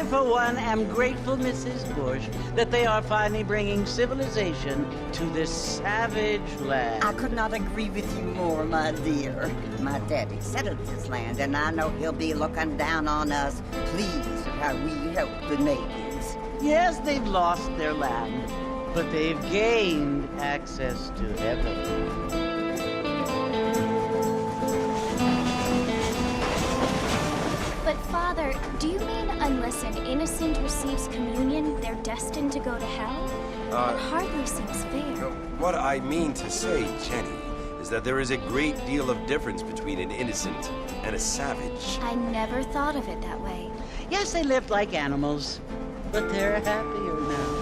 For one, am grateful, Mrs. Bush, that they are finally bringing civilization to this savage land. I could not agree with you more, my dear. My daddy settled this land, and I know he'll be looking down on us, pleased at how we help the natives. Yes, they've lost their land, but they've gained access to heaven. But, Father, do you mean unless an innocent receives communion, they're destined to go to hell? That hardly seems fair. What I mean to say, Jenny, is that there is a great deal of difference between an innocent and a savage. I never thought of it that way. Yes, they lived like animals, but they're happier now.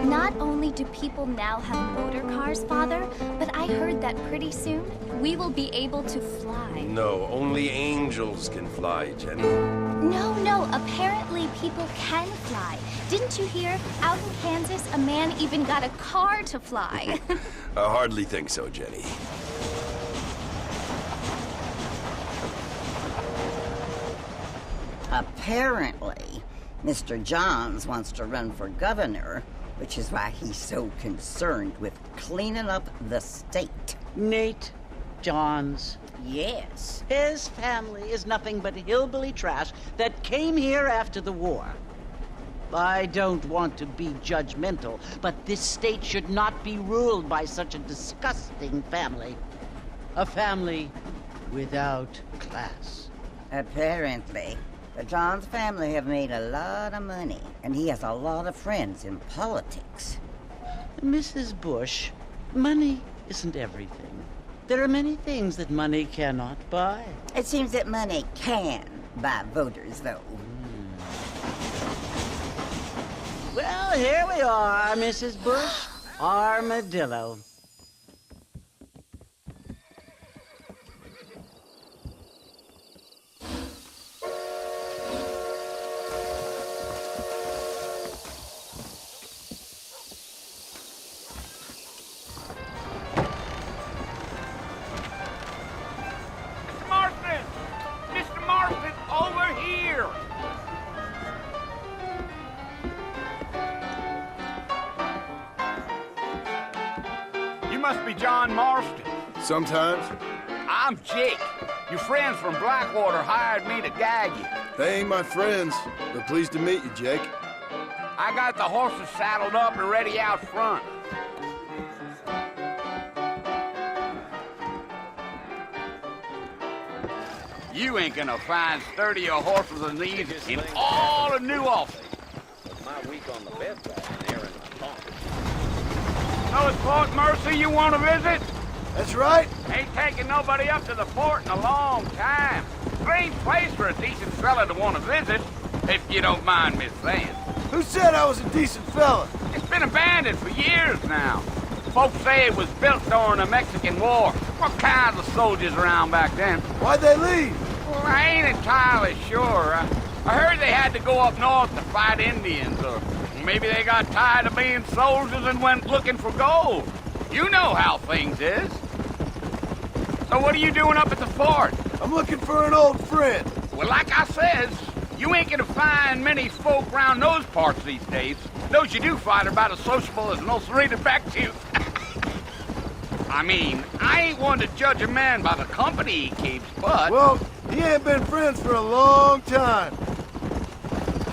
Not only do people now have motor cars, Father, but I heard that pretty soon we will be able to fly. No, only angels can fly, Jenny. No, apparently people can fly. Didn't you hear? Out in Kansas, a man even got a car to fly. I hardly think so, Jenny. Apparently, Mr. Johns wants to run for governor, which is why he's so concerned with cleaning up the state. Nate Johns. Yes. His family is nothing but hillbilly trash that came here after the war. I don't want to be judgmental, but this state should not be ruled by such a disgusting family. A family without class. Apparently. The Johns family have made a lot of money, and he has a lot of friends in politics. Mrs. Bush, money isn't everything. There are many things that money cannot buy. It seems that money can buy voters, though. Well, here we are, Mrs. Bush. Armadillo. You must be John Marston. Sometimes. I'm Jake. Your friends from Blackwater hired me to guide you. They ain't my friends, but pleased to meet you, Jake. I got the horses saddled up and ready out front. You ain't gonna find sturdier horses than these in all of New Ulster. My week on the bed and Aaron talking. So it's Fort Mercy you want to visit? That's right. Ain't taking nobody up to the fort in a long time. Strange place for a decent fella to want to visit, if you don't mind me saying. Who said I was a decent fella? It's been abandoned for years now. Folks say it was built during the Mexican War. What kinds of soldiers around back then? Why'd they leave? Well, I ain't entirely sure. I heard they had to go up north to fight Indians, or maybe they got tired of being soldiers and went looking for gold. You know how things is. So what are you doing up at the fort? I'm looking for an old friend. Well, like I says, you ain't gonna find many folk around those parts these days. Those you do find are about as sociable as an ulcerated back tooth. I mean, I ain't one to judge a man by the company he keeps, but... Well, he ain't been friends for a long time.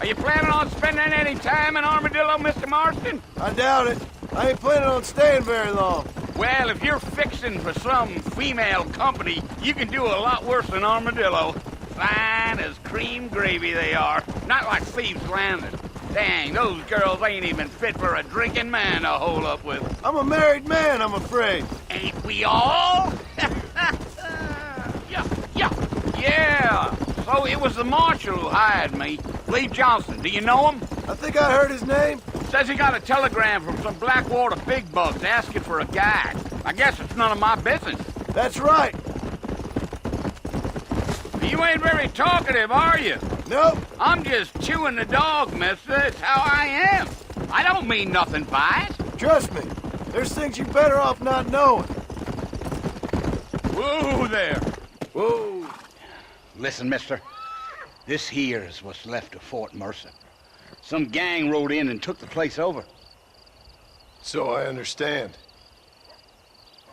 Are you planning on spending any time in Armadillo, Mr. Marston? I doubt it. I ain't planning on staying very long. Well, if you're fixing for some female company, you can do a lot worse than Armadillo. Fine as cream gravy they are. Not like Thieves' Landing. Dang, those girls ain't even fit for a drinking man to hole up with. I'm a married man, I'm afraid. Ain't we all? Yeah. So it was the marshal who hired me. Lee Johnson, do you know him? I think I heard his name. Says he got a telegram from some Blackwater big bugs asking for a guide. I guess it's none of my business. That's right. You ain't very talkative, are you? Nope. I'm just chewing the dog, mister. It's how I am. I don't mean nothing by it. Trust me. There's things you're better off not knowing. Whoa there. Whoa. Listen, mister. This here is what's left of Fort Mercer. Some gang rode in and took the place over. So I understand.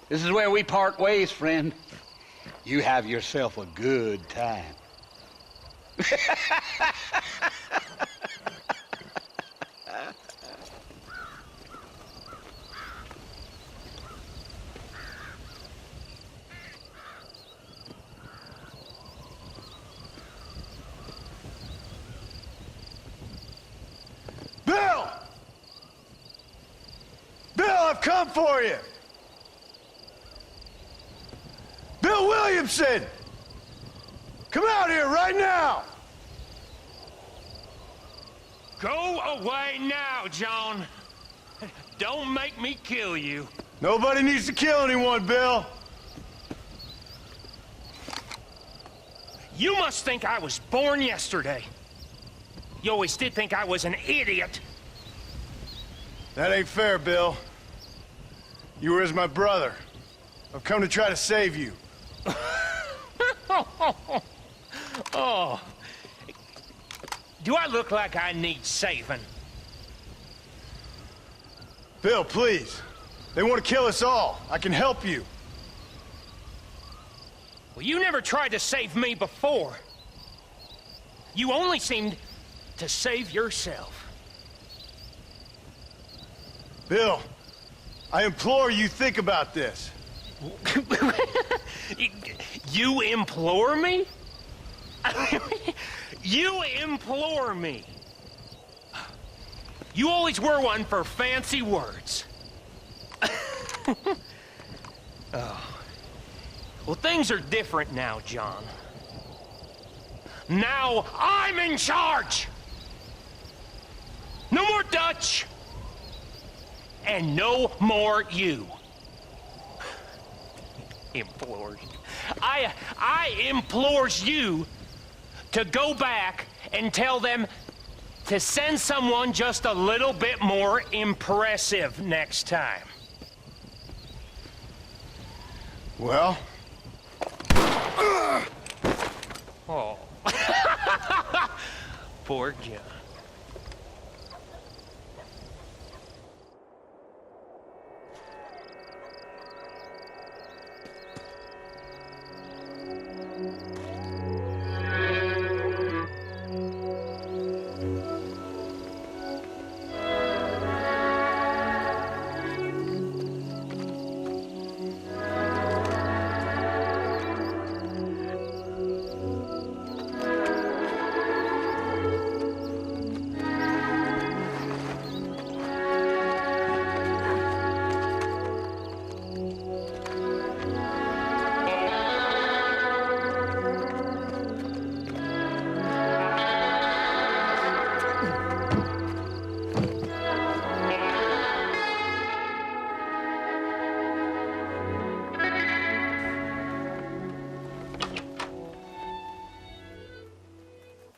This is where we part ways, friend. You have yourself a good time. Bill! Bill, I've come for you! Bill Williamson! Come out here right now! Go away now, John. Don't make me kill you. Nobody needs to kill anyone, Bill. You must think I was born yesterday. You always did think I was an idiot. That ain't fair, Bill. You were as my brother. I've come to try to save you. Oh. Do I look like I need saving? Bill, please. They want to kill us all. I can help you. Well, you never tried to save me before. You only seemed to save yourself. Bill, I implore you think about this. You implore me? You implore me. You always were one for fancy words. Oh. Well, things are different now, John. Now I'm in charge! No more Dutch! And no more you. Implores. I implores you to go back and tell them to send someone just a little bit more impressive next time. Well? Oh. Poor John.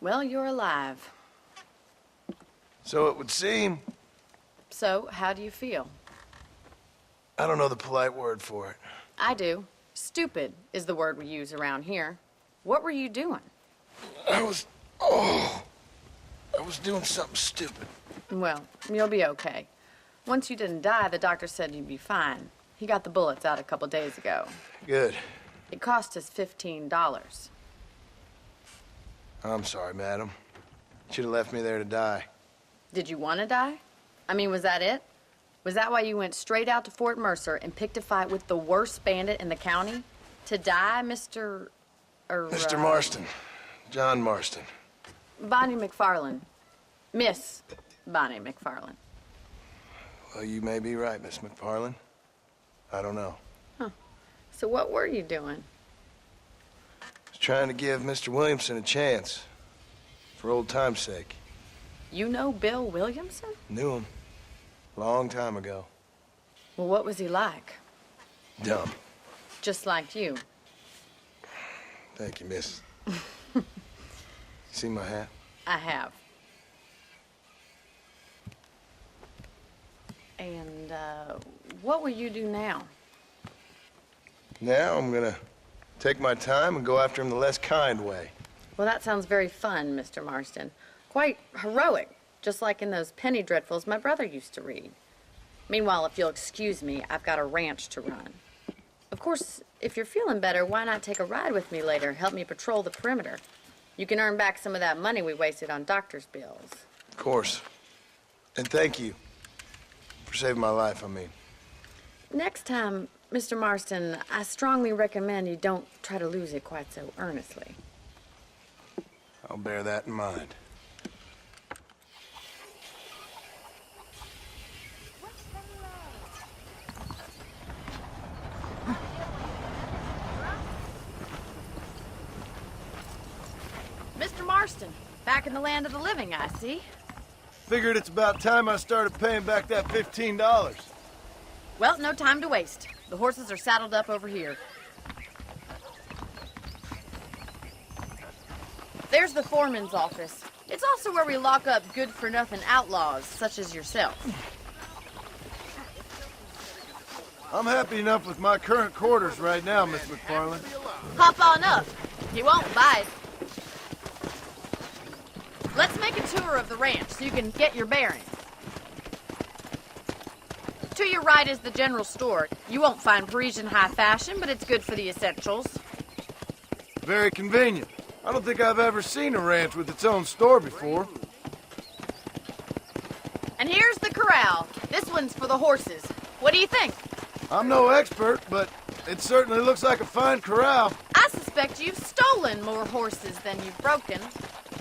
Well, you're alive. So it would seem. So, how do you feel? I don't know the polite word for it. I do. Stupid is the word we use around here. What were you doing? I was doing something stupid. Well, you'll be okay. Once you didn't die, the doctor said you'd be fine. He got the bullets out a couple days ago. Good. It cost us $15. I'm sorry, madam. Should have left me there to die. Did you want to die? I mean, was that it? Was that why you went straight out to Fort Mercer and picked a fight with the worst bandit in the county? To die, Mr. Mr. Marston. John Marston. Bonnie McFarland. Miss Bonnie McFarland. Well, you may be right, Miss McFarland. I don't know. Huh. So what were you doing? I was trying to give Mr. Williamson a chance. For old time's sake. You know Bill Williamson? Knew him. Long time ago. Well, what was he like? Dumb. Just like you. Thank you, miss. See my hat? I have. And, what will you do now? Now I'm gonna take my time and go after him the less kind way. Well, that sounds very fun, Mr. Marston. Quite heroic, just like in those penny dreadfuls my brother used to read. Meanwhile, if you'll excuse me, I've got a ranch to run. Of course, if you're feeling better, why not take a ride with me later? Help me patrol the perimeter. You can earn back some of that money we wasted on doctor's bills. Of course. And thank you. For saving my life, I mean. Next time, Mr. Marston, I strongly recommend you don't try to lose it quite so earnestly. I'll bear that in mind. Mr. Marston, back in the land of the living, I see. Figured it's about time I started paying back that $15. Well, no time to waste. The horses are saddled up over here. There's the foreman's office. It's also where we lock up good-for-nothing outlaws, such as yourself. I'm happy enough with my current quarters right now, Miss McFarland. Hop on up. You won't bite. Let's make a tour of the ranch so you can get your bearings. To your right is the general store. You won't find Parisian high fashion, but it's good for the essentials. Very convenient. I don't think I've ever seen a ranch with its own store before. And here's the corral. This one's for the horses. What do you think? I'm no expert, but it certainly looks like a fine corral. I suspect you've stolen more horses than you've broken.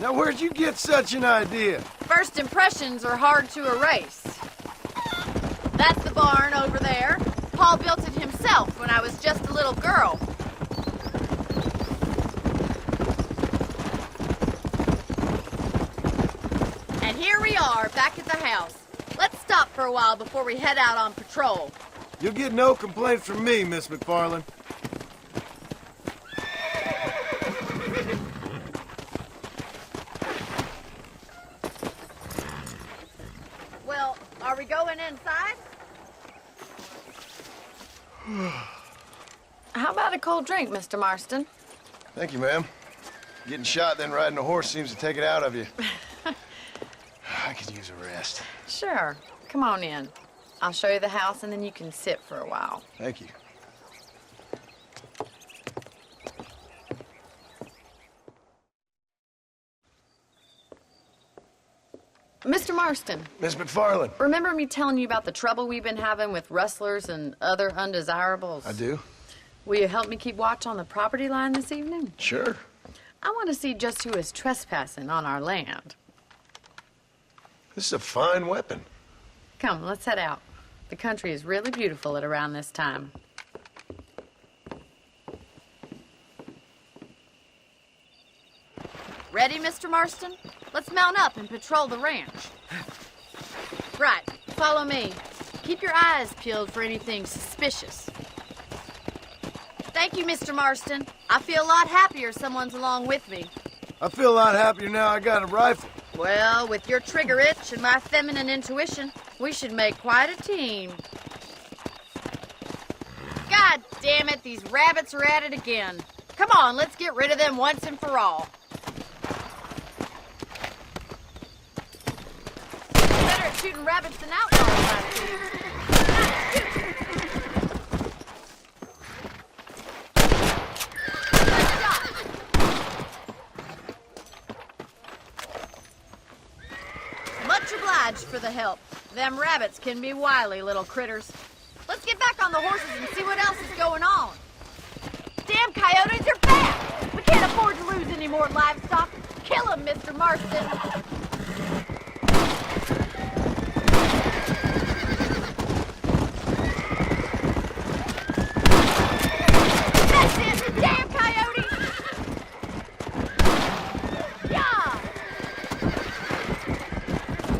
Now, where'd you get such an idea? First impressions are hard to erase. That's the barn over there. Paul built it himself when I was just a little girl. And here we are, back at the house. Let's stop for a while before we head out on patrol. You'll get no complaints from me, Miss McFarland. Well, are we going inside? How about a cold drink, Mr. Marston? Thank you, ma'am. Getting shot, then riding a horse seems to take it out of you. I could use a rest. Sure. Come on in. I'll show you the house, and then you can sit for a while. Thank you. Mr. Marston. Miss McFarland. Remember me telling you about the trouble we've been having with rustlers and other undesirables? I do. Will you help me keep watch on the property line this evening? Sure. I want to see just who is trespassing on our land. This is a fine weapon. Come, let's head out. The country is really beautiful at around this time. Ready, Mr. Marston? Let's mount up and patrol the ranch. Right, follow me. Keep your eyes peeled for anything suspicious. Thank you, Mr. Marston. I feel a lot happier someone's along with me. I feel a lot happier now I got a rifle. Well, with your trigger itch and my feminine intuition, we should make quite a team. God damn it, these rabbits are at it again. Come on, let's get rid of them once and for all. Better at shooting rabbits than outlaws, I see. Nice shot. Much obliged for the help. Them rabbits can be wily little critters. Let's get back on the horses and see what else is going on. Damn coyotes are fast! We can't afford to lose any more livestock. Kill them, Mr. Marston. That's it! Damn coyotes! Yeah!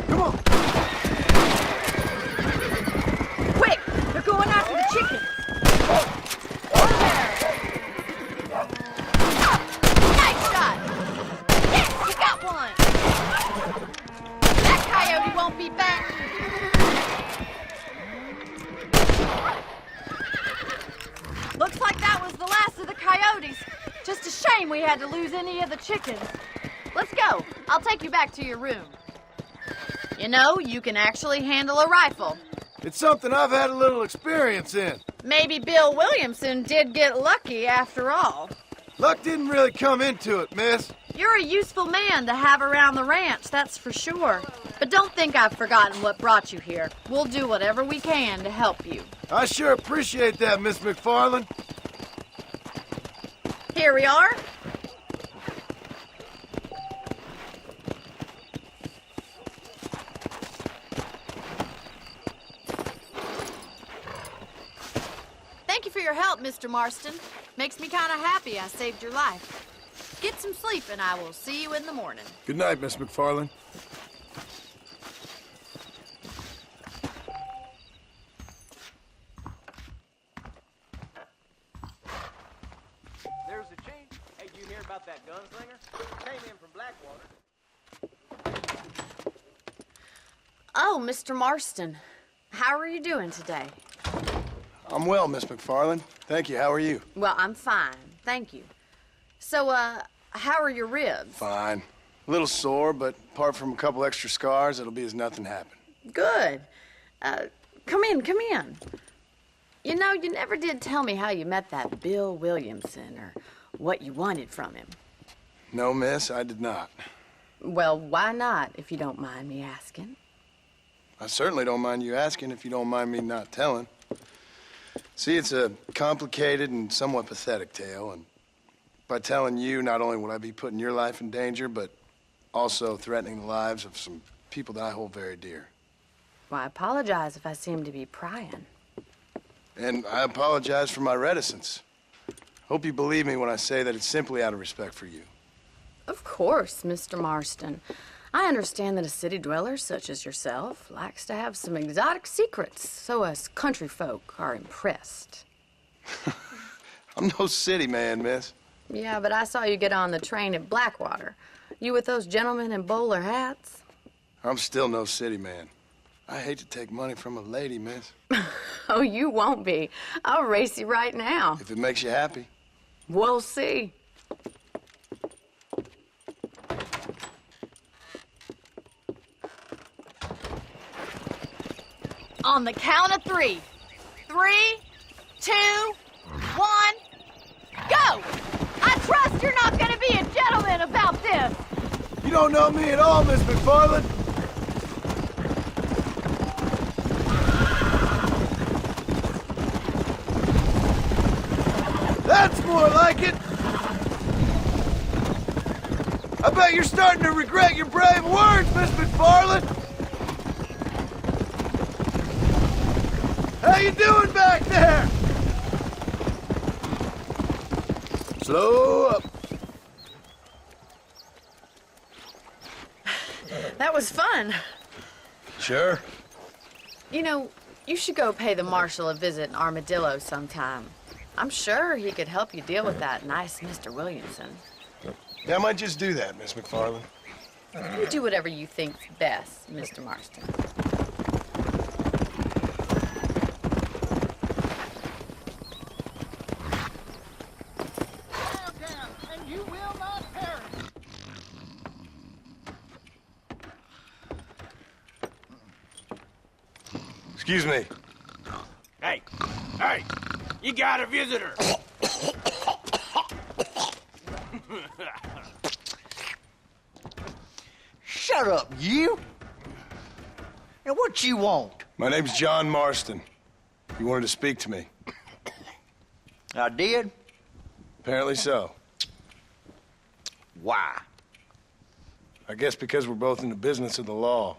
Come on. Quick! They're going after the chickens! Nice shot! Yes, you got one! That coyote won't be back! Looks like that was the last of the coyotes. Just a shame we had to lose any of the chickens. Let's go. I'll take you back to your room. You know, you can actually handle a rifle. It's something I've had a little experience in. Maybe Bill Williamson did get lucky after all. Luck didn't really come into it, miss. You're a useful man to have around the ranch, that's for sure. But don't think I've forgotten what brought you here. We'll do whatever we can to help you. I sure appreciate that, Miss McFarland. Here we are. Thank you for your help, Mr. Marston. Makes me kind of happy I saved your life. Get some sleep and I will see you in the morning. Good night, Miss McFarland. There's a change. Hey, did you hear about that gunslinger? Came in from Blackwater. Oh, Mr. Marston. How are you doing today? I'm well, Miss McFarland. Thank you. How are you? Well, I'm fine. Thank you. So, how are your ribs? Fine. A little sore, but apart from a couple extra scars, it'll be as nothing happened. Good. Come in, come in. You know, you never did tell me how you met that Bill Williamson or what you wanted from him. No, miss, I did not. Well, why not, if you don't mind me asking? I certainly don't mind you asking if you don't mind me not telling. See, it's a complicated and somewhat pathetic tale, and by telling you, not only would I be putting your life in danger, but also threatening the lives of some people that I hold very dear. Well, I apologize if I seem to be prying. And I apologize for my reticence. Hope you believe me when I say that it's simply out of respect for you. Of course, Mr. Marston. I understand that a city dweller such as yourself likes to have some exotic secrets, so us country folk are impressed. I'm no city man, miss. Yeah, but I saw you get on the train at Blackwater. You with those gentlemen in bowler hats? I'm still no city man. I hate to take money from a lady, miss. Oh, you won't be. I'll race you right now. If it makes you happy. We'll see. On the count of 3. 3, 2, 1, go! I trust you're not gonna be a gentleman about this. You don't know me at all, Miss McFarland. That's more like it. I bet you're starting to regret your brave words, Miss McFarland. How you doing back there? Slow up. That was fun. Sure. You know, you should go pay the marshal a visit in Armadillo sometime. I'm sure he could help you deal with that nice Mr. Williamson. Yeah, I might just do that, Miss McFarland. You do whatever you think's best, Mr. Marston. Excuse me. Hey, hey, you got a visitor. Shut up, you! And what you want? My name's John Marston. You wanted to speak to me. I did? Apparently so. Why? I guess because we're both in the business of the law.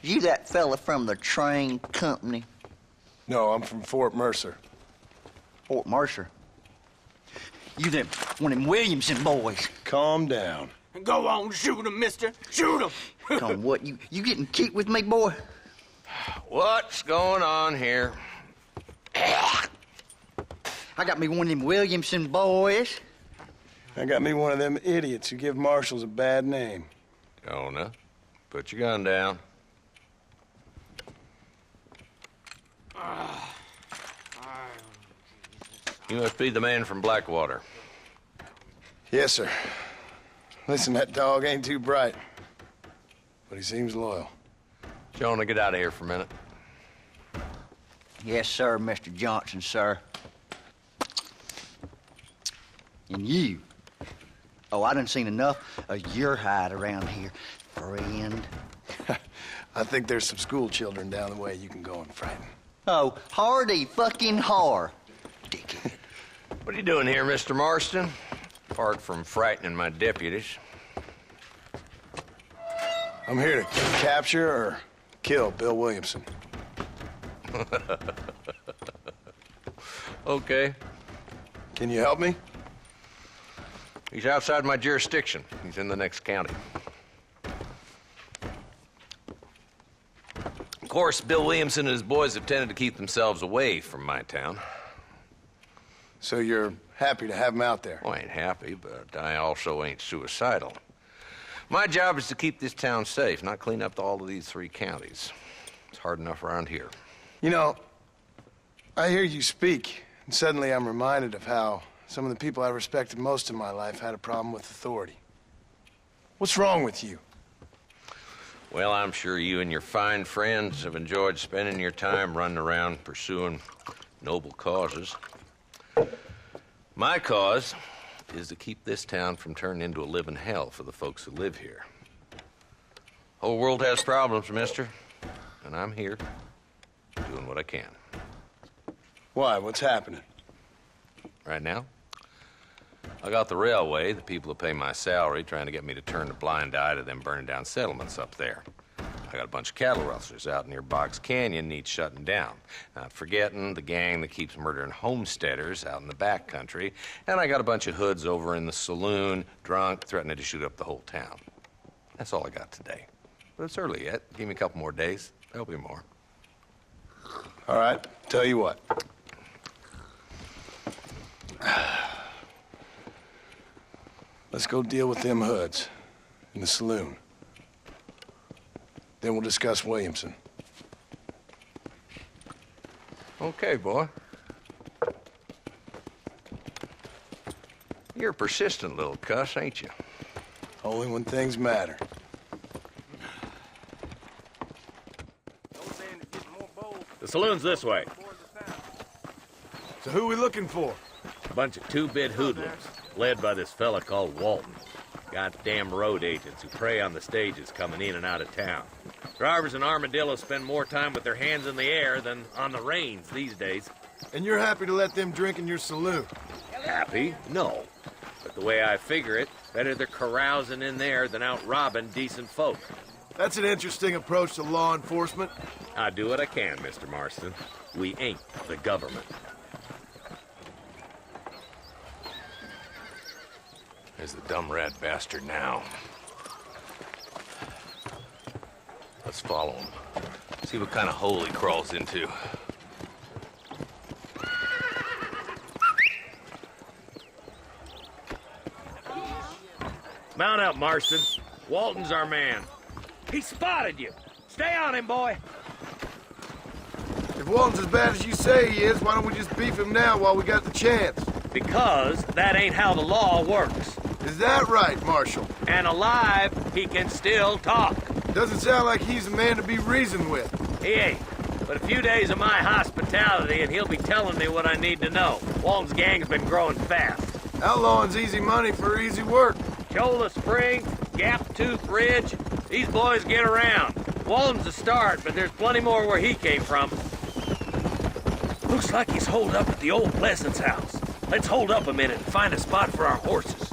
You that fella from the train company? No, I'm from Fort Mercer. Fort Mercer? You them one of them Williamson boys? Calm down. Go on, shoot him, mister. Shoot him. Come on, what, you getting kicked with me, boy? What's going on here? I got me one of them Williamson boys. I got me one of them idiots who give marshals a bad name. Jonah, put your gun down. You must be the man from Blackwater. Yes, sir. Listen, that dog ain't too bright, but he seems loyal. Jonah, get out of here for a minute. Yes, sir, Mr. Johnson, sir. And you. Oh, I done seen enough of your hide around here, friend. I think there's some school children down the way you can go and frighten. Oh, hardy fucking har. Dickhead. What are you doing here, Mr. Marston? Apart from frightening my deputies. I'm here to capture or kill Bill Williamson. Okay. Can you help me? He's outside my jurisdiction. He's in the next county. Of course, Bill Williamson and his boys have tended to keep themselves away from my town. So you're happy to have him out there? Well, I ain't happy, but I also ain't suicidal. My job is to keep this town safe, not clean up all of these 3 counties. It's hard enough around here. You know, I hear you speak, and suddenly I'm reminded of how some of the people I respected most in my life had a problem with authority. What's wrong with you? Well, I'm sure you and your fine friends have enjoyed spending your time running around pursuing noble causes. My cause is to keep this town from turning into a living hell for the folks who live here. Whole world has problems, mister, and I'm here doing what I can. Why? What's happening? Right now, I got the railway, the people who pay my salary, trying to get me to turn a blind eye to them burning down settlements up there. I got a bunch of cattle rustlers out near Box Canyon needs shutting down. Not forgetting the gang that keeps murdering homesteaders out in the back country. And I got a bunch of hoods over in the saloon, drunk, threatening to shoot up the whole town. That's all I got today. But it's early yet. Give me a couple more days. There'll be more. All right, tell you what. Let's go deal with them hoods in the saloon. Then we'll discuss Williamson. Okay, boy. You're a persistent little cuss, ain't you? Only when things matter. The saloon's this way. So who we looking for? A bunch of 2-bit hoodlums, led by this fella called Walton. Goddamn road agents who prey on the stages coming in and out of town. Drivers in Armadillo spend more time with their hands in the air than on the reins these days. And you're happy to let them drink in your saloon? Happy? No. But the way I figure it, better they're carousing in there than out robbing decent folk. That's an interesting approach to law enforcement. I do what I can, Mr. Marston. We ain't the government. There's the dumb rat bastard now. Let's follow him. See what kind of hole he crawls into. Mount up, Marston. Walton's our man. He spotted you. Stay on him, boy. If Walton's as bad as you say he is, why don't we just beef him now while we got the chance? Because that ain't how the law works. Is that right, Marshal? And alive, he can still talk. Doesn't sound like he's a man to be reasoned with. He ain't. But a few days of my hospitality and he'll be telling me what I need to know. Walton's gang's been growing fast. Outlawing's easy money for easy work. Cholla Spring, Gap Tooth Ridge, these boys get around. Walton's a start, but there's plenty more where he came from. Looks like he's holed up at the old Pleasance house. Let's hold up a minute and find a spot for our horses.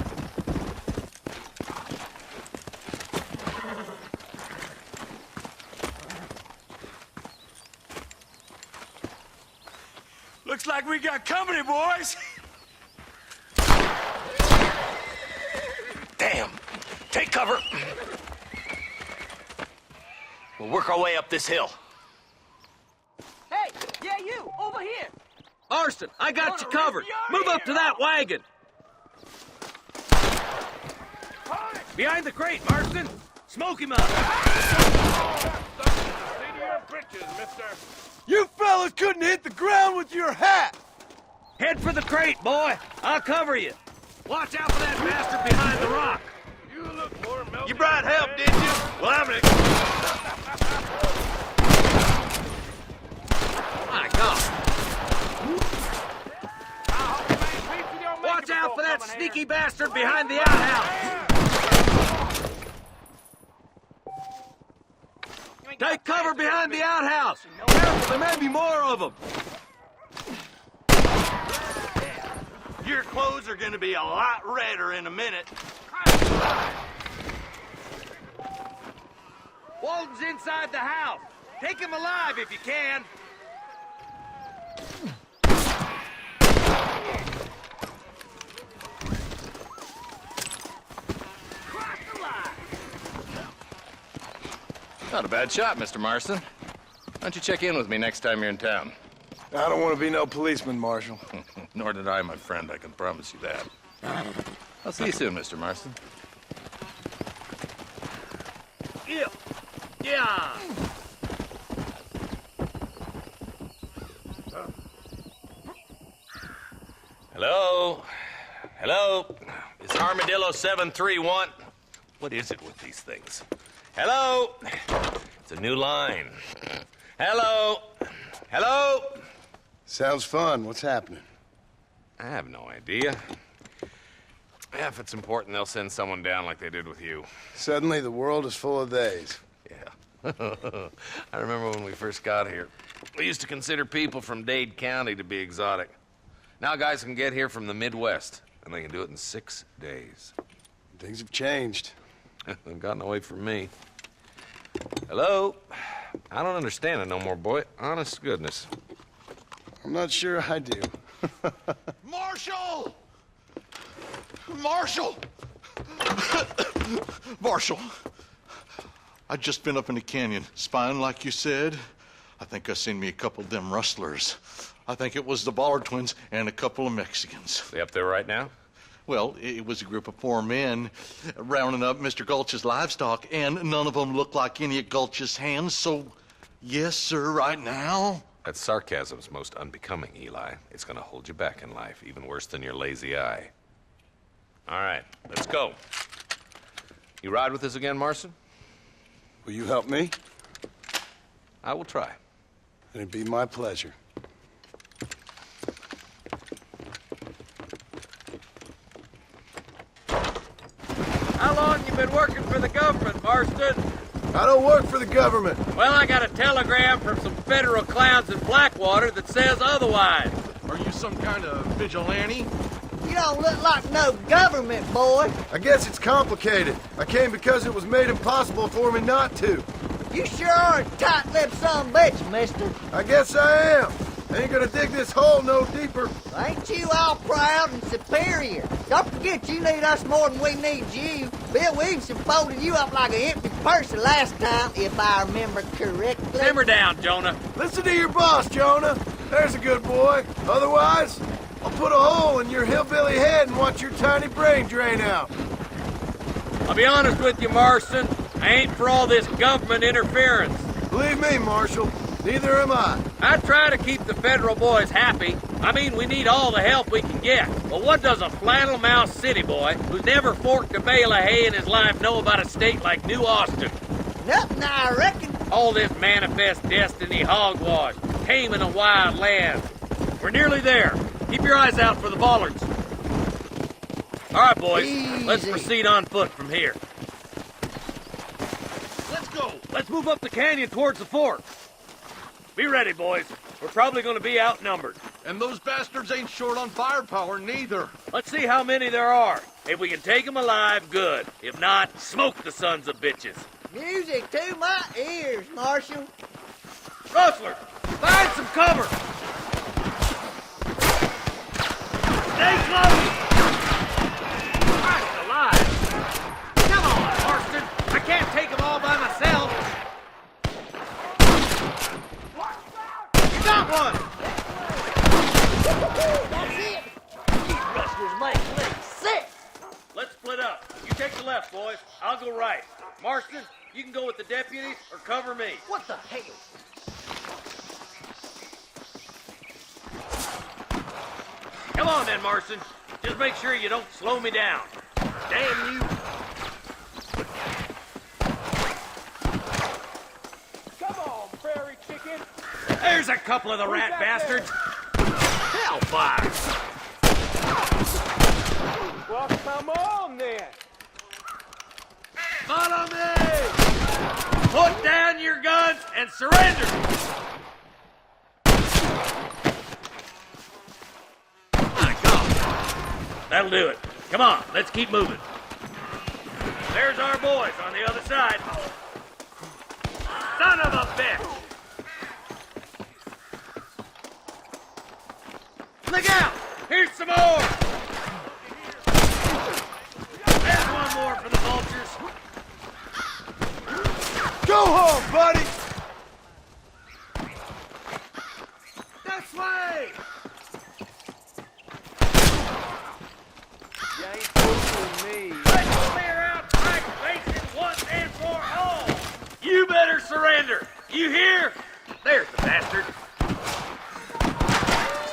Looks like we got company, boys. Damn. Take cover. We'll work our way up this hill. Hey, yeah, you, over here. Marston, I got you covered. Move up to that wagon. Behind the crate, Marston. Smoke him up. You fellas couldn't hit the ground with your hat! Head for the crate, boy. I'll cover you. Watch out for that bastard behind the rock. You brought help, did you? Well, I'm gonna... My God. Watch out for that sneaky bastard behind the outhouse. Take cover behind the outhouse. Careful, there may be more of them. Your clothes are gonna be a lot redder in a minute. Walton's inside the house. Take him alive if you can. Not a bad shot, Mr. Marston. Why don't you check in with me next time you're in town? I don't want to be no policeman, Marshal. Nor did I, my friend. I can promise you that. I'll see you soon, Mr. Marston. Yeah. Yeah. Hello? Hello? It's Armadillo 731. What is it with these things? Hello? It's a new line. Hello? Hello? Sounds fun. What's happening? I have no idea. Yeah, if it's important, they'll send someone down like they did with you. Suddenly, the world is full of theys. Yeah. I remember when we first got here. We used to consider people from Dade County to be exotic. Now guys can get here from the Midwest, and they can do it in 6 days. Things have changed. They've gotten away from me. Hello? I don't understand it no more, boy. Honest to goodness. I'm not sure I do. Marshal! Marshal! Marshal, I just been up in the canyon, spying like you said. I think I seen me a couple of them rustlers. I think it was the Ballard twins and a couple of Mexicans. They up there right now? Well, it was a group of 4 men rounding up Mr. Gulch's livestock, and none of them looked like any of Gulch's hands, so yes, sir, right now. That sarcasm's most unbecoming, Eli. It's gonna hold you back in life, even worse than your lazy eye. All right, let's go. You ride with us again, Marston? Will you help me? I will try. It'd be my pleasure. How long you been working for the government, Marston? I don't work for the government. Well, I got a telegram from some federal clowns in Blackwater that says otherwise. Are you some kind of vigilante? You don't look like no government, boy. I guess it's complicated. I came because it was made impossible for me not to. You sure are a tight-lipped son of a bitch, mister. I guess I am. Ain't gonna dig this hole no deeper. Ain't you all proud and superior? Don't forget you need us more than we need you. Bill Williamson folded you up like an empty purse the last time, if I remember correctly. Simmer down, Jonah. Listen to your boss, Jonah. There's a good boy. Otherwise, I'll put a hole in your hillbilly head and watch your tiny brain drain out. I'll be honest with you, Marston. I ain't for all this government interference. Believe me, Marshal, neither am I. I try to keep the federal boys happy. I mean, we need all the help we can get. But what does a flannel-mouthed city boy who's never forked a bale of hay in his life know about a state like New Austin? Nothing, I reckon. All this manifest destiny hogwash, taming a wild land. We're nearly there. Keep your eyes out for the bollards. All right, boys. Easy. Let's proceed on foot from here. Let's go. Let's move up the canyon towards the fort. Be ready, boys. We're probably going to be outnumbered. And those bastards ain't short on firepower, neither. Let's see how many there are. If we can take them alive, good. If not, smoke the sons of bitches. Music to my ears, Marshal. Rustlers, find some cover. Stay close. Christ alive. Come on, Marston. I can't take them all by myself. You got one. That's it. These rustlers make me sick. Let's split up. You take the left, boys. I'll go right. Marston, you can go with the deputies or cover me. What the hell? Come on then, Marston. Just make sure you don't slow me down. Damn you. Come on, prairie chicken. There's a couple of the rat bastards. Hellfire. Well, come on then. Follow me! Put down your guns and surrender! My God! That'll do it. Come on, let's keep moving. There's our boys on the other side. Son of a bitch! Look out! Here's some more! There's one more for the vultures. Go home, buddy! This way! You ain't fooling me. Let's clear out Pike Basin once and for all! You better surrender! You hear? There's the bastard.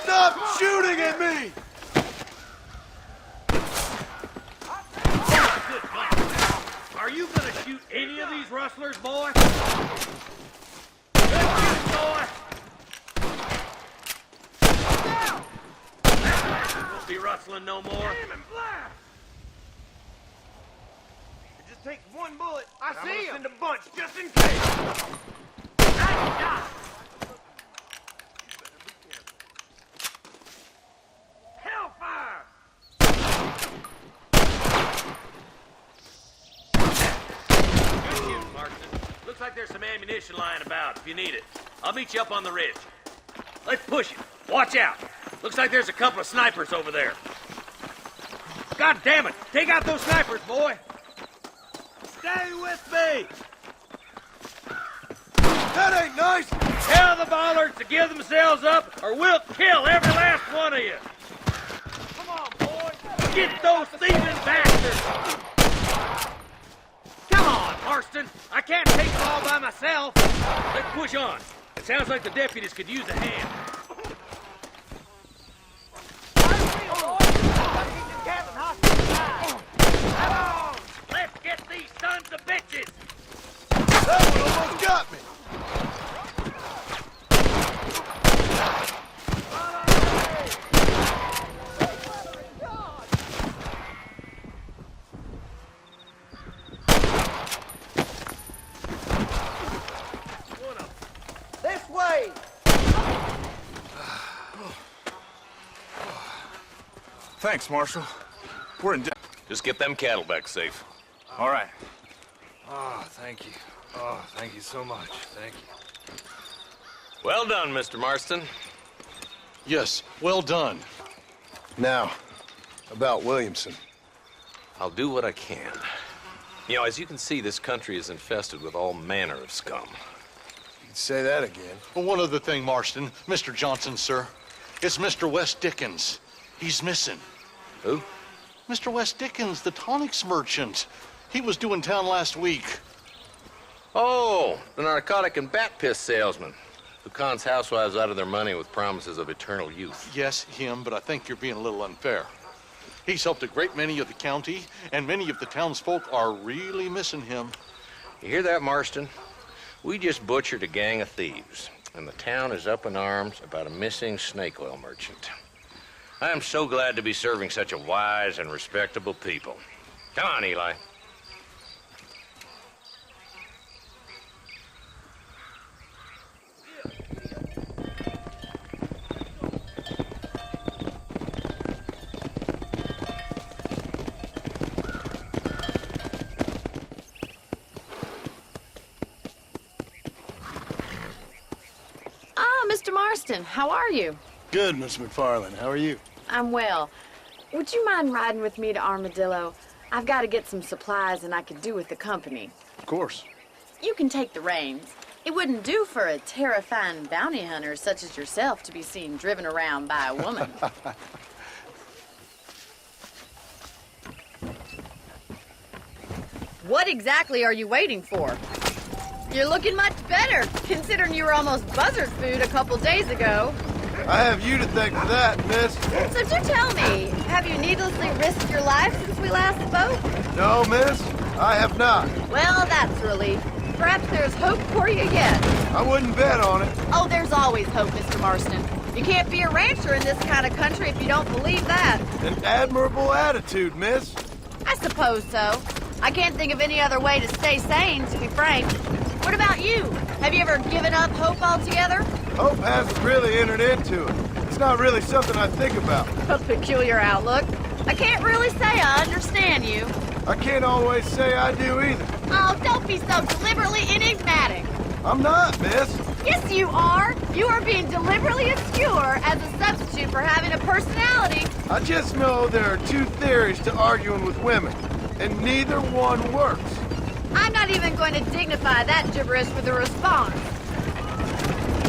Stop shooting at me! Are you gonna shoot any of these rustlers, boy? Good shooting, boy! That won't be rustling no more. It just takes one bullet. I see him. Send a bunch just in case. Nice shot! Hellfire! Good shooting, Marston. Looks like there's some ammunition lying about if you need it. I'll meet you up on the ridge. Let's push it. Watch out. Looks like there's a couple of snipers over there. God damn it! Take out those snipers, boy! Stay with me. That ain't nice! Tell the bollards to give themselves up, or we'll kill every last one of you! Come on, boy. Get those thieving bastards! Come on, Marston! I can't take them all by myself! Let's push on. It sounds like the deputies could use a hand. Come on! Let's get these sons of bitches! That one almost got me! This way! Thanks, Marshal. We're in. Just get them cattle back safe. All right. Oh, thank you. Oh, thank you so much. Thank you. Well done, Mr. Marston. Yes, well done. Now, about Williamson. I'll do what I can. You know, as you can see, this country is infested with all manner of scum. You can say that again. Well, one other thing, Marston. Mr. Johnson, sir. It's Mr. Wes Dickens. He's missing. Who? Mr. Wes Dickens, the tonics merchant. He was due in town last week. Oh, the narcotic and bat piss salesman who cons housewives out of their money with promises of eternal youth. Yes, him, but I think you're being a little unfair. He's helped a great many of the county, and many of the townsfolk are really missing him. You hear that, Marston? We just butchered a gang of thieves, and the town is up in arms about a missing snake oil merchant. I am so glad to be serving such a wise and respectable people. Come on, Eli. Mr. Marston, how are you? Good, Miss McFarland. How are you? I'm well. Would you mind riding with me to Armadillo? I've got to get some supplies and I could do with the company. Of course. You can take the reins. It wouldn't do for a terrifying bounty hunter such as yourself to be seen driven around by a woman. What exactly are you waiting for? You're looking much better, considering you were almost buzzard food a couple days ago. I have you to thank for that, miss. So do tell me, have you needlessly risked your life since we last spoke? No, miss, I have not. Well, that's a relief. Perhaps there's hope for you yet. I wouldn't bet on it. Oh, there's always hope, Mr. Marston. You can't be a rancher in this kind of country if you don't believe that. An admirable attitude, miss. I suppose so. I can't think of any other way to stay sane, to be frank. What about you? Have you ever given up hope altogether? Hope hasn't really entered into it. It's not really something I think about. A peculiar outlook. I can't really say I understand you. I can't always say I do either. Oh, don't be so deliberately enigmatic. I'm not, miss. Yes, you are. You are being deliberately obscure as a substitute for having a personality. I just know there are two theories to arguing with women, and neither one works. I'm not even going to dignify that gibberish with a response.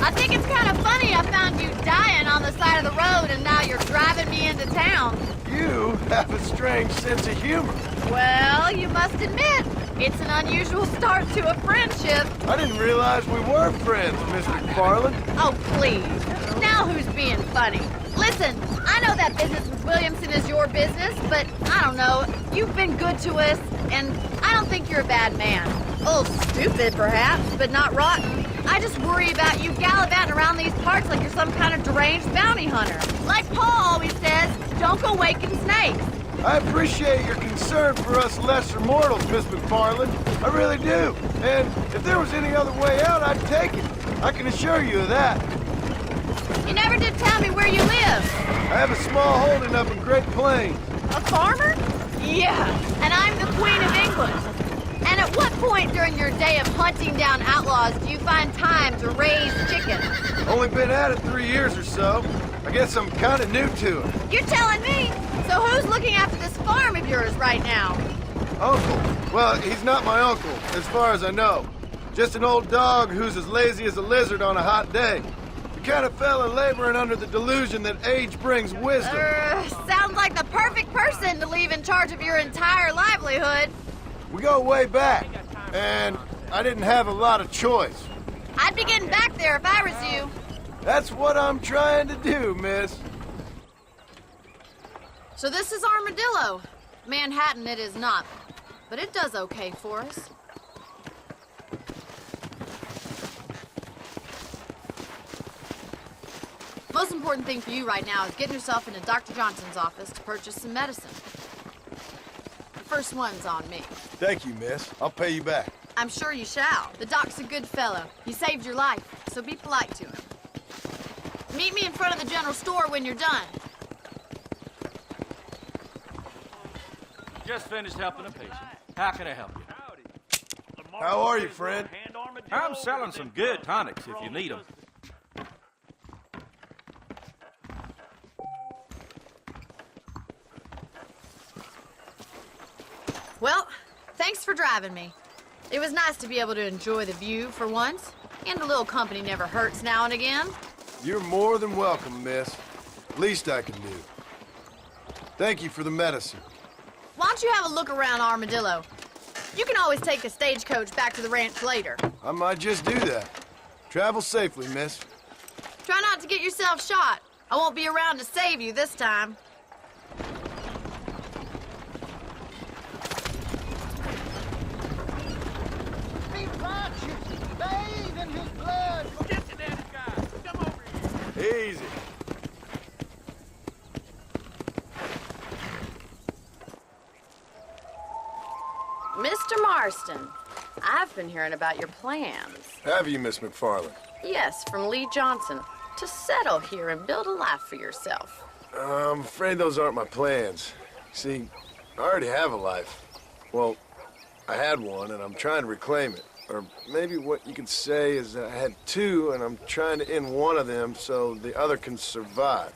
I think it's kind of funny I found you dying on the side of the road and now you're driving me into town. You have a strange sense of humor. Well, you must admit, it's an unusual start to a friendship. I didn't realize we were friends, Mr. McFarland. Oh, please. Now who's being funny? Listen, I know that business with Williamson is your business, but I don't know. You've been good to us, and I don't think you're a bad man. A little stupid, perhaps, but not rotten. I just worry about you gallivanting around these parts like you're some kind of deranged bounty hunter. Like Paul always says, don't go waking snakes. I appreciate your concern for us lesser mortals, Miss McFarland. I really do. And if there was any other way out, I'd take it. I can assure you of that. You never did tell me where you live. I have a small holding up in Great Plains. A farmer? Yeah, and I'm the Queen of England. And at what point during your day of hunting down outlaws do you find time to raise chickens? Only been at it 3 years or so. I guess I'm kind of new to it. You're telling me? So who's looking after this farm of yours right now? Uncle. Well, he's not my uncle, as far as I know. Just an old dog who's as lazy as a lizard on a hot day. The kind of fella laboring under the delusion that age brings wisdom. Sounds like the perfect person to leave in charge of your entire livelihood. We go way back, and I didn't have a lot of choice. I'd be getting back there if I was you. That's what I'm trying to do, miss. So this is Armadillo. Manhattan it is not, but it does okay for us. Most important thing for you right now is getting yourself into Dr. Johnson's office to purchase some medicine. The first one's on me. Thank you, miss. I'll pay you back. I'm sure you shall. The doc's a good fellow. He saved your life, so be polite to him. Meet me in front of the general store when you're done. Just finished helping a patient. How can I help you? How are you, friend? I'm selling some good tonics if you need them. Well, thanks for driving me. It was nice to be able to enjoy the view for once, and a little company never hurts now and again. You're more than welcome, miss. Least I can do. Thank you for the medicine. Why don't you have a look around Armadillo? You can always take a stagecoach back to the ranch later. I might just do that. Travel safely, miss. Try not to get yourself shot. I won't be around to save you this time. Easy. Mr. Marston, I've been hearing about your plans. Have you, Miss McFarland? Yes, from Lee Johnson, to settle here and build a life for yourself. I'm afraid those aren't my plans. See, I already have a life. Well, I had one, and I'm trying to reclaim it. Or maybe what you could say is that I had two, and I'm trying to end one of them so the other can survive.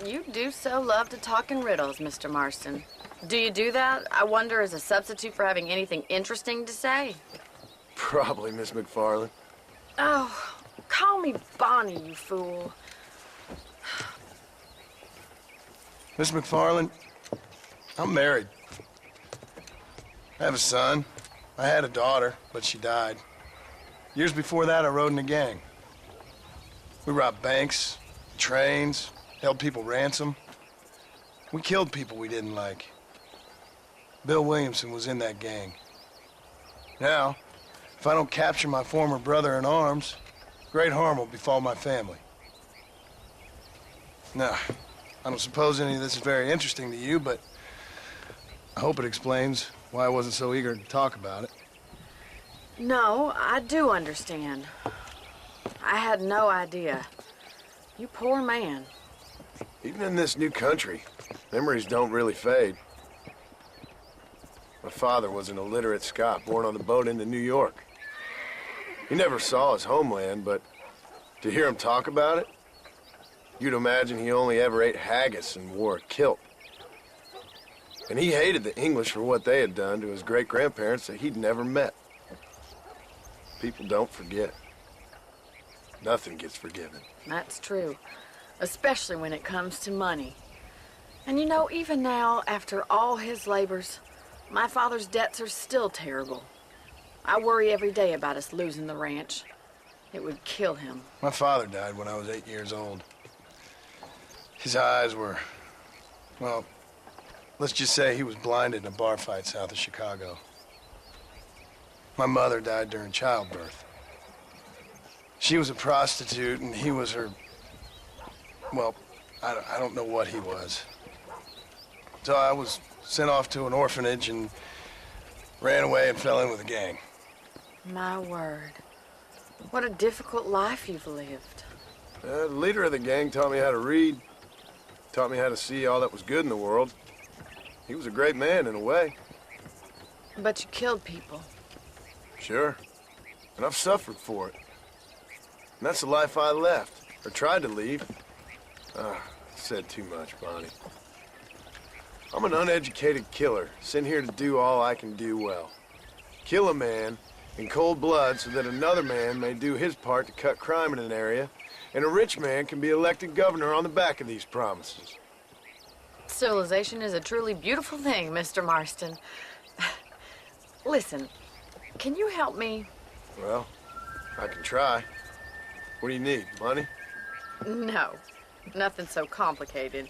You do so love to talk in riddles, Mr. Marston. Do you do that, I wonder, as a substitute for having anything interesting to say? Probably, Miss McFarland. Oh, call me Bonnie, you fool. Miss McFarland, I'm married. I have a son. I had a daughter, but she died. Years before that, I rode in a gang. We robbed banks, trains, held people ransom. We killed people we didn't like. Bill Williamson was in that gang. Now, if I don't capture my former brother in arms, great harm will befall my family. Now, I don't suppose any of this is very interesting to you, but I hope it explains why I wasn't so eager to talk about it. No, I do understand. I had no idea. You poor man. Even in this new country, memories don't really fade. My father was an illiterate Scot born on the boat into New York. He never saw his homeland, but to hear him talk about it, you'd imagine he only ever ate haggis and wore a kilt. And he hated the English for what they had done to his great-grandparents that he'd never met. People don't forget. Nothing gets forgiven. That's true, especially when it comes to money. And you know, even now, after all his labors, my father's debts are still terrible. I worry every day about us losing the ranch. It would kill him. My father died when I was 8 years old. His eyes were, well, let's just say he was blinded in a bar fight south of Chicago. My mother died during childbirth. She was a prostitute, and he was her, well, I don't know what he was. So I was sent off to an orphanage and ran away and fell in with a gang. My word. What a difficult life you've lived. The leader of the gang taught me how to read, taught me how to see all that was good in the world. He was a great man in a way. But you killed people. Sure. And I've suffered for it. And that's the life I left, or tried to leave. Said too much, Bonnie. I'm an uneducated killer, sent here to do all I can do well. Kill a man in cold blood so that another man may do his part to cut crime in an area, and a rich man can be elected governor on the back of these promises. Civilization is a truly beautiful thing, Mr. Marston. Listen, can you help me? Well, I can try. What do you need, money? No, nothing so complicated.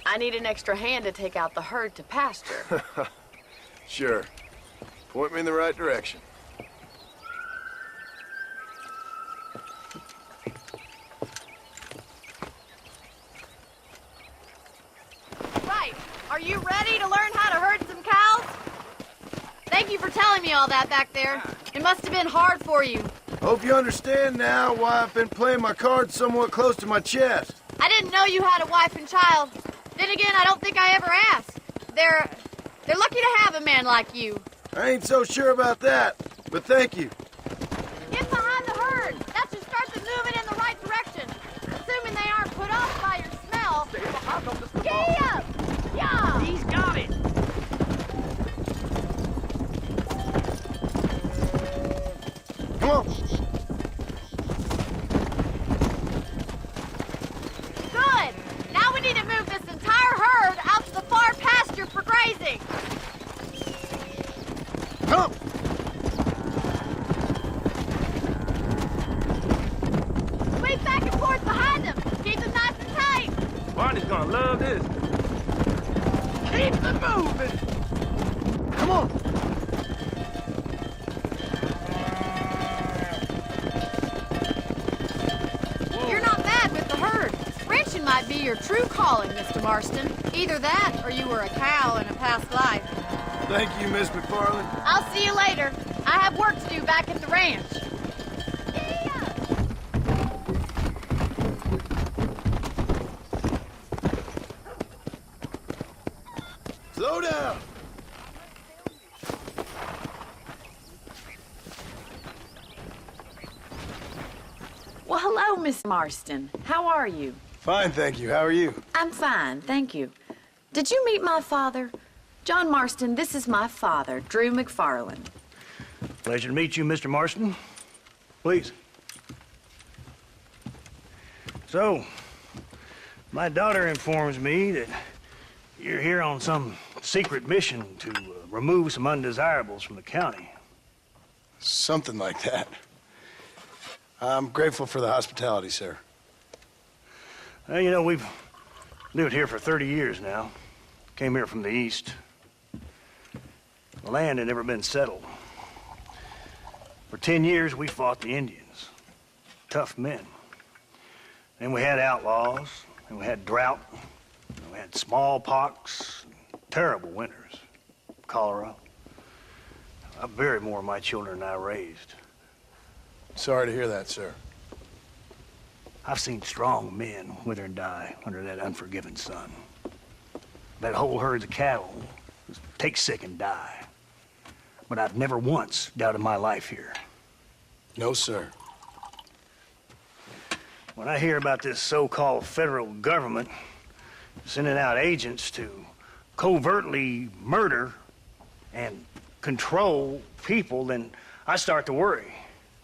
I need an extra hand to take out the herd to pasture. Sure. Point me in the right direction. Right. Are you ready to learn how to herd some cows? Thank you for telling me all that back there. It must have been hard for you. Hope you understand now why I've been playing my cards somewhat close to my chest. I didn't know you had a wife and child. Then again, I don't think I ever asked. They're lucky to have a man like you. I ain't so sure about that, but thank you. Get behind the herd. That should start them moving in the right direction. Assuming they aren't put off by your smell. Stay behind them, Mr. Giddy up! Yeah! He's got it! Come on. Good! Now we need to move this entire herd out to the far pasture for grazing. Come! Sweep back and forth behind them. Keep them nice and tight. Barney's gonna love this. Keep them moving! Come on! You're not mad with the herd. Ranching might be your true calling, Mr. Marston. Either that, or you were a cow in a past life. Thank you, Miss McFarland. I'll see you later. I have work to do back at the ranch. Slow down! Well, hello, Miss Marston. How are you? Fine, thank you. How are you? I'm fine, thank you. Did you meet my father? John Marston, this is my father, Drew McFarland. Pleasure to meet you, Mr. Marston. Please. So, my daughter informs me that you're here on some secret mission to remove some undesirables from the county. Something like that. I'm grateful for the hospitality, sir. Well, you know, we've lived here for 30 years now. Came here from the east. The land had never been settled. For 10 years, we fought the Indians. Tough men. Then we had outlaws, and we had drought, and we had smallpox, terrible winters, cholera. I buried more of my children than I raised. Sorry to hear that, sir. I've seen strong men wither and die under that unforgiving sun. That whole herds of cattle just take sick and die. But I've never once doubted my life here. No, sir. When I hear about this so-called federal government sending out agents to covertly murder and control people, then I start to worry.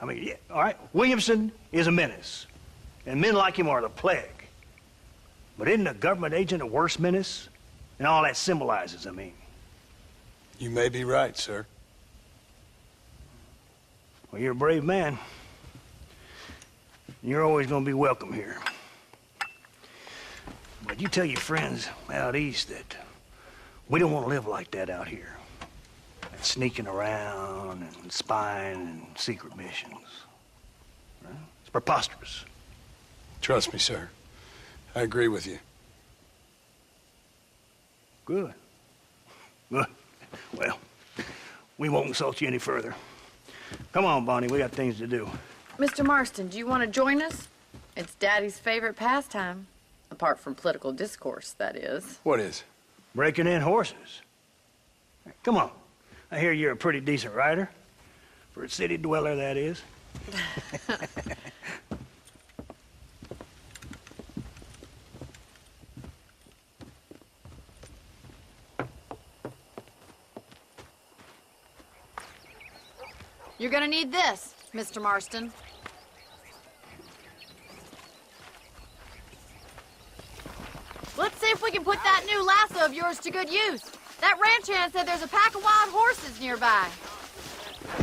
I mean, yeah, all right, Williamson is a menace, and men like him are the plague. But isn't a government agent a worse menace? And all that symbolizes, I mean. You may be right, sir. Well, you're a brave man. You're always gonna be welcome here. But you tell your friends out east that we don't want to live like that out here. Sneaking around and spying and secret missions. Right? It's preposterous. Trust me, sir. I agree with you. Good. Good. Well, we won't insult you any further. Come on, Bonnie, we got things to do. Mr. Marston, do you want to join us? It's Daddy's favorite pastime. Apart from political discourse, that is. What is? Breaking in horses. Come on. I hear you're a pretty decent rider. For a city dweller, that is. You're gonna need this, Mr. Marston. Let's see if we can put that new lasso of yours to good use. That ranch hand said there's a pack of wild horses nearby.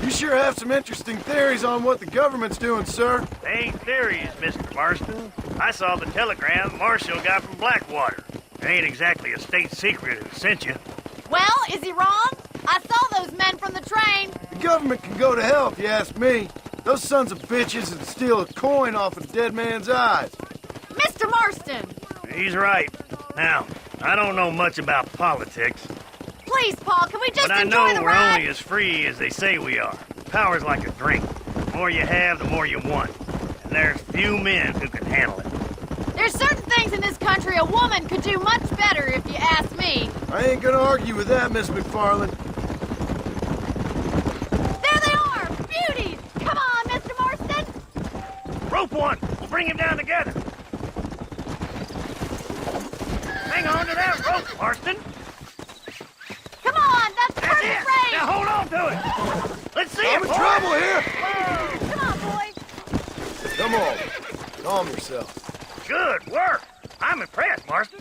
You sure have some interesting theories on what the government's doing, sir. They ain't theories, Mr. Marston. I saw the telegram Marshall got from Blackwater. It ain't exactly a state secret who sent you. Well, is he wrong? I saw those men from the train. The government can go to hell if you ask me. Those sons of bitches would steal a coin off a dead man's eyes. Mr. Marston! He's right. Now, I don't know much about politics. Please, Paul, can we just but enjoy I know the we're ride? only as free as they say we are. Power's like a drink. The more you have, the more you want. And there's few men who can handle it. There's certain things in this country a woman could do much better, if you ask me. I ain't gonna argue with that, Miss McFarland. There they are! Beauties! Come on, Mr. Marston! Rope one! We'll bring him down together. Hang on to that rope, Marston. Come on, that's perfect range! Now hold on to it! Let's see I'm it, in boy. trouble here! Come Calm yourself. Good work. I'm impressed, Marston.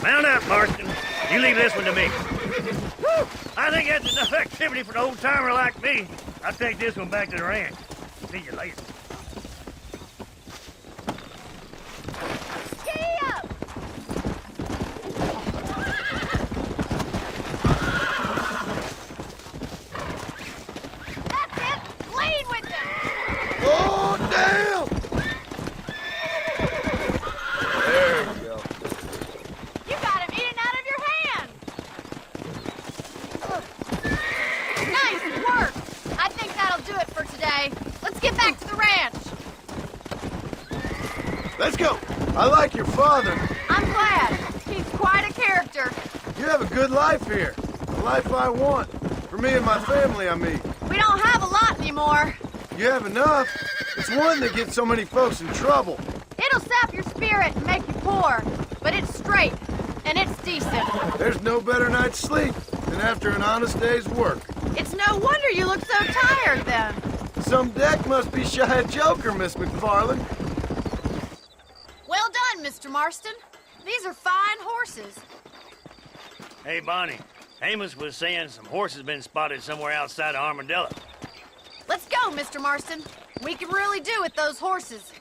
Mount up, Marston. You leave this one to me. Whew. I think that's enough activity for an old-timer like me. I'll take this one back to the ranch. See you later. Let's go. I like your father. I'm glad. He's quite a character. You have a good life here. The life I want. For me and my family, I mean. We don't have a lot anymore. You have enough. It's one that gets so many folks in trouble. It'll sap your spirit and make you poor. But it's straight. And it's decent. There's no better night's sleep than after an honest day's work. It's no wonder you look so tired, then. Some deck must be shy of Joker, Miss McFarland. Well done, Mr. Marston. These are fine horses. Hey, Bonnie. Amos was saying some horses been spotted somewhere outside of Armadillo. Let's go, Mr. Marston. We can really do with those horses.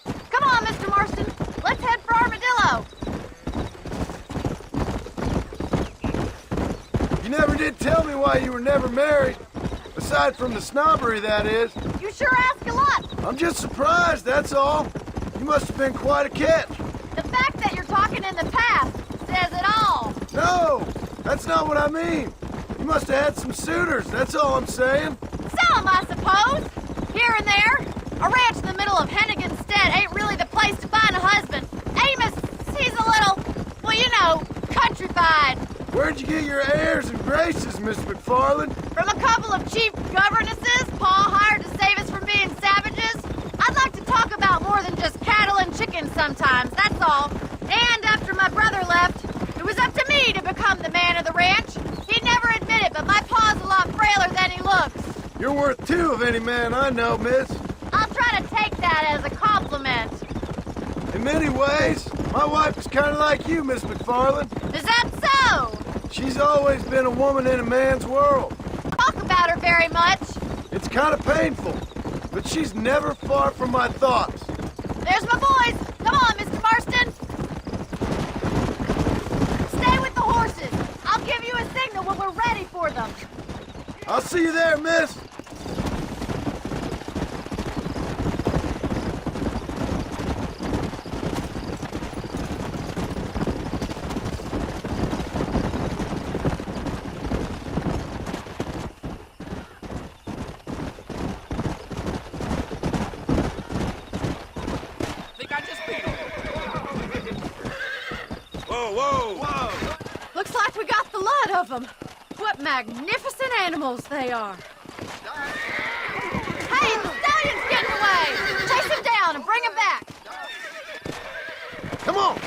Come on, Mr. Marston. Let's head for Armadillo. You never did tell me why you were never married. Aside from the snobbery, that is. You sure ask a lot. I'm just surprised, that's all. You must have been quite a catch. The fact that you're talking in the past says it all. No, that's not what I mean. You must have had some suitors, that's all I'm saying. Some, I suppose. Here and there. A ranch in the middle of Hennigan's Stead ain't really the place to find a husband. Amos, he's a little, well, you know, countrified. Where'd you get your airs and graces, Miss McFarland? From a couple of cheap governesses Paul hired to save us from being savages. I'd like to talk about more than just cattle and chickens sometimes, that's all. And after my brother left, it was up to me to become the man of the ranch. He'd never admit it, but my pa's a lot frailer than he looks. You're worth two of any man I know, miss. I'll try to take that as a compliment. In many ways, my wife is kind of like you, Miss McFarland. Is that so? She's always been a woman in a man's world. Talk about her very much. It's kind of painful, but she's never far from my thoughts. There's my boys. Come on, Mr. Marston. Stay with the horses. I'll give you a signal when we're ready for them. I'll see you there, miss. Looks like we got the lot of them. What magnificent animals they are. Hey, the stallion's getting away! Chase him down and bring him back. Come on!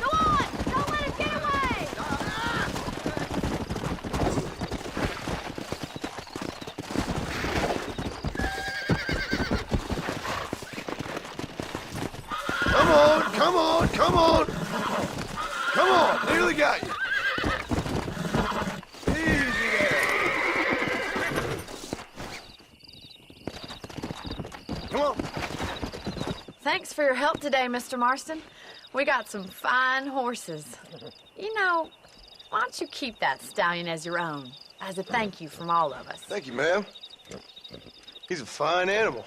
Go on! Don't let him get away! Come on, come on, come on! Come on, nearly got you. Easy there. Come on. Thanks for your help today, Mr. Marston. We got some fine horses. You know, why don't you keep that stallion as your own, as a thank you from all of us? Thank you, ma'am. He's a fine animal.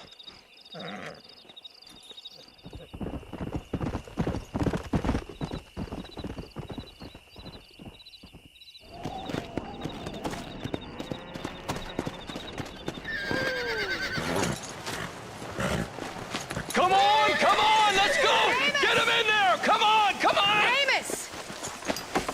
Come on, let's go! Amos! Get him in there! Come on, come on! Amos!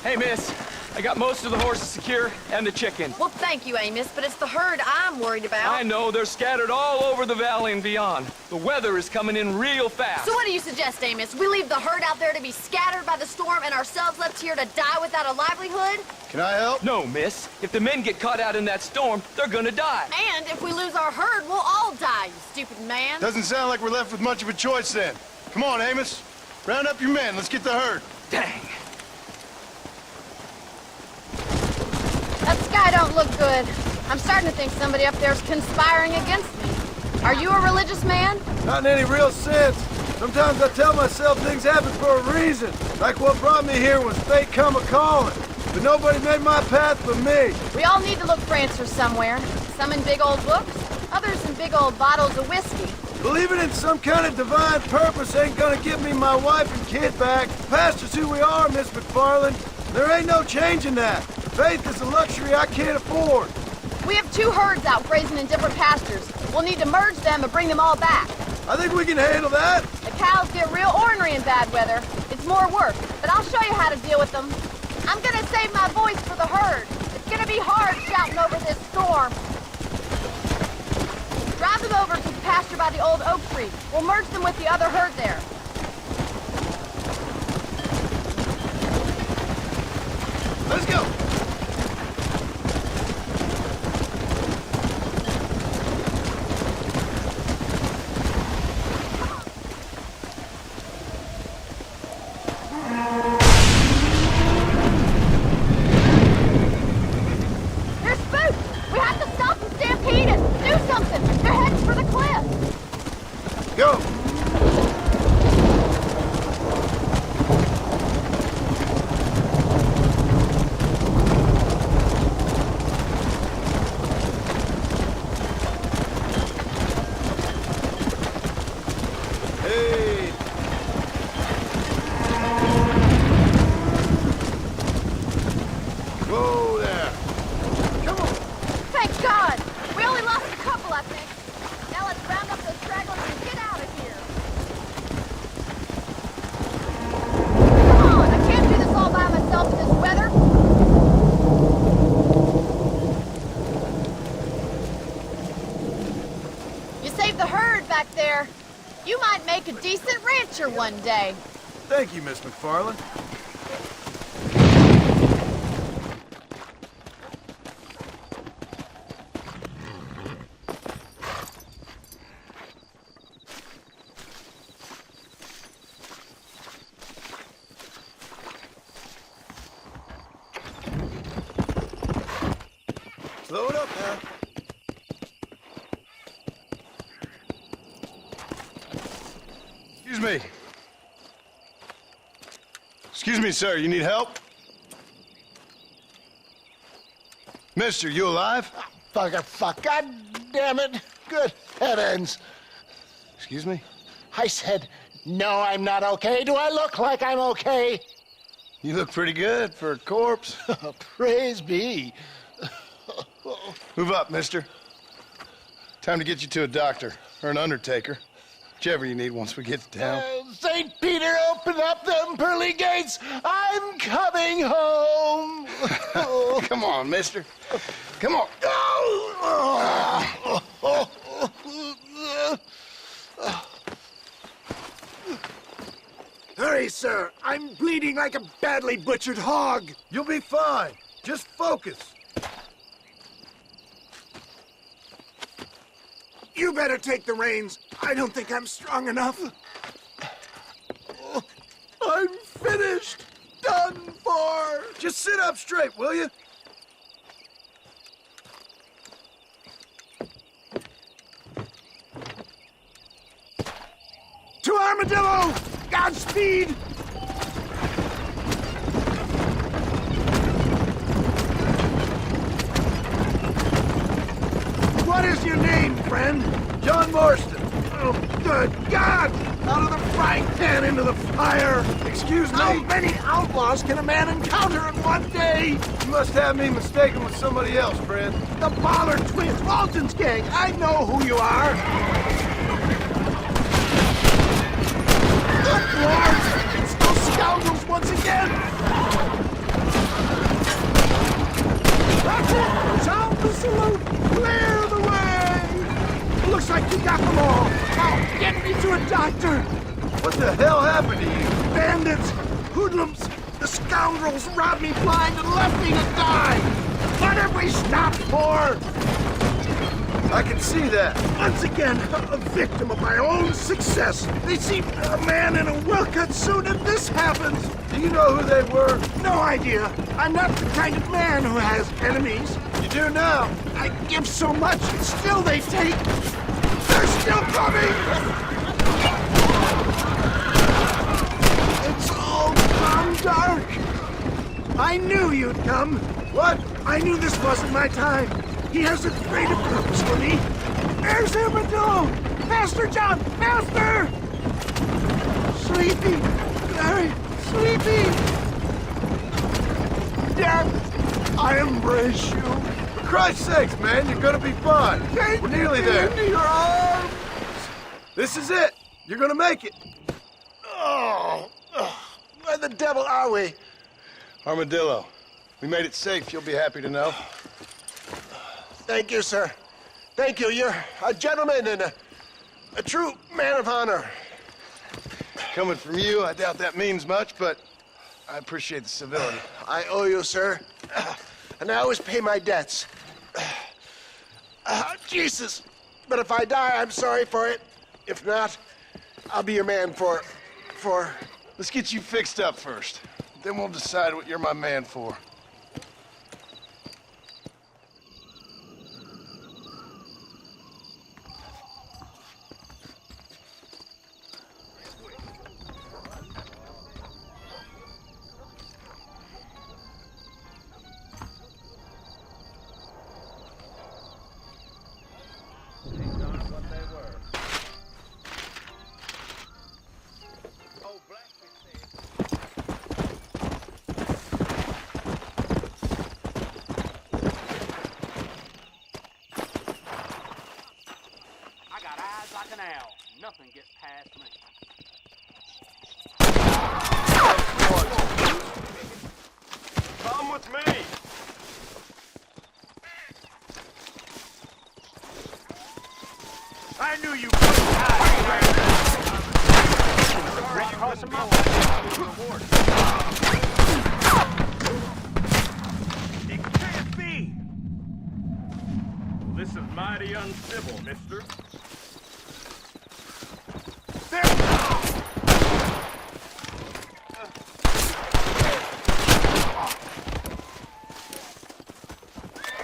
Hey, miss. I got most of the horses secure and the chicken. Well, thank you, Amos, but it's the herd I'm worried about. I know, they're scattered all over the valley and beyond. The weather is coming in real fast. So what do you suggest, Amos? We leave the herd out there to be scattered by the storm and ourselves left here to die without a livelihood? Can I help? No, miss. If the men get caught out in that storm, they're gonna die. And if we lose our herd, we'll all die, you stupid man. Doesn't sound like we're left with much of a choice then. Come on, Amos. Round up your men. Let's get the herd. Dang. That sky don't look good. I'm starting to think somebody up there's conspiring against me. Are you a religious man? Not in any real sense. Sometimes I tell myself things happen for a reason. Like what brought me here was fate come a-calling. But nobody made my path but me. We all need to look for answers somewhere. Some in big old books, others in big old bottles of whiskey. Believing in some kind of divine purpose ain't gonna give me my wife and kid back. Past is who we are, Miss McFarland. There ain't no changing that. Faith is a luxury I can't afford. We have 2 herds out grazing in different pastures. We'll need to merge them and bring them all back. I think we can handle that. The cows get real ornery in bad weather. It's more work, but I'll show you how to deal with them. I'm gonna save my voice for the herd. It's gonna be hard shouting over this storm. Drive them over to the pasture by the old oak tree. We'll merge them with the other herd there. Let's go. They're spooked! We have to stop them stampeding! Do something! They're heading for the cliff! Go. Hey. Whoa there. Come on. Thank God! We only lost a couple, I think. Now let's round up those stragglers and get out of here. Come on! I can't do this all by myself in this weather. You saved the herd back there. You might make a decent rancher one day. Thank you, Miss McFarland. Slow it up now. Excuse me. Excuse me, sir. You need help? Mister, you alive? Fuck. God damn it. Good heavens. Excuse me? I said, no, I'm not okay. Do I look like I'm okay? You look pretty good for a corpse. Praise be. Move up, mister. Time to get you to a doctor or an undertaker. Whichever you need once we get to town. St. Peter, open up them pearly gates. I'm coming home. Come on, mister. Come on. Hurry, sir. I'm bleeding like a badly butchered hog. You'll be fine. Just focus. You better take the reins. I don't think I'm strong enough. I'm finished. Done for. Just sit up straight, will you? To Armadillo! Godspeed! What is your name, friend? John Marston. Oh, good God! Out of the frying pan into the fire! Excuse me? How many outlaws can a man encounter in one day? You must have me mistaken with somebody else, friend. The Bollard twins, Walton's gang. I know who you are. Good Lord! It's those scoundrels once again! Doctor! What the hell happened to you? Bandits! Hoodlums! The scoundrels robbed me blind and left me to die! What have we stopped for? I can see that. Once again, a victim of my own success. They see a man in a well-cut suit and this happens. Do you know who they were? No idea. I'm not the kind of man who has enemies. You do now. I give so much and still they take. They're still coming! It's all gone dark. I knew you'd come. What? I knew this wasn't my time. He has a greater purpose for me. There's Armadillo! Master John! Master! Sleepy! Very sleepy! Death, I embrace you. For Christ's sakes, man, you're gonna be fine. We're nearly there. Into your arms! This is it. You're gonna make it. Oh, where the devil are we? Armadillo, we made it safe. You'll be happy to know. Thank you, sir. Thank you. You're a gentleman and a true man of honor. Coming from you, I doubt that means much, but I appreciate the civility. I owe you, sir. And I always pay my debts. Jesus. But if I die, I'm sorry for it. If not, I'll be your man for... Let's get you fixed up first. Then we'll decide what you're my man for. Nothing gets past me. Come with me. I knew you couldn't hide. It can't be. Well, this is mighty uncivil, mister.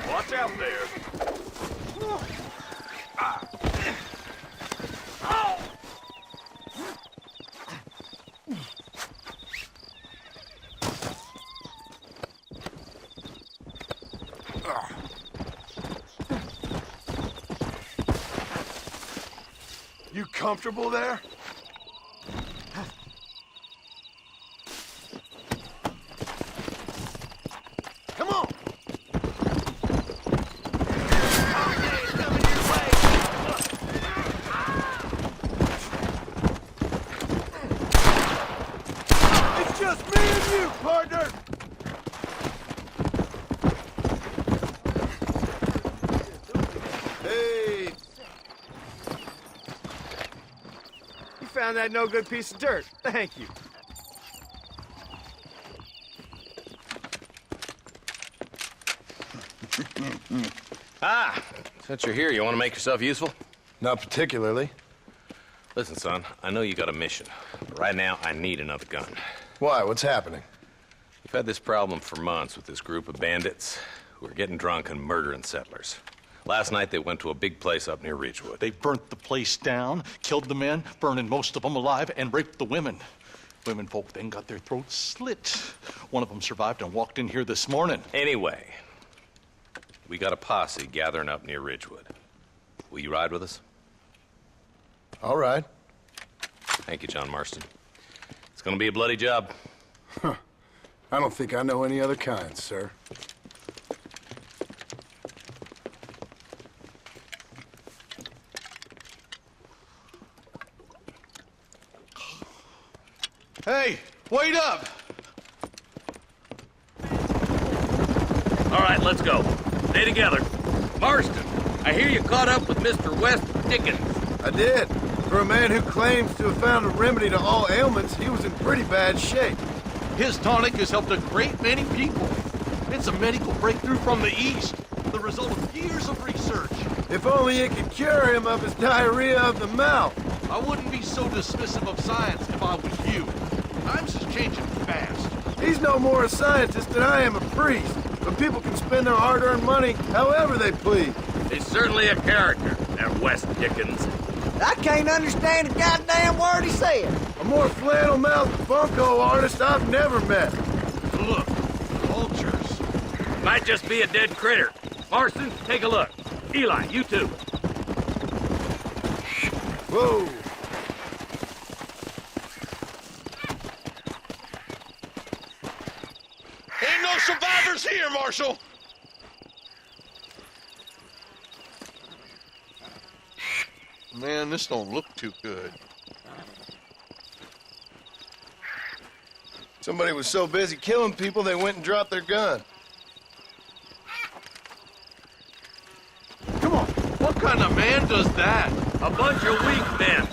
Watch out there. You comfortable there? Come on! It's just me and you, partner! Hey! You found that no good piece of dirt. Thank you. Since you're here, you want to make yourself useful? Not particularly. Listen, son, I know you got a mission, but right now I need another gun. Why? What's happening? We've had this problem for months with this group of bandits who are getting drunk and murdering settlers. Last night they went to a big place up near Ridgewood. They burnt the place down, killed the men, burning most of them alive, and raped the women. Women folk then got their throats slit. One of them survived and walked in here this morning. Anyway, we got a posse gathering up near Ridgewood. Will you ride with us? All right. Thank you, John Marston. It's gonna be a bloody job. Huh. I don't think I know any other kind, sir. Hey, wait up! All right, let's go. Stay together. Marston, I hear you caught up with Mr. West Dickens. I did. For a man who claims to have found a remedy to all ailments, he was in pretty bad shape. His tonic has helped a great many people. It's a medical breakthrough from the East, the result of years of research. If only it could cure him of his diarrhea of the mouth. I wouldn't be so dismissive of science if I was you. Times is changing fast. He's no more a scientist than I am a priest. But people can spend their hard-earned money however they please. He's certainly a character, that West Dickens. I can't understand a goddamn word he said. A more flannel-mouthed bunko artist I've never met. Look, vultures. Might just be a dead critter. Marston, take a look. Eli, you too. Whoa. Ain't no survivors here, Marshal! Man, this don't look too good. Somebody was so busy killing people, they went and dropped their gun. Come on, what kind of man does that? A bunch of weak men.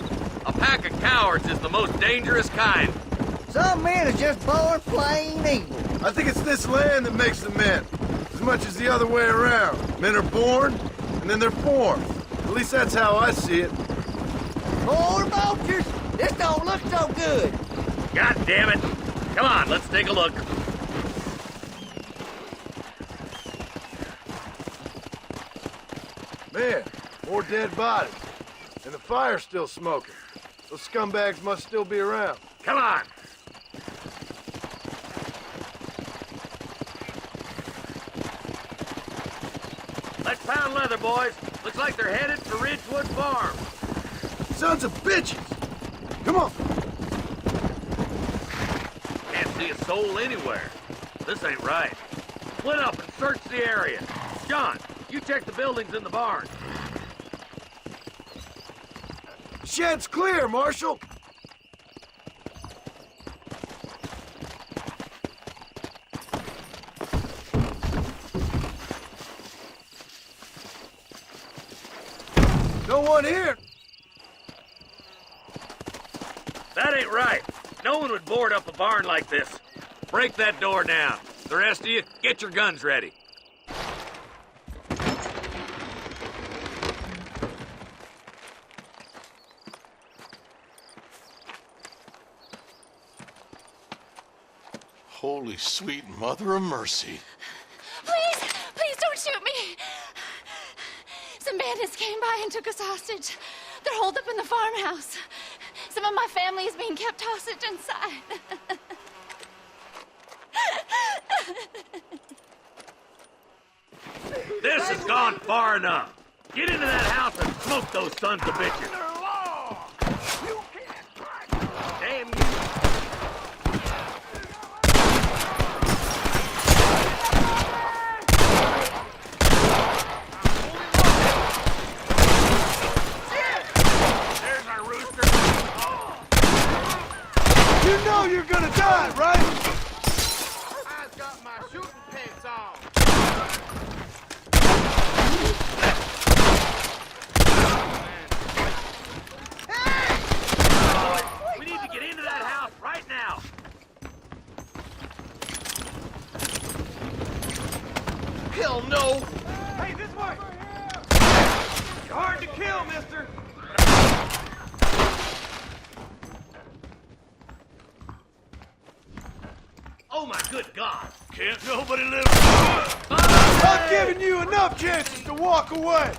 A pack of cowards is the most dangerous kind. Some men are just born plain evil. I think it's this land that makes the men, as much as the other way around. Men are born, and then they're formed. At least that's how I see it. More vultures? This don't look so good. God damn it. Come on, let's take a look. Man, more dead bodies. And the fire's still smoking. Those scumbags must still be around. Come on. Let's pound leather, boys. Looks like they're headed for Ridgewood Farm. Sons of bitches! Come on! Can't see a soul anywhere. This ain't right. Split up and search the area. John, you check the buildings in the barn. Shed's clear, Marshal! No one here! That ain't right. No one would board up a barn like this. Break that door down. The rest of you, get your guns ready. Holy sweet mother of mercy. Please, please don't shoot me. Some bandits came by and took us hostage. They're holed up in the farmhouse. Some of my family is being kept hostage inside. This has gone far enough. Get into that house and smoke those sons of bitches. Damn you. There's our rooster. You know you're gonna die, right? I've got my shooting pants on. We need to get into that house right now. Hell no! Hey, this way! You're hard to kill, mister! Oh my good God! Can't nobody live. I've given you enough chances to walk away!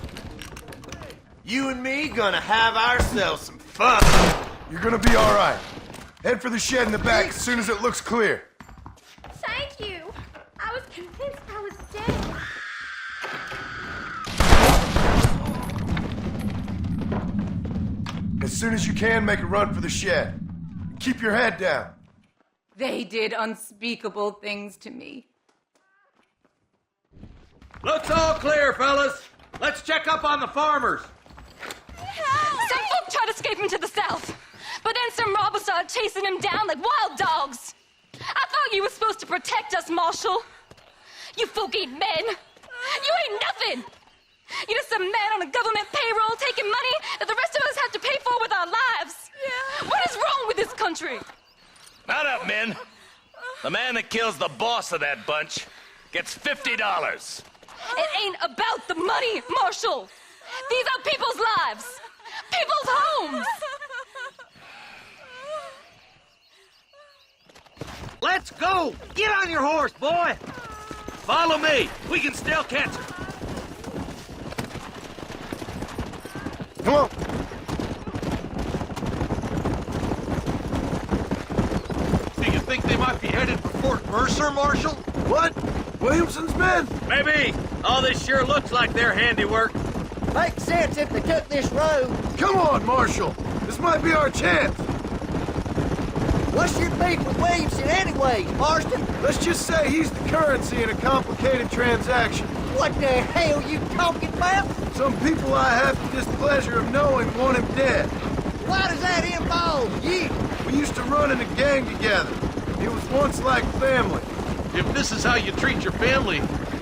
You and me gonna have ourselves some fun. You're gonna be alright. Head for the shed in the back as soon as it looks clear. Thank you. I was convinced I was dead. As soon as you can, make a run for the shed. Keep your head down. They did unspeakable things to me. Looks all clear, fellas. Let's check up on the farmers. Some folk tried escaping to the south, but then some robbers started chasing him down like wild dogs. I thought you were supposed to protect us, Marshal. You folk ain't men. You ain't nothing. You're just some man on a government payroll taking money that the rest of us have to pay for with our lives. Yeah. What is wrong with this country? Mount up, men. The man that kills the boss of that bunch gets $50. It ain't about the money, Marshal. These are people's lives, people's homes. Let's go! Get on your horse, boy! Follow me. We can still catch her. Come on. Do you think they might be headed for Fort Mercer, Marshal? What? Williamson's men? Maybe. All this sure looks like their handiwork. Makes sense if they took this road. Come on, Marshal. This might be our chance. What's your beef with Williamson anyways, Marston? Let's just say he's the currency in a complicated transaction. What the hell you talking about? Some people I have the displeasure of knowing want him dead. Why does that involve you? We used to run in a gang together. It was once like family. If this is how you treat your family,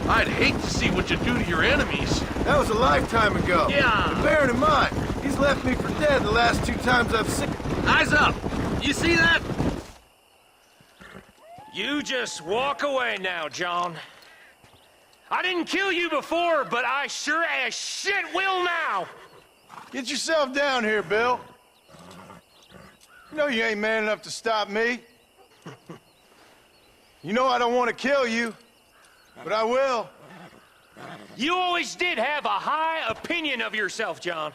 I'd hate to see what you do to your enemies. That was a lifetime ago. Yeah. And bearing in mind, he's left me for dead the last 2 times I've seen. Eyes up. You see that? You just walk away now, John. I didn't kill you before, but I sure as shit will now. Get yourself down here, Bill. You know you ain't man enough to stop me. You know I don't want to kill you, but I will. You always did have a high opinion of yourself, John.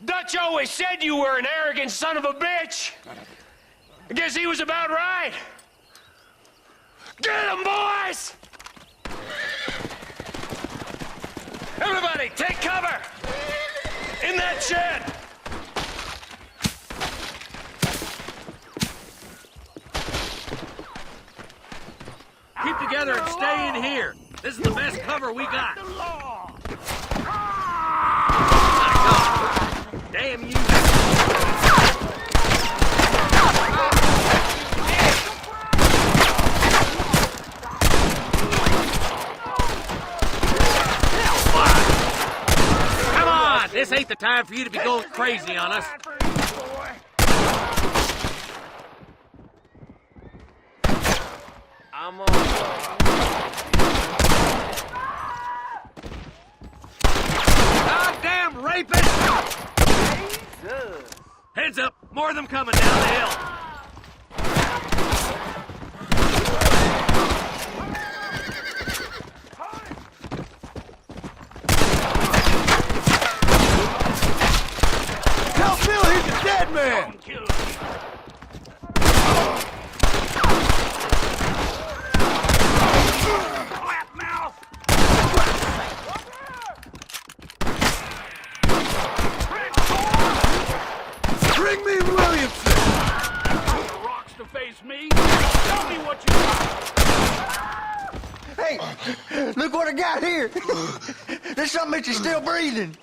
Dutch always said you were an arrogant son of a bitch. I guess he was about right. Get him, boys! Everybody, take cover! In that shed! Keep together and stay in here. This is the best cover we got. Damn you. Come on! This ain't the time for you to be going crazy on us. I'm on. Goddamn rapist! Heads up! More of them coming down the hill. Tell Bill he's a dead man! Bring me Williamson! Rocks to face me? Tell me what you got! Hey, look what I got here. There's something that you're still breathing.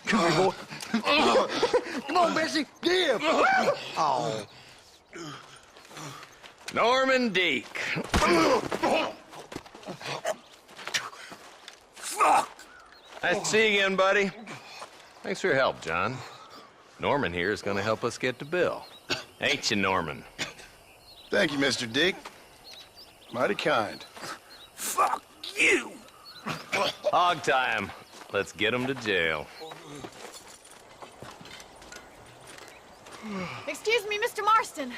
Come here, boy. Come on, Bessie. Give. Oh. Norman Deek. Fuck! Nice to see you again, buddy. Thanks for your help, John. Norman here is going to help us get to Bill. Ain't you, Norman? Thank you, Mr. Dick. Mighty kind. Fuck you! Hog time. Let's get him to jail. Excuse me, Mr. Marston.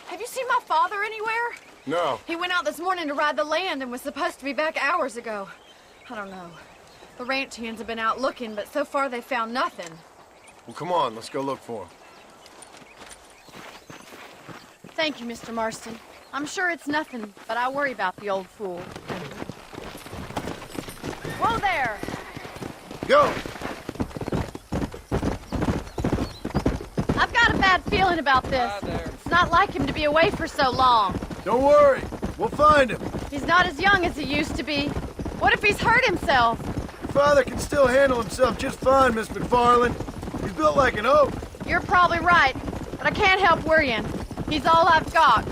Have you seen my father anywhere? No. He went out this morning to ride the land and was supposed to be back hours ago. I don't know. The ranch hands have been out looking, but so far they found nothing. Well, come on, let's go look for him. Thank you, Mr. Marston. I'm sure it's nothing, but I worry about the old fool. Whoa there! Go! I've got a bad feeling about this. It's not like him to be away for so long. Don't worry, we'll find him. He's not as young as he used to be. What if he's hurt himself? Your father can still handle himself just fine, Miss McFarland. He's built like an oak. You're probably right, but I can't help worrying. He's all I've got.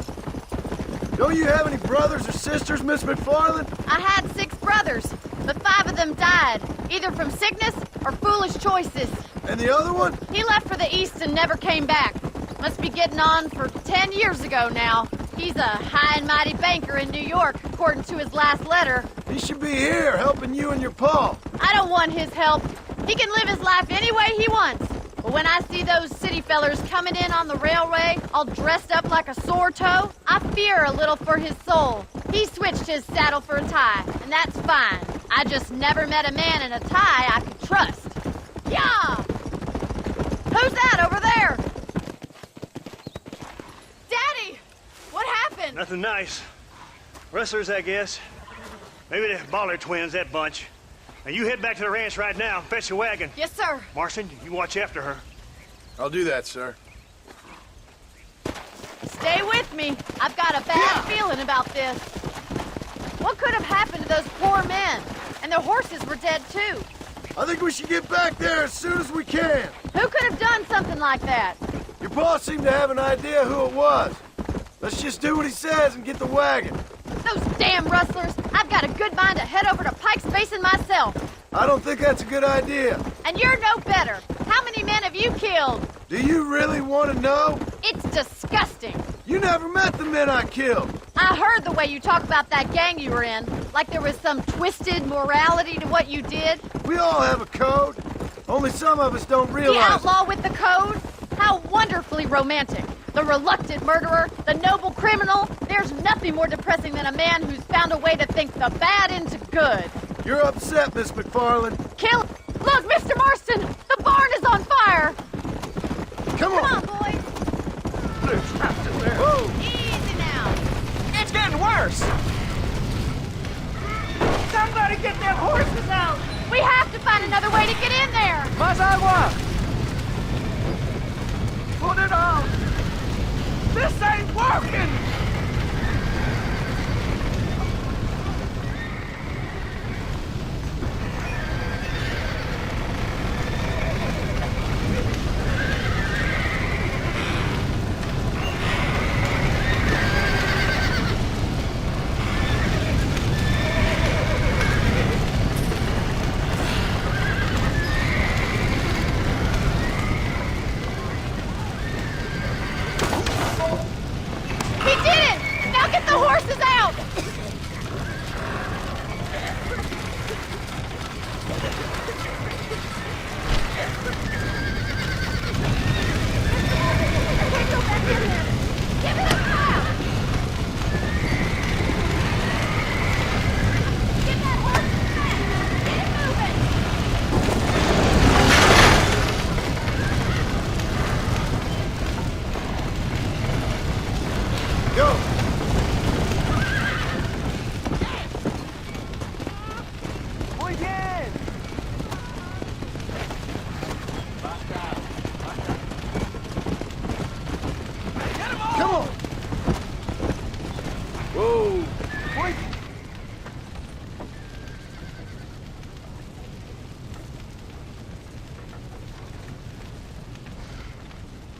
Don't you have any brothers or sisters, Miss McFarland? I had 6 brothers, but 5 of them died, either from sickness or foolish choices. And the other one? He left for the east and never came back. Must be getting on for 10 years ago now. He's a high and mighty banker in New York, according to his last letter. He should be here, helping you and your pa. I don't want his help. He can live his life any way he wants. But when I see those city fellers coming in on the railway, all dressed up like a sore toe, I fear a little for his soul. He switched his saddle for a tie, and that's fine. I just never met a man in a tie I could trust. Yeah! Who's that over there? Daddy! What happened? Nothing nice. Rustlers, I guess. Maybe the Bollard twins, that bunch. Now you head back to the ranch right now and fetch the wagon. Yes, sir. Marston, you watch after her. I'll do that, sir. Stay with me. I've got a bad feeling about this. What could have happened to those poor men? And their horses were dead, too. I think we should get back there as soon as we can. Who could have done something like that? Your boss seemed to have an idea who it was. Let's just do what he says and get the wagon. Those damn rustlers! I've got a good mind to head over to Pike's Basin myself. I don't think that's a good idea. And you're no better. How many men have you killed? Do you really want to know? It's disgusting. You never met the men I killed. I heard the way you talk about that gang you were in, like there was some twisted morality to what you did. We all have a code. Only some of us don't realize The outlaw with the code? How wonderfully romantic. The reluctant murderer, the noble criminal. There's nothing more depressing than a man who's found a way to think the bad into good. You're upset, Miss McFarland. Kill... Look, Mr. Marston! The barn is on fire! Come on, boys. There's trapped in there. Whoa. Easy now. It's getting worse. Somebody get them horses out. We have to find another way to get in there. Mas agua. Put it on. This ain't working.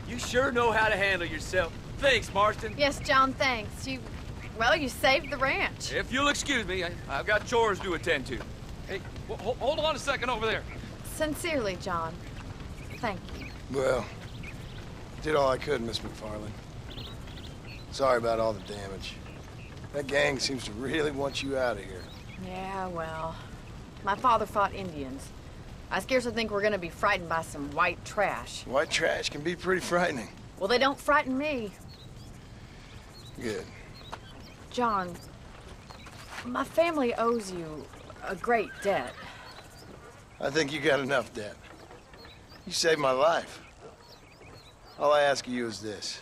You sure know how to handle yourself. Thanks, Marston. Yes, John, thanks. You saved the ranch. If you'll excuse me, I've got chores to attend to. Hey, hold on a second over there. Sincerely, John. Thank you. Well, did all I could, Miss McFarland. Sorry about all the damage. That gang seems to really want you out of here. Yeah, well, my father fought Indians. I scarcely think we're gonna be frightened by some white trash. White trash can be pretty frightening. Well, they don't frighten me. Good. John, my family owes you a great debt. I think you got enough debt. You saved my life. All I ask of you is this.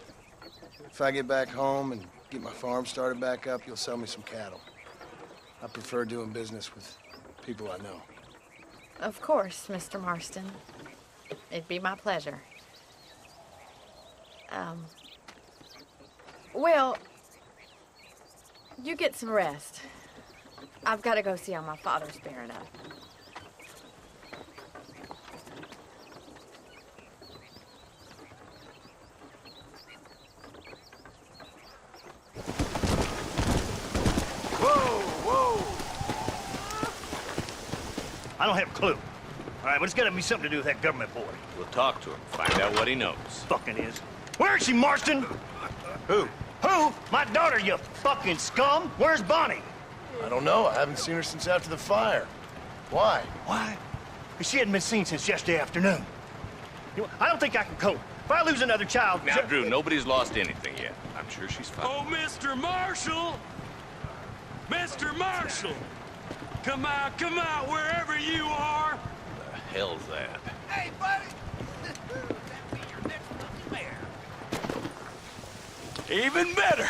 If I get back home and get my farm started back up, you'll sell me some cattle. I prefer doing business with people I know. Of course, Mr. Marston. It'd be my pleasure. Well, you get some rest. I've got to go see how my father's bearing up. I don't have a clue. All right, but it's gotta be something to do with that government boy. We'll talk to him, find out what he knows. Fucking is. Where is she, Marston? Who? Who? My daughter, you fucking scum. Where's Bonnie? I don't know. I haven't seen her since after the fire. Why? Why? Because she hadn't been seen since yesterday afternoon. You know, I don't think I can cope. If I lose another child... Now, Drew, nobody's lost anything yet. I'm sure she's fine. Oh, Mr. Marshall! Mr. Marshall! Come out, wherever you are! What the hell's that? Hey, buddy! Even better!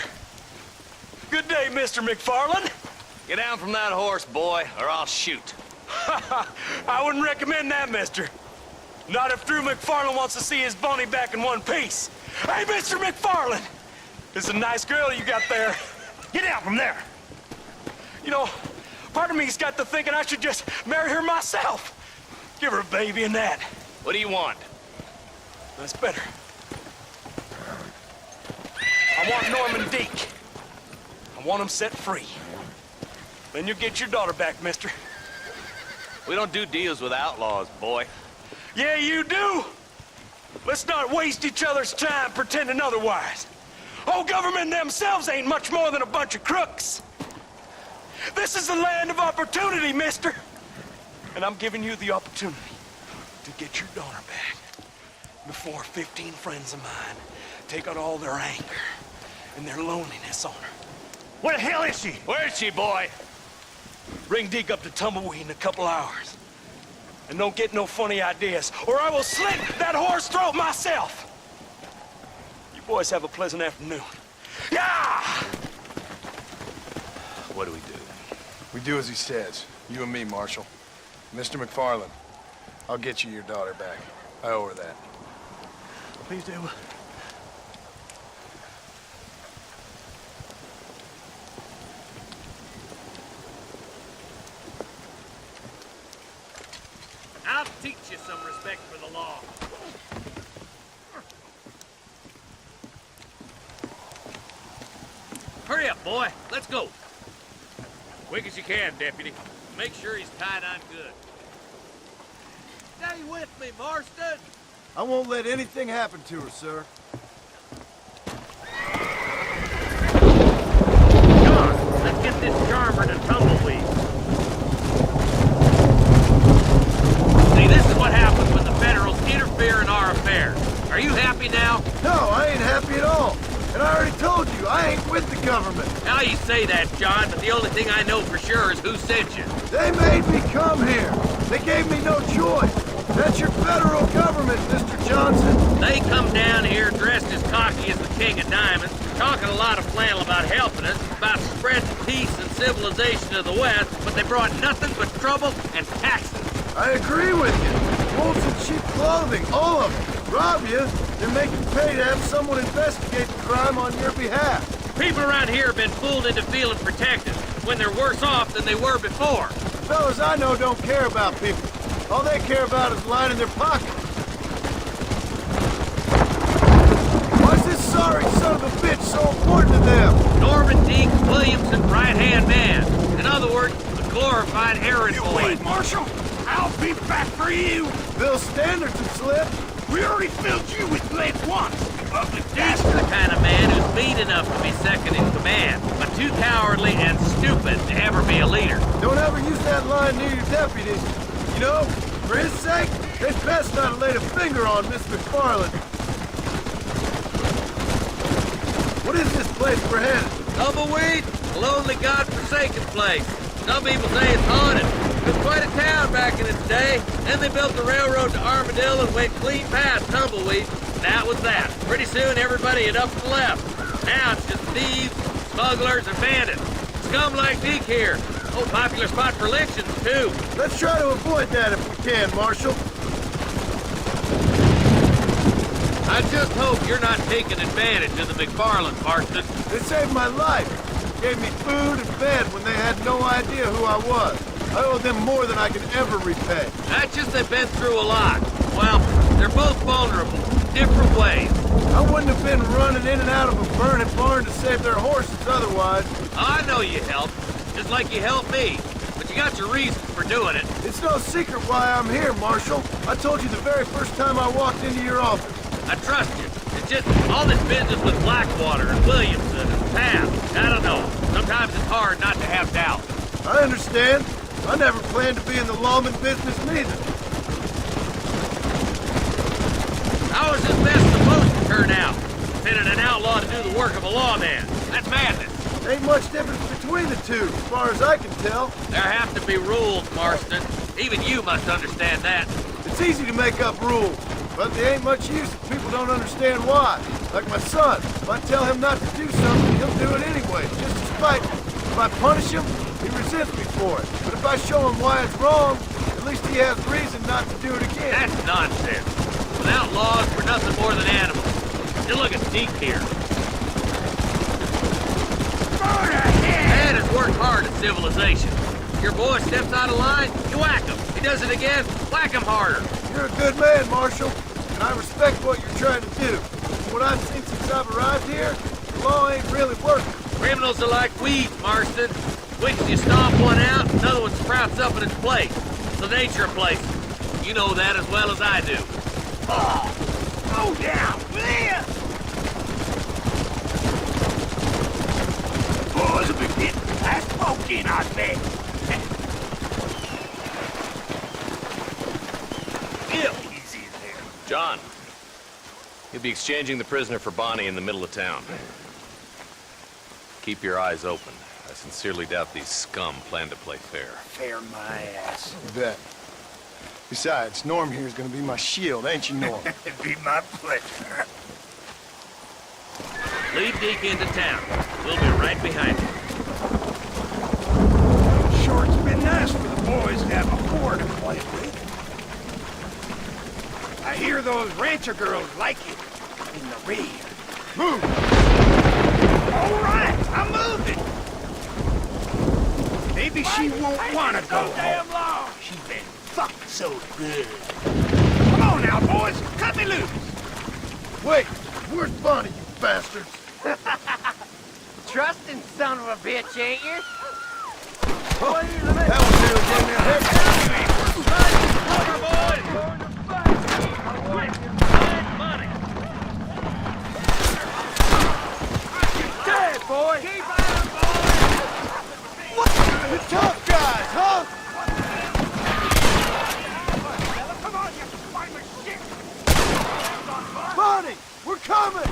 Good day, Mr. McFarland. Get down from that horse, boy, or I'll shoot. I wouldn't recommend that, mister. Not if Drew McFarland wants to see his Bonnie back in one piece. Hey, Mr. McFarland! This is a nice girl you got there. Get out from there! You know, part of me's got to thinking I should just marry her myself. Give her a baby and that. What do you want? That's better. I want Norman Deek. I want him set free. Then you'll get your daughter back, mister. We don't do deals with outlaws, boy. Yeah, you do. Let's not waste each other's time pretending otherwise. Old government themselves ain't much more than a bunch of crooks. This is the land of opportunity, mister. And I'm giving you the opportunity to get your daughter back before 15 friends of mine take out all their anger and their loneliness on her. Where the hell is she? Where is she, boy? Bring Deke up to Tumbleweed in a couple hours. And don't get no funny ideas, or I will slit that horse throat myself. You boys have a pleasant afternoon. Yeah! What do we do? We do as he says. You and me, Marshal. Mr. McFarland, I'll get you your daughter back. I owe her that. Please do. I'll teach you some respect for the law. Hurry up, boy. Let's go. Quick as you can, deputy. Make sure he's tied on good. Stay with me, Marston. I won't let anything happen to her, sir. Come on, let's get this charmer to Tumbleweed. See, this is what happens when the Federals interfere in our affairs. Are you happy now? No, I ain't happy at all. And I already told you, I ain't with the government. Now you say that, John, but the only thing I know for sure is who sent you. They made me come here. They gave me no choice. That's your federal government, Mr. Johnson. They come down here dressed as cocky as the King of Diamonds, talking a lot of flannel about helping us, about spreading peace and civilization to the West, but they brought nothing but trouble and taxes. I agree with you. Wolves in cheap clothing, all of them. Rob you, then make you pay to have someone investigate the crime on your behalf. People around here have been fooled into feeling protected when they're worse off than they were before. The fellas I know don't care about people. All they care about is lining their pockets. Why's this sorry son of a bitch so important to them? Norman Deek Williamson's right-hand man. In other words, a glorified errand boy. Wait, Marshal. I'll be back for you. Bill's standards have slipped. We already filled you with lead once. Public That's the kind of man who's mean enough to be second in command, but too cowardly and stupid to ever be a leader. Don't ever use that line near your deputies. You know, for his sake, they'd best not have laid a finger on Miss McFarland. What is this place we're headed? Tumbleweed, a lonely, god-forsaken place. Some people say it's haunted. It was quite a town back in its day. Then they built the railroad to Armadillo and went clean past Tumbleweed. That was that. Pretty soon everybody had up and left. Now it's just thieves, smugglers, and bandits. Scum like Deke here. Oh, popular spot for lynchings, too. Let's try to avoid that if we can, Marshal. I just hope you're not taking advantage of the McFarland, Marston. They saved my life. Gave me food and bed when they had no idea who I was. I owe them more than I can ever repay. That's just they've been through a lot. Well, they're both vulnerable, different ways. I wouldn't have been running in and out of a burning barn to save their horses otherwise. I know you helped, just like you helped me. But You got your reasons for doing it. It's no secret why I'm here, Marshal. I told you the very first time I walked into your office. I trust you. It's just all this business with Blackwater and Williamson and Pam. I don't know. Sometimes it's hard not to have doubt. I understand. I never planned to be in the lawman business neither. How is this mess supposed to turn out? Sending an outlaw to do the work of a lawman. That's madness. Ain't much difference between the two, as far as I can tell. There have to be rules, Marston. Even you must understand that. It's easy to make up rules, but they ain't much use if people don't understand why. Like my son. If I tell him not to do something, he'll do it anyway, just to spite me. If I punish him, he resents me for it. But if I show him why it's wrong, at least he has reason not to do it again. That's nonsense. Without laws, we're nothing more than animals. You look at Deke here. Dad has worked hard at civilization. Your boy steps out of line, you whack him. He does it again, whack him harder. You're a good man, Marshal, and I respect what you're trying to do. From what I've seen since I've arrived here, the law ain't really working. Criminals are like weeds, Marston. Quick as you stomp one out, another one sprouts up in its place. It's the nature of places. You know that as well as I do. Go down, man! Boys have been getting fast smoking, I bet. Easy there. John, you'll be exchanging the prisoner for Bonnie in the middle of town. Keep your eyes open. I sincerely doubt these scum plan to play fair. Fair my ass. You bet. Besides, Norm here is gonna be my shield, ain't you, Norm? It'd be my pleasure. Lead Deke into town. We'll be right behind you. Sure, it's been nice for the boys to have a whore to play with. I hear those rancher girls like it in the rear. Move! All right, I'm moving. Maybe she won't want to go home. She's been fucked so good. Come on now, boys. Cut me loose. Wait, where's Bonnie, you bastards? Trusting son of a bitch, ain't you? That was nearly gave me a haircut. Dead, boy. Keep on, What? The tough guys, huh? Come on, you spineless shit. Bonnie, we're coming.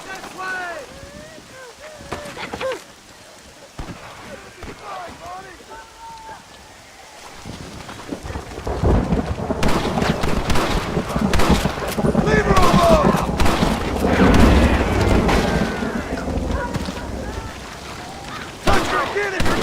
This way. Leave her alone. Touch her again if you're...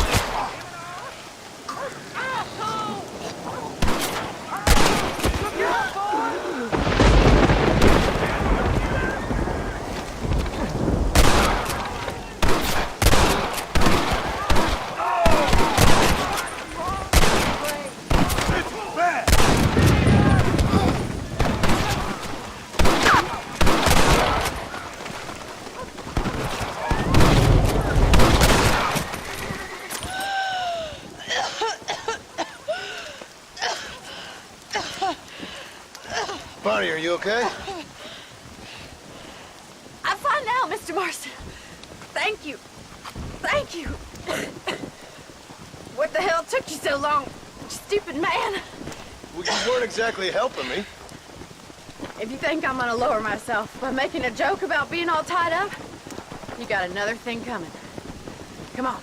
Bonnie, are you okay? I'm fine now, Mr. Marston. Thank you. Thank you. What the hell took you so long, stupid man? Well, you weren't exactly helping me. If you think I'm gonna lower myself by making a joke about being all tied up, you got another thing coming. Come on.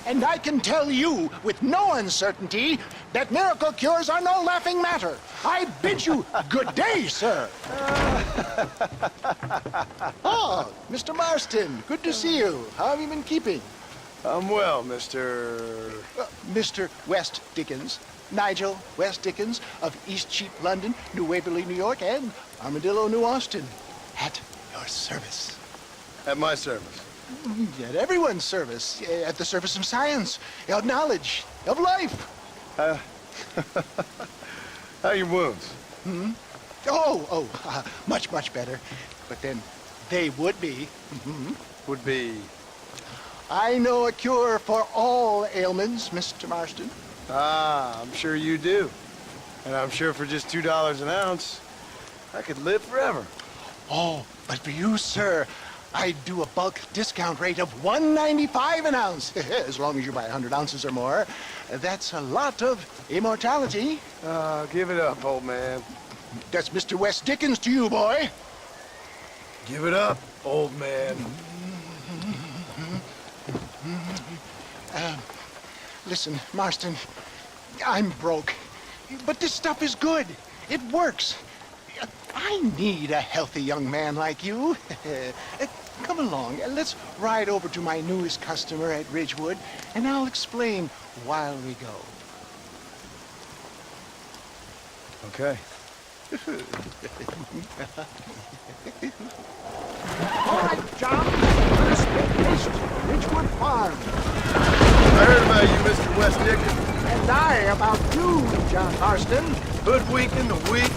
And I can tell you with no uncertainty that miracle cures are no laughing matter. I bid you good day, sir. Oh, Mr. Marston, good to see you. How have you been keeping? I'm well, Mr... Mr. West Dickens. Nigel West Dickens of East Cheap, London, New Waverly, New York, and Armadillo, New Austin. At your service. At my service. At everyone's service. At the service of science, of knowledge, of life. How are your wounds? Hmm? Much, much better. But then they would be. Would be? I know a cure for all ailments, Mr. Marston. Ah, I'm sure you do. And I'm sure for just $2 an ounce, I could live forever. Oh, but for you, sir, I'd do a bulk discount rate of $1.95 an ounce. As long as you buy 100 ounces or more. That's a lot of immortality. Give it up, old man. That's Mr. West Dickens to you, boy. Give it up, old man. Listen, Marston, I'm broke. But this stuff is good. It works. I need a healthy young man like you. Come along, let's ride over to my newest customer at Ridgewood, and I'll explain while we go. Okay. All right, John, let us make haste. Ridgewood Farm. I heard about you, Mr. West Dickens. And I about you, John Marston. Hoodwinking the weak,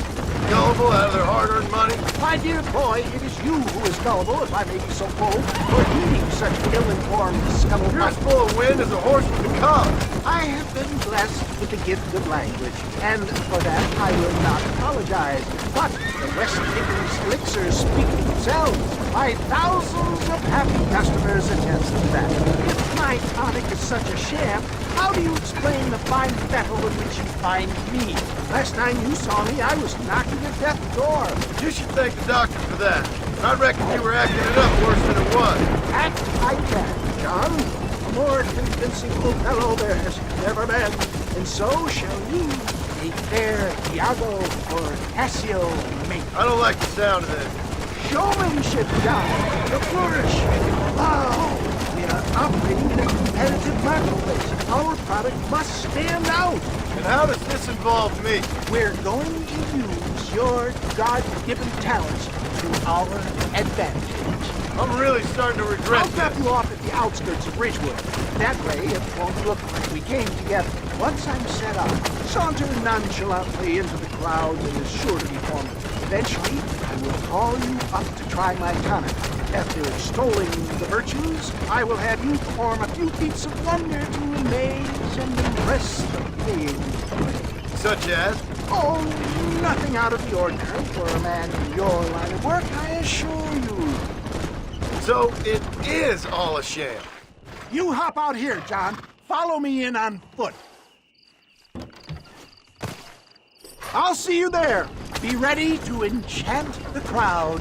gullible out of their hard-earned money. My dear boy, it is you who is gullible, if I may be so bold, for heeding such ill-informed scuttlebutt. You're as full of wind as a horse with a cob. I have been blessed with the gift of language, and for that I will not apologize. But the West Dickens elixirs speak for themselves. My thousands of happy customers attest to that. If my tonic is such a sham, how do you explain the fine fettle in which you find me? Last time you saw me, I was knocking at death's door. You should thank the doctor for that. I reckon you were acting it up worse than it was. Act I can, John. A more convincing old fellow there has never been. And so shall you, a fair Iago or Cassio mate. I don't like the sound of this. Showmanship, John. The flourish. Wow. We are operating in a competitive marketplace. Our product must stand out. And how does this involve me? We're going to use your God-given talents to our advantage. I'm really starting to regret I'll drop you off at the outskirts of Ridgewood. That way, it won't look like we came together. Once I'm set up, saunter nonchalantly into the crowds and is sure to be formal. Eventually, I will call you up to try my tonic. After extolling the virtues, I will have you perform a few feats of wonder to amaze and impress the paying. Such as? Oh, nothing out of the ordinary for a man in your line of work, I assure you. So it is all a sham. You hop out here, John. Follow me in on foot. I'll see you there. Be ready to enchant the crowd.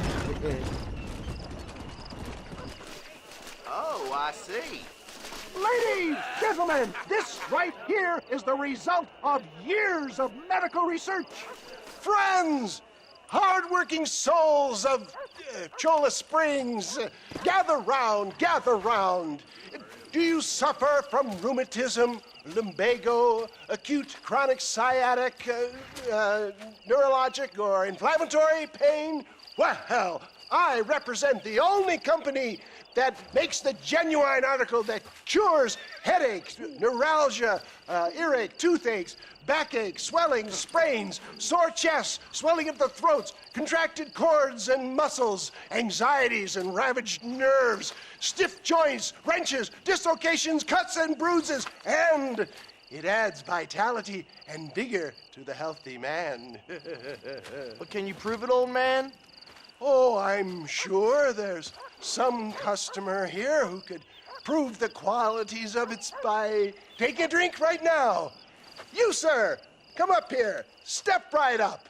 Oh, I see. Ladies, gentlemen, this right here is the result of years of medical research. Friends, hard-working souls of Cholla Springs, gather round, gather round. Do you suffer from rheumatism, lumbago, acute chronic sciatic, neurologic, or inflammatory pain? Well, I represent the only company that makes the genuine article that cures headaches, neuralgia, earache, toothaches, backache, swelling, sprains, sore chests, swelling of the throats, contracted cords and muscles, anxieties and ravaged nerves, stiff joints, wrenches, dislocations, cuts and bruises, and it adds vitality and vigor to the healthy man. But can you prove it, old man? Oh, I'm sure there's some customer here who could prove the qualities of it by taking a drink right now. You, sir, come up here. Step right up.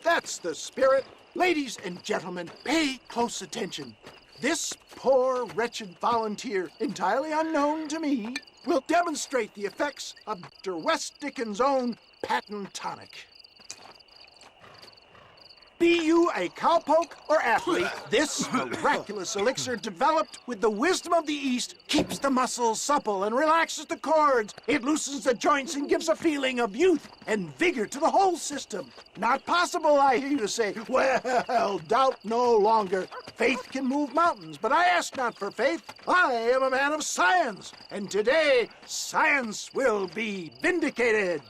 That's the spirit. Ladies and gentlemen, pay close attention. This poor, wretched volunteer, entirely unknown to me, will demonstrate the effects of Dr. West Dickens' own patent tonic. Be you a cowpoke or athlete, this miraculous elixir developed with the wisdom of the East keeps the muscles supple and relaxes the cords. It loosens the joints and gives a feeling of youth and vigor to the whole system. Not possible, I hear you say. Well, doubt no longer. Faith can move mountains, but I ask not for faith. I am a man of science, and today science will be vindicated.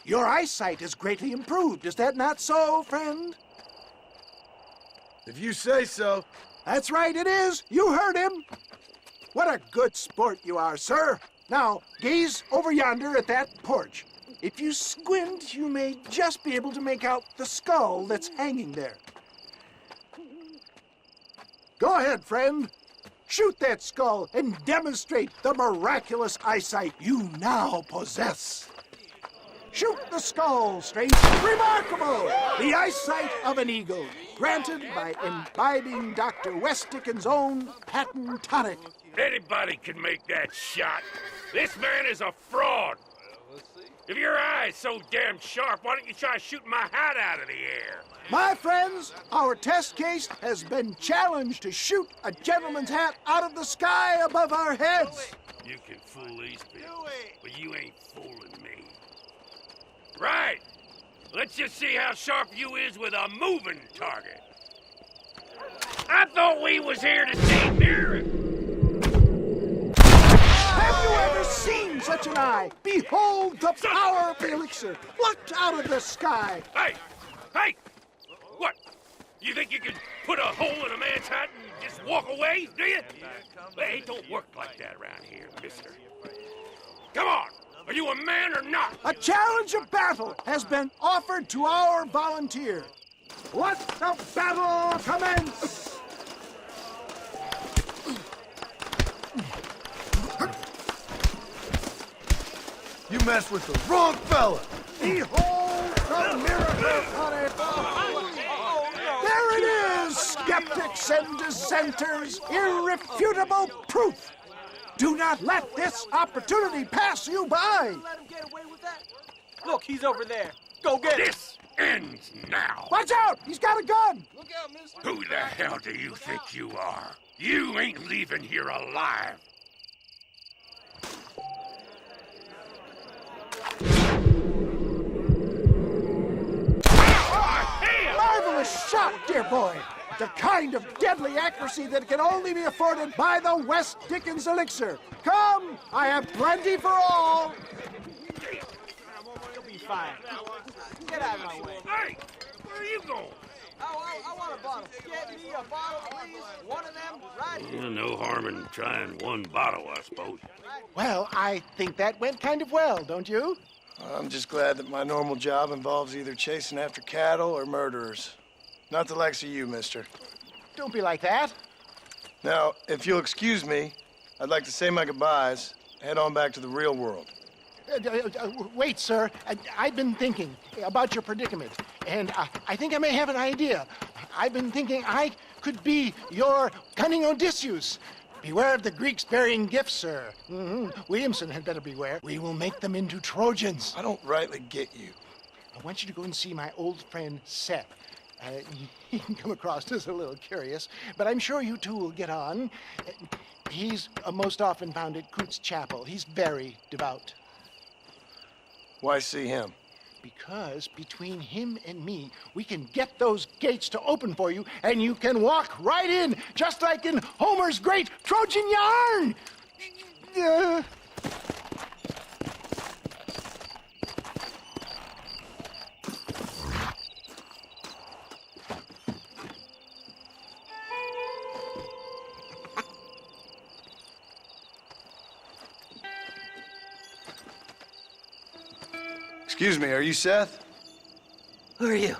Your eyesight is greatly improved. Is that not so, friend? If you say so. That's right, it is. You heard him. What a good sport you are, sir. Now, gaze over yonder at that porch. If you squint, you may just be able to make out the skull that's hanging there. Go ahead, friend. Shoot that skull and demonstrate the miraculous eyesight you now possess. Shoot the skull, stranger. Remarkable! The eyesight of an eagle, granted by imbibing Dr. West Dickens' own patent tonic. Anybody can make that shot. This man is a fraud. If your eye's so damn sharp, why don't you try shooting my hat out of the air? My friends, our test case has been challenged to shoot a gentleman's hat out of the sky above our heads. You can fool these people, but you ain't fooling me. Right. Let's just see how sharp you is with a moving target. I thought we was here to stay near it. Have you ever seen such an eye? Behold the power of the elixir, plucked out of the sky. Hey! Hey! What? You think you can put a hole in a man's hat and just walk away, do you? Hey, it don't work like that around here, mister. Come on! Are you a man or not? A challenge of battle has been offered to our volunteer. Let the battle commence! You messed with the wrong fella. Behold the miracle on it! There it is, skeptics and dissenters, irrefutable proof. Do not let this opportunity pass you by. Let him get away with that? Look, he's over there. Go get him. This ends now. Watch out! He's got a gun! Look out, mister. Who the hell do you think you are? You ain't leaving here alive. Marvelous shot, dear boy. The kind of deadly accuracy that can only be afforded by the West Dickens elixir. Come, I have plenty for all. You'll be fine. Get out of my way. Hey, where are you going? I want a bottle. Get me a bottle, please. One of them, right here. No harm in trying one bottle, I suppose. Well, I think that went kind of well, don't you? I'm just glad that my normal job involves either chasing after cattle or murderers. Not the likes of you, mister. Don't be like that. Now, if you'll excuse me, I'd like to say my goodbyes, head on back to the real world. Wait, sir. I've been thinking about your predicament, and I think I may have an idea. I've been thinking I could be your cunning Odysseus. Beware of the Greeks bearing gifts, sir. Williamson had better beware. We will make them into Trojans. I don't rightly get you. I want you to go and see my old friend Seth. He can come across as a little curious, but I'm sure you two will get on. He's most often found at Coots Chapel. He's very devout. Why see him? Because between him and me, we can get those gates to open for you, and you can walk right in, just like in Homer's great Trojan yarn! Excuse me, are you Seth? Who are you?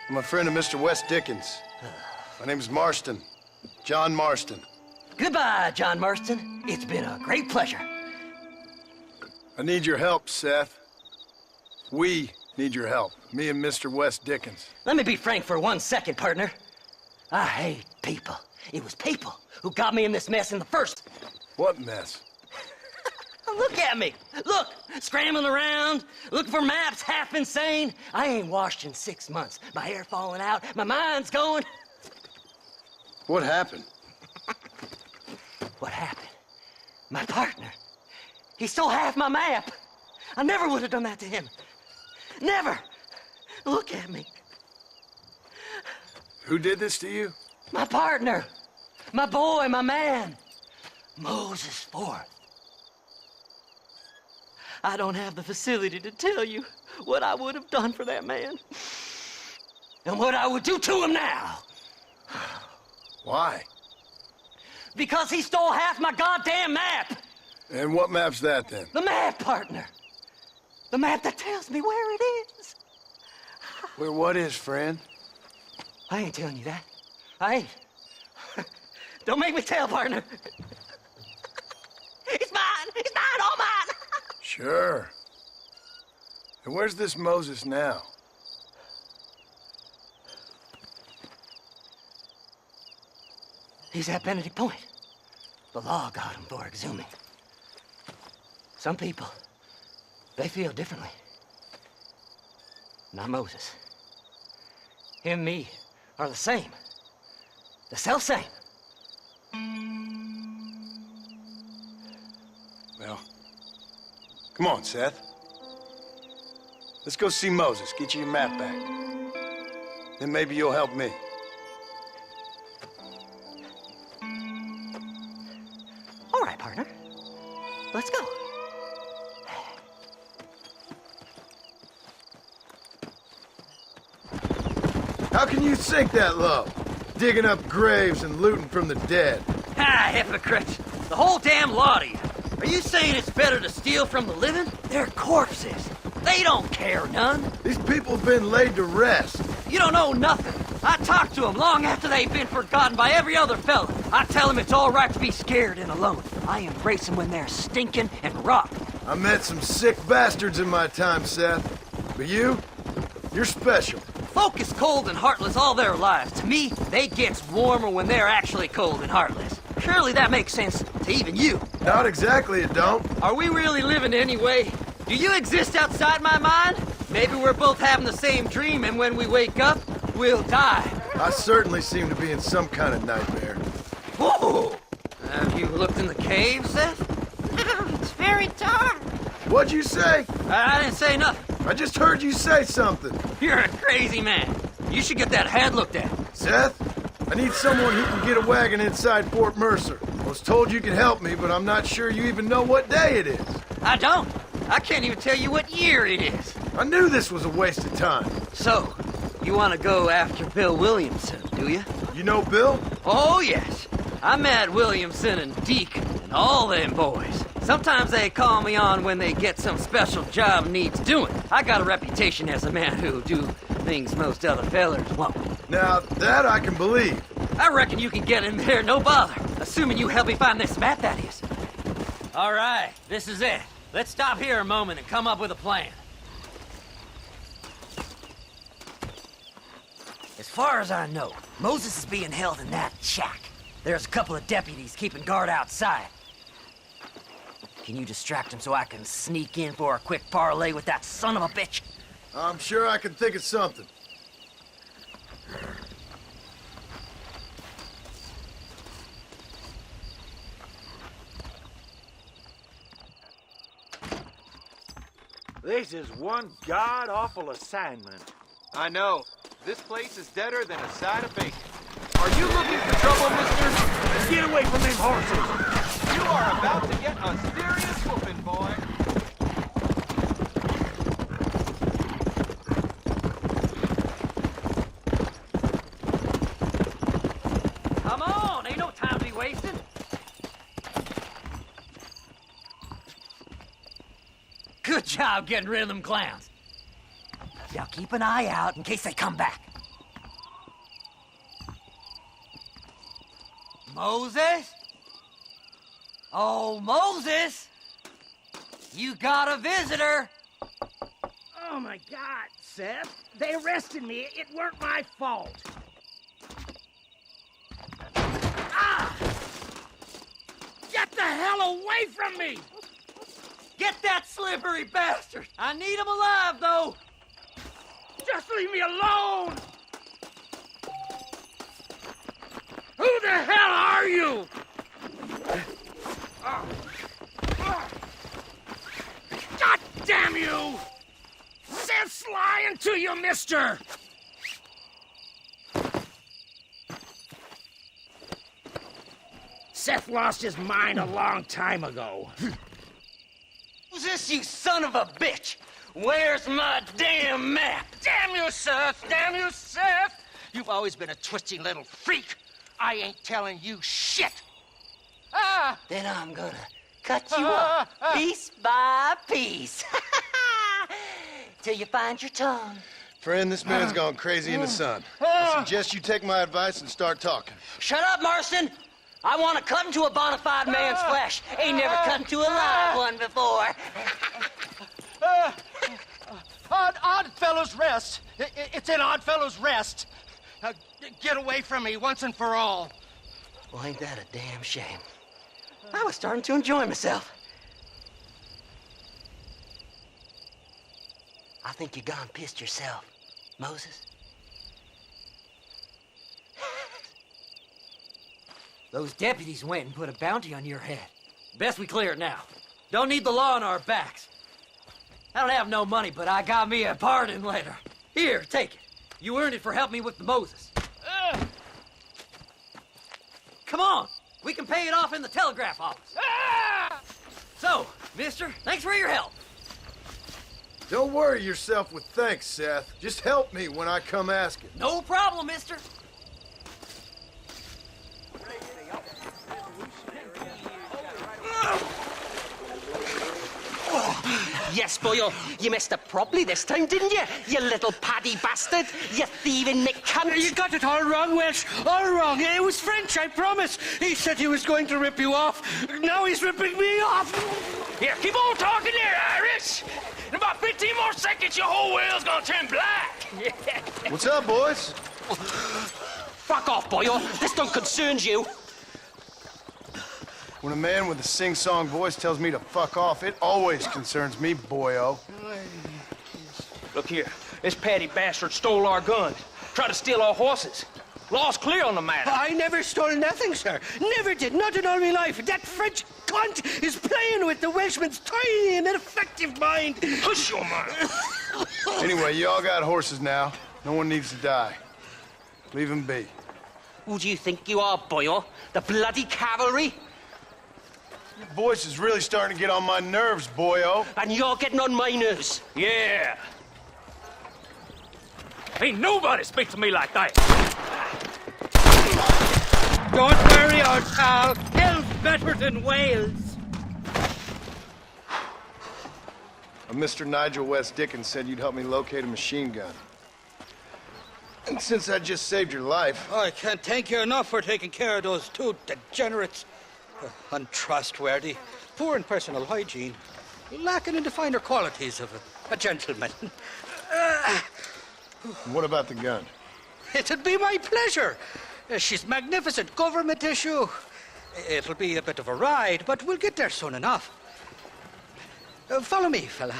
I'm a friend of Mr. West Dickens. My name's Marston. John Marston. Goodbye, John Marston. It's been a great pleasure. I need your help, Seth. We need your help. Me and Mr. West Dickens. Let me be frank for 1 second, partner. I hate people. It was people who got me in this mess in the first. What mess? Look at me. Look, scrambling around, looking for maps, half insane. I ain't washed in 6 months. My hair falling out, my mind's going. What happened? What happened? My partner. He stole half my map. I never would have done that to him. Never. Look at me. Who did this to you? My partner. My boy, my man. Moses Forth. I don't have the facility to tell you what I would have done for that man. And what I would do to him now. Why? Because he stole half my goddamn map. And what map's that, then? The map, partner. The map that tells me where it is. Where what is, friend? I ain't telling you that. I ain't. Don't make me tell, partner. It's mine! It's mine! All mine! Sure. And where's this Moses now? He's at Benedict Point. The law got him for exhuming. Some people, they feel differently. Not Moses. Him and me are the same. The self-same. Well, come on, Seth. Let's go see Moses, get you your map back. Then maybe you'll help me. All right, partner. Let's go. How can you sink that low? Digging up graves and looting from the dead. Ah, hypocrite. The whole damn lot of you. Are you saying it's better to steal from the living? They're corpses. They don't care none. These people have been laid to rest. You don't know nothing. I talk to them long after they've been forgotten by every other fella. I tell them it's all right to be scared and alone. I embrace them when they're stinking and rotten. I met some sick bastards in my time, Seth. But you're special. Folk is cold and heartless all their lives. To me, they gets warmer when they're actually cold and heartless. Surely that makes sense to even you. Not exactly, it don't. Are we really living anyway? Do you exist outside my mind? Maybe we're both having the same dream, and when we wake up, we'll die. I certainly seem to be in some kind of nightmare. Whoa! Have you looked in the cave, Seth? It's very dark. What'd you say? I didn't say nothing. I just heard you say something. You're a crazy man. You should get that head looked at. Seth, I need someone who can get a wagon inside Fort Mercer. I was told you could help me, but I'm not sure you even know what day it is. I don't. I can't even tell you what year it is. I knew this was a waste of time. So, you want to go after Bill Williamson, do you? You know Bill? Oh, yes. I met Williamson and Deke and all them boys. Sometimes they call me on when they get some special job needs doing. I got a reputation as a man who'll do things most other fellers won't. Now, that I can believe. I reckon you can get in there, no bother. Assuming you help me find this map, that is. All right, this is it. Let's stop here a moment and come up with a plan. As far as I know, Moses is being held in that shack. There's a couple of deputies keeping guard outside. Can you distract him so I can sneak in for a quick parlay with that son of a bitch? I'm sure I can think of something. This is one god-awful assignment. I know. This place is deader than a side of bacon. Are you looking for trouble, mister? Get away from them horses! You are about to get a serious whooping, boy. Come on, ain't no time to be wasted. Good job getting rid of them clowns. Now keep an eye out in case they come back. Moses? Oh, Moses! You got a visitor! Oh my God, Seth. They arrested me. It weren't my fault. Ah! Get the hell away from me! Get that slippery bastard! I need him alive, though! Just leave me alone! Who the hell are you? God damn you! Seth's lying to you, mister! Seth lost his mind a long time ago. Who's this, you son of a bitch? Where's my damn map? Damn you, Seth! Damn you, Seth! You've always been a twisty little freak. I ain't telling you shit. Ah! Then I'm gonna cut you up, piece by piece. Till you find your tongue. Friend, this man's gone crazy in the sun. I suggest you take my advice and start talking. Shut up, Marston! I want to cut into a bona fide man's flesh. Ain't never cut into a live one before. Odd Fellow's Rest. It's in Odd Fellow's Rest. Get away from me once and for all. Well, ain't that a damn shame? I was starting to enjoy myself. I think you gone pissed yourself, Moses. Those deputies went and put a bounty on your head. Best we clear it now. Don't need the law on our backs. I don't have no money, but I got me a pardon letter. Here, take it. You earned it for helping me with the Moses. Come on, we can pay it off in the telegraph office. So, mister, thanks for your help. Don't worry yourself with thanks, Seth. Just help me when I come asking. No problem, mister. Yes, boyo, you messed up properly this time, didn't you? You little paddy bastard. You thieving Nick cunt. You got it all wrong, Welsh. All wrong. It was French, I promise. He said he was going to rip you off. Now he's ripping me off. Here, keep on talking there, Irish. In about 15 more seconds, your whole whale's gonna turn black. What's up, boys? Fuck off, boyo. This don't concern you. When a man with a sing-song voice tells me to fuck off, it always concerns me, boyo. Look here. This Paddy bastard stole our guns. Tried to steal our horses. Law's clear on the matter. I never stole nothing, sir. Never did. Not in all my life. That French cunt is playing with the Welshman's tiny and ineffective mind. Hush your mouth. Anyway, you all got horses now. No one needs to die. Leave him be. Who do you think you are, boyo? The bloody cavalry? Your voice is really starting to get on my nerves, boyo. And you're getting on my nerves. Yeah. Ain't nobody speak to me like that. Don't worry, old pal. Hell's better than Wales. Mr. Nigel West Dickens said you'd help me locate a machine gun. And since I just saved your life... I can't thank you enough for taking care of those two degenerates. Untrustworthy, poor in personal hygiene, lacking in the finer qualities of a gentleman. What about the gun? It'd be my pleasure. She's magnificent, government issue. It'll be a bit of a ride, but we'll get there soon enough. Follow me, fella.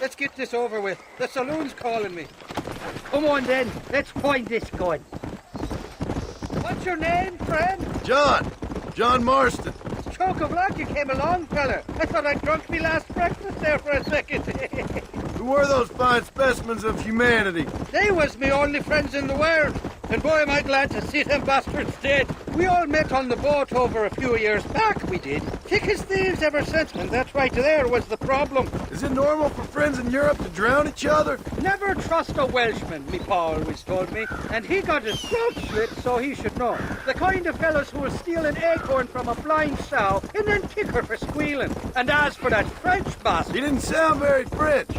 Let's get this over with. The saloon's calling me. Come on, then. Let's find this gun. What's your name, friend? John Marston. Choke of luck you came along, fella. I thought I'd drunk me last breakfast there for a second. Who were those fine specimens of humanity? They was me only friends in the world. And boy, am I glad to see them bastards dead. We all met on the boat over a few years back, we did. Thick as thieves ever since, and that's right there was the problem. Is it normal for friends in Europe to drown each other? Never trust a Welshman, me pa always told me. And he got his throat slit, so he should know. The kind of fellows who will steal an acorn from a blind sow and then kick her for squealing. And as for that French bastard... He didn't sound very French.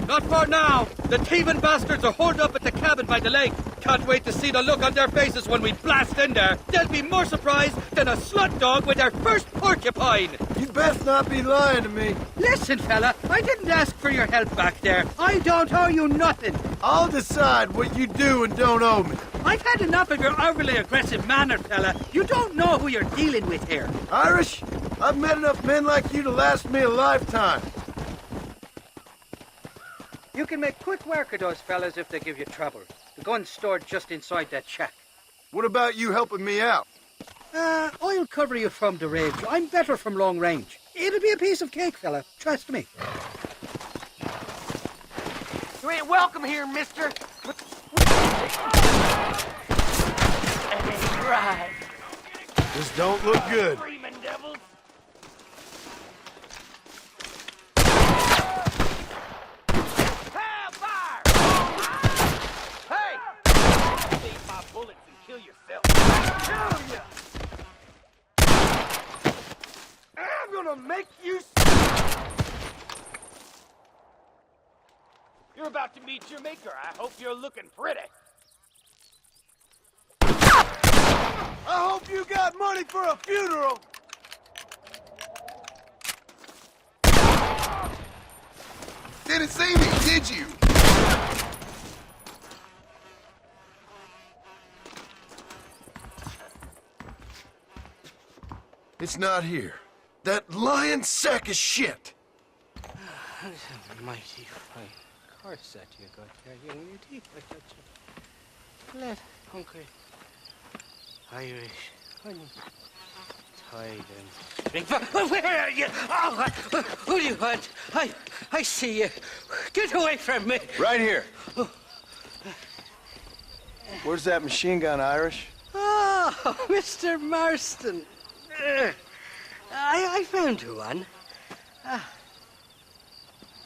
Not for now. The thieving bastards are holed up at the cabin by the lake. Can't wait to see the look on their faces when we blast in there. They'll be more surprised than a slut dog with their first porcupine. You best not be lying to me. Listen, fella, I didn't ask for your help back there. I don't owe you nothing. I'll decide what you do and don't owe me. I've had enough of your overly aggressive manner, fella. You don't know who you're dealing with here. Irish, I've met enough men like you to last me a lifetime. You can make quick work of those fellas if they give you trouble. The gun's stored just inside that shack. What about you helping me out? I'll cover you from the range. I'm better from long range. It'll be a piece of cake, fella. Trust me. You ain't welcome here, mister. Right. This don't look good. Screaming devils. Save my bullets and kill yourself. Kill ya! I'm gonna make you. You're about to meet your maker. I hope you're looking pretty. I hope you got money for a funeral. Didn't see me, did you? It's not here. That lying sack of shit. Mighty fine course that you got there, young lady. Let Uncle Irish honey tie them. Where are you? Oh, who do you want? I see you. Get away from me. Right here. Where's that machine gun, Irish? Oh, Mr. Marston. I found you one.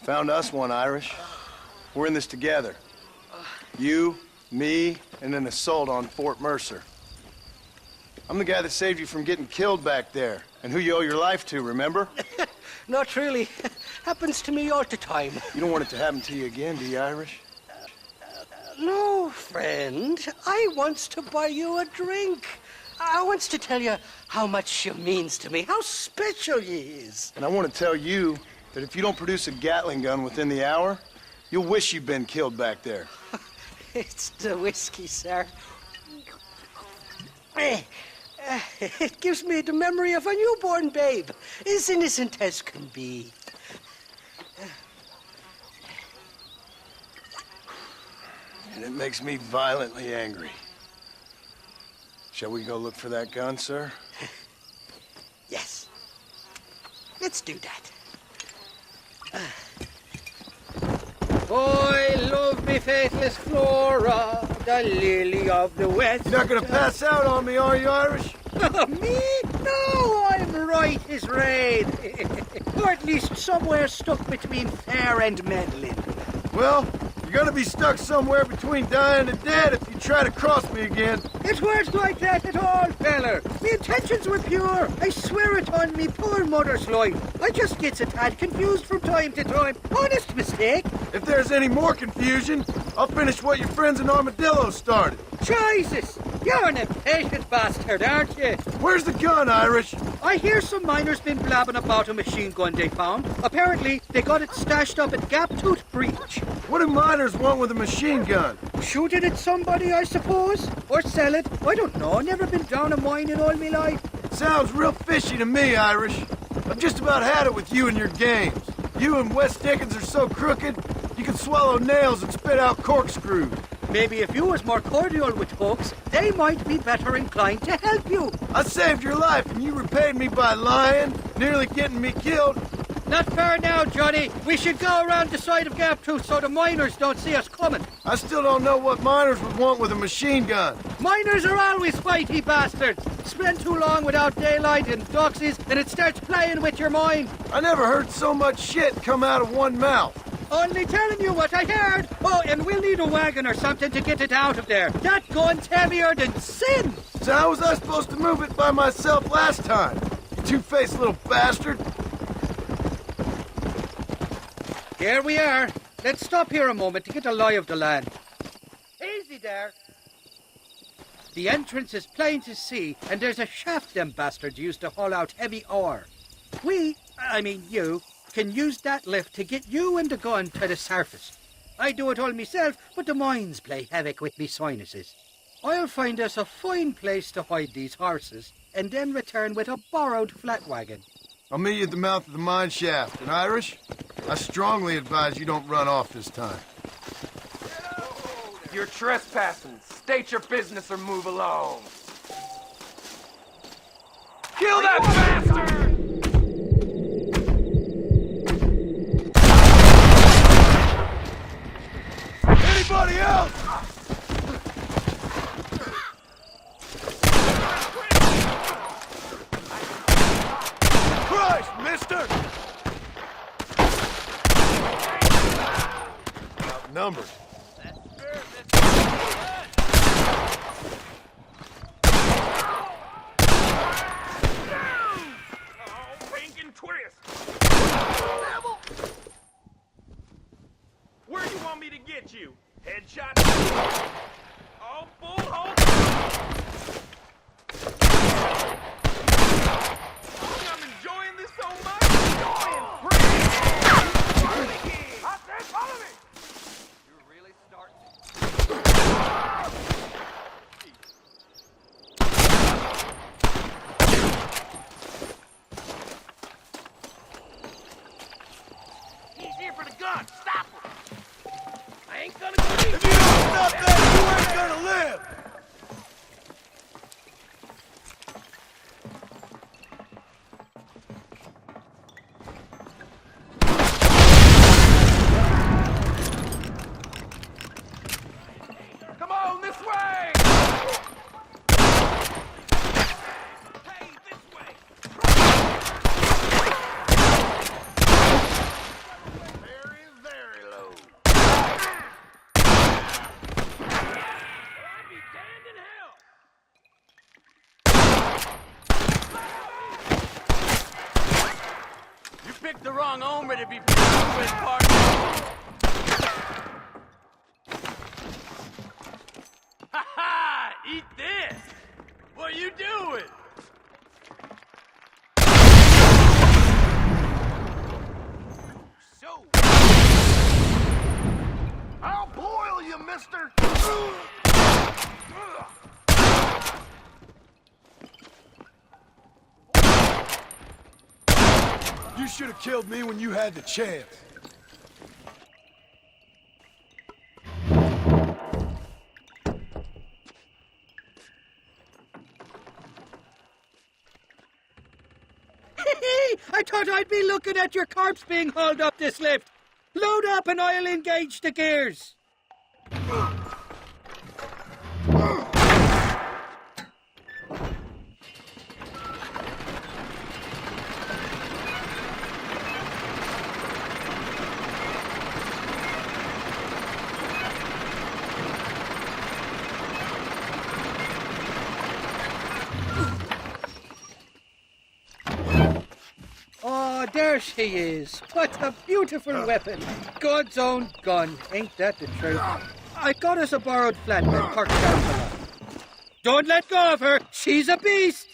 Found us one, Irish. We're in this together. You, me, and an assault on Fort Mercer. I'm the guy that saved you from getting killed back there, and who you owe your life to, remember? Not really. Happens to me all the time. You don't want it to happen to you again, do you, Irish? No, friend. I wants to buy you a drink. I wants to tell you how much she means to me, how special you is. And I want to tell you that if you don't produce a Gatling gun within the hour, you'll wish you'd been killed back there. It's the whiskey, sir. It gives me the memory of a newborn babe, as innocent as can be. And it makes me violently angry. Shall we go look for that gun, sir? Yes. Let's do that. I love me faithless Flora, the lily of the west. You're not gonna pass out on me, are you, Irish? Me? No, I'm right as rain. Or at least somewhere stuck between fair and meddling. Well, you're gonna be stuck somewhere between dying and dead if you try to cross me again. It weren't like that at all, feller. Me intentions were pure. I swear it on me poor mother's life. I just gets a tad confused from time to time. Honest mistake. If there's any more confusion, I'll finish what your friends in Armadillo started. Jesus! You're an impatient bastard, aren't you? Where's the gun, Irish? I hear some miners been blabbing about a machine gun they found. Apparently, they got it stashed up at Gaptooth Breach. What do miners want with a machine gun? Shoot it at somebody, I suppose? Or sell it? I don't know. Never been down a mine in all my life. Sounds real fishy to me, Irish. I've just about had it with you and your games. You and Wes Dickens are so crooked, you can swallow nails and spit out corkscrews. Maybe if you was more cordial with folks, they might be better inclined to help you. I saved your life and you repaid me by lying, nearly getting me killed. Not fair now, Johnny. We should go around the side of Gaptooth so the miners don't see us coming. I still don't know what miners would want with a machine gun. Miners are always fighty bastards. Spend too long without daylight and doxies, and it starts playing with your mind. I never heard so much shit come out of one mouth. Only telling you what I heard. Oh, and we'll need a wagon or something to get it out of there. That gun's heavier than sin. So how was I supposed to move it by myself last time? You two-faced little bastard. Here we are. Let's stop here a moment to get a lie of the land. Easy there. The entrance is plain to see, and there's a shaft them bastards used to haul out heavy ore. I mean you, can use that lift to get you and the gun to the surface. I do it all myself, but the mines play havoc with me sinuses. I'll find us a fine place to hide these horses, and then return with a borrowed flat wagon. I'll meet you at the mouth of the mine shaft. And Irish, I strongly advise you don't run off this time. You're trespassing. State your business or move along. Kill that bastard! Anybody else? Christ, mister! Outnumbered. Where do you want me to get you? Headshot? Oh, bull hole! I'm enjoying this so much. I said follow me! You're really starting. He's here for the gun. Stop him! I ain't gonna go. If you don't stop that, you ain't gonna live! Come on, this way! Hey, this way! Very, very low. I'd be damned in hell! You picked the wrong hombre to be friends with, partner. Ha ha! Eat this! What are you doing? So, I'll boil you, mister! You should have killed me when you had the chance. I thought I'd be looking at your corpse being hauled up this lift. Load up and I'll engage the gears. Oh, there she is. What a beautiful weapon. God's own gun. Ain't that the truth? I got us a borrowed flatbed parked down below. Don't let go of her. She's a beast.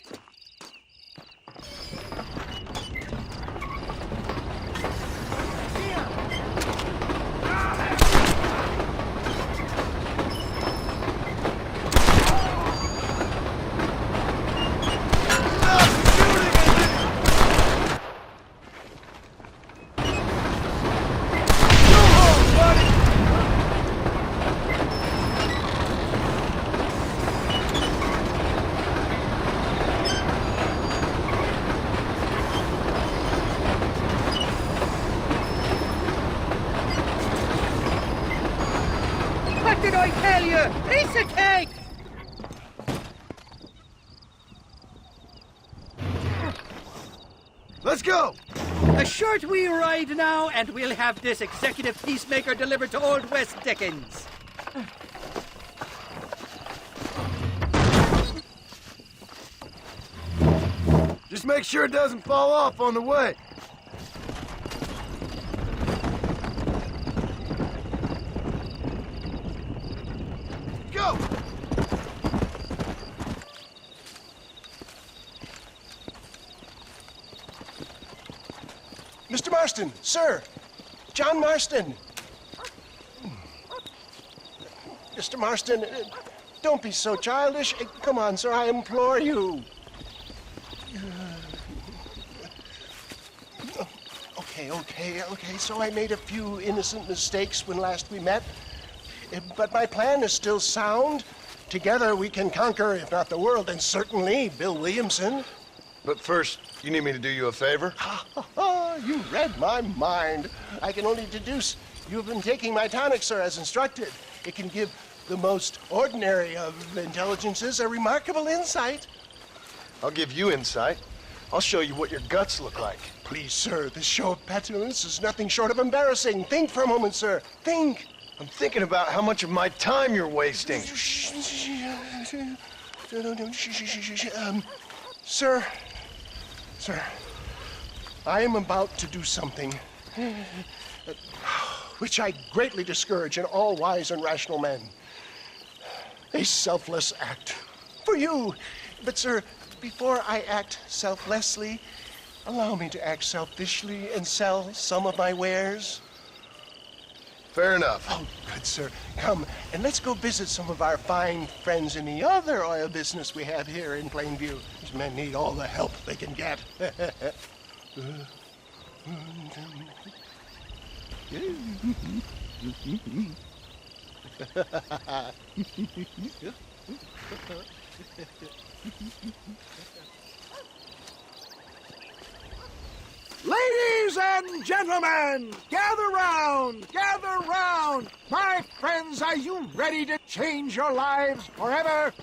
What did I tell you? Piece of cake! Let's go! A short wee ride now, and we'll have this executive peacemaker delivered to Old West Dickens. Just make sure it doesn't fall off on the way. Go! Marston, sir. John Marston. Mr. Marston, don't be so childish. Come on, sir, I implore you. Okay, so I made a few innocent mistakes when last we met. But my plan is still sound. Together we can conquer, if not the world, then certainly Bill Williamson. But first, you need me to do you a favor? You read my mind. I can only deduce you have been taking my tonic, sir, as instructed. It can give the most ordinary of intelligences a remarkable insight. I'll give you insight. I'll show you what your guts look like. Please, sir, this show of petulance is nothing short of embarrassing. Think for a moment, sir. Think. I'm thinking about how much of my time you're wasting. Sir, I am about to do something which I greatly discourage in all wise and rational men. A selfless act for you. But, sir, before I act selflessly, allow me to act selfishly and sell some of my wares. Fair enough. Oh, good, sir. Come, and let's go visit some of our fine friends in the other oil business we have here in Plainview. These men need all the help they can get. Ladies and gentlemen, gather round, gather round. My friends, are you ready to change your lives forever?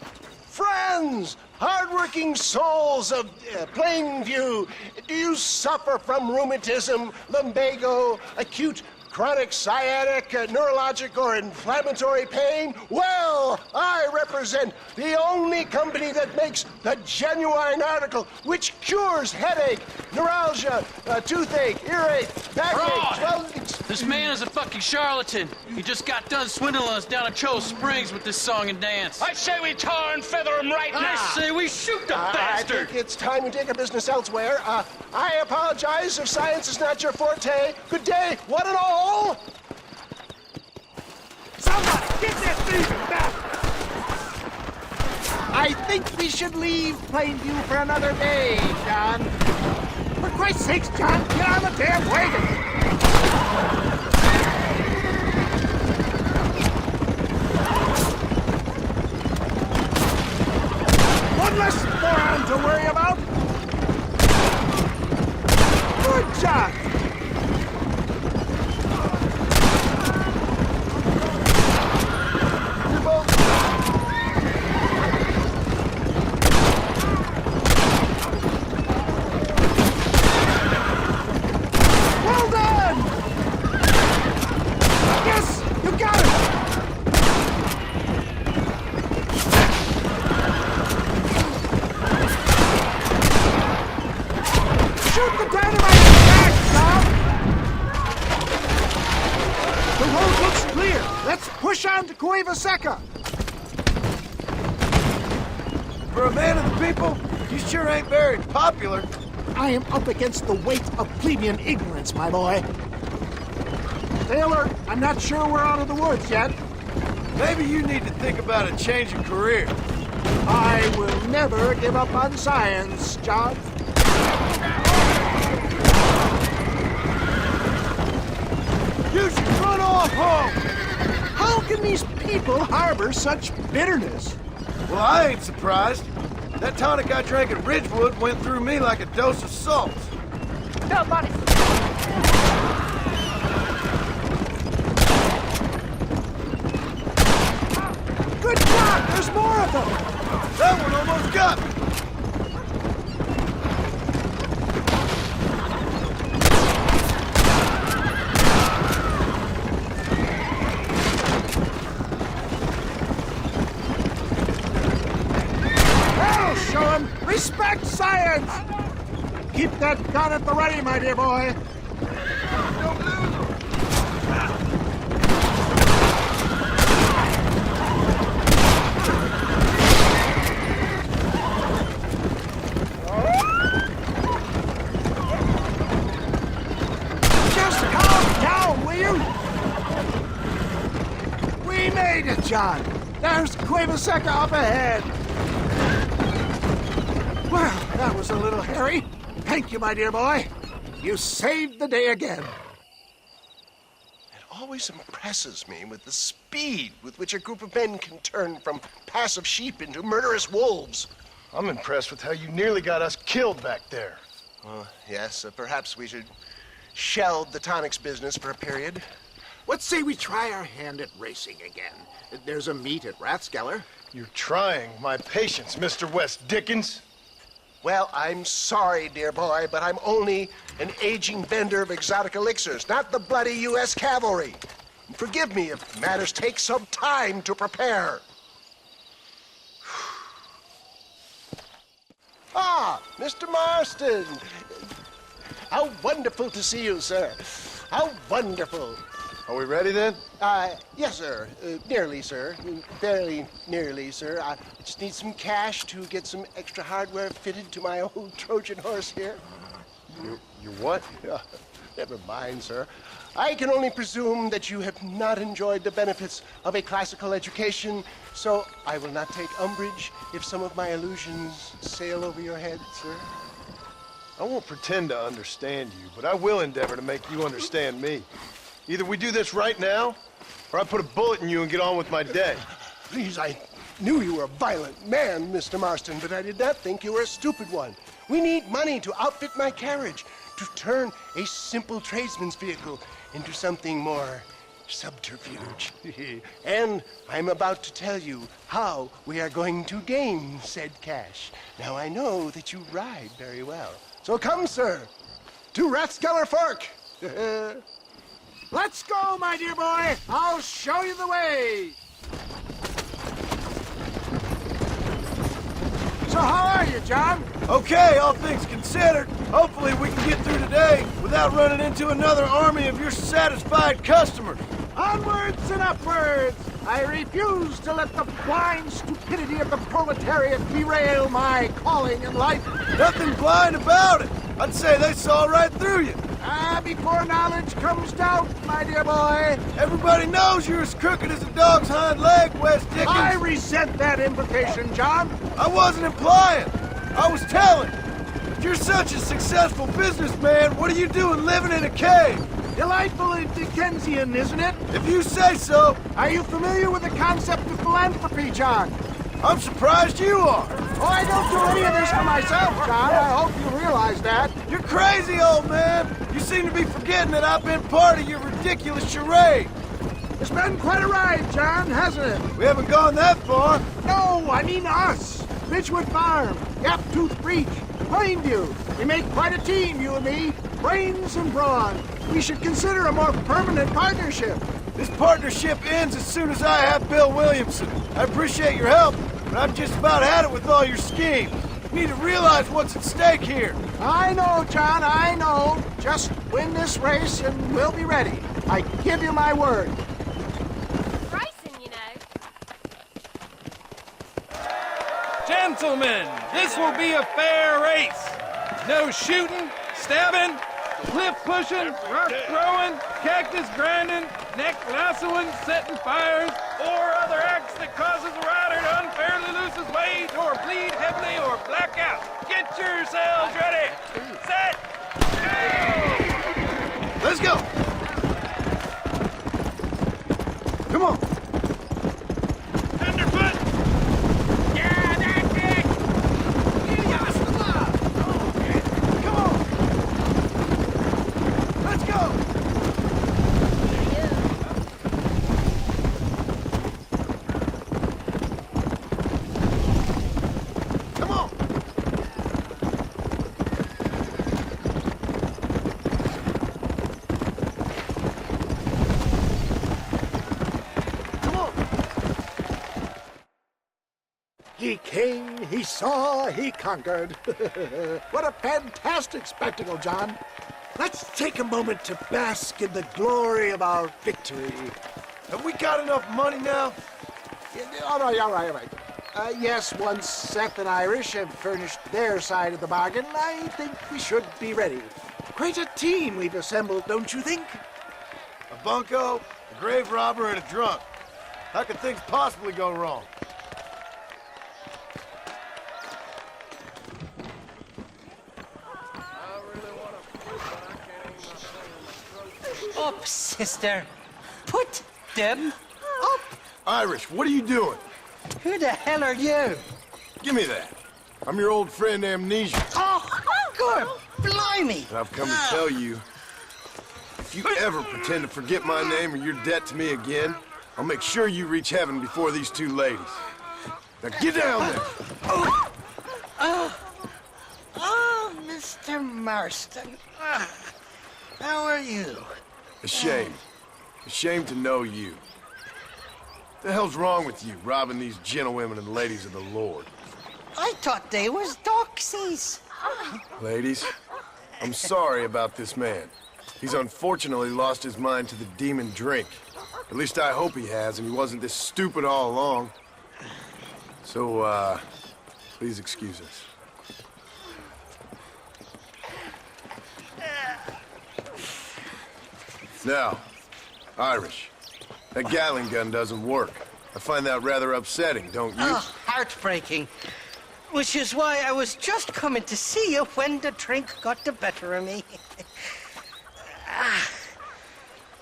Friends, hardworking souls of Plainview, do you suffer from rheumatism, lumbago, acute chronic sciatic, neurologic, or inflammatory pain? Well, I represent the only company that makes the genuine article which cures headache, neuralgia, toothache, earache, backache. Well, this man is a fucking charlatan. He just got done swindling us down at Cho Springs with this song and dance. I say we tar and feather him right now. I say we shoot the bastard. I think it's time we take our business elsewhere. I apologize if science is not your forte. Good day, one and all. Somebody, get that thieving back! I think we should leave Plainview for another day, John. For Christ's sakes, John, get on the damn wagon! One less moron to worry about! Good job! Seca. For a man of the people, you sure ain't very popular. I am up against the weight of plebeian ignorance, my boy. Taylor, I'm not sure we're out of the woods yet. Maybe you need to think about a change of career. I will never give up on science, John. You should run off home. How can these people harbor such bitterness? Well, I ain't surprised. That tonic I drank at Ridgewood went through me like a dose of salt. Nobody. Good God, there's more of them! That one almost got me. Respect science! Keep that gun at the ready, my dear boy. made it, John. There's Cueva Seca up ahead. Well, that was a little hairy. Thank you, my dear boy. You saved the day again. It always impresses me with the speed with which a group of men can turn from passive sheep into murderous wolves. I'm impressed with how you nearly got us killed back there. Yes, perhaps we should shelve the tonics business for a period. Let's say we try our hand at racing again. There's a meet at Rathskeller. You're trying my patience, Mr. West Dickens. Well, I'm sorry, dear boy, but I'm only an aging vendor of exotic elixirs, not the bloody U.S. cavalry. Forgive me if matters take some time to prepare. Ah, Mr. Marston. How wonderful to see you, sir. How wonderful. Are we ready then? Yes, sir. Nearly, sir. Very nearly, sir. I just need some cash to get some extra hardware fitted to my old Trojan horse here. You what? Never mind, sir. I can only presume that you have not enjoyed the benefits of a classical education, so I will not take umbrage if some of my illusions sail over your head, sir. I won't pretend to understand you, but I will endeavor to make you understand me. Either we do this right now, or I put a bullet in you and get on with my day. Please, I knew you were a violent man, Mr. Marston, but I did not think you were a stupid one. We need money to outfit my carriage, to turn a simple tradesman's vehicle into something more subterfuge. And I'm about to tell you how we are going to gain said cash. Now, I know that you ride very well. So come, sir, to Rathskeller Fork. Let's go, my dear boy. I'll show you the way. So how are you, John? Okay, all things considered. Hopefully we can get through today without running into another army of your satisfied customers. Onwards and upwards! I refuse to let the blind stupidity of the proletariat derail my calling in life. Nothing blind about it. I'd say they saw right through you. Before knowledge comes doubt, my dear boy. Everybody knows you're as crooked as a dog's hind leg, West Dickens. I resent that implication, John. I wasn't implying. I was telling. If you're such a successful businessman, what are you doing living in a cave? Delightfully Dickensian, isn't it? If you say so. Are you familiar with the concept of philanthropy, John? I'm surprised you are. Oh, I don't do any of this for myself, John. I hope you realize that. You're crazy, old man. You seem to be forgetting that I've been part of your ridiculous charade. It's been quite a ride, John, hasn't it? We haven't gone that far. No, I mean us. Ridgewood Farm, Gaptooth Breach, Plainview. We make quite a team, you and me. Brains and brawn. We should consider a more permanent partnership. This partnership ends as soon as I have Bill Williamson. I appreciate your help, but I've just about had it with all your schemes. You need to realize what's at stake here. I know, John, I know. Just win this race and we'll be ready. I give you my word. Racing, you know. Gentlemen, this will be a fair race. No shooting, stabbing, cliff pushing, rock throwing, cactus grinding, neck lassoing, setting fires, or other acts that causes a rider to unfairly lose his weight or bleed heavily or black out. Get yourselves ready. Set. Go! Let's go. Come on. Tenderfoot. Yeah, that's it. Come on. Let's go. Come on. He came, he saw, he conquered. What a fantastic spectacle, John. Let's take a moment to bask in the glory of our victory. Have we got enough money now? All right. Yes, once Seth and Irish have furnished their side of the bargain, I think we should be ready. Quite a team we've assembled, don't you think? A bunco, a grave robber, and a drunk. How could things possibly go wrong? Up, sister. Put them up. Irish, what are you doing? Who the hell are you? Give me that. I'm your old friend Amnesia. Oh, good. Blimey. And I've come to tell you, if you ever pretend to forget my name or your debt to me again, I'll make sure you reach heaven before these two ladies. Now get down there. Oh, Mr. Marston. How are you? Ashamed. Ashamed to know you. What the hell's wrong with you, robbing these gentlewomen and ladies of the Lord? I thought they was doxies. Ladies, I'm sorry about this man. He's unfortunately lost his mind to the demon drink. At least I hope he has, and he wasn't this stupid all along. So, please excuse us. Now, Irish, that Gatling gun doesn't work. I find that rather upsetting, don't you? Oh, heartbreaking. Which is why I was just coming to see you when the drink got the better of me.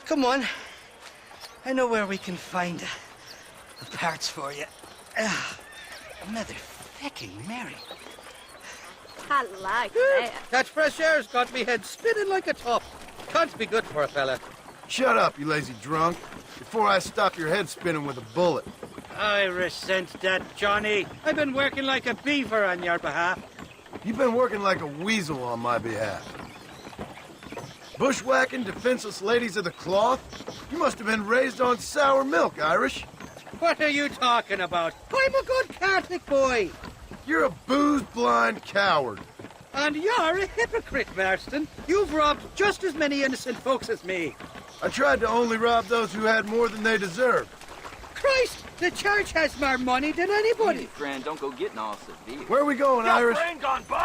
Come on. I know where we can find the parts for you. Mother fucking Mary. I like that. That fresh air's got me head spinning like a top. Can't be good for a fella. Shut up, you lazy drunk, before I stop your head spinning with a bullet. I resent that, Johnny. I've been working like a beaver on your behalf. You've been working like a weasel on my behalf. Bushwhacking defenseless ladies of the cloth? You must have been raised on sour milk, Irish. What are you talking about? I'm a good Catholic boy. You're a booze-blind coward. And you're a hypocrite, Marston. You've robbed just as many innocent folks as me. I tried to only rob those who had more than they deserved. Christ, the church has more money than anybody. Hey, friend, don't go getting all severe. Where are we going, Irish?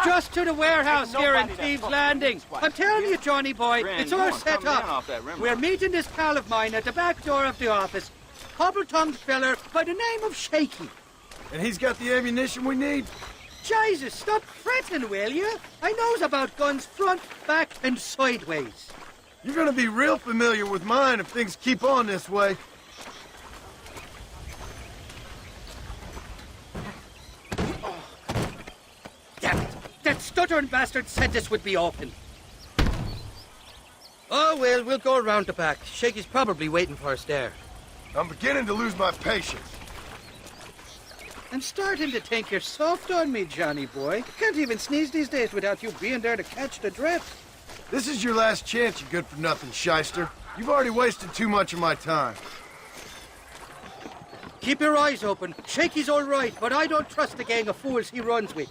Just to the warehouse here in Thieves' Landing. I'm telling you, Johnny boy, Friend, it's you all wanna set come down up. off that rim We're road. meeting this pal of mine at the back door of the office. Cobble-tongued feller by the name of Shaky. And he's got the ammunition we need? Jesus, stop fretting, will you? I knows about guns front, back, and sideways. You're gonna be real familiar with mine if things keep on this way. Damn it! That stuttering bastard said this would be open. Oh, well, we'll go around the back. Shaky's probably waiting for us there. I'm beginning to lose my patience. I'm starting to think you're soft on me, Johnny boy. Can't even sneeze these days without you being there to catch the drift. This is your last chance, you good-for-nothing shyster. You've already wasted too much of my time. Keep your eyes open. Shaky's all right, but I don't trust the gang of fools he runs with.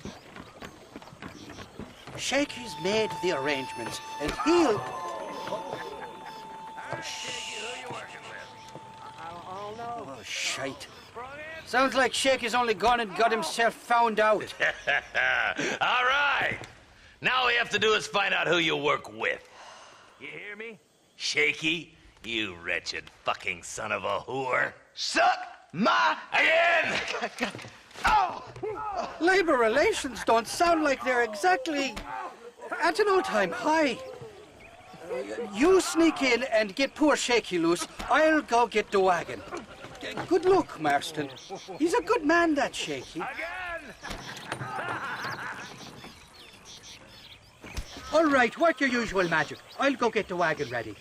Shaky's made the arrangements, and he'll... Oh, shite. Sounds like Shaky's only gone and got himself found out. All right. Now all we have to do is find out who you work with. You hear me? Shaky, you wretched fucking son of a whore. Suck my again! Oh! Labor relations don't sound like they're exactly at an all-time high. You sneak in and get poor Shaky loose. I'll go get the wagon. Good luck, Marston. He's a good man, that Shaky. All right, work your usual magic. I'll go get the wagon ready.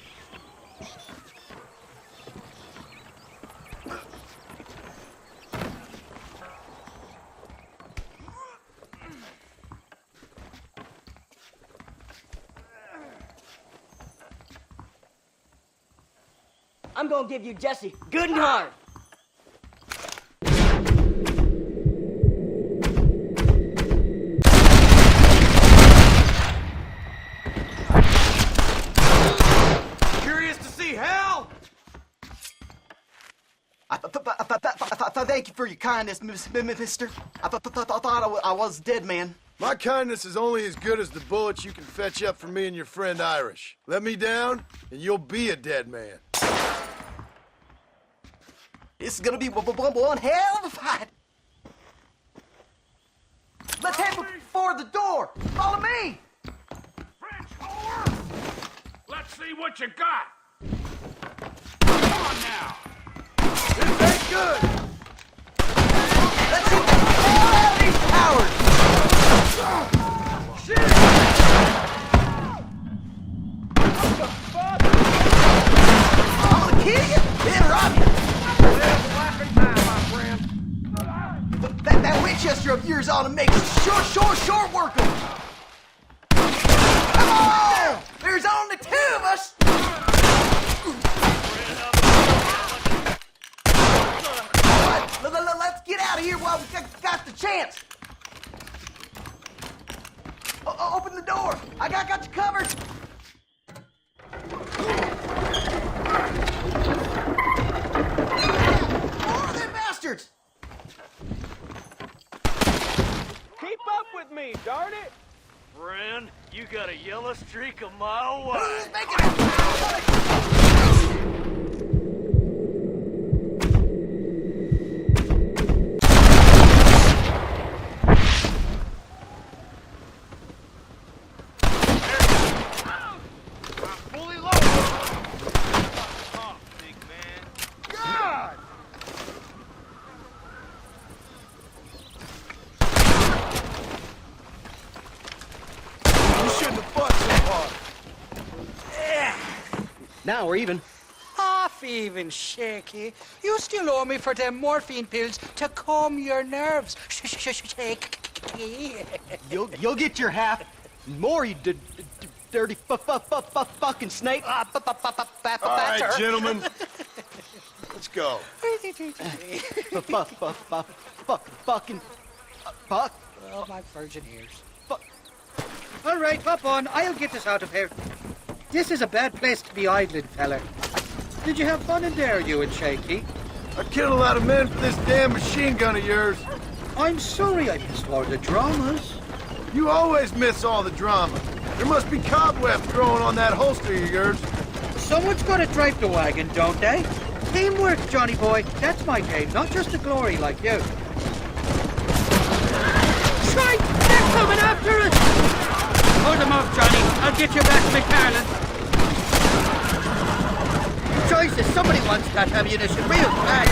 I'm gonna give you Jesse good and hard. Curious to see hell? Thank you for your kindness, mister. I thought I was dead, man. My kindness is only as good as the bullets you can fetch up for me and your friend Irish. Let me down, and you'll be a dead man. This is gonna be one hell of a fight. Let's head for the door. Follow me. Let's see what you got. Come on now. This ain't good. Let's see the hell out of these cowards. Shit! I'm gonna kill you, then rob you. That Winchester of yours ought to make short work of it. Come on! There's only two of us. Let's get out of here while we got the chance. Open the door. I got you covered. More of them bastards. Keep up with me, darn it! Friend, you got a yellow streak a mile wide. Who's making it? Now we're even. Half even, Shaky. You still owe me for them morphine pills to calm your nerves. Shaky. You'll get your half. More, you dirty fucking snake. All right, gentlemen. Let's go. Fucking fuck. Oh, my virgin ears. All right, hop on. I'll get us out of here. This is a bad place to be idling, fella. Did you have fun in there, you and Shaky? I killed a lot of men for this damn machine gun of yours. I'm sorry I missed all the dramas. You always miss all the drama. There must be cobwebs growing on that holster of yours. Someone's got to drive the wagon, don't they? Teamwork, Johnny boy. That's my game, not just the glory like you. Strike! They're coming after us! Hold them off, Johnny. I'll get you back to McCarlan. Jesus, somebody wants that ammunition real fast.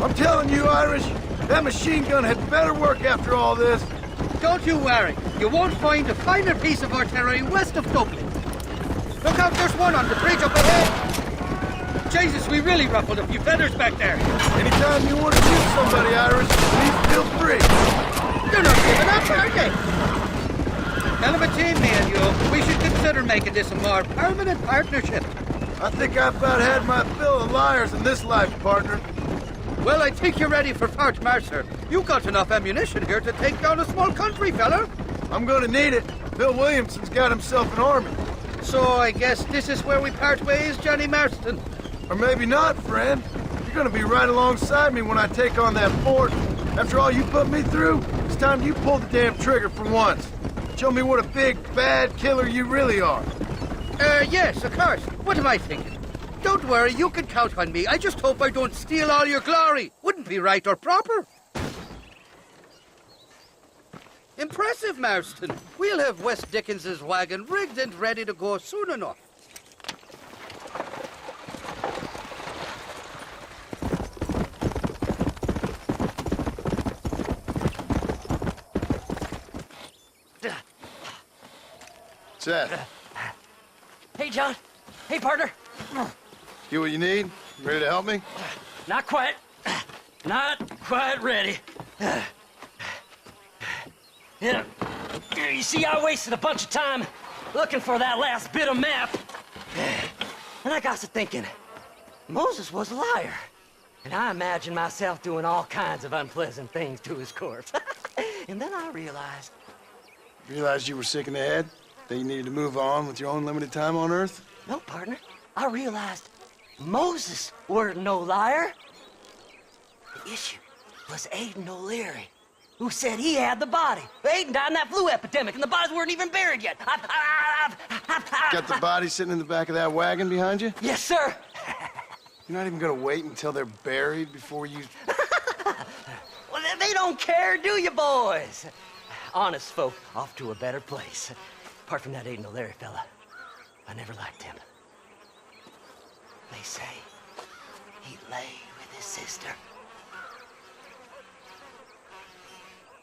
I'm telling you, Irish, that machine gun had better work after all this. Don't you worry. You won't find a finer piece of artillery west of Dublin. Look out, there's one on the bridge up ahead. Jesus, we really ruffled a few feathers back there. Anytime you want to shoot somebody, Irish, please feel free. They're not giving up, are they? Hell of a team, me and you. We should consider making this a more permanent partnership. I think I've about had my fill of liars in this life, partner. Well, I think you're ready for Fort Mercer. You got enough ammunition here to take down a small country, fella. I'm gonna need it. Bill Williamson's got himself an army. So I guess this is where we part ways, Johnny Marston. Or maybe not, friend. You're gonna be right alongside me when I take on that fort. After all you put me through, it's time you pull the damn trigger for once. Show me what a big, bad killer you really are. Yes, of course. What am I thinking? Don't worry, you can count on me. I just hope I don't steal all your glory. Wouldn't be right or proper. Impressive, Marston. We'll have Wes Dickens's wagon rigged and ready to go soon enough. Seth, Hey, John. Hey, partner. get what you need? Ready to help me? Not quite. Not quite ready. Yeah. You see, I wasted a bunch of time looking for that last bit of map. And I got to thinking, Moses was a liar. And I imagined myself doing all kinds of unpleasant things to his corpse. And then I realized... Realized you were sick in the head? That you needed to move on with your own limited time on Earth? No, partner. I realized Moses weren't no liar. The issue was Aiden O'Leary, who said he had the body. Aiden died in that flu epidemic, and the bodies weren't even buried yet. I Got the body sitting in the back of that wagon behind you? Yes, sir. You're not even gonna wait until they're buried before you... Well, they don't care, do you, boys? Honest folk off to a better place. Apart from that Aiden O'Leary fella, I never liked him. They say he lay with his sister.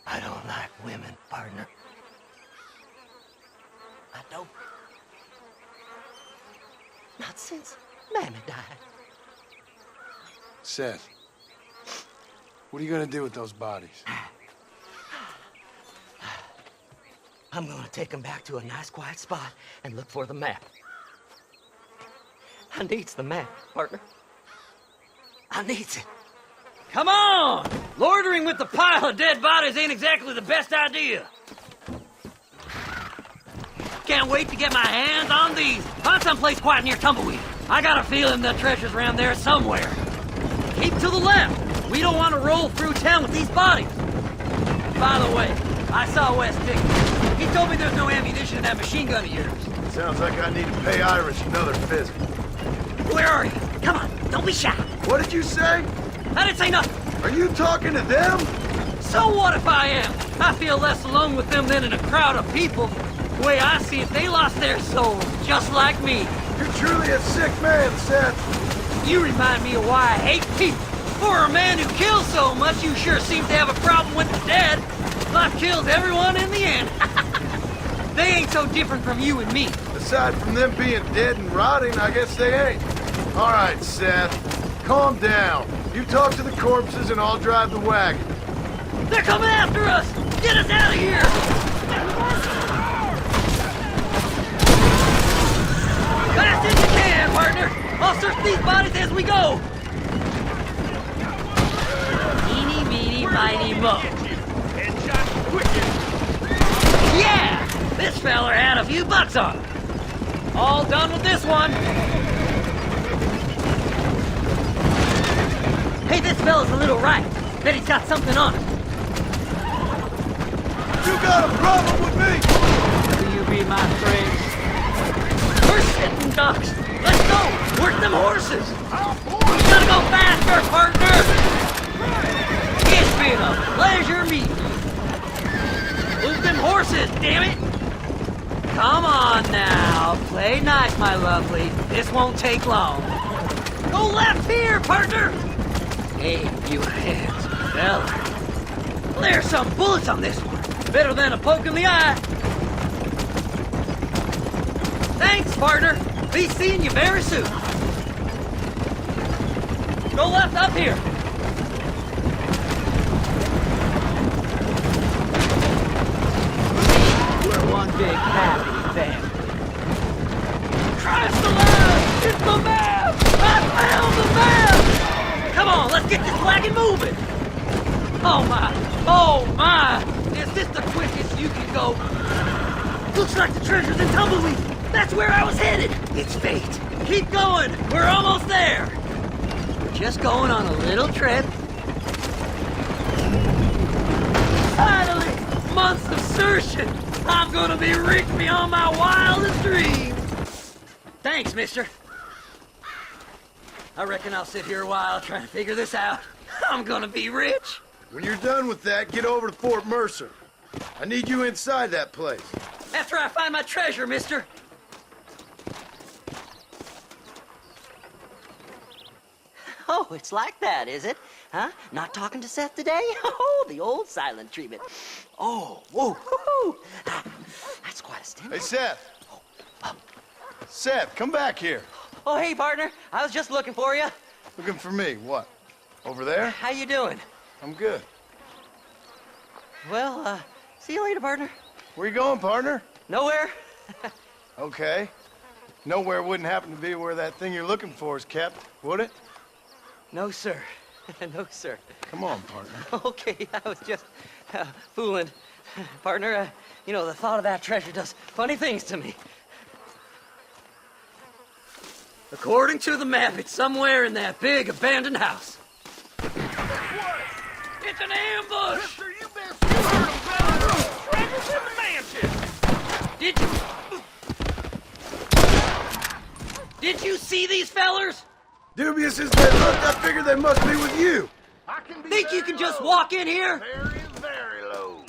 I don't like women, partner. I don't. Not since Mammy died. Seth, what are you gonna do with those bodies? I'm gonna take them back to a nice quiet spot and look for the map. I needs the map, partner. I needs it. Come on! Loitering with the pile of dead bodies ain't exactly the best idea. Can't wait to get my hands on these. Find someplace quiet near Tumbleweed. I got a feeling the treasure's around there somewhere. Keep to the left. We don't want to roll through town with these bodies. By the way, I saw Wes Dick. He told me there's no ammunition in that machine gun of yours. Sounds like I need to pay Irish another visit. Where are you? Come on, don't be shy. What did you say? I didn't say nothing. Are you talking to them? So what if I am? I feel less alone with them than in a crowd of people. The way I see it, they lost their souls, just like me. You're truly a sick man, Seth. You remind me of why I hate people. For a man who kills so much, you sure seem to have a problem with the dead. Life kills everyone in the end. They ain't so different from you and me. Aside from them being dead and rotting, I guess they ain't. All right, Seth. Calm down. You talk to the corpses and I'll drive the wagon. They're coming after us! Get us out of here! Fast as you can, partner! I'll search these bodies as we go! Eeny, meeny, miny, mo. Yeah! This feller had a few bucks on him. All done with this one. Hey, this fella's a little right. Bet he's got something on him. You got a problem with me? Will you be my friend? We're sitting ducks. Let's go. Work them horses. We gotta go faster, partner. It's been a pleasure meeting you. Move them horses, damn it. Come on now. Play nice, my lovely. This won't take long. Go left here, partner. Hey, you handsome fella. There's some bullets on this one. Better than a poke in the eye. Thanks, partner. Be seeing you very soon. Go left up here. We're one big happy family. Christ alive! It's the map! I found the map! Come on, let's get this wagon moving! Oh my! Oh my! Is this the quickest you can go? Looks like the treasure's in Tumbleweed! That's where I was headed! It's fate! Keep going! We're almost there! We're just going on a little trip. Finally! Months of searching! I'm gonna be rich beyond my wildest dreams! Thanks, mister. I reckon I'll sit here a while trying to figure this out. I'm gonna be rich. When you're done with that, get over to Fort Mercer. I need you inside that place. After I find my treasure, mister. Oh, it's like that, is it? Huh? Not talking to Seth today? Oh, the old silent treatment. Oh, whoa, whoo-hoo. That's quite a stimulus. Hey, Seth. Seth, come back here. Oh, hey, partner. I was just looking for you. Looking for me? What? Over there? How you doing? I'm good. Well, see you later, partner. Where you going, partner? Nowhere. Okay. Nowhere wouldn't happen to be where that thing you're looking for is kept, would it? No, sir. No, sir. Come on, partner. Okay, I was just fooling. Partner, you know, the thought of that treasure does funny things to me. According to the map, it's somewhere in that big abandoned house. It's an ambush! Mister, you best heard about it. Treasure's in the mansion. Did you? Did you see these fellers? Dubious as they look, I figure they must be with you. Think you can just walk in here? Very, very low.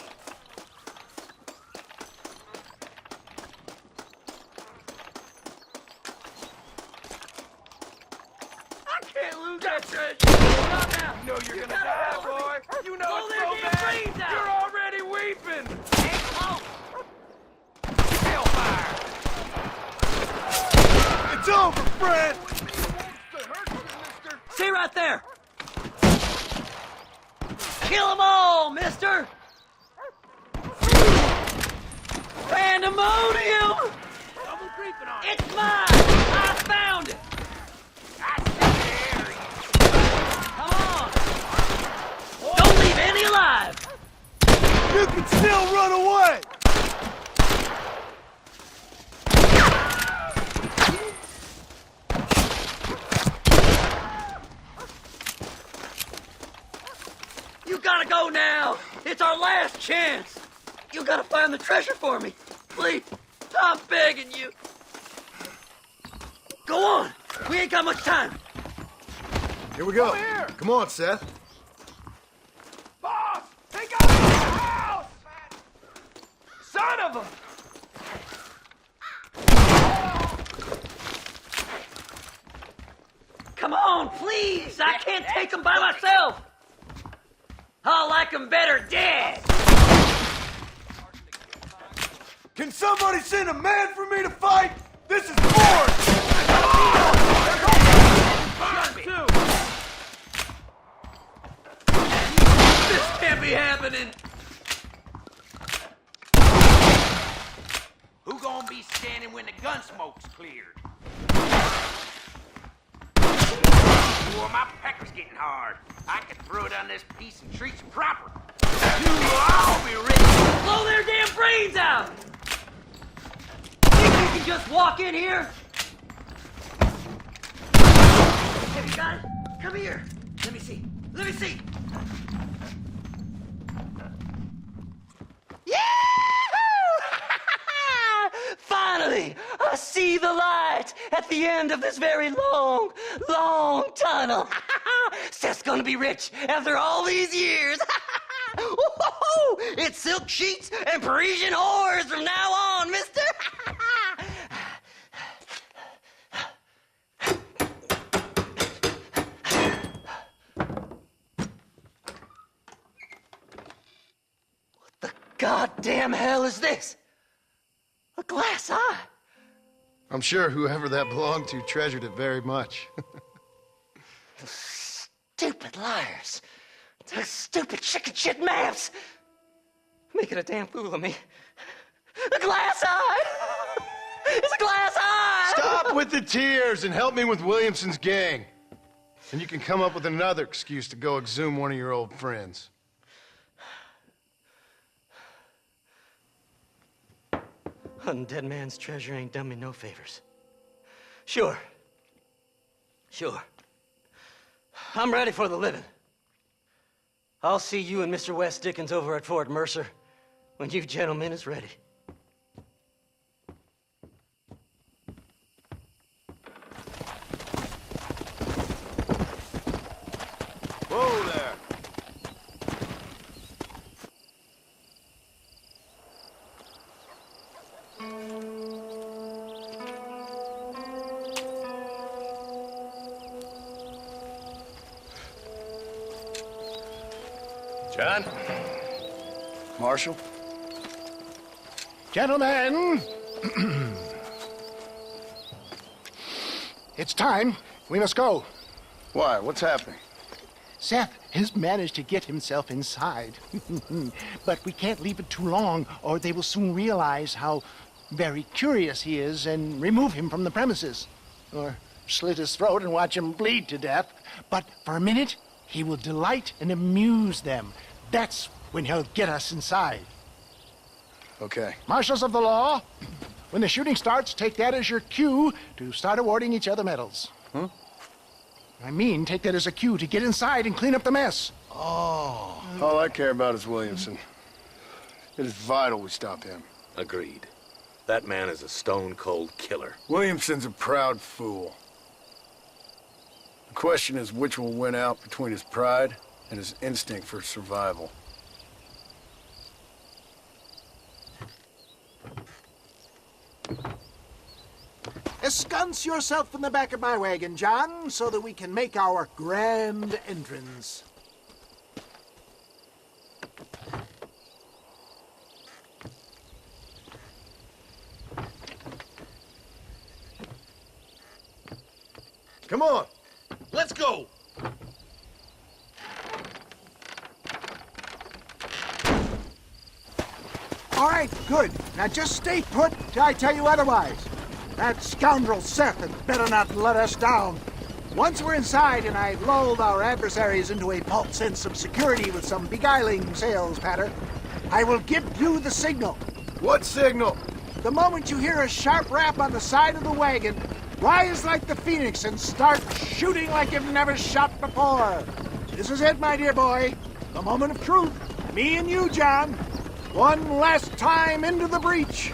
I can't lose that treasure. Stop now. You know you're gonna die, boy. You know it's so bad. You're already weeping. Hellfire. It's over, Fred! Stay right there! Kill them all, mister! Pandemonium! It's mine! I found it! Come on! Don't leave any alive! You can still run away! You gotta go now! It's our last chance! You gotta find the treasure for me! Please! I'm begging you! Go on! We ain't got much time! Here we go. Come on, Seth. Boss! They got me in the house! Son of a... Come on, please! I can't take them by myself! I'll like them better dead! Can somebody send a man for me to fight? This is boring! This can't be happening! Who gonna be standing when the gun smoke's cleared? Boy, my pecker's getting hard. I could throw down this piece and treat you proper. I'll be ready. Blow their damn brains out! Think you can just walk in here? Have you got it? Come here. Let me see. Let me see. Finally, I see the light at the end of this very long, long tunnel. Seth's gonna be rich after all these years. It's silk sheets and Parisian whores from now on, mister. What the goddamn hell is this? A glass eye? I'm sure whoever that belonged to treasured it very much. Stupid liars. Those stupid chicken shit maps. Making a damn fool of me. A glass eye! It's a glass eye! Stop with the tears and help me with Williamson's gang. And you can come up with another excuse to go exhume one of your old friends. Hunting dead man's treasure ain't done me no favors. Sure. I'm ready for the living. I'll see you and Mr. West Dickens over at Fort Mercer when you gentlemen is ready. Whoa there. John? Marshal? Gentlemen, it's time. We must go. Why? What's happening? Seth has managed to get himself inside. But we can't leave it too long, or they will soon realize how very curious he is and remove him from the premises. Or slit his throat and watch him bleed to death. But for a minute, he will delight and amuse them. That's when he'll get us inside. Okay. Marshals of the law, when the shooting starts, take that as your cue to start awarding each other medals. Huh? I mean, take that as a cue to get inside and clean up the mess. Oh. All I care about is Williamson. It is vital we stop him. Agreed. That man is a stone-cold killer. Williamson's a proud fool. The question is which will win out between his pride and his instinct for survival. Ensconce yourself in the back of my wagon, John, so that we can make our grand entrance. Come on. Let's go! All right, good. Now just stay put till I tell you otherwise. That scoundrel Seth had better not let us down. Once we're inside and I've lulled our adversaries into a false sense of security with some beguiling sales patter, I will give you the signal. What signal? The moment you hear a sharp rap on the side of the wagon, rise like the phoenix and start shooting like you've never shot before. This is it, my dear boy. The moment of truth. Me and you, John. One last time into the breach.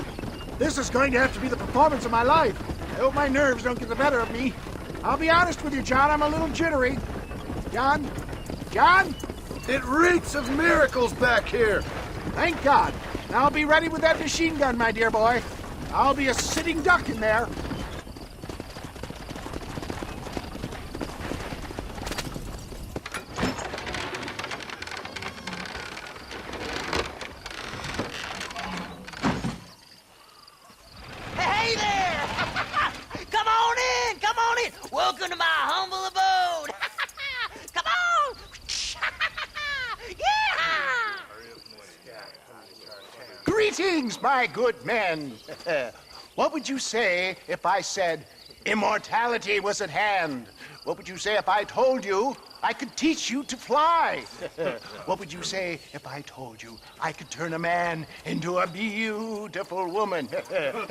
This is going to have to be the performance of my life. I hope my nerves don't get the better of me. I'll be honest with you, John, I'm a little jittery. John? John? It reeks of miracles back here. Thank God. Now I'll be ready with that machine gun, my dear boy. I'll be a sitting duck in there. Hey there! Come on in! Come on in! Welcome to my humble abode! Come on! Yeah! Greetings, my good men. What would you say if I said immortality was at hand? What would you say if I told you I could teach you to fly? What would you say if I told you I could turn a man into a beautiful woman?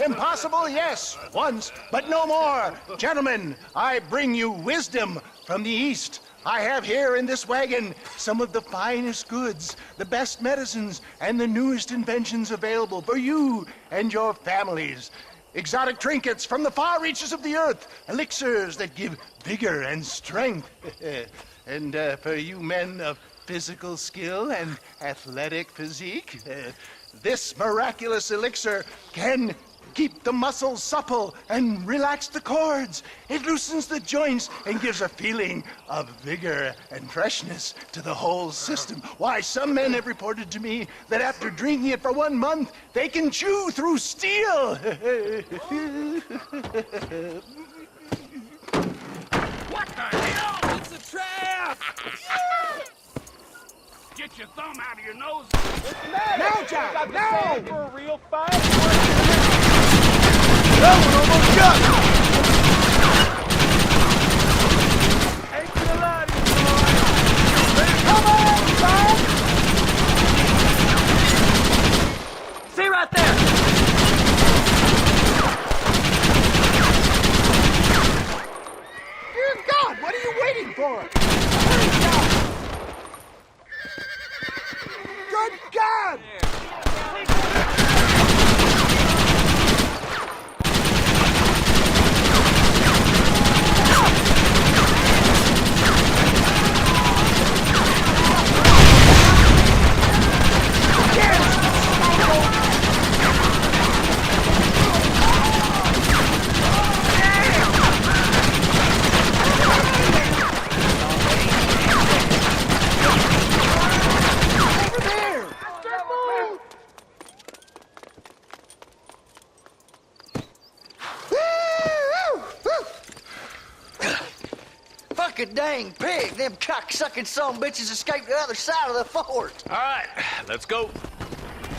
Impossible, yes, once, but no more. Gentlemen, I bring you wisdom from the East. I have here in this wagon some of the finest goods, the best medicines, and the newest inventions available for you and your families. Exotic trinkets from the far reaches of the earth, elixirs that give vigor and strength. And for you men of physical skill and athletic physique, this miraculous elixir can keep the muscles supple and relax the cords. It loosens the joints and gives a feeling of vigor and freshness to the whole system. Why, some men have reported to me that after drinking it for 1 month, they can chew through steel. What the hell? It's a trap! Get your thumb out of your nose. No, John, no! For a real fight? That one almost got me! Ain't gonna lie to you, boy. Come on, son! See right there! Dear God, what are you waiting for? Hurry, John! Good God! Fucking dang pig! Them cocksucking son of bitches escaped the other side of the fort. All right, let's go.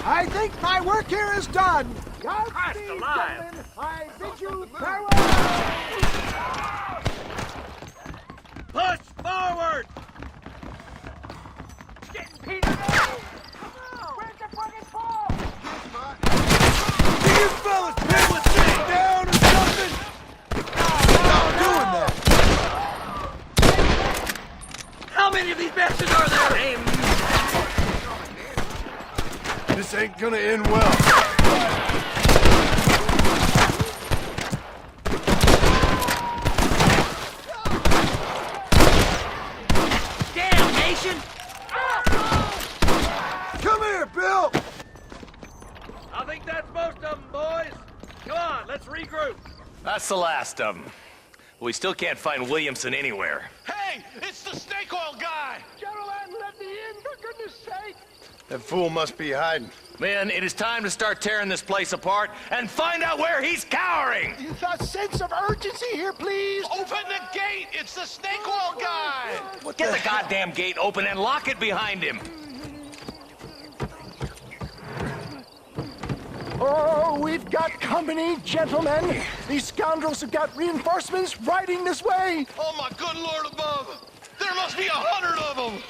I think my work here is done. Godspeed, alive. gentlemen. I bid you farewell. Push forward! Getting petered out! Where's the fucking ball? You fellas pick with sit down or something? Stop doing that! How many of these bastards are there? This ain't gonna end well. That's the last of them. We still can't find Williamson anywhere. Hey, it's the snake oil guy! Gentlemen, let me in, for goodness sake! That fool must be hiding. Men, it is time to start tearing this place apart and find out where he's cowering! A sense of urgency here, please! Open the gate! It's the snake oil guy! Get the goddamn gate open and lock it behind him! Oh, we've got company, gentlemen. These scoundrels have got reinforcements riding this way. Oh, my good Lord above! There must be 100 of them!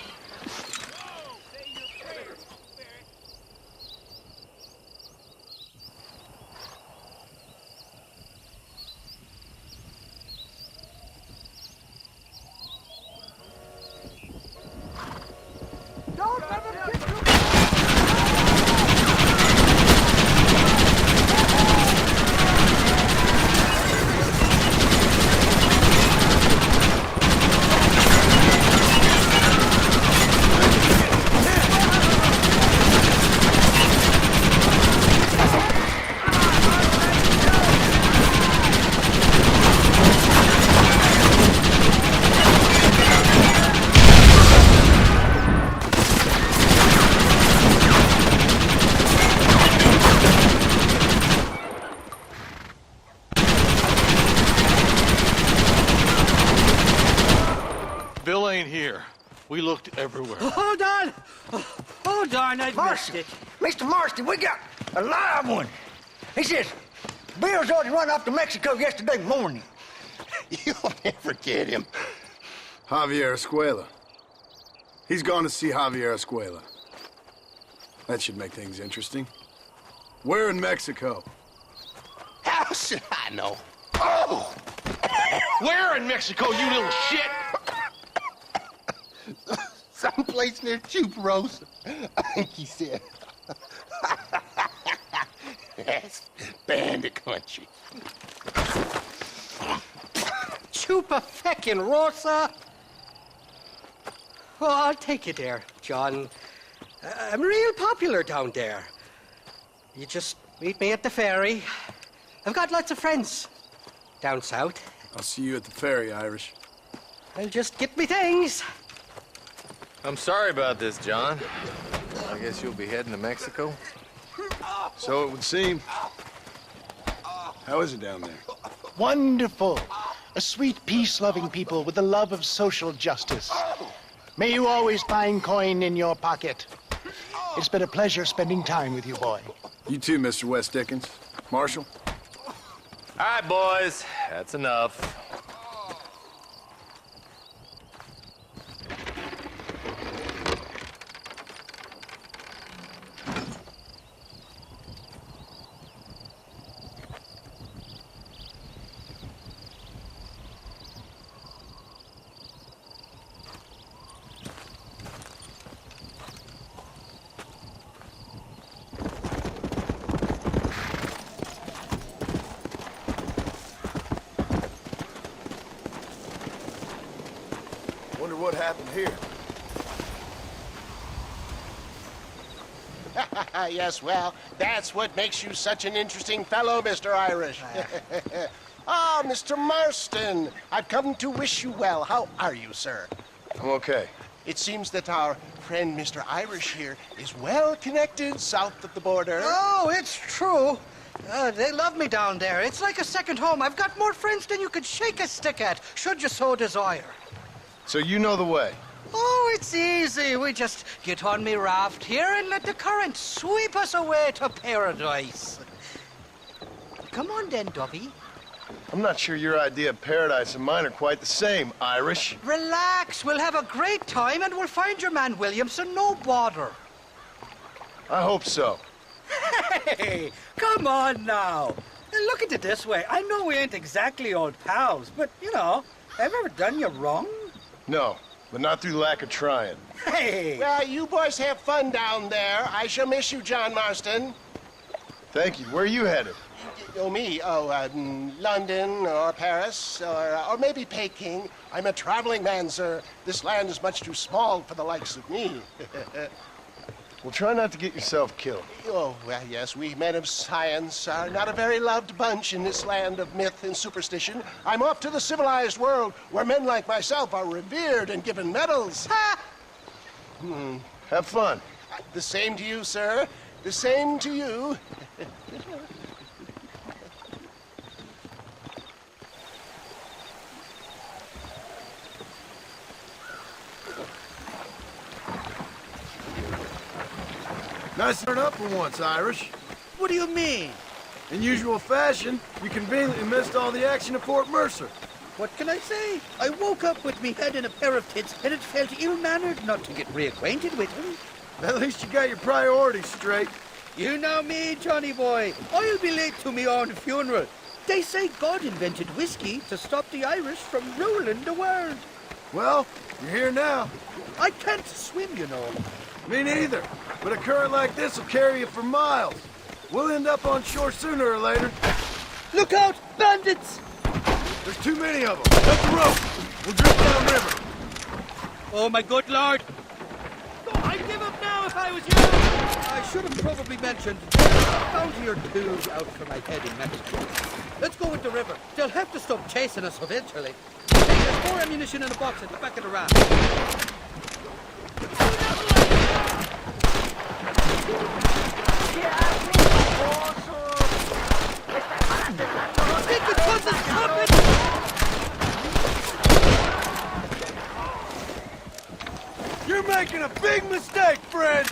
Don't let them get you. Bill ain't here. We looked everywhere. Hold on! Oh, darn, I missed it. Mr. Marston, we got a live one. He says, Bill's already run off to Mexico yesterday morning. You'll never get him. Javier Escuela. He's gone to see Javier Escuela. That should make things interesting. Where in Mexico? How should I know? Oh! Where in Mexico, you little shit? Someplace near Chuparosa, I think he said. That's bandit country. Chupa-feckin'-rosa? Well, I'll take you there, John. I'm real popular down there. You just meet me at the ferry. I've got lots of friends down south. I'll see you at the ferry, Irish. I'll just get me things. I'm sorry about this, John. I guess you'll be heading to Mexico? So it would seem. How is it down there? Wonderful. A sweet, peace-loving people with the love of social justice. May you always find coin in your pocket. It's been a pleasure spending time with you, boy. You too, Mr. West Dickens. Marshal? All right, boys. That's enough. Wonder what happened here. Yes, well, that's what makes you such an interesting fellow, Mr. Irish. Ah, Mr. Marston, I've come to wish you well. How are you, sir? I'm okay. It seems that our friend Mr. Irish here is well connected south of the border. Oh, it's true. They love me down there. It's like a second home. I've got more friends than you could shake a stick at, should you so desire. So you know the way? Oh, it's easy. We just get on me raft here and let the current sweep us away to paradise. Come on then, Dubby. I'm not sure your idea of paradise and mine are quite the same, Irish. Relax. We'll have a great time and we'll find your man Williamson, no bother. I hope so. Hey, come on now. Look at it this way. I know we ain't exactly old pals, but, you know, have I ever done you wrong? No, but not through lack of trying. Hey! Well, you boys have fun down there. I shall miss you, John Marston. Thank you. Where are you headed? Oh, me? Oh, London or Paris or maybe Peking. I'm a traveling man, sir. This land is much too small for the likes of me. Well, try not to get yourself killed. Oh, well, yes, we men of science are not a very loved bunch in this land of myth and superstition. I'm off to the civilized world where men like myself are revered and given medals. Ha! Have fun. The same to you, sir. The same to you. Nice to turn up for once, Irish. What do you mean? In usual fashion, you conveniently missed all the action at Fort Mercer. What can I say? I woke up with me head in a pair of tits, and it felt ill-mannered not to get reacquainted with him. At least you got your priorities straight. You know me, Johnny boy. I'll be late to me own funeral. They say God invented whiskey to stop the Irish from ruling the world. Well, you're here now. I can't swim, you know. Me neither. But a current like this will carry you for miles. We'll end up on shore sooner or later. Look out! Bandits! There's too many of them. Cut the rope. We'll drift downriver. Oh, my good lord. Oh, I'd give up now if I was you. I should have probably mentioned a bounty or two out for my head in Mexico. Let's go with the river. They'll have to stop chasing us eventually. Hey, there's more ammunition in the box at the back of the raft. You're making a big mistake, friend!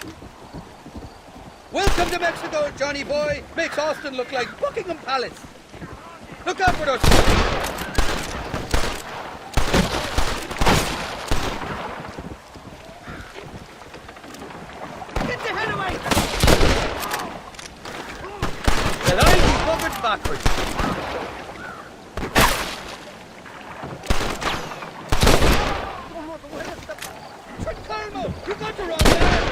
Welcome to Mexico, Johnny boy. Makes Austin look like Buckingham Palace. Look out for those. Get the hell away! Well, I'll be covered backwards. You got the wrong man!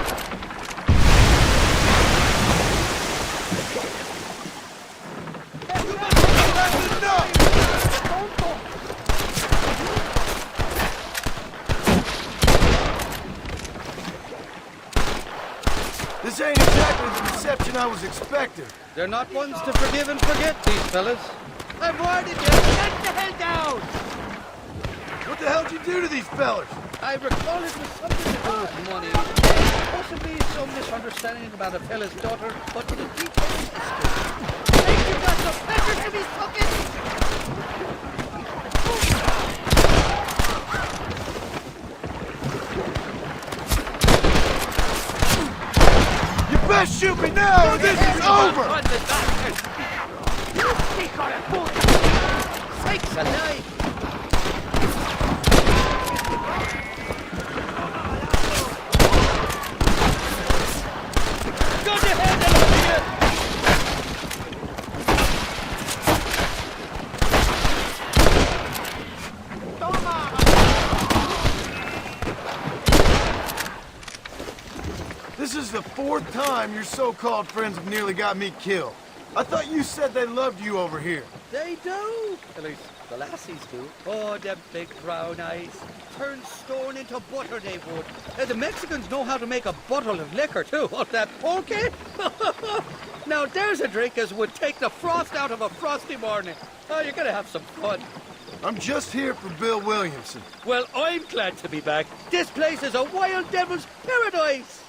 This ain't exactly the reception I was expecting. They're not ones to forgive and forget, these fellas. I've warned you, get the hell down! What the hell'd you do to these fellas? I recall it was something to do with money. Possibly some misunderstanding about a fella's daughter, but the details escape. Ain't you got some pleasure to be sucking? You best shoot me now, or this is over! Sakes alive! This is the fourth time your so-called friends have nearly got me killed. I thought you said they loved you over here. They do. At least the lassies do. Oh, them big brown eyes. Turn stone into butter, they would. The Mexicans know how to make a bottle of liquor, too. Oh, that pulque? Now, there's a drink as would take the frost out of a frosty morning. Oh, you're gonna have some fun. I'm just here for Bill Williamson. Well, I'm glad to be back. This place is a wild devil's paradise.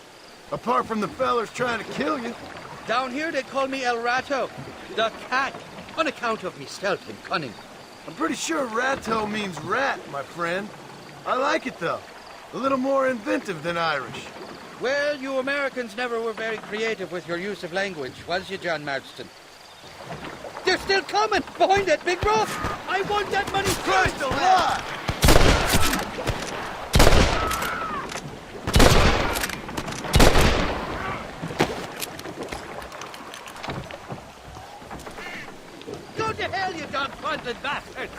Apart from the fellas trying to kill you. Down here, they call me El Rato, the cat, on account of me stealth and cunning. I'm pretty sure Rato means rat, my friend. I like it, though. A little more inventive than Irish. Well, you Americans never were very creative with your use of language, was you, John Marston? They're still coming, behind that big rock. I want that money. Christ alive! Go to hell, you dog-fronted bastards!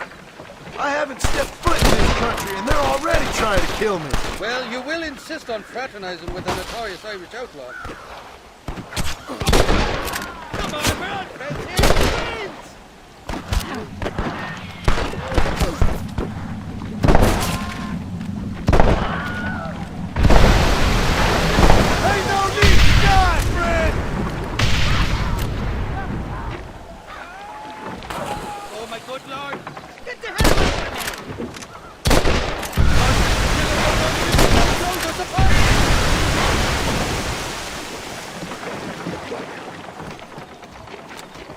I haven't stepped foot in this country, and they're already trying to kill me. Well, you will insist on fraternizing with a notorious Irish outlaw. Come on, bro! Friends here, friends! Ain't no need Good Lord! Get the hell out of me!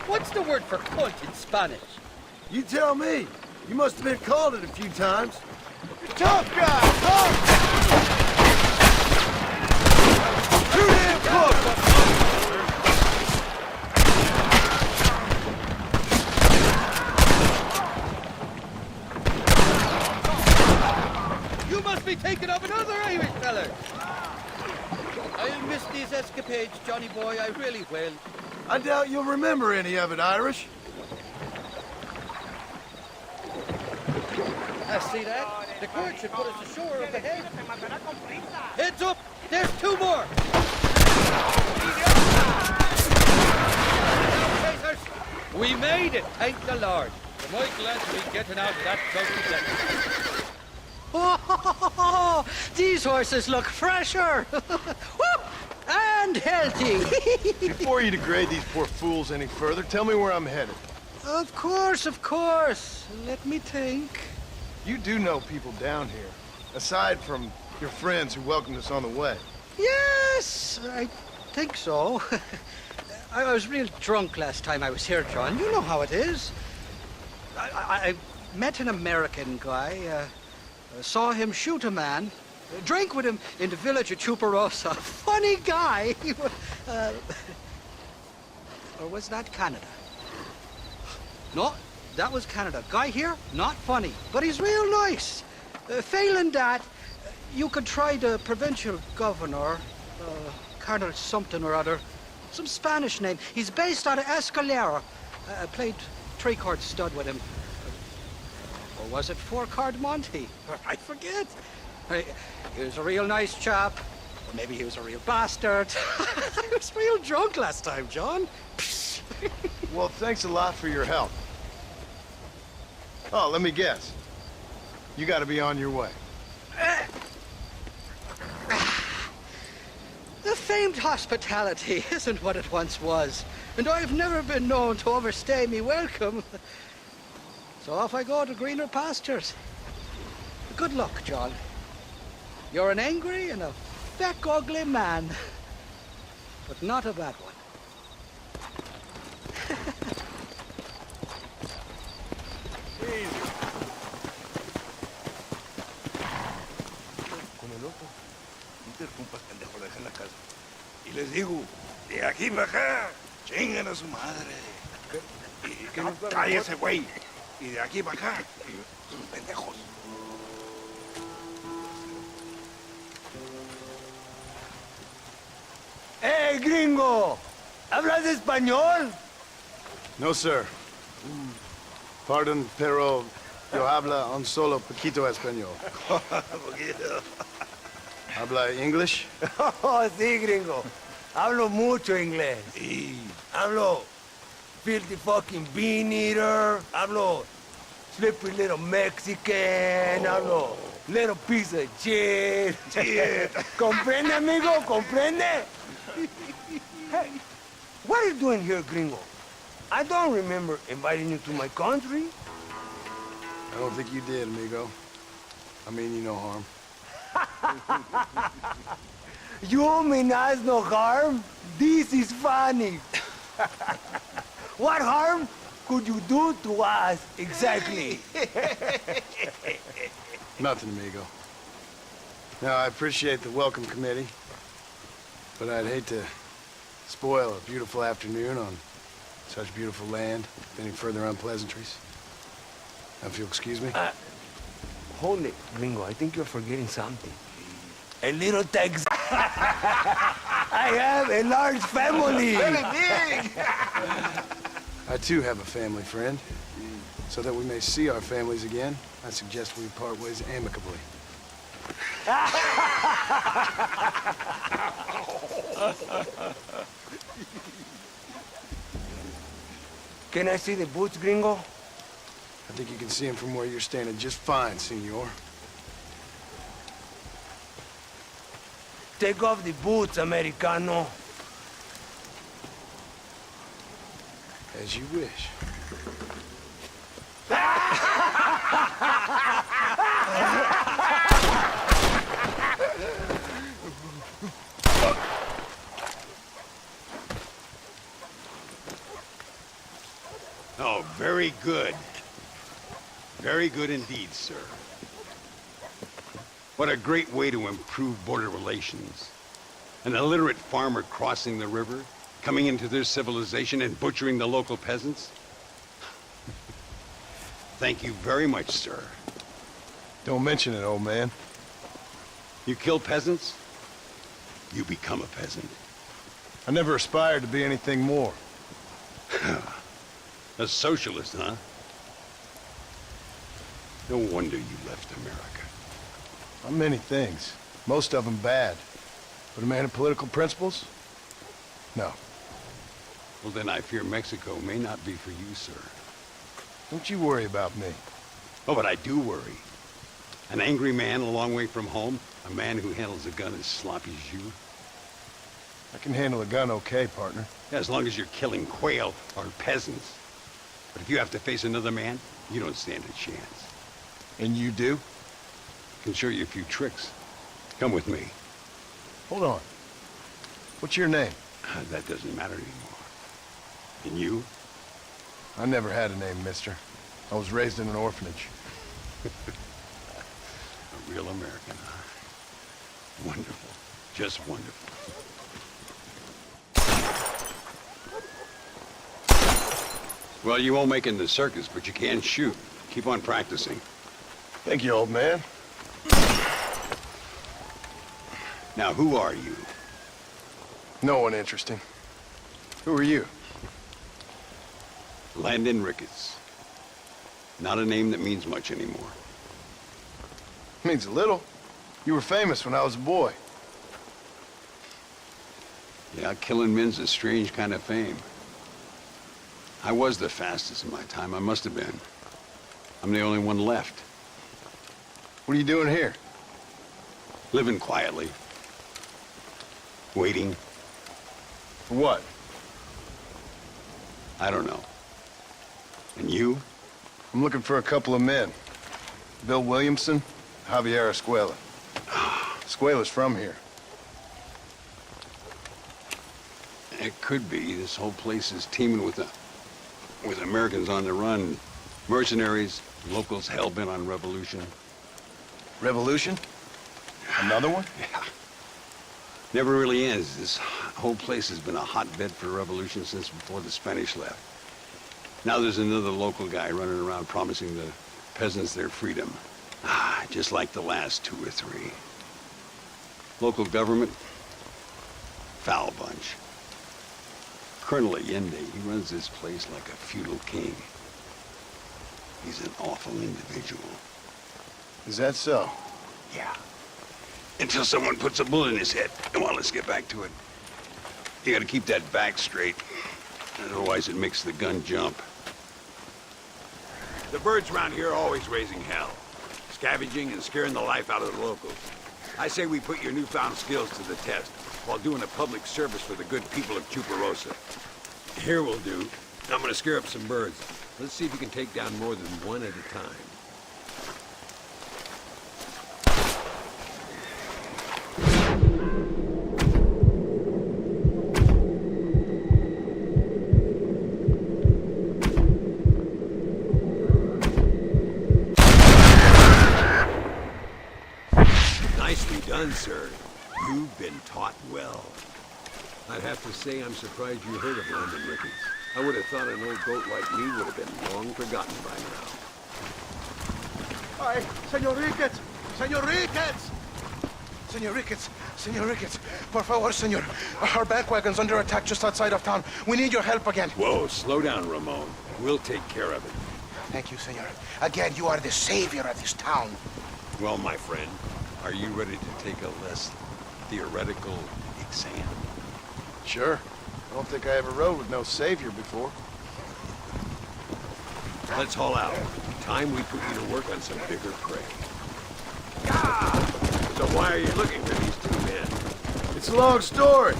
What's the word for cunt in Spanish? You tell me. You must have been called it a few times. Tough guy, tough! Too damn close! You must be thinking of another Irish feller. I'll miss these escapades, Johnny boy, I really will. I doubt you'll remember any of it, Irish. I see that. The court should put us ashore up ahead. Heads up! There's two more! We made it, thank the Lord. We're most glad to be getting out of that close to Oh, these horses look fresher. And healthy. Before you degrade these poor fools any further, tell me where I'm headed. Of course, of course. Let me think. You do know people down here, aside from your friends who welcomed us on the way. Yes, I think so. I was real drunk last time I was here, John. You know how it is. I met an American guy, saw him shoot a man, drank with him in the village of Chuparosa. Funny guy. Or was that Canada? No, that was Canada. Guy here, not funny, but he's real nice. Failing that, you could try the provincial governor, Colonel something or other. Some Spanish name. He's based out of Escalera. I played three-card stud with him. Or was it four-card Monty? I forget. He was a real nice chap. Or maybe he was a real bastard. I was real drunk last time, John. Well, thanks a lot for your help. Oh, let me guess. You gotta be on your way. The famed hospitality isn't what it once was, and I've never been known to overstay me welcome. So off I go to greener pastures. Good luck, John. You're an angry and a feck ugly man, but not a bad one. Y les digo, de aquí para acá, chingan a su madre. Y que no cállese, güey. Y de aquí para acá, sus pendejos. ¡Eh, gringo! ¿Hablas español? No, sir. Pardon, pero yo habla un solo poquito español. ¿Habla English? Oh, sí, gringo. Hablo mucho inglés. Sí. Hablo filthy fucking bean eater. Hablo slippery little Mexican. Hablo little piece of shit. ¿Comprende, amigo? ¿Comprende? Hey, what are you doing here, gringo? I don't remember inviting you to my country. I don't think you did, amigo. I mean you no harm. You mean us no harm? This is funny. What harm could you do to us, exactly? Nothing, amigo. Now, I appreciate the welcome committee, but I'd hate to spoil a beautiful afternoon on such beautiful land with any further unpleasantries. Now, if you'll excuse me. Hold it, gringo. I think you're forgetting something. A little Tex. I have a large family. Very big. I, too, have a family, friend. So that we may see our families again, I suggest we part ways amicably. Can I see the boots, gringo? I think you can see him from where you're standing just fine, senor. Take off the boots, Americano. As you wish. Ah! Good. Very good indeed, sir. What a great way to improve border relations. An illiterate farmer crossing the river, coming into their civilization and butchering the local peasants? Thank you very much, sir. Don't mention it, old man. You kill peasants, you become a peasant. I never aspired to be anything more. A socialist, huh? No wonder you left America. I'm many things. Most of them bad. But a man of political principles? No. Well, then I fear Mexico may not be for you, sir. Don't you worry about me. Oh, but I do worry. An angry man a long way from home, a man who handles a gun as sloppy as you. I can handle a gun okay, partner. As long as you're killing quail or peasants. But if you have to face another man, you don't stand a chance. And you do? Can show you a few tricks. Come with me. Hold on. What's your name? That doesn't matter anymore. And you? I never had a name, mister. I was raised in an orphanage. A real American, huh? Wonderful. Just wonderful. Well, you won't make it in the circus, but you can shoot. Keep on practicing. Thank you, old man. Now, who are you? No one interesting. Who are you? Landon Ricketts. Not a name that means much anymore. Means a little. You were famous when I was a boy. Yeah, killing men's a strange kind of fame. I was the fastest in my time. I must have been. I'm the only one left. What are you doing here? Living quietly. Waiting. For what? I don't know. And you? I'm looking for a couple of men. Bill Williamson, Javier Escuela. Escuela's from here. It could be. This whole place is teeming with Americans on the run. Mercenaries, locals hell-bent on revolution. Revolution? Another one? Yeah. Never really ends. This whole place has been a hotbed for revolution since before the Spanish left. Now there's another local guy running around promising the peasants their freedom. Just like the last two or three. Local government, foul bunch. Colonel Allende, he runs this place like a feudal king. He's an awful individual. Is that so? Yeah. Until someone puts a bullet in his head. Come on, let's get back to it. You gotta keep that back straight. Otherwise it makes the gun jump. The birds around here are always raising hell. Scavenging and scaring the life out of the locals. I say we put your newfound skills to the test while doing a public service for the good people of Chuparosa. Here will do. I'm gonna scare up some birds. Let's see if you can take down more than one at a time. Nicely done, sir. You've been taught well. I'd have to say I'm surprised you heard of Landon Ricketts. I would have thought an old goat like me would have been long forgotten by now. Ay, Señor Ricketts! Señor Ricketts! Señor Ricketts! Señor Ricketts! Por favor, señor. Our bank wagon's under attack just outside of town. We need your help again. Whoa, slow down, Ramon. We'll take care of it. Thank you, senor. Again, you are the savior of this town. Well, my friend, are you ready to take a less theoretical exam? Sure. I don't think I ever rode with no savior before. Let's haul out. Time we put you to work on some bigger prey. So why are you looking for these two men? It's a long story.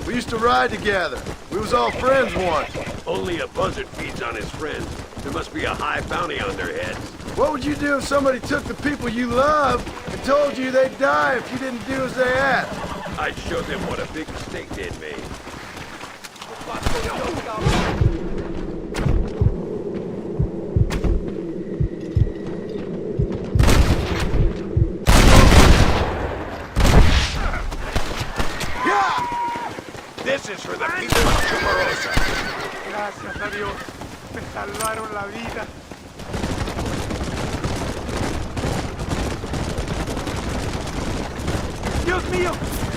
We used to ride together. We was all friends once. Only a buzzard feeds on his friends. There must be a high bounty on their heads. What would you do if somebody took the people you love and told you they'd die if you didn't do as they asked? I'd show them what a big mistake they'd made. mío!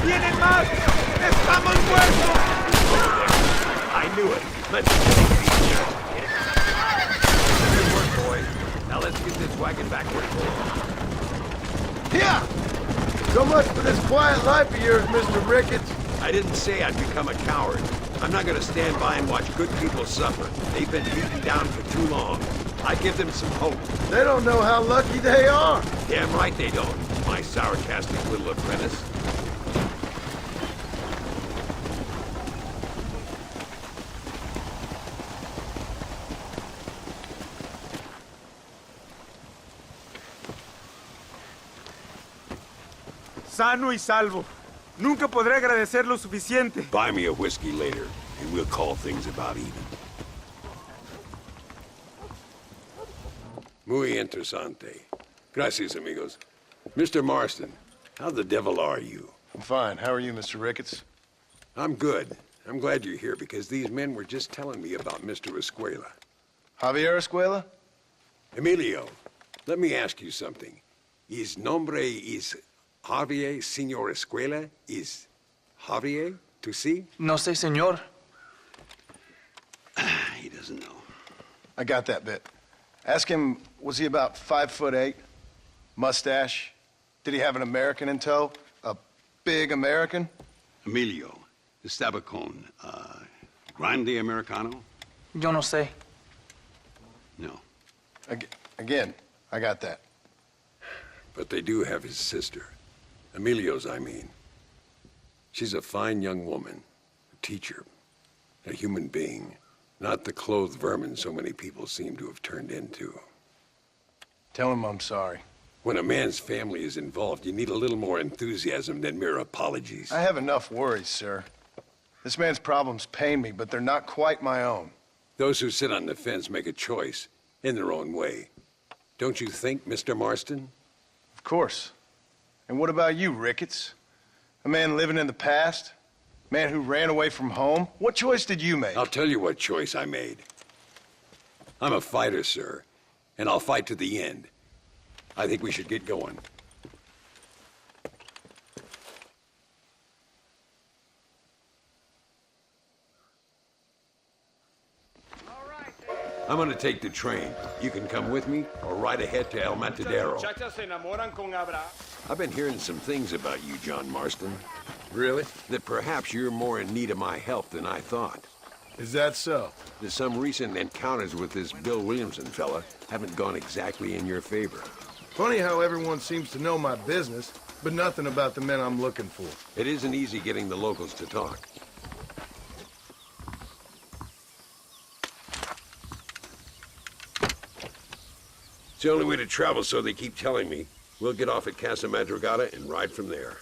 ¡Vienen más! ¡Estamos muertos! I knew it. Let's take it easy. Good work, boys. Now let's get this wagon back where it belongs. Yeah! So much for this quiet life of yours, Mr. Ricketts. I didn't say I'd become a coward. I'm not gonna stand by and watch good people suffer. They've been beaten down for too long. I give them some hope. They don't know how lucky they are. Damn right they don't, my sarcastic little apprentice. Sano y salvo. Nunca podré agradecer lo suficiente. Buy me a whiskey later, and we'll call things about even. Muy interesante. Gracias, amigos. Mr. Marston, how the devil are you? I'm fine. How are you, Mr. Ricketts? I'm good. I'm glad you're here because these men were just telling me about Mr. Escuela. Javier Escuela? Emilio, let me ask you something. His nombre is Javier Señor Escuela? Is Javier to see? No sé, señor. He doesn't know. I got that bit. Ask him, was he about 5'8"? Mustache? Did he have an American in tow? A big American? Emilio, Estabacon, Grande Americano? Yo no sé. No. Again, I got that. But they do have his sister. Emilio's, I mean. She's a fine young woman, a teacher, a human being, not the clothed vermin so many people seem to have turned into. Tell him I'm sorry. When a man's family is involved, you need a little more enthusiasm than mere apologies. I have enough worries, sir. This man's problems pain me, but they're not quite my own. Those who sit on the fence make a choice in their own way. Don't you think, Mr. Marston? Of course. And what about you, Ricketts? A man living in the past? A man who ran away from home? What choice did you make? I'll tell you what choice I made. I'm a fighter, sir, and I'll fight to the end. I think we should get going. I'm gonna take the train. You can come with me or ride ahead to El Matadero. I've been hearing some things about you, John Marston. Really? That perhaps you're more in need of my help than I thought. Is that so? That some recent encounters with this Bill Williamson fella haven't gone exactly in your favor. Funny how everyone seems to know my business, but nothing about the men I'm looking for. It isn't easy getting the locals to talk. It's the only way to travel, so they keep telling me. We'll get off at Casa Madrugada and ride from there.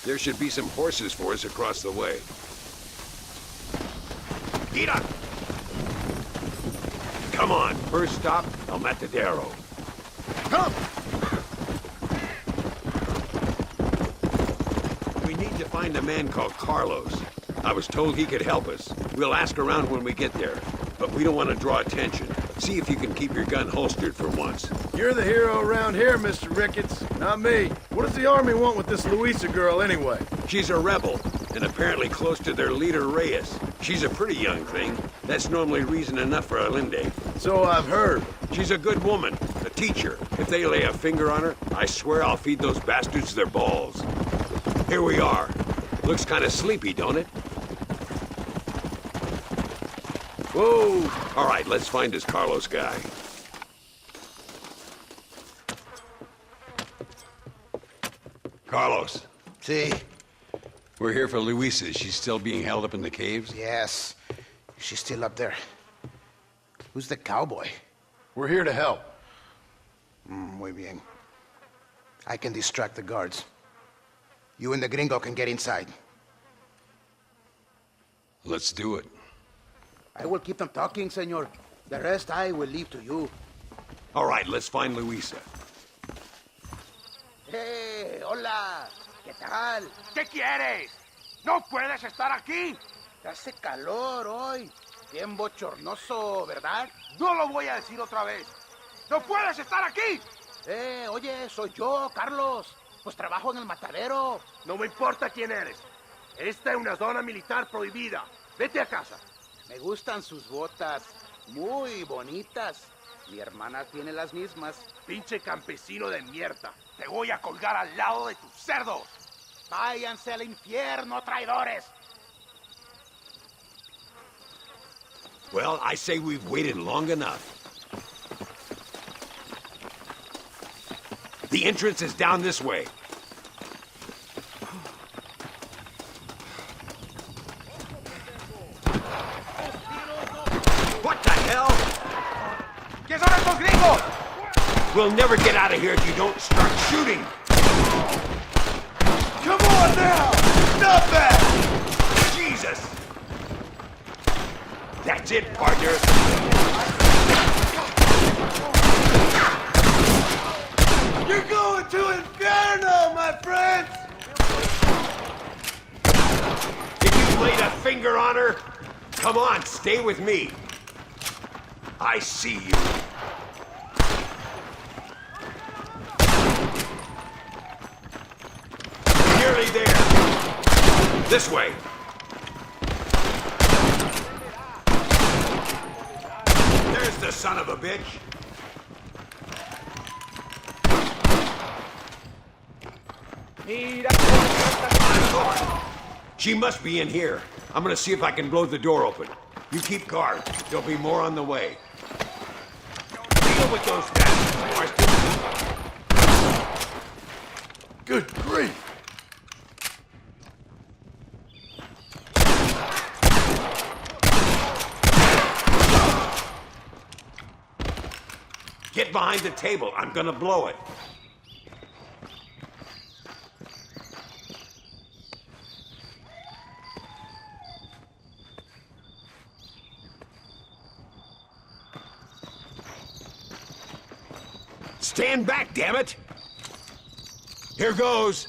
There should be some horses for us across the way. Gira! Come on, first stop, El Matadero. Come! We need to find a man called Carlos. I was told he could help us. We'll ask around when we get there, but we don't want to draw attention. See if you can keep your gun holstered for once. You're the hero around here, Mr. Ricketts, not me. What does the army want with this Luisa girl anyway? She's a rebel, and apparently close to their leader, Reyes. She's a pretty young thing. That's normally reason enough for Allende. So I've heard. She's a good woman, a teacher. If they lay a finger on her, I swear I'll feed those bastards their balls. Here we are. Looks kind of sleepy, don't it? Whoa! All right, let's find this Carlos guy. Carlos. See? We're here for Luisa. She's still being held up in the caves? Yes. She's still up there. Who's the cowboy? We're here to help. Muy bien. I can distract the guards. You and the gringo can get inside. Let's do it. I will keep them talking, senor. The rest I will leave to you. All right, let's find Luisa. Hey, hola. ¿Qué tal? ¿Qué quieres? ¡No puedes estar aquí! Hace calor hoy. Bien bochornoso, ¿verdad? No lo voy a decir otra vez. ¡No puedes estar aquí! Oye, soy yo, Carlos. Pues trabajo en el matadero. No me importa quién eres. Esta es una zona militar prohibida. Vete a casa. Me gustan sus botas. Muy bonitas. Mi hermana tiene las mismas. Pinche campesino de mierda. Te voy a colgar al lado de tus cerdos. Váyanse al infierno, traidores. Well, I say we've waited long enough. The entrance is down this way. What the hell? ¿Qué son estos gringos? We'll never get out of here if you don't start shooting. Come on now! Stop that! Jesus! That's it, partner. You're going to Inferno, my friends! If you laid a finger on her, come on, stay with me. I see you. Nearly there. This way. There's the son of a bitch. She must be in here. I'm gonna see if I can blow the door open. You keep guard. There'll be more on the way. Deal with those bastards, Marston. Good grief! Get behind the table. I'm gonna blow it. Stand back, damn it! Here goes.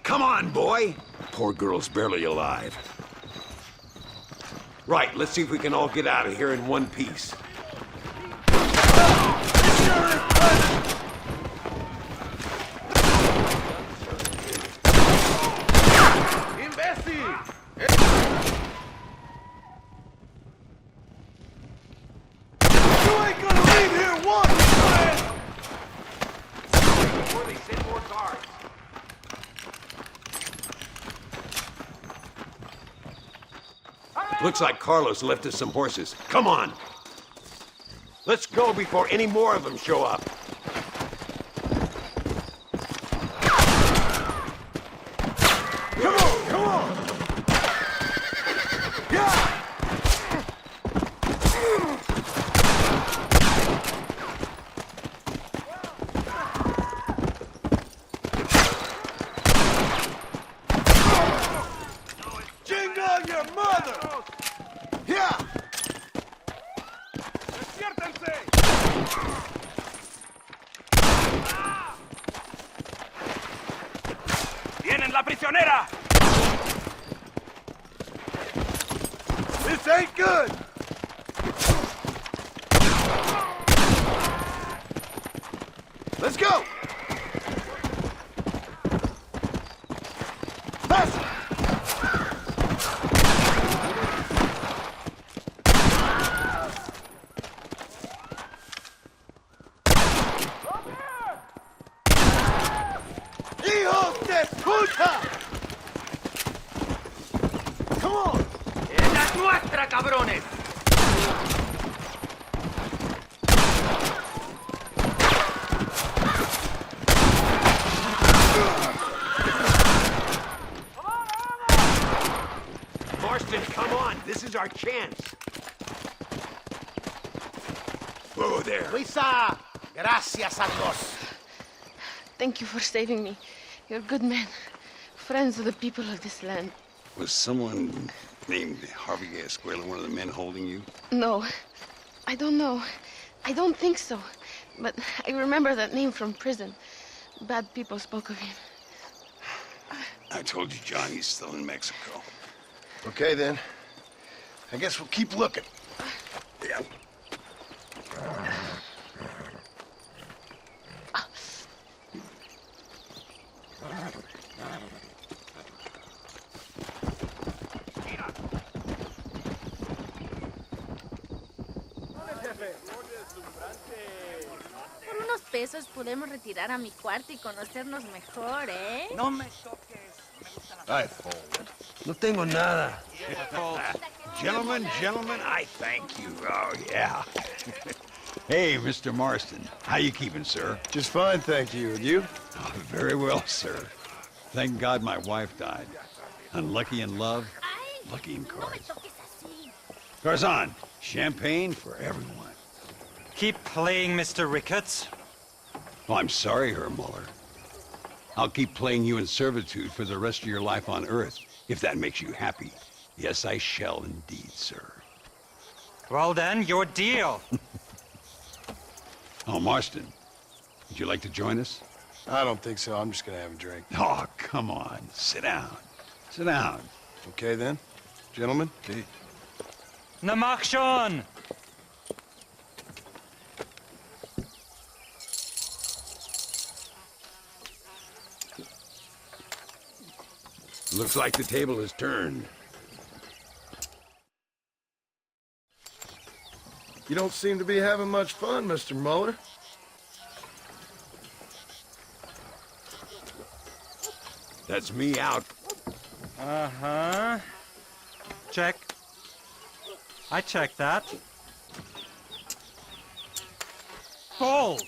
Come on, boy! Poor girl's barely alive. Right, let's see if we can all get out of here in one piece. Looks like Carlos left us some horses. Come on! Let's go before any more of them show up. Come on, come on! Yeah! Jingle your mother! Yeah! ¡Despiértense! ¡Tienen la prisionera! This ain't good! Let's go! Faster! ¡Hijos de puta! Come on! ¡Ella es nuestra, cabrones! Marston, come on. This is our chance. Whoa there. Luisa! Gracias a Dios. Thank you for saving me. You're good men. Friends of the people of this land. Was someone named Harvey Escuela one of the men holding you? No, I don't know. I don't think so. But I remember that name from prison. Bad people spoke of him. I told you, John, he's still in Mexico. Okay, then. I guess we'll keep looking. Yeah. Por unos pesos podemos retirar a mi cuarto y conocernos mejor, ¿eh? No me toques. Ay, no tengo nada. Gentlemen, I thank you. Oh, yeah. Hey, Mr. Marston. How you keeping, sir? Just fine, thank you. And you? Oh, very well, sir. Thank God my wife died. Unlucky in love, lucky in cards. Garzon, champagne for everyone. Keep playing, Mr. Ricketts. Oh, I'm sorry, Herr Muller. I'll keep playing you in servitude for the rest of your life on Earth, if that makes you happy. Yes, I shall indeed, sir. Well then, your deal. Oh, Marston, would you like to join us? I don't think so. I'm just gonna have a drink. Oh, come on. Sit down. Sit down. Okay, then. Gentlemen? Na mach schon! Looks like the table has turned. You don't seem to be having much fun, Mr. Muller. That's me out. Uh-huh. Check. I checked that. Bold!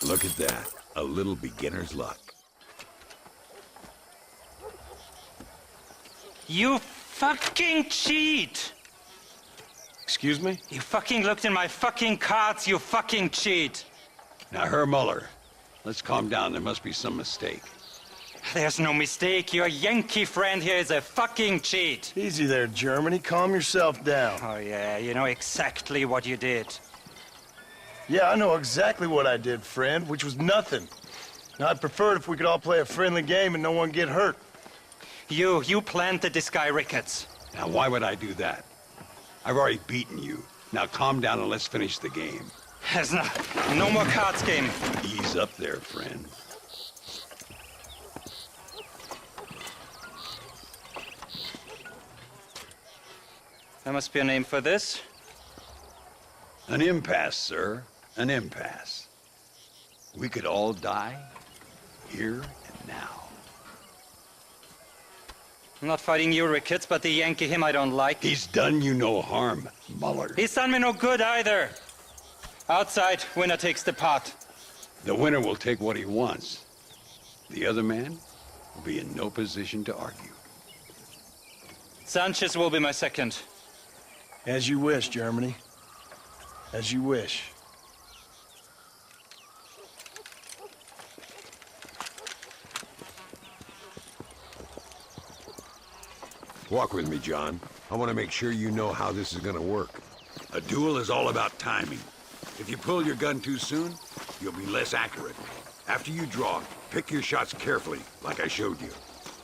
Look at that. A little beginner's luck. You fucking cheat! Excuse me? You fucking looked in my fucking cards, you fucking cheat! Now, Herr Muller, let's calm down. There must be some mistake. There's no mistake. Your Yankee friend here is a fucking cheat. Easy there, Germany. Calm yourself down. Oh, yeah, you know exactly what you did. Yeah, I know exactly what I did, friend, which was nothing. Now, I'd prefer it if we could all play a friendly game and no one get hurt. You planted this guy, Ricketts. Now, why would I do that? I've already beaten you. Now, calm down and let's finish the game. There's no more cards game. Ease up there, friend. There must be a name for this. An impasse, sir. An impasse. We could all die here and now. I'm not fighting you, Ricketts, but the Yankee him I don't like. He's done you no harm, Muller. He's done me no good either. Outside, winner takes the pot. The winner will take what he wants. The other man will be in no position to argue. Sanchez will be my second. As you wish, Germany. As you wish. Walk with me, John. I want to make sure you know how this is going to work. A duel is all about timing. If you pull your gun too soon, you'll be less accurate. After you draw, pick your shots carefully, like I showed you.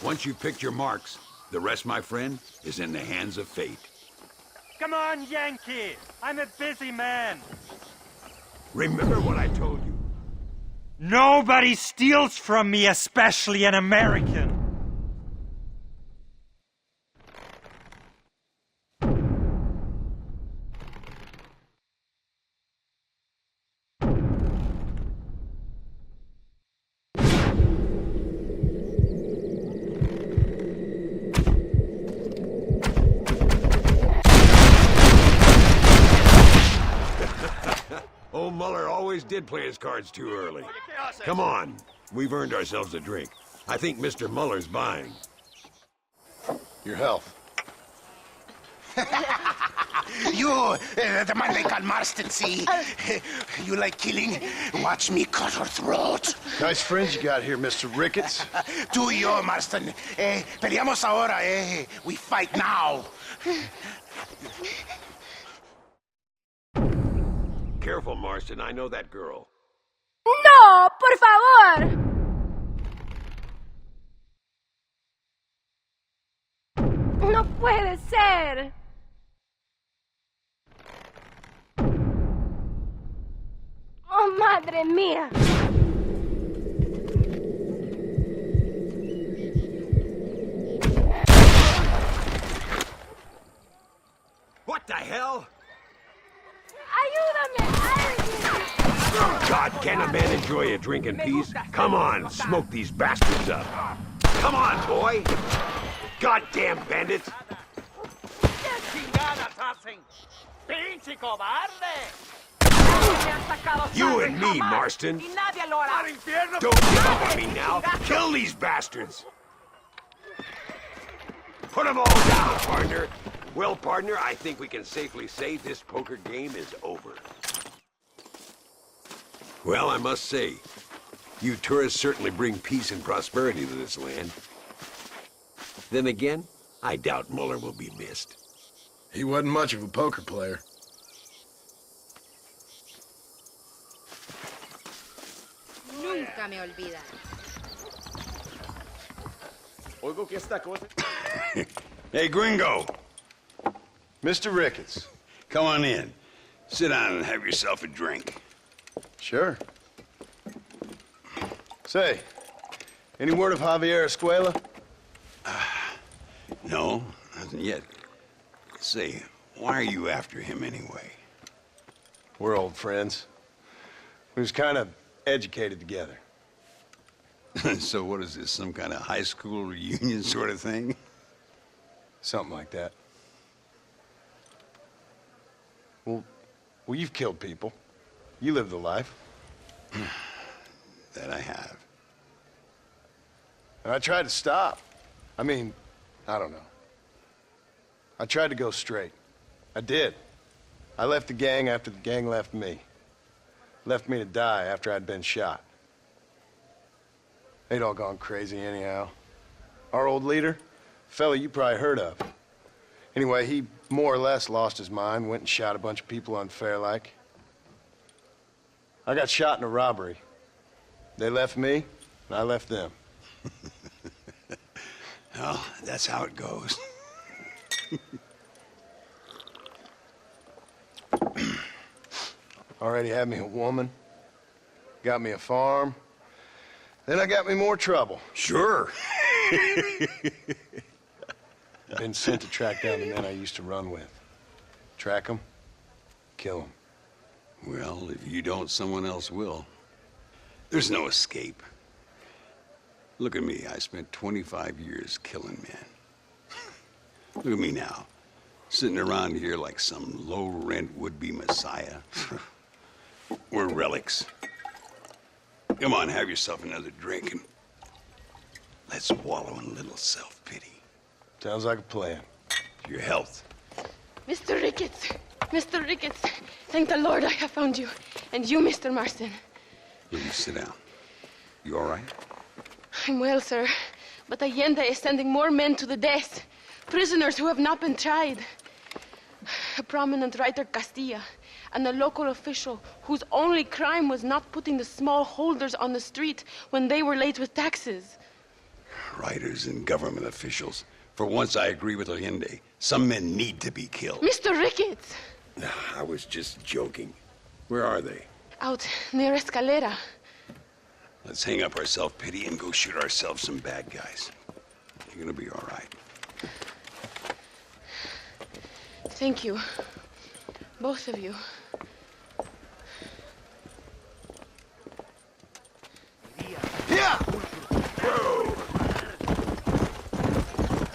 Once you've picked your marks, the rest, my friend, is in the hands of fate. Come on, Yankee! I'm a busy man! Remember what I told you. Nobody steals from me, especially an American! Muller always did play his cards too early. Come on, we've earned ourselves a drink. I think Mr. Muller's buying. Your health. You, the man they call Marston, see? You like killing? Watch me cut her throat. Nice friends you got here, Mr. Ricketts. Tú y yo, Marston. Peleamos ahora, We fight now. Careful, Marston. I know that girl. ¡No! ¡Por favor! ¡No puede ser! ¡Oh, madre mía! What the hell? ¡Ayúdame! God, can a man enjoy a drink in peace? Come on, smoke these bastards up. Come on, boy. Goddamn bandits. You and me, Marston. Don't give up on me now. Kill these bastards. Put them all down, partner. Well, partner, I think we can safely say this poker game is over. Well, I must say, you tourists certainly bring peace and prosperity to this land. Then again, I doubt Muller will be missed. He wasn't much of a poker player. Nunca me olvida. Oigo que esta cosa... Hey, Gringo. Mr. Ricketts. Come on in. Sit down and have yourself a drink. Sure. Say, any word of Javier Escuela? No, nothing yet. Say, why are you after him anyway? We're old friends. We was kind of educated together. So what is this, some kind of high school reunion sort of thing? Something like that. Well, you've killed people. You lived the life. That I have. And I tried to stop. I mean, I don't know. I tried to go straight. I did. I left the gang after the gang left me. Left me to die after I'd been shot. They'd all gone crazy anyhow. Our old leader, fella you probably heard of. Anyway, he more or less lost his mind, went and shot a bunch of people unfair like. I got shot in a robbery. They left me, and I left them. Well, that's how it goes. Already had me a woman, got me a farm, then I got me more trouble. Sure. Been sent to track down the men I used to run with. Track them, kill them. Well, if you don't, someone else will. There's no escape. Look at me. I spent 25 years killing men. Look at me now, sitting around here like some low-rent would-be messiah. We're relics. Come on, have yourself another drink and let's wallow in a little self-pity. Sounds like a plan. Your health. Mr. Ricketts! Mr. Ricketts! Thank the Lord I have found you. And you, Mr. Marston. Here, you sit down. You all right? I'm well, sir. But Allende is sending more men to the death. Prisoners who have not been tried. A prominent writer, Castilla, and a local official whose only crime was not putting the small holders on the street when they were late with taxes. Writers and government officials. For once, I agree with Allende. Some men need to be killed. Mr. Ricketts! I was just joking. Where are they? Out near Escalera. Let's hang up our self-pity and go shoot ourselves some bad guys. You're gonna be all right. Thank you. Both of you. Yeah!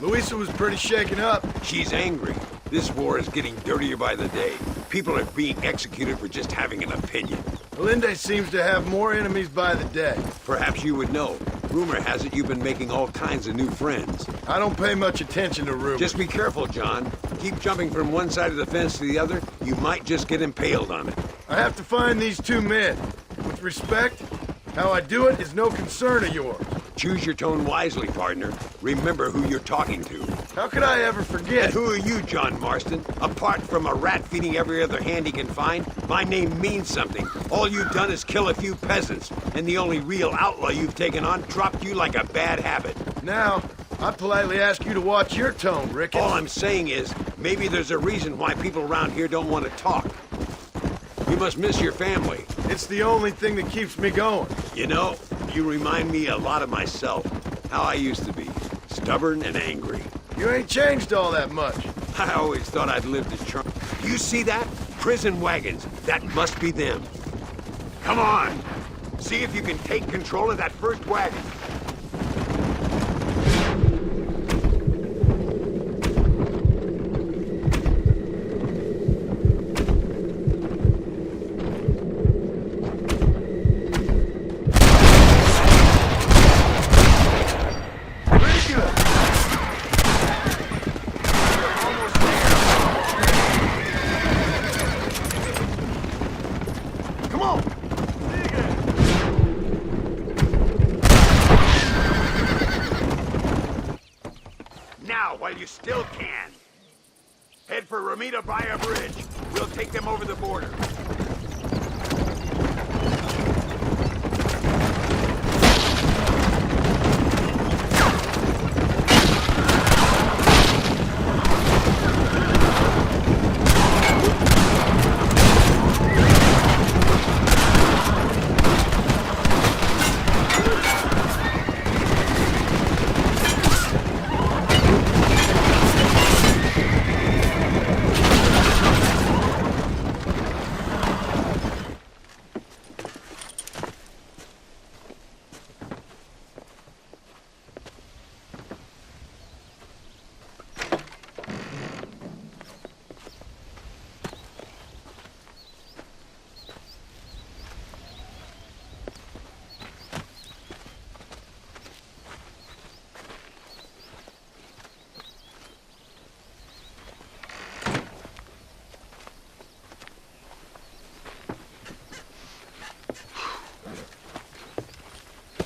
Luisa was pretty shaken up. She's angry. This war is getting dirtier by the day. People are being executed for just having an opinion. Melendez seems to have more enemies by the day. Perhaps you would know. Rumor has it you've been making all kinds of new friends. I don't pay much attention to rumors. Just be careful, John. Keep jumping from one side of the fence to the other, you might just get impaled on it. I have to find these two men. With respect, how I do it is no concern of yours. Choose your tone wisely, partner. Remember who you're talking to. How could I ever forget? And who are you, John Marston? Apart from a rat feeding every other hand he can find, my name means something. All you've done is kill a few peasants, and the only real outlaw you've taken on dropped you like a bad habit. Now, I politely ask you to watch your tone, Ricketts. All I'm saying is, maybe there's a reason why people around here don't want to talk. You must miss your family. It's the only thing that keeps me going. You know, you remind me a lot of myself. How I used to be. Stubborn and angry. You ain't changed all that much. I always thought I'd lived a charm. You see that? Prison wagons. That must be them. Come on. See if you can take control of that first wagon. While you still can. Head for Ramita Baya Bridge. We'll take them over the border.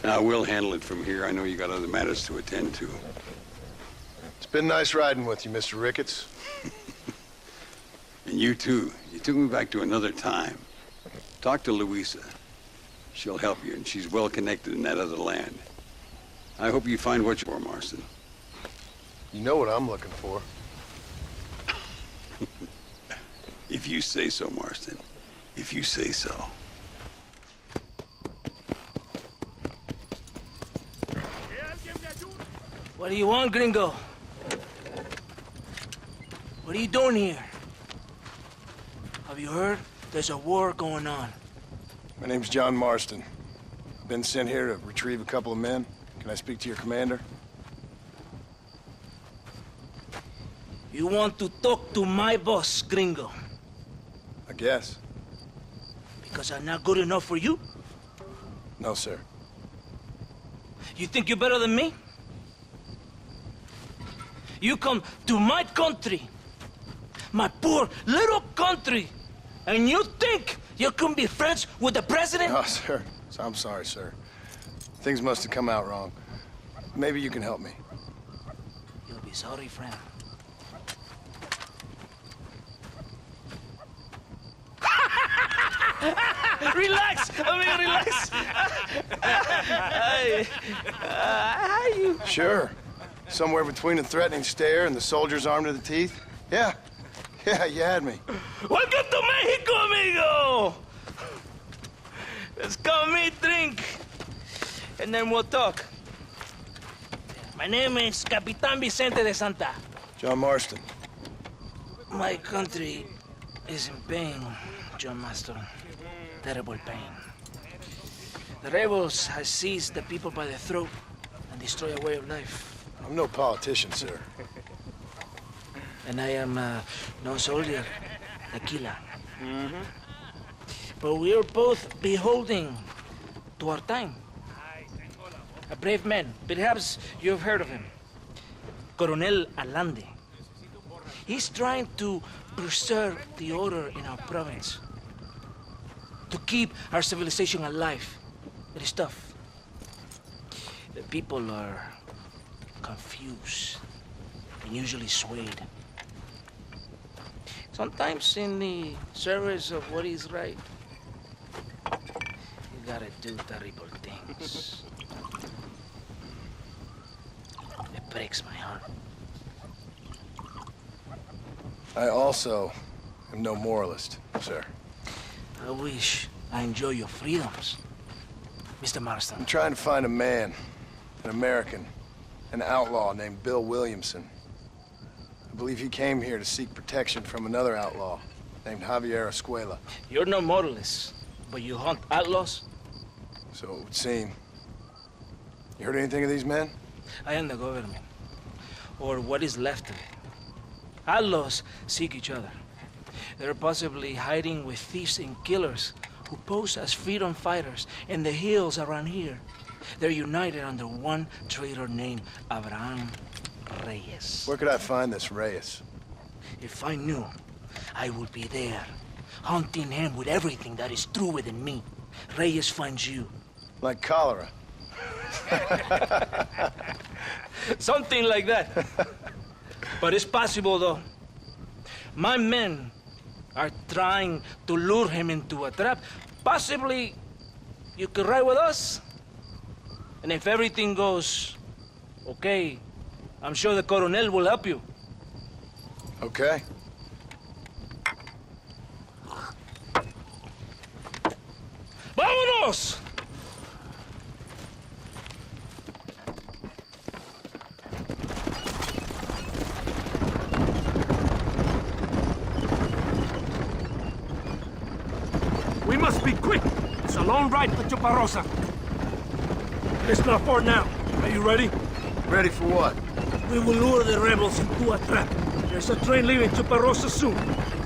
Now, we'll handle it from here. I know you got other matters to attend to. It's been nice riding with you, Mr. Ricketts. And you too. You took me back to another time. Talk to Louisa. She'll help you, and she's well connected in that other land. I hope you find what you're for, Marston. You know what I'm looking for. If you say so, Marston. If you say so. What do you want, gringo? What are you doing here? Have you heard? There's a war going on. My name's John Marston. I've been sent here to retrieve a couple of men. Can I speak to your commander? You want to talk to my boss, gringo? I guess. Because I'm not good enough for you? No, sir. You think you're better than me? You come to my country, my poor little country, and you think you can be friends with the president? No, sir. I'm sorry, sir. Things must have come out wrong. Maybe you can help me. You'll be sorry, friend. Relax, amigo, relax. How you? Sure. Somewhere between a threatening stare and the soldier's arm to the teeth? Yeah. Yeah, you had me. Welcome to Mexico, amigo! Let's come meet, drink, and then we'll talk. My name is Capitan Vicente de Santa. John Marston. My country is in pain, John Marston. Terrible pain. The rebels have seized the people by the throat and destroy a way of life. I'm no politician, sir. And I am no soldier, a killer. But we are both beholding to our time. A brave man. Perhaps you have heard of him. Coronel Allende. He's trying to preserve the order in our province. To keep our civilization alive. It is tough. The people are confused and usually swayed. Sometimes in the service of what is right, you gotta do terrible things. It breaks my heart. I also am no moralist, sir. I wish I enjoy your freedoms, Mr. Marston. I'm trying to find a man, an American, an outlaw named Bill Williamson. I believe he came here to seek protection from another outlaw named Javier Escuela. You're no moralist, but you hunt outlaws? So it would seem. You heard anything of these men? I am the government, or what is left of it. Outlaws seek each other. They're possibly hiding with thieves and killers who pose as freedom fighters in the hills around here. They're united under one traitor named Abraham Reyes. Where could I find this Reyes? If I knew, I would be there, hunting him with everything that is true within me. Reyes finds you. Like cholera. Something like that. But it's possible, though. My men are trying to lure him into a trap. Possibly, you could ride with us. And if everything goes okay, I'm sure the Coronel will help you. Okay. ¡Vámonos! We must be quick. It's a long ride to Chuparosa. It's not far now. Are you ready? Ready for what? We will lure the rebels into a trap. There's a train leaving Chuparosa soon.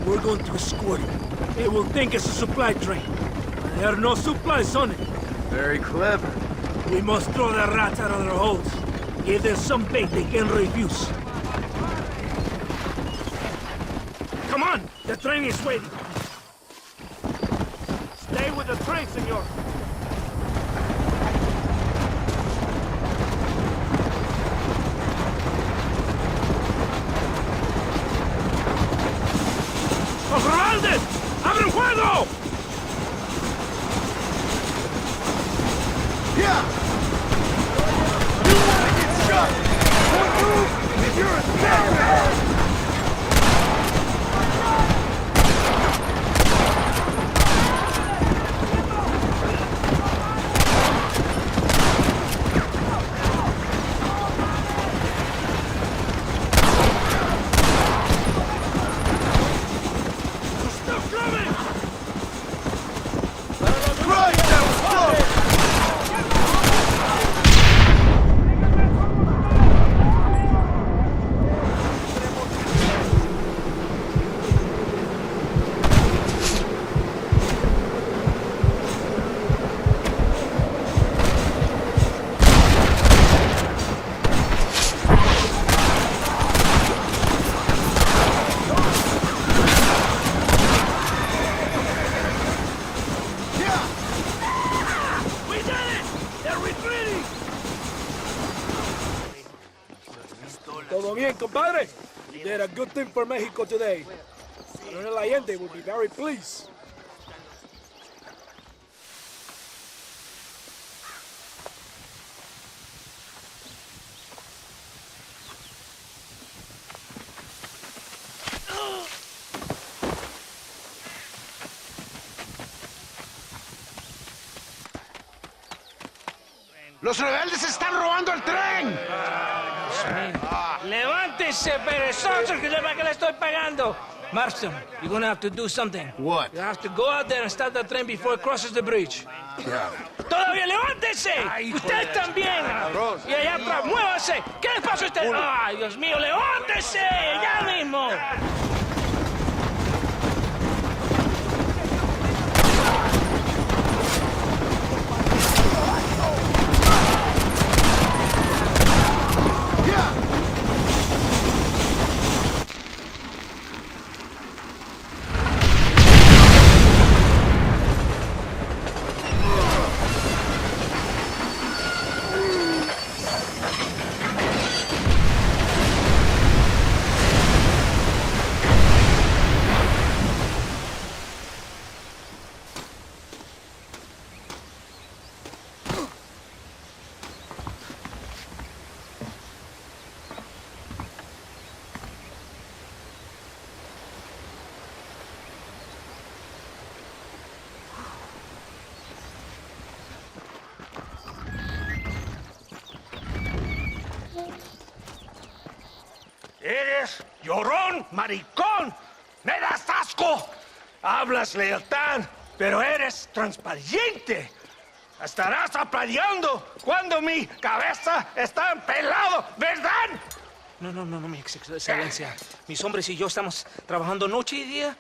We're going to escort it. It will think it's a supply train. There are no supplies on it. Very clever. We must throw the rats out of their holes. Give them some bait they can refuse. Come on! The train is waiting. Stay with the train, senor. ¡Los rebeldes! ¡Abren fuego! Yeah! You wanna get shot! Don't move! If you're a terrorist! Todo bien, compadre? You did a good thing for Mexico today. Colonel Allende will be very pleased. ¡Los rebeldes están robando el tren! ¡Levántese, perezosos, que para que le estoy pagando! Marston, you're gonna have to do something. What? You have to go out there and stop the train before it crosses the bridge. Yeah. ¡Todavía levántese! ¡Usted también! Y allá atrás, muévase. ¿Qué les pasa a usted? ¡Ay, Dios mío, levántese! ¡Ya mismo! llorón, maricón. Me das asco. Hablas lealtad, pero eres transparente. Estarás aplaudiendo cuando mi cabeza está pelado, ¿verdad? No, mi excelencia. Mis hombres y yo estamos trabajando noche y día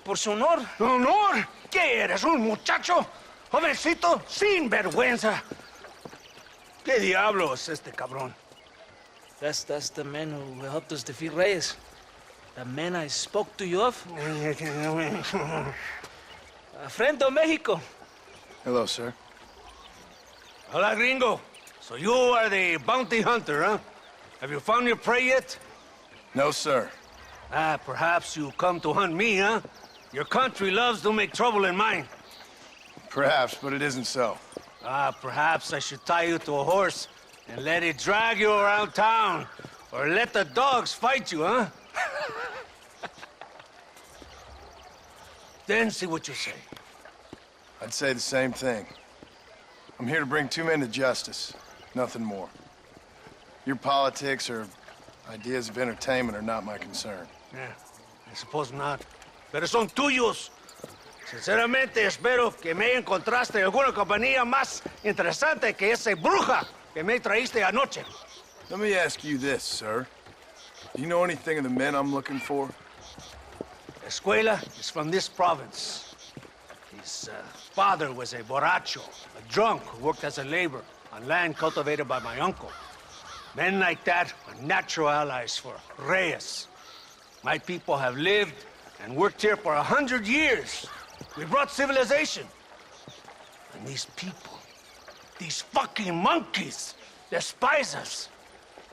por su honor. ¿Honor? ¿Qué eres, un muchacho? Jovencito sin vergüenza. ¿Qué diablos es este cabrón? That's the man who helped us defeat Reyes. The man I spoke to you of. A friend of Mexico. Hello, sir. Hola, gringo. So you are the bounty hunter, huh? Have you found your prey yet? No, sir. Perhaps you come to hunt me, huh? Your country loves to make trouble in mine. Perhaps, but it isn't so. Perhaps I should tie you to a horse and let it drag you around town. Or let the dogs fight you, huh? Then see what you say. I'd say the same thing. I'm here to bring two men to justice. Nothing more. Your politics or ideas of entertainment are not my concern. Yeah, I suppose not. Pero son tuyos. Sinceramente, espero que me encontraste alguna compañía más interesante que esa bruja que me traíste anoche. Let me ask you this, sir. Do you know anything of the men I'm looking for? Escuela is from this province. His father was a borracho, a drunk who worked as a laborer on land cultivated by my uncle. Men like that are natural allies for Reyes. My people have lived and worked here for 100 years. We brought civilization. And these people, these fucking monkeys, despise us.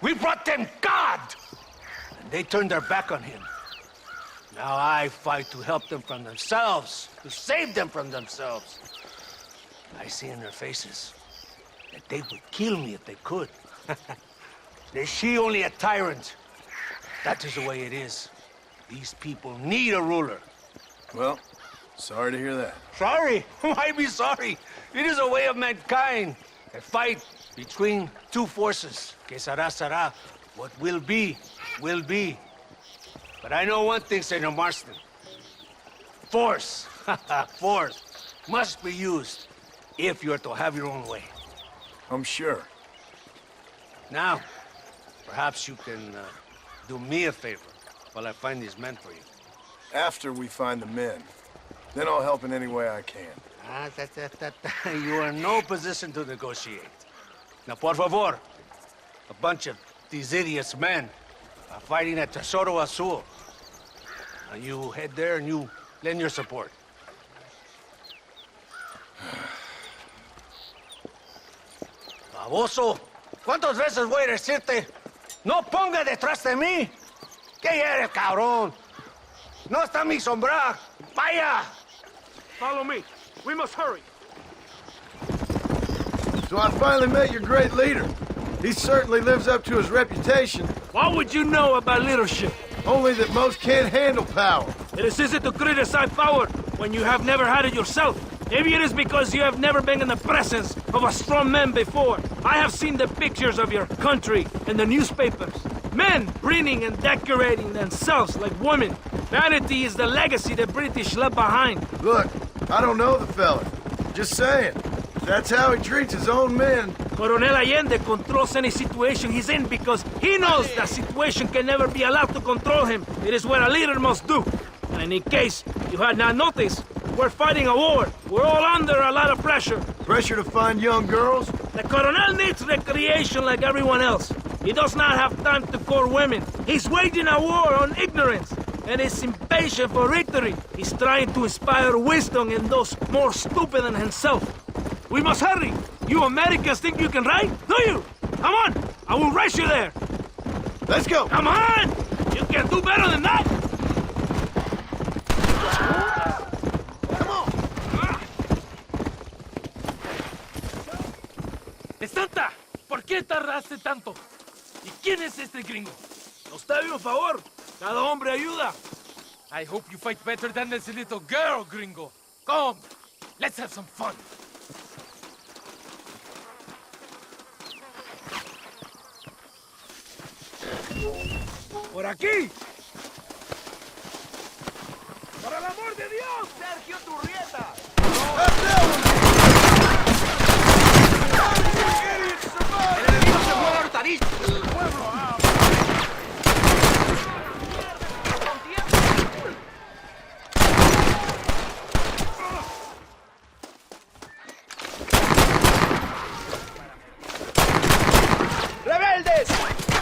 We brought them God! And they turned their back on him. Now I fight to help them from themselves, to save them from themselves. I see in their faces that they would kill me if they could. Is she only a tyrant? That is the way it is. These people need a ruler. Well, sorry to hear that. Sorry? Why be sorry? It is a way of mankind. A fight between two forces. Que será, será. What will be, will be. But I know one thing, Senor Marston. Force, force, must be used if you're to have your own way. I'm sure. Now, perhaps you can do me a favor while I find these men for you. After we find the men, then I'll help in any way I can. You are in no position to negotiate. Now, por favor, a bunch of these idiots men are fighting at Tesoro Azul. Now you head there and you lend your support. Baboso, ¿cuántas veces voy a decirte? No ponga detrás de mí. ¿Qué eres, cabrón? No está mi sombra. Vaya. Follow me. We must hurry. So I finally met your great leader. He certainly lives up to his reputation. What would you know about leadership? Only that most can't handle power. It is easy to criticize power when you have never had it yourself. Maybe it is because you have never been in the presence of a strong man before. I have seen the pictures of your country in the newspapers. Men preening and decorating themselves like women. Vanity is the legacy the British left behind. Look, I don't know the fella. Just saying. That's how he treats his own men. Coronel Allende controls any situation he's in because he knows that situation can never be allowed to control him. It is what a leader must do. And in case you had not noticed, we're fighting a war. We're all under a lot of pressure. Pressure to find young girls? The Coronel needs recreation like everyone else. He does not have time to court women. He's waging a war on ignorance and is impatient for victory. He's trying to inspire wisdom in those more stupid than himself. We must hurry. You Americans think you can ride? Do you? Come on. I will race you there. Let's go. Come on. You can do better than that. Come on. Santa, ¿por qué tardaste tanto? ¿Y quién es este gringo? Nos debe un favor. Cada hombre ayuda. I hope you fight better than this little girl, gringo. Come, let's have some fun. ¡Por aquí! Dios, Sergio Turrieta! ¡El enemigo se mueve ahorita! ¡Rebeldes!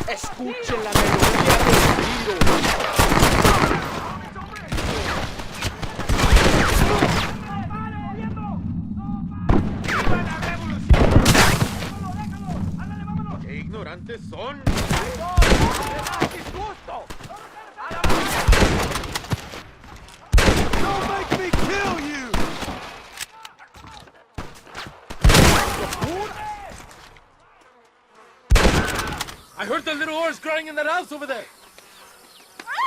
Escuchen la melodía del tiro. ¡Qué ignorantes son! Don't make me kill you! I heard the little horse crying in that house over there.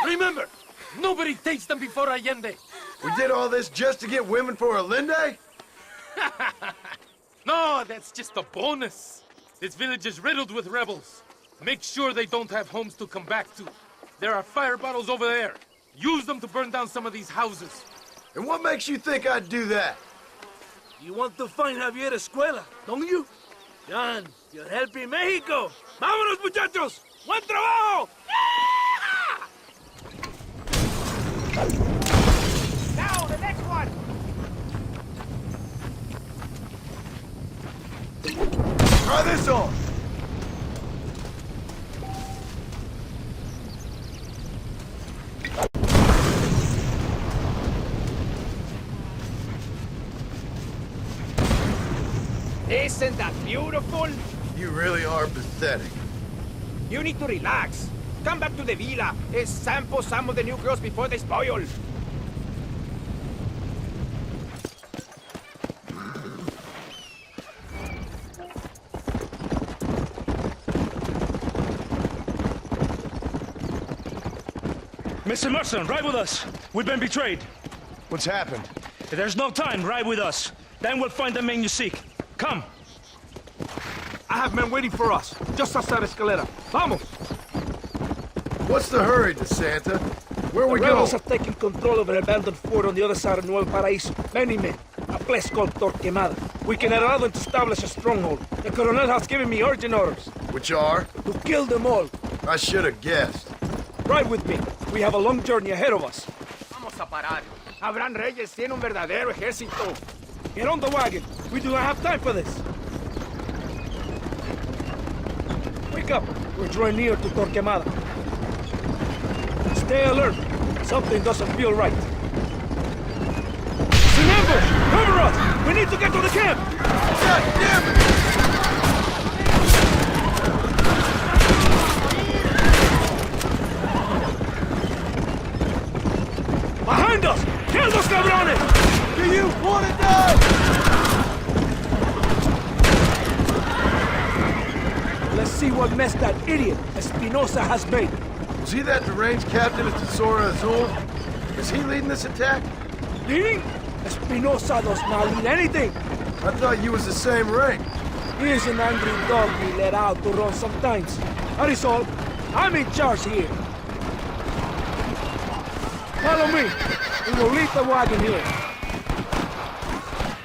Remember, nobody takes them before Allende. We did all this just to get women for Allende? No, that's just a bonus. This village is riddled with rebels. Make sure they don't have homes to come back to. There are fire bottles over there. Use them to burn down some of these houses. And what makes you think I'd do that? You want to find Javier Escuela, don't you? John, you're helping Mexico. ¡Vámonos, muchachos! ¡Buen trabajo! Now, the next one! Try this on! Isn't that beautiful? You really are pathetic. You need to relax. Come back to the villa. Sample some of the new girls before they spoil. Mr. Marston, ride with us. We've been betrayed. What's happened? There's no time. Ride with us. Then we'll find the man you seek. Come. I have men waiting for us, just outside Escalera. Vamos! What's the hurry, DeSanta? Where we The rebels going? have taken control of an abandoned fort on the other side of Nuevo Paraíso. Many men. A place called Torquemada. We can allow them to establish a stronghold. The Colonel has given me urgent orders. Which are? To kill them all. I should have guessed. Ride with me. We have a long journey ahead of us. Vamos a parar. Abraham Reyes tiene un verdadero ejército. Get on the wagon. We do not have time for this. Wake up. We're drawing near to Torquemada. Stay alert. Something doesn't feel right. It's an ambush! Cover us! We need to get to the camp! God damn it! Behind us! Kill those cabrones! Do you want to die? Let's see what mess that idiot Espinosa has made. Was he that deranged captain at Tesoro Azul? Is he leading this attack? Leading? Espinosa does not lead anything. I thought you was the same rank. He is an angry dog we let out to run sometimes. That is all. I'm in charge here. Follow me. We will leave the wagon here.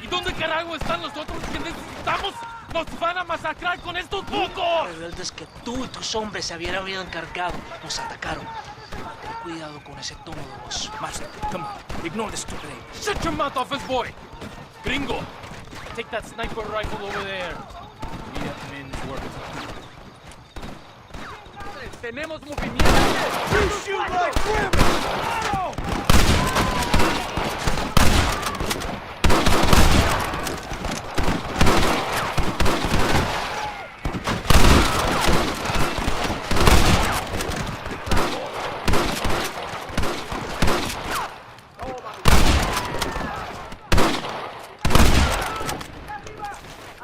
¿Y dónde carajo están los otros que necesitamos? ¡Nos van a masacrar con estos pocos! Rebeldes que tú y tus hombres se habían encargado nos atacaron. Ten cuidado con ese tono de voz. Master, come on. Ignore the stupid aim. Shut your mouth, office boy! Gringo, take that sniper rifle over there. We have men's work. ¡Tenemos movimiento! You shoot like women!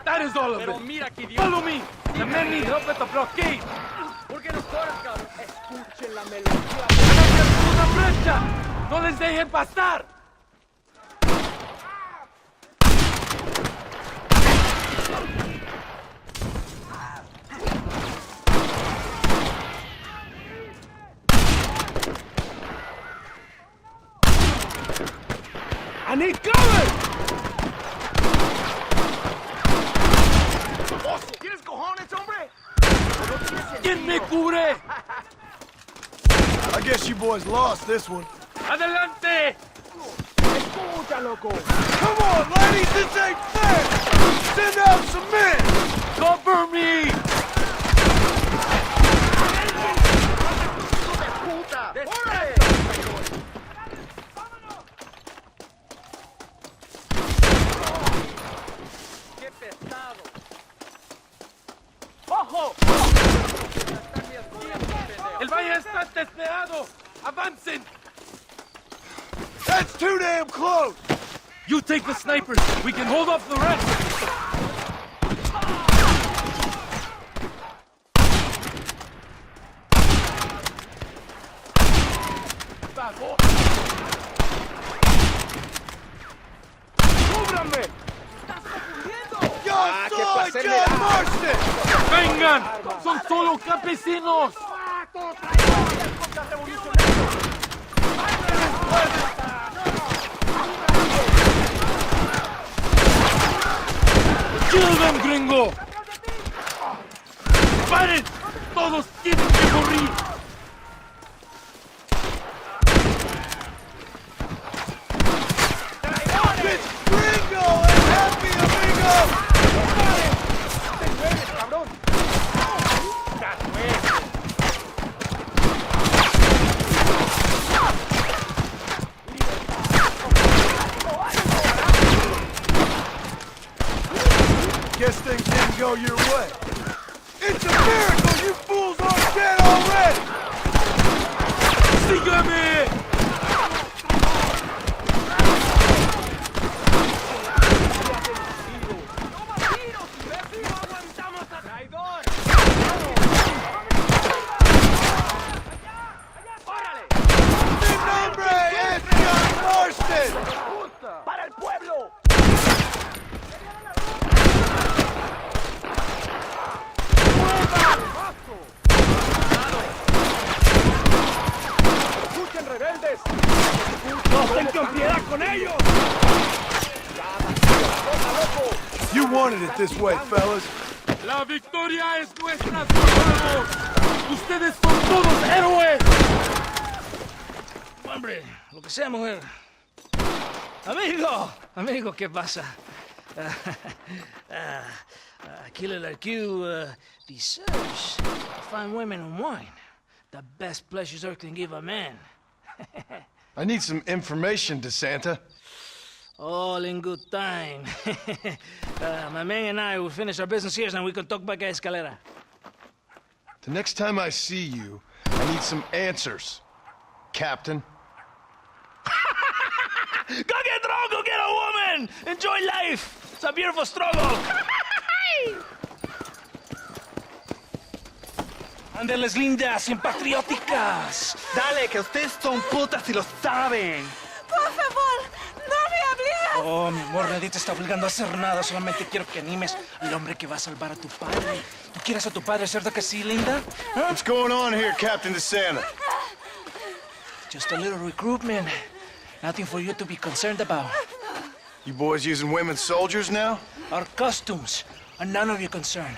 That is all of it. Follow me. The men need help at the blockade. Escuchen la melodía. ¡Una brecha! ¡No les dejen pasar! I need cover! ¿Tienes cojones, hombre? ¿Quién me cubre? I guess you boys lost this one. Adelante! Escucha, loco. Come on, ladies, this ain't fair! Send out some men! Cover me! ¡Qué pesado! ¡Ojo! ¡El valle está despejado! ¡Avancen! That's too damn close! You take the snipers. We can hold off the rest. ¡Cúbranme! Yo soy John Marston! ¡Vengan! ¡Son solo campesinos! ¡Kill them, gringo! ¡Paren! ¡Todos tienen que morir! It's Gringo and Happy Amigo! Guess things didn't go your way. It's a miracle you fools aren't dead already! ¡Sígame! Mi nombre es John Marston! ¡Para el pueblo! ¡Escuchen, rebeldes! ¡No tengan piedad con ellos! You wanted it this way, fellas. ¡La victoria es nuestra, soldados! ¡Ustedes son todos héroes! Hombre, lo que sea, mujer. Amigo, ¿qué pasa? Killer like you deserves fine women and wine. The best pleasures Earth can give a man. I need some information, DeSanta. All in good time. My man and I will finish our business here, and we can talk back at Escalera. The next time I see you, I need some answers, Captain. Go get drunk, go get a woman! Enjoy life! It's a beautiful struggle! Ándeles lindas y patrióticas. Dale, que ustedes son putas y lo saben. Por favor, no me obligas. Oh, mi amor, nadie te está obligando a hacer nada. Solamente quiero que animes al hombre que va a salvar a tu padre. ¿Tú quieres a tu padre, cierto que sí, linda? ¿Ah? What's going on here, Captain DeSanta? Just a little recruitment. Nothing for you to be concerned about. You boys using women soldiers now? Our costumes are none of your concern.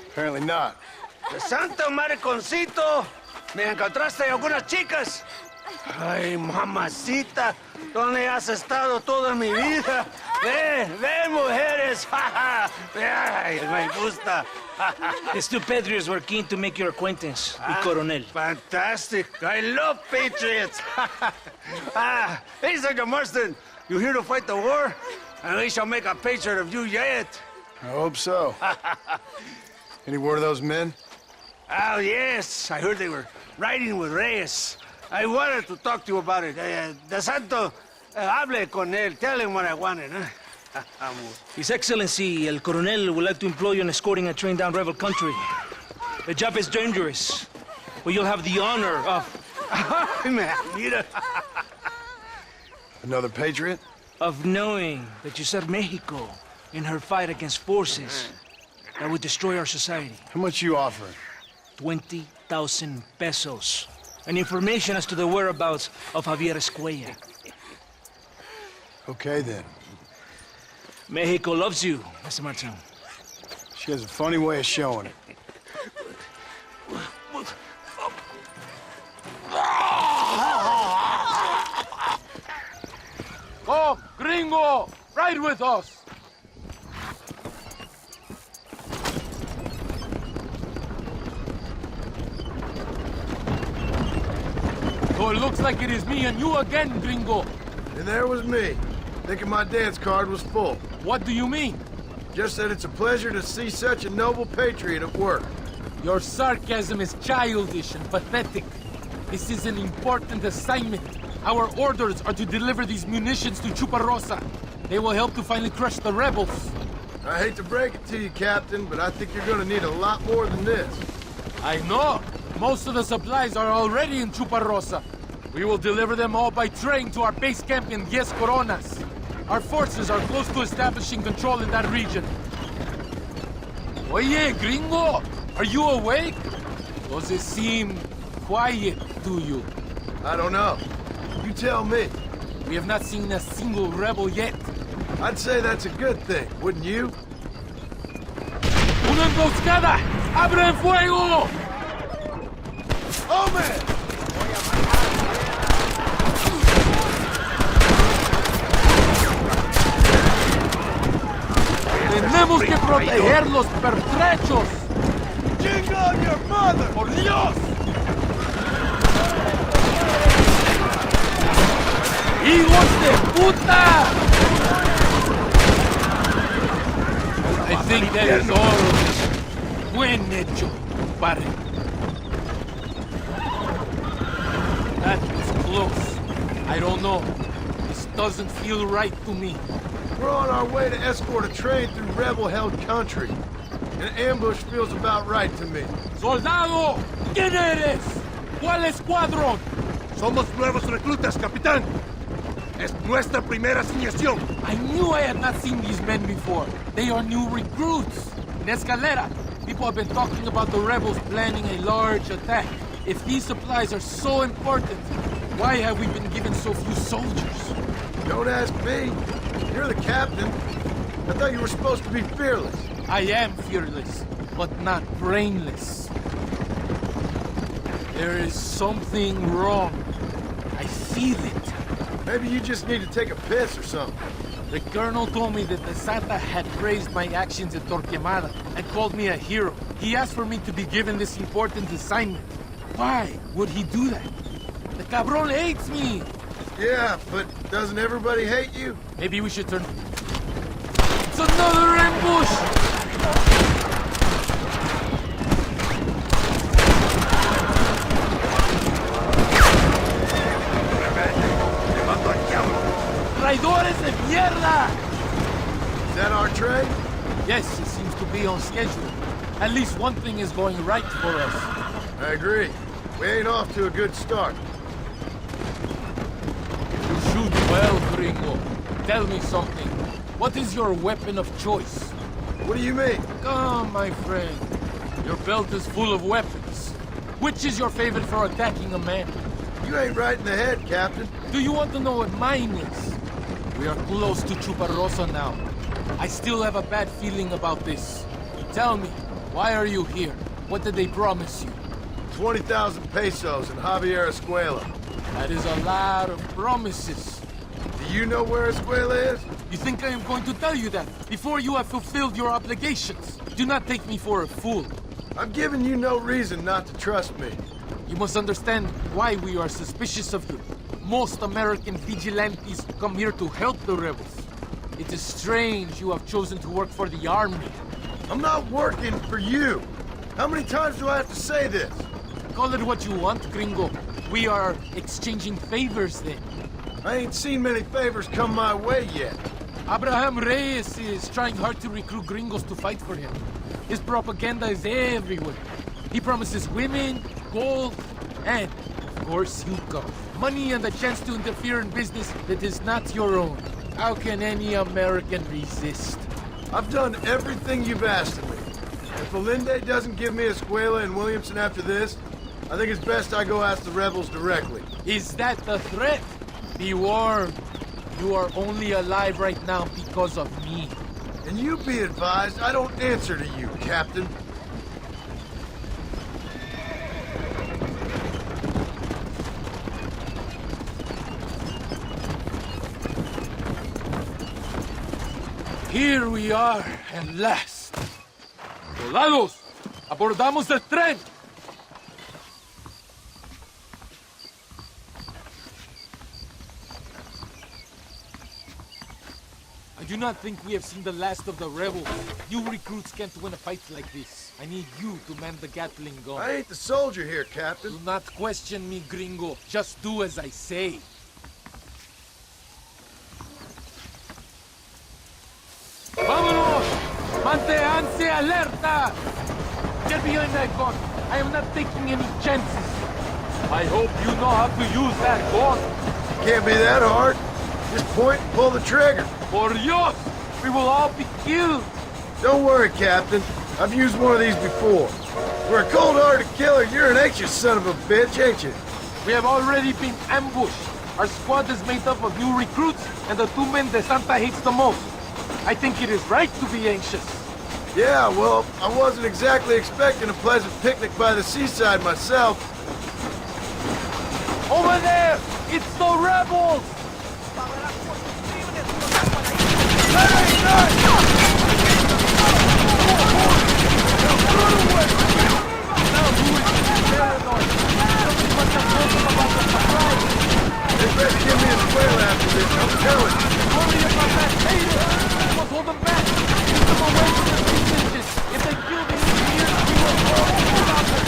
Apparently not. ¡De santo mariconcito! ¿Me encontraste algunas chicas? Ay, mamacita, ¿dónde has estado toda mi vida? Ven, mujeres. Ay, me gusta. These two patriots were keen to make your acquaintance, mi coronel. Fantastic. I love patriots. Hey, Sergeant Marston, you here to fight the war? And we shall make a patriot of you yet. I hope so. Any word of those men? Oh, yes. I heard they were riding with Reyes. I wanted to talk to you about it. De Santo, hable con él. Tell him what I wanted. His Excellency, El Coronel, would like to employ you in escorting a train down rebel country. The job is dangerous, but you'll have the honor of... Mira. Another patriot? Of knowing that you served Mexico in her fight against forces that would destroy our society. How much you offering? 20,000 pesos. And information as to the whereabouts of Javier Escuella. Okay, then. Mexico loves you, Mr. Martin. She has a funny way of showing it. Come, gringo! Ride with us! So it looks like it is me and you again, gringo. And there was me, thinking my dance card was full. What do you mean? Just that it's a pleasure to see such a noble patriot at work. Your sarcasm is childish and pathetic. This is an important assignment. Our orders are to deliver these munitions to Chuparosa. They will help to finally crush the rebels. I hate to break it to you, Captain, but I think you're gonna need a lot more than this. I know. Most of the supplies are already in Chuparosa. We will deliver them all by train to our base camp in Diez Coronas. Our forces are close to establishing control in that region. Oye, gringo! Are you awake? Does it seem quiet to you? I don't know. You tell me. We have not seen a single rebel yet. I'd say that's a good thing, wouldn't you? ¡Una emboscada! ¡Abren fuego! Oh, man! ¡Tenemos que proteger los pertrechos! Jingle your mother! ¡Por Dios! ¡Hijos de puta! I think that is all. Buen hecho, compadre. That was close. I don't know. This doesn't feel right to me. We're on our way to escort a train through rebel-held country. An ambush feels about right to me. ¡Soldado! ¿Quién eres? ¿Cuál escuadrón? Somos nuevos reclutas, capitán. Es nuestra primera asignación. I knew I had not seen these men before. They are new recruits. In Escalera, people have been talking about the rebels planning a large attack. If these supplies are so important, why have we been given so few soldiers? Don't ask me. You're the captain. I thought you were supposed to be fearless. I am fearless, but not brainless. There is something wrong. I feel it. Maybe you just need to take a piss or something. The colonel told me that the Santa had praised my actions at Torquemada and called me a hero. He asked for me to be given this important assignment. Why would he do that? The cabron hates me. Yeah, but doesn't everybody hate you? Maybe we should turn... It's another ambush! ¡Traidores de mierda! Is that our train? Yes, it seems to be on schedule. At least one thing is going right for us. I agree. We ain't off to a good start. You shoot well, gringo. Tell me something. What is your weapon of choice? What do you mean? Come, my friend. Your belt is full of weapons. Which is your favorite for attacking a man? You ain't right in the head, Captain. Do you want to know what mine is? We are close to Chuparosa now. I still have a bad feeling about this. Tell me, why are you here? What did they promise you? 20,000 pesos in Javier Escuela. That is a lot of promises. Do you know where Escuela is? You think I am going to tell you that before you have fulfilled your obligations? Do not take me for a fool. I'm giving you no reason not to trust me. You must understand why we are suspicious of you. Most American vigilantes come here to help the rebels. It is strange you have chosen to work for the army. I'm not working for you. How many times do I have to say this? Call it what you want, gringo. We are exchanging favors then. I ain't seen many favors come my way yet. Abraham Reyes is trying hard to recruit gringos to fight for him. His propaganda is everywhere. He promises women, gold, and, of course, you come. Money and a chance to interfere in business that is not your own. How can any American resist? I've done everything you've asked of me. If Allende doesn't give me Escuela and Williamson after this, I think it's best I go ask the rebels directly. Is that the threat? Be warned. You are only alive right now because of me. And you be advised, I don't answer to you, Captain. Here we are, at last. Soldados, abordamos el tren. I do not think we have seen the last of the rebels. New recruits can't win a fight like this. I need you to man the Gatling gun. I ain't the soldier here, Captain. Do not question me, gringo. Just do as I say. ¡Vámonos! ¡Manténganse alerta! Get behind that gun. I am not taking any chances. I hope you know how to use that gun. Can't be that hard. Just point and pull the trigger. Por Dios! We will all be killed. Don't worry, Captain. I've used one of these before. For a cold-hearted killer, you're an anxious son of a bitch, ain't you? We have already been ambushed. Our squad is made up of new recruits and the two men that Santa hates the most. I think it is right to be anxious. Yeah, well, I wasn't exactly expecting a pleasant picnic by the seaside myself. Over there! It's the rebels! They better give me a square after this, I'm telling you. Worry about that hater! We must hold them back! Keep them away from the resistance! If they kill the engineers, we will all stop them!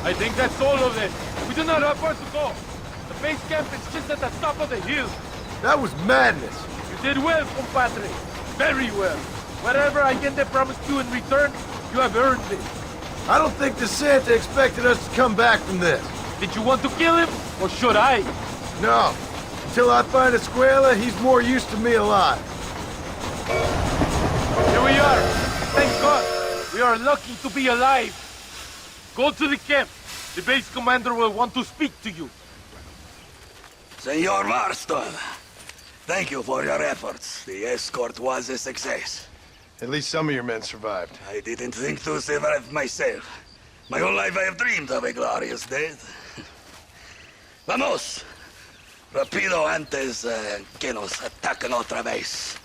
I think that's all of it. We do not have far to go. The base camp is just at the top of the hill. That was madness. You did well, compadre. Very well. Whatever Allende promised you in return, you have earned it. I don't think the Santa expected us to come back from this. Did you want to kill him, or should I? No. Until I find Escuela, he's more used to me alive. Here we are. Thank God. We are lucky to be alive. Go to the camp. The base commander will want to speak to you. Senor Marston, thank you for your efforts. The escort was a success. At least some of your men survived. I didn't think to survive myself. My whole life I have dreamed of a glorious death. Vamos! Rapido antes que nos ataquen otra vez.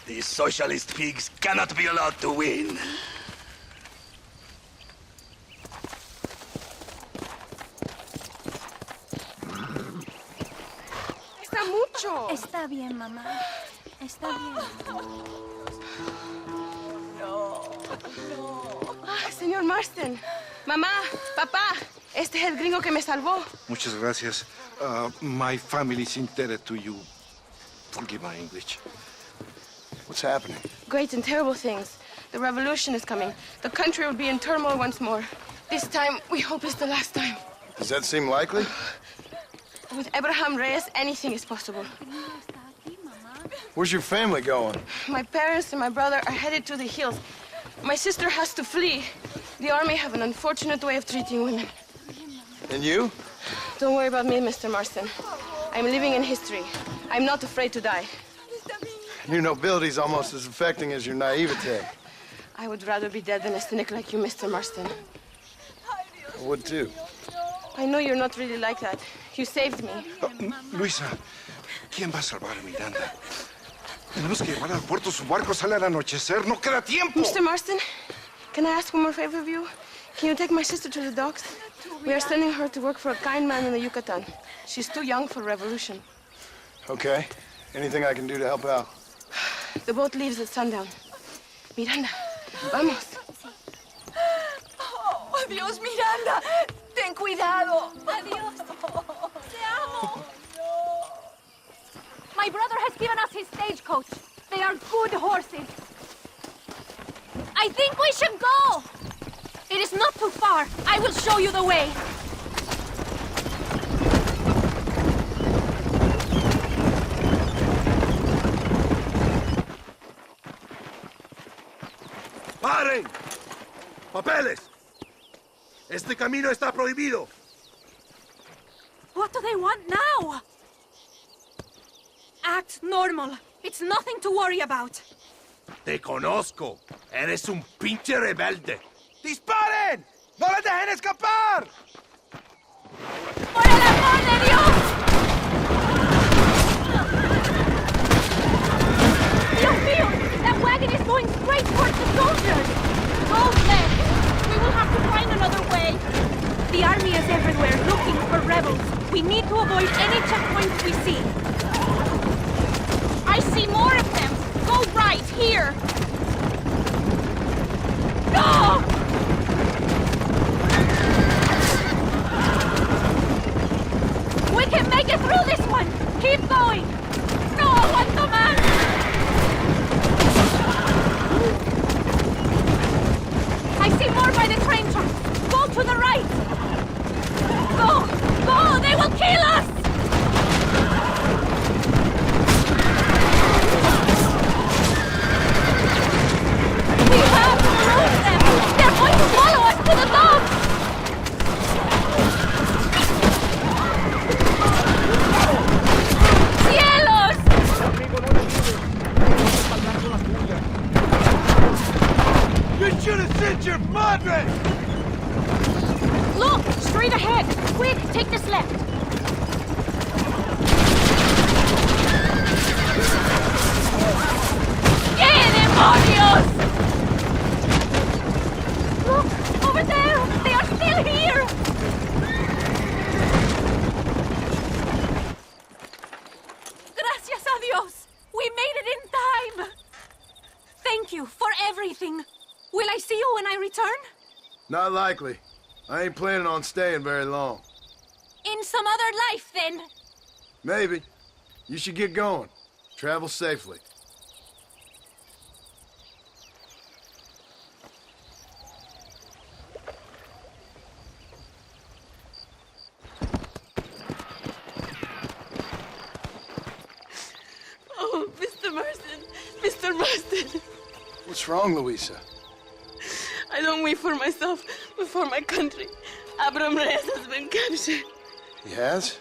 These socialist pigs cannot be allowed to win. Mucho. Está bien, mamá. Está bien. Señor Marston. Mamá, papá, este es el gringo que me salvó. Muchas gracias. My family is indebted to you. Forgive my English. What's happening? Great and terrible things. The revolution is coming. The country will be in turmoil once more. This time, we hope is the last time. Does that seem likely? With Abraham Reyes, anything is possible. Where's your family going? My parents and my brother are headed to the hills. My sister has to flee. The army have an unfortunate way of treating women. And you? Don't worry about me, Mr. Marston. I'm living in history. I'm not afraid to die. Your nobility's almost as affecting as your naivete. I would rather be dead than a cynic like you, Mr. Marston. I would too. I know you're not really like that. You saved me. Luisa, ¿quién va a salvar a Miranda? Tenemos que llevar al puerto. Su barco sale al anochecer. No queda tiempo. Mr. Marston, can I ask one more favor of you? Can you take my sister to the docks? We are sending her to work for a kind man in the Yucatan. She's too young for revolution. Okay. Anything I can do to help out? The boat leaves at sundown. Miranda, vamos. Oh, adiós, Miranda. Ten cuidado. Adiós. Te amo. My brother has given us his stagecoach. They are good horses. I think we should go. It is not too far. I will show you the way. ¡Paren! ¡Papeles! Este camino está prohibido. What do they want now? Act normal. It's nothing to worry about. Te conozco. Eres un pinche rebelde. ¡Disparen! ¡No les dejen escapar! ¡Por el amor de Dios! Dios mío! That wagon is going straight towards the soldiers! Go left! We will have to find another way. The army is everywhere looking for rebels. We need to avoid any checkpoints we see. I see more of them! Go right, here! Go! We can make it through this one! Keep going! No aguanto más! I see more by the train tracks! Go to the right! Go! Go! They will kill us! We have to lose them! They're going to follow us to the docks! ¡Cielos! You should have sent your madre! Look! Straight ahead! Quick, take this left! ¡Qué demonios! Look! Over there! They are still here! Gracias a Dios! We made it in time! Thank you for everything. Will I see you when I return? Not likely. I ain't planning on staying very long. In some other life, then? Maybe. You should get going. Travel safely. Oh, Mr. Marston. Mr. Marston. What's wrong, Louisa? I don't wait for myself, but for my country. Abraham Reyes has been captured. He has?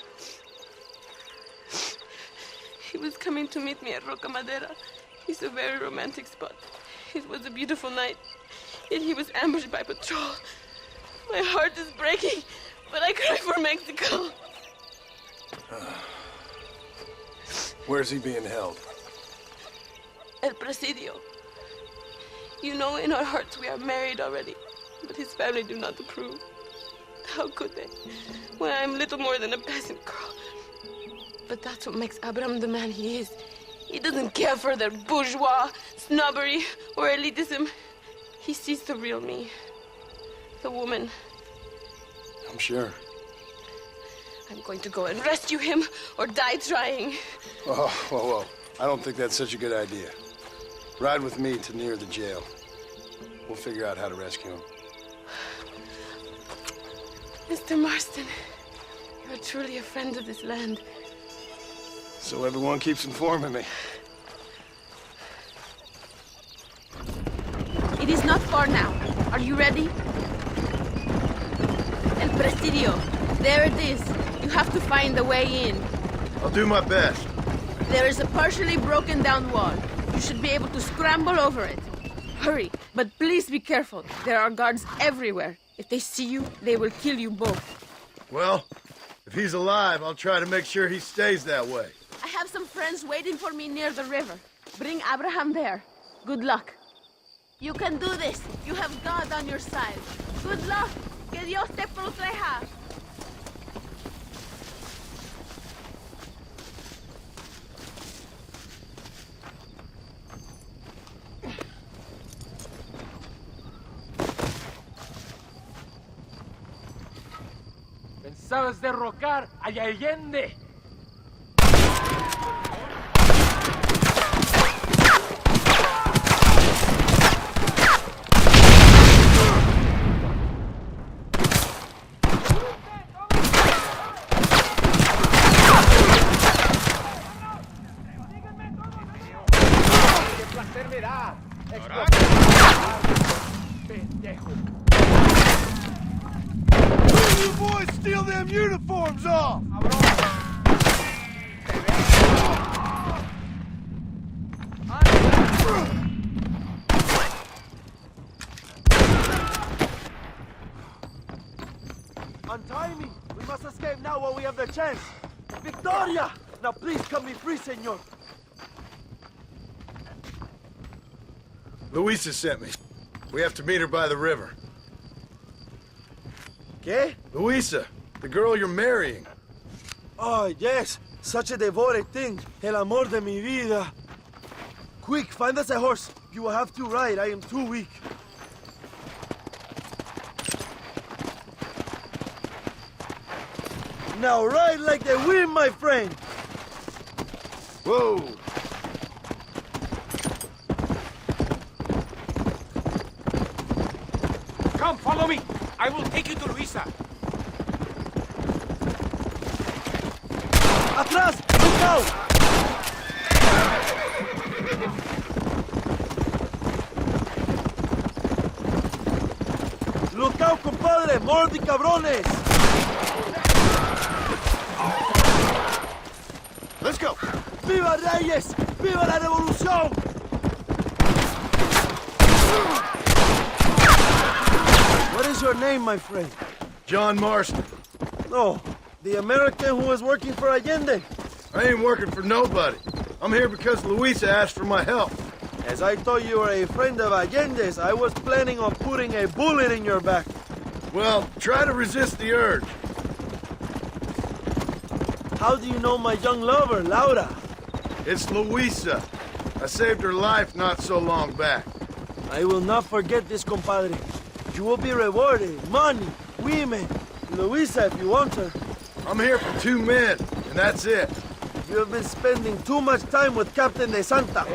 He was coming to meet me at Roca Madera. It's a very romantic spot. It was a beautiful night, yet he was ambushed by patrol. My heart is breaking, but I cry for Mexico. Where's he being held? El Presidio. You know, in our hearts we are married already, but his family do not approve. How could they, when I am little more than a peasant girl? But that's what makes Abraham the man he is. He doesn't care for their bourgeois, snobbery, or elitism. He sees the real me, the woman. I'm sure. I'm going to go and rescue him, or die trying. Oh, whoa, whoa. I don't think that's such a good idea. Ride with me to near the jail. We'll figure out how to rescue him. Mr. Marston, you are truly a friend of this land. So everyone keeps informing me. It is not far now. Are you ready? El Presidio. There it is. You have to find a way in. I'll do my best. There is a partially broken down wall. You should be able to scramble over it. Hurry, but please be careful. There are guards everywhere. If they see you, they will kill you both. Well, if he's alive, I'll try to make sure he stays that way. I have some friends waiting for me near the river. Bring Abraham there. Good luck. You can do this. You have God on your side. Good luck. Que Dios te proteja. Pensabas derrocar a Allende. You boys steal them uniforms off! Untie me! We must escape now while we have the chance! Victoria! Now please cut me free, senor! Luisa sent me. We have to meet her by the river. ¿Qué? Luisa, the girl you're marrying. Oh, yes. Such a devoted thing. El amor de mi vida. Quick, find us a horse. You will have to ride. I am too weak. Now ride like the wind, my friend. Whoa. Come, follow me. I will take you to Luisa. Atrás! Look out! Look out, compadre! More of the cabrones! Let's go! ¡Viva Reyes! ¡Viva la revolución! What is your name, my friend? John Marston. No, the American who was working for Allende. I ain't working for nobody. I'm here because Luisa asked for my help. As I thought you were a friend of Allende's, I was planning on putting a bullet in your back. Well, try to resist the urge. How do you know my young lover, Laura? It's Luisa. I saved her life not so long back. I will not forget this, compadre. You will be rewarded. Money, women, Luisa if you want her. I'm here for 2 men, and that's it. You have been spending too much time with Captain de Santa.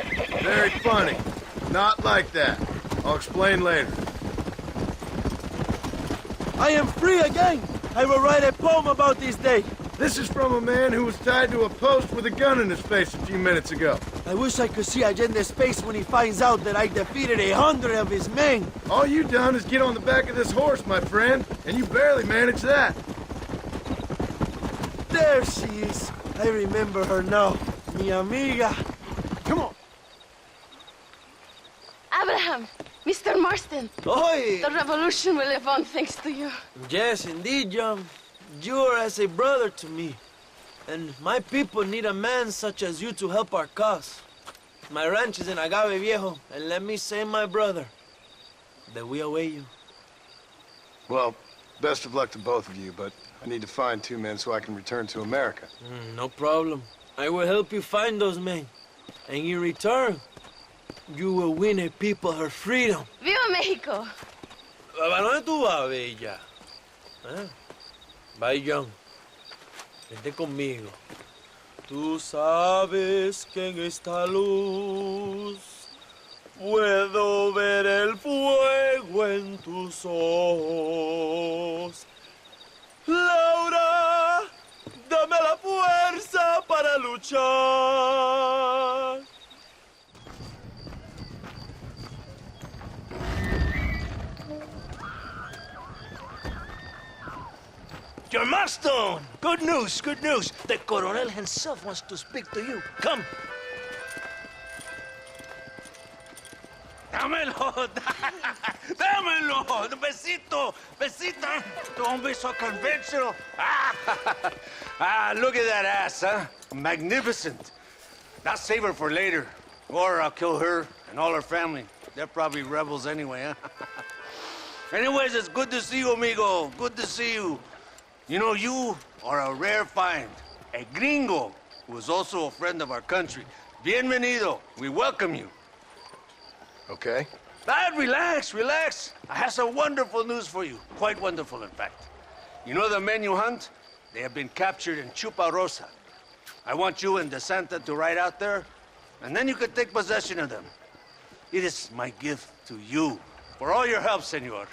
Very funny. Not like that. I'll explain later. I am free again. I will write a poem about this day. This is from a man who was tied to a post with a gun in his face a few minutes ago. I wish I could see Allende's face when he finds out that I defeated 100 of his men. All you done is get on the back of this horse, my friend, and you barely managed that. There she is. I remember her now. Mi amiga. Come on. Abraham, Mr. Marston. Oi! The revolution will live on thanks to you. Yes, indeed, John. You are as a brother to me. And my people need a man such as you to help our cause. My ranch is in Agave Viejo, and let me say, my brother, that we await you. Well, best of luck to both of you, but I need to find 2 men so I can return to America. No problem. I will help you find those men. And in return, you will win a people her freedom. Viva Mexico! ¿A dónde tú vas, bella? ¿Eh? Bye, John. Vente conmigo. Tú sabes que en esta luz Puedo ver el fuego en tus ojos. Laura, dame la fuerza para luchar. Your Marston! Good news, good news. The Coronel himself wants to speak to you. Come. Dámelo, dámelo. Besito, besita. Don't be so conventional. Look at that ass, huh? Magnificent. Now save her for later. Or I'll kill her and all her family. They're probably rebels anyway, huh? Anyways, it's good to see you, amigo. Good to see you. You know, you are a rare find. A gringo who is also a friend of our country. Bienvenido. We welcome you. Okay. Relax, relax. I have some wonderful news for you. Quite wonderful, in fact. You know the men you hunt? They have been captured in Chuparosa. I want you and DeSanta to ride out there, and then you can take possession of them. It is my gift to you for all your help, senor.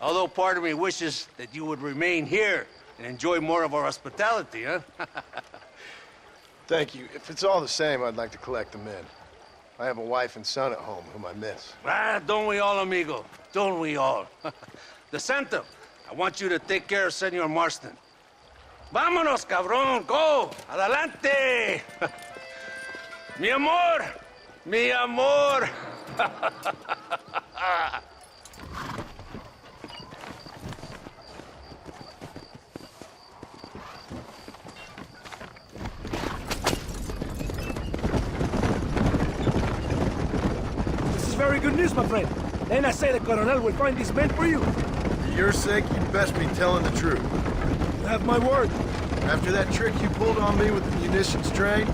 Although part of me wishes that you would remain here and enjoy more of our hospitality, huh? Thank you. If it's all the same, I'd like to collect them in. I have a wife and son at home whom I miss. Don't we all, amigo? Don't we all? DeSanta, I want you to take care of Senor Marston. Vámonos, cabrón, go! Adelante! Mi amor! Mi amor! Very good news, my friend. Then I say the Coronel will find these men for you. For your sake, you best be telling the truth. You have my word. After that trick you pulled on me with the munitions train,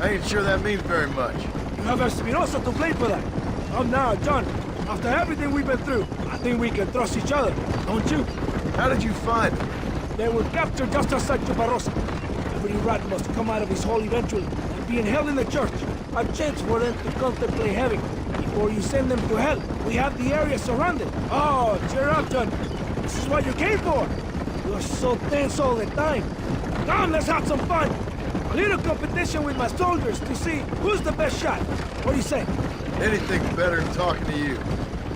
I ain't sure that means very much. You have Espinosa to blame for that. Come now, John. After everything we've been through, I think we can trust each other, don't you? How did you find them? They were captured just outside Chuparosa. Every rat must come out of his hole eventually, and being held in the church. A chance for them to contemplate heaven. Before you send them to hell, we have the area surrounded. Oh, cheer up, John. This is what you came for. You're so tense all the time. Come, let's have some fun. A little competition with my soldiers to see who's the best shot. What do you say? Anything's better than talking to you.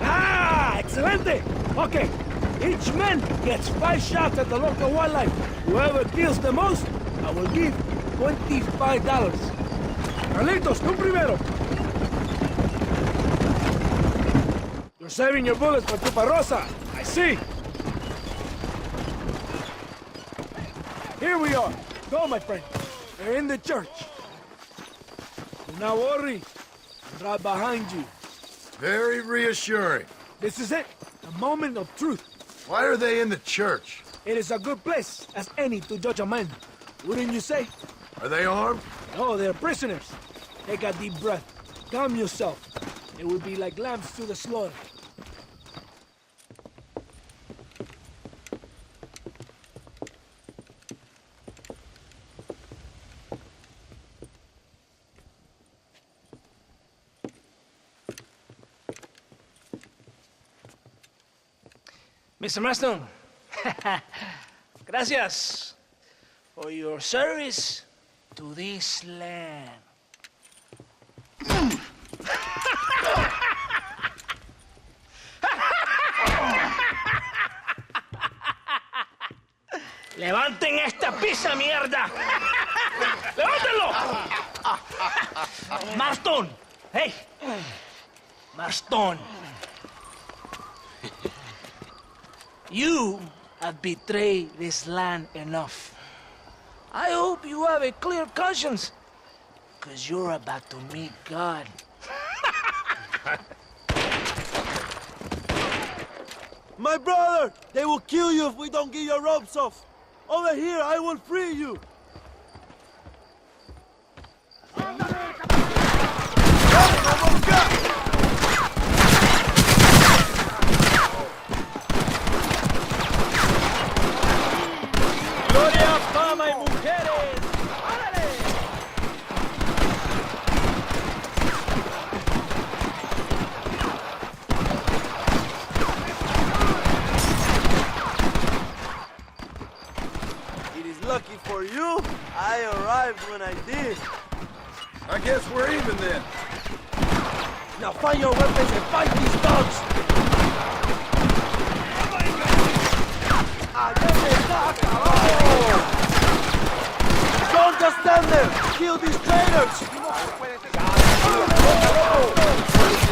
Ah, excelente. Okay, each man gets 5 shots at the local wildlife. Whoever kills the most, I will give $25. Carlitos, tú primero. You're saving your bullets for Chuparosa. I see. Here we are. Go, my friend. They're in the church. Do not worry. I'm right behind you. Very reassuring. This is it. The moment of truth. Why are they in the church? It is a good place as any to judge a man. Wouldn't you say? Are they armed? No, they're prisoners. Take a deep breath. Calm yourself. They will be like lambs to the slaughter. Mr. Marston, gracias for your service to this land. ¡Levanten esta pizza, mierda! ¡Levántenlo! Marston, hey, Marston. You have betrayed this land enough. I hope you have a clear conscience, because you're about to meet God. My brother, they will kill you if we don't get your ropes off. Over here, I will free you. ¡Gloria, fama y mujeres! ¡Árale! times when I did. I guess we're even then. Now find your weapons and fight these thugs! Don't just stand there! Kill these traitors!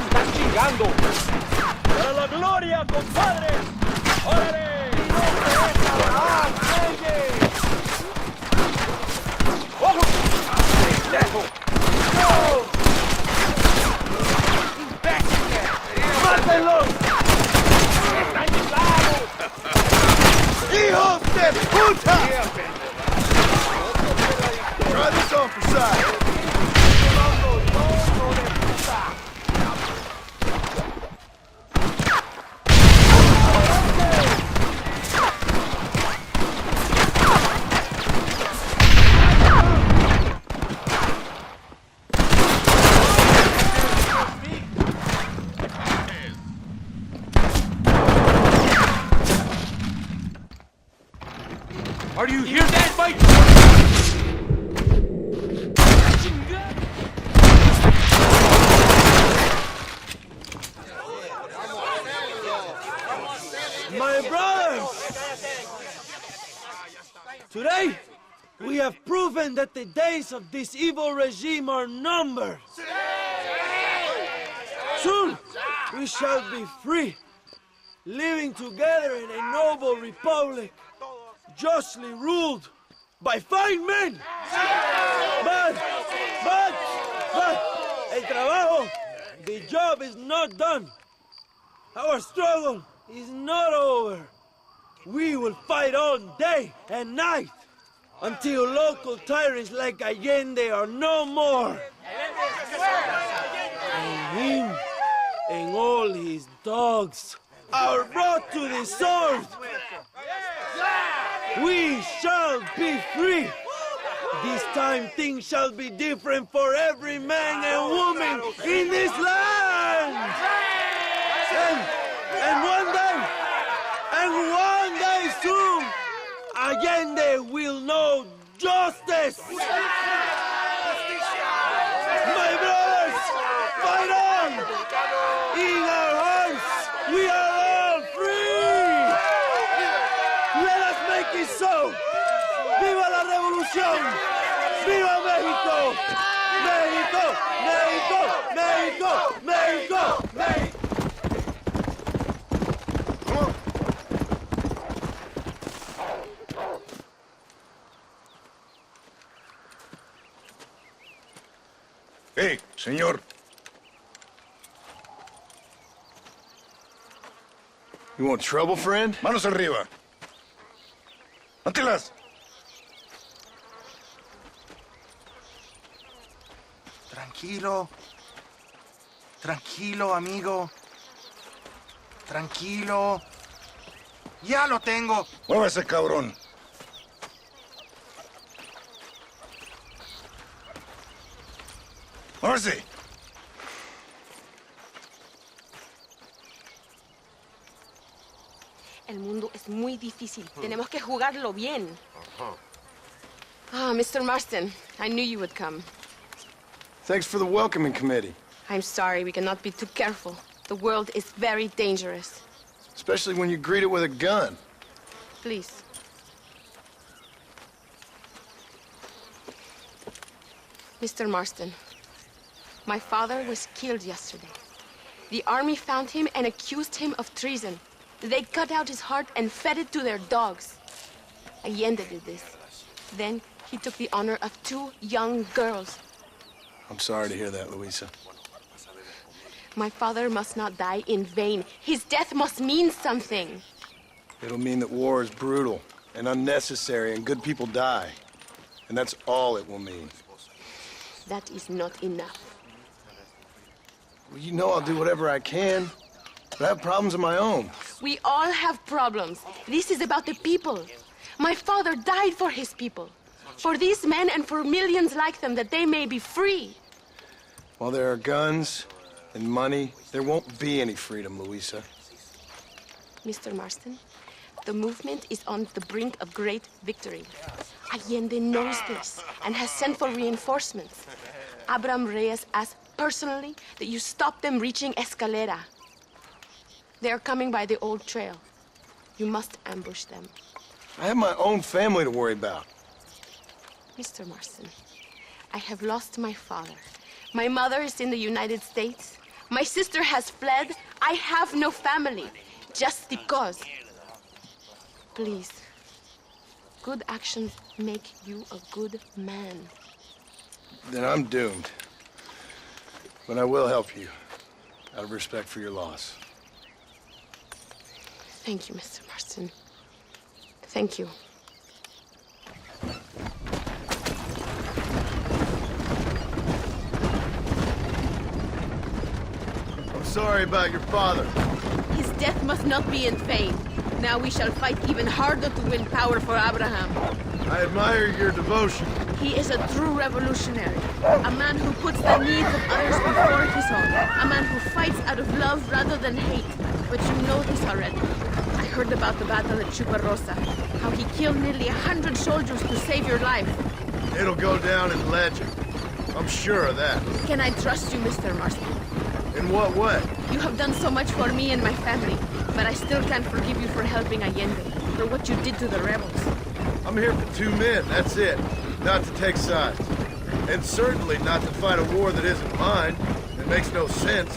¡Están chingando! ¡Para la gloria, compadres! ¡Órale! ¡Mátenlos! ¡Están inflados! ¡Hijos de puta! Try this on for size. Are you hear that, Mike? My brothers! Today, we have proven that the days of this evil regime are numbered. Soon, we shall be free, living together in a noble republic, justly ruled by fine men. But, el trabajo, the job is not done. Our struggle is not over. We will fight all day and night until local tyrants like Allende are no more. And him and all his dogs are brought to the sword. We shall be free. This time things shall be different for every man and woman in this land. And one day soon, Allende will know justice. My brothers, fight on! In our hearts, we are all free. Let us make it so. ¡Viva la revolución! ¡Viva México! ¡México! ¡México! ¡México! ¡México! ¡México! Hey, señor. You want trouble, friend? Manos arriba. ¡Ántelas! Tranquilo. Tranquilo, amigo. Tranquilo. Ya lo tengo. Muévase, cabrón. Muévase. El mundo es muy difícil. Tenemos que jugarlo bien. Ah, Mr. Marston, I knew you would come. Thanks for the welcoming committee. I'm sorry, we cannot be too careful. The world is very dangerous. Especially when you greet it with a gun. Please. Mr. Marston, my father was killed yesterday. The army found him and accused him of treason. They cut out his heart and fed it to their dogs. Allende did this. Then he took the honor of 2 young girls. I'm sorry to hear that, Luisa. My father must not die in vain. His death must mean something. It'll mean that war is brutal and unnecessary and good people die. And that's all it will mean. That is not enough. Well, you know I'll do whatever I can, but I have problems of my own. We all have problems. This is about the people. My father died for his people. For these men and for millions like them, that they may be free. While there are guns and money, there won't be any freedom, Luisa. Mr. Marston, the movement is on the brink of great victory. Allende knows this and has sent for reinforcements. Abraham Reyes asked personally that you stop them reaching Escalera. They are coming by the old trail. You must ambush them. I have my own family to worry about. Mr. Marston, I have lost my father. My mother is in the United States. My sister has fled. I have no family. Just because. Please. Good actions make you a good man. Then I'm doomed. But I will help you, out of respect for your loss. Thank you, Mr. Marston. Thank you. I'm sorry about your father. His death must not be in vain. Now we shall fight even harder to win power for Abraham. I admire your devotion. He is a true revolutionary. A man who puts the needs of others before his own. A man who fights out of love rather than hate. But you know this already. I heard about the battle at Chuparosa. How he killed nearly 100 soldiers to save your life. It'll go down in legend. I'm sure of that. Can I trust you, Mr. Marston? In what way? You have done so much for me and my family, but I still can't forgive you for helping Allende, for what you did to the rebels. I'm here for 2 men, that's it. Not to take sides. And certainly not to fight a war that isn't mine. It makes no sense.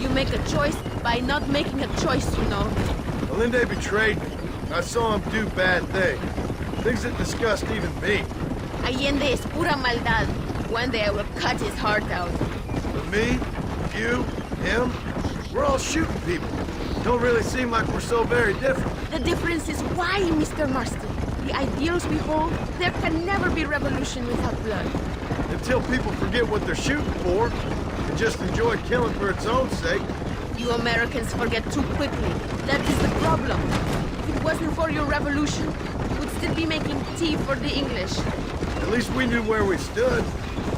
You make a choice by not making a choice, you know. Allende betrayed me. I saw him do bad things. Things that disgust even me. Allende es pura maldad. One day I will cut his heart out. But me, you, him, we're all shooting people. Don't really seem like we're so very different. The difference is why, Mr. Marston. The ideals we hold, there can never be revolution without blood. Until people forget what they're shooting for, and just enjoy killing for its own sake. You Americans forget too quickly. That is the problem. If it wasn't for your revolution, we'd still be making tea for the English. At least we knew where we stood.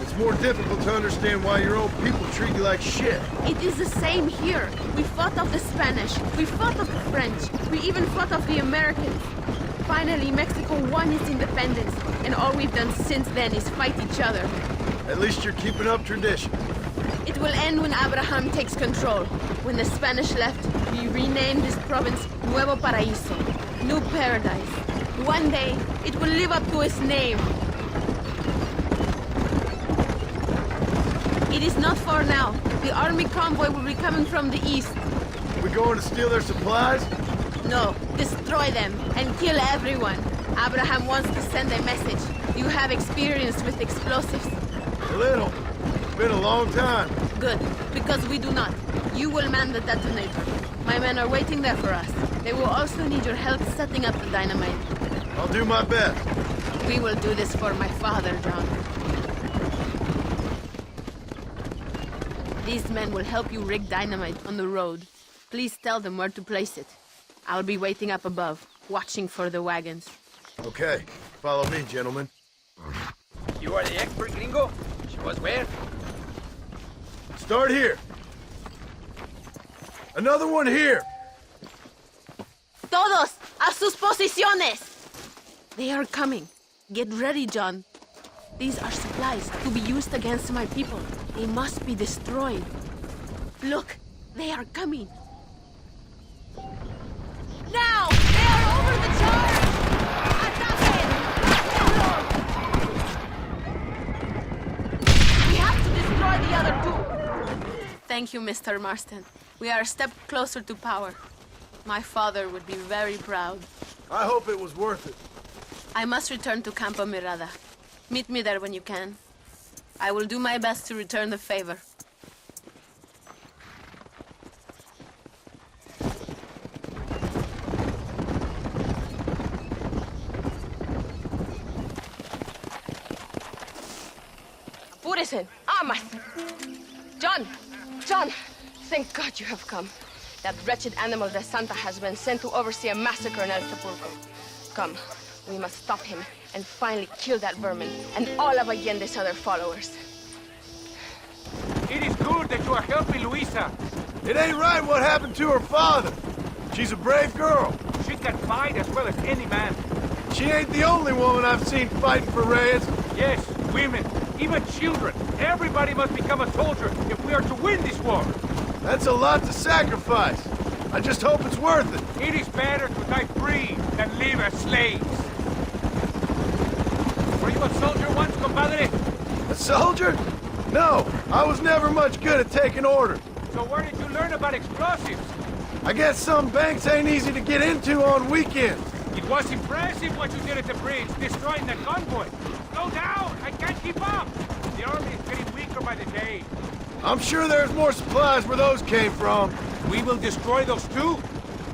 It's more difficult to understand why your own people treat you like shit. It is the same here. We fought off the Spanish. We fought off the French. We even fought off the Americans. Finally, Mexico won its independence, and all we've done since then is fight each other. At least you're keeping up tradition. It will end when Abraham takes control. When the Spanish left, we renamed this province Nuevo Paraíso, New Paradise. One day, it will live up to its name. It is not far now. The army convoy will be coming from the east. We going to steal their supplies? No, destroy them and kill everyone. Abraham wants to send a message. You have experience with explosives. A little. It's been a long time. Good, because we do not. You will man the detonator. My men are waiting there for us. They will also need your help setting up the dynamite. I'll do my best. We will do this for my father, John. These men will help you rig dynamite on the road. Please tell them where to place it. I'll be waiting up above, watching for the wagons. Okay, follow me, gentlemen. You are the expert, gringo? Show us where. Start here. Another one here. Todos, a sus posiciones! They are coming. Get ready, John. These are supplies to be used against my people. They must be destroyed. Look, they are coming. Now! They are over the charge! Ataquen! We have to destroy the other two. Thank you, Mr. Marston. We are a step closer to power. My father would be very proud. I hope it was worth it. I must return to Campo Mirada. Meet me there when you can. I will do my best to return the favor. Apúrese! Armas! John! John! Thank God you have come. That wretched animal de Santa has been sent to oversee a massacre in El Sepulcro. Come, we must stop him and finally kill that vermin and all of Allende's other followers. It is good that you are helping Luisa. It ain't right what happened to her father. She's a brave girl. She can fight as well as any man. She ain't the only woman I've seen fighting for Reyes. Yes, women, even children. Everybody must become a soldier if we are to win this war. That's a lot to sacrifice. I just hope it's worth it. It is better to die free than live as slaves. Were you a soldier once, compadre? A soldier? No, I was never much good at taking orders. So where did you learn about explosives? I guess some banks ain't easy to get into on weekends. It was impressive what you did at the bridge, destroying that convoy. Slow down! I can't keep up! The army is getting weaker by the day. I'm sure there's more supplies where those came from. We will destroy those too.